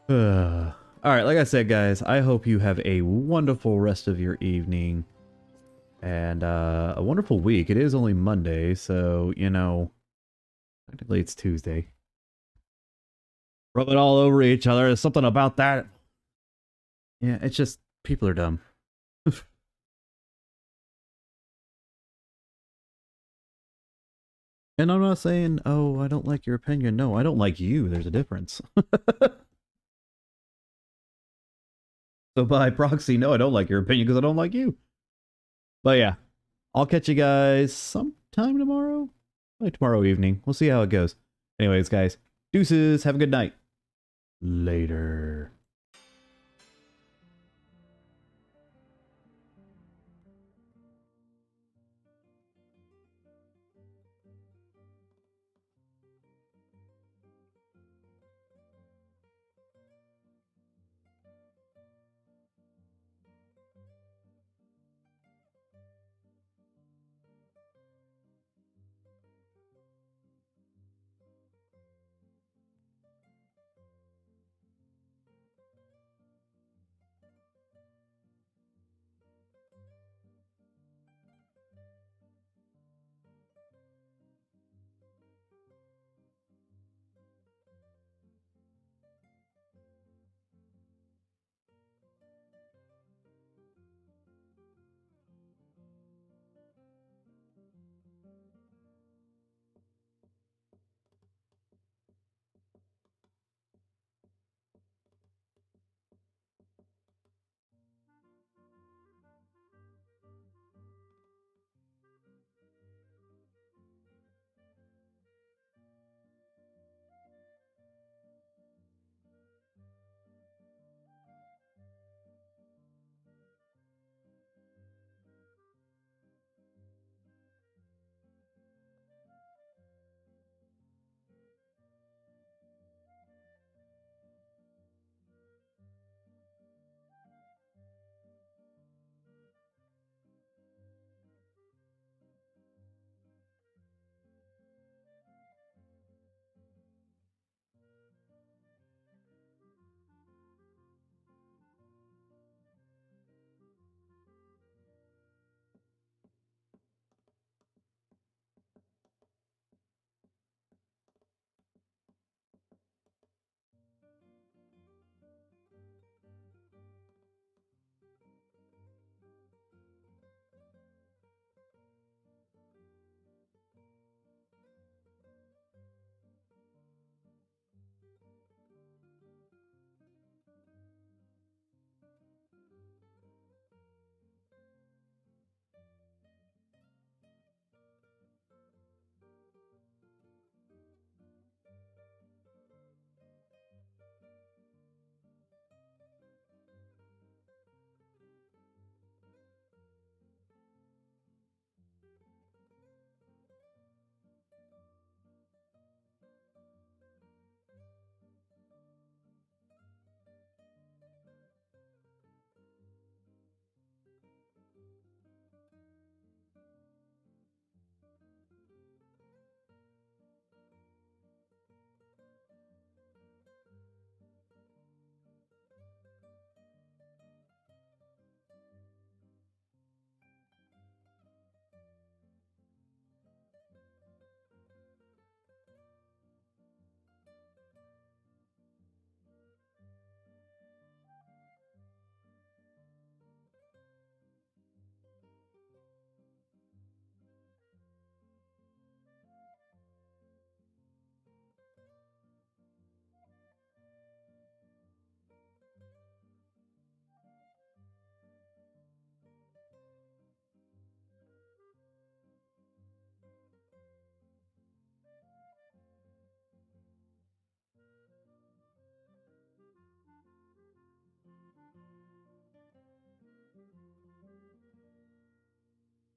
Alright, like I said, guys, I hope you have a wonderful rest of your evening. And a wonderful week. It is only Monday, so, you know, technically it's Tuesday. Rub it all over each other. There's something about that. Yeah, it's just, people are dumb. And I'm not saying, oh, I don't like your opinion. No, I don't like you. There's a difference. So by proxy, no, I don't like your opinion because I don't like you. But yeah, I'll catch you guys sometime tomorrow. Like tomorrow evening. We'll see how it goes. Anyways, guys, deuces. Have a good night. Later.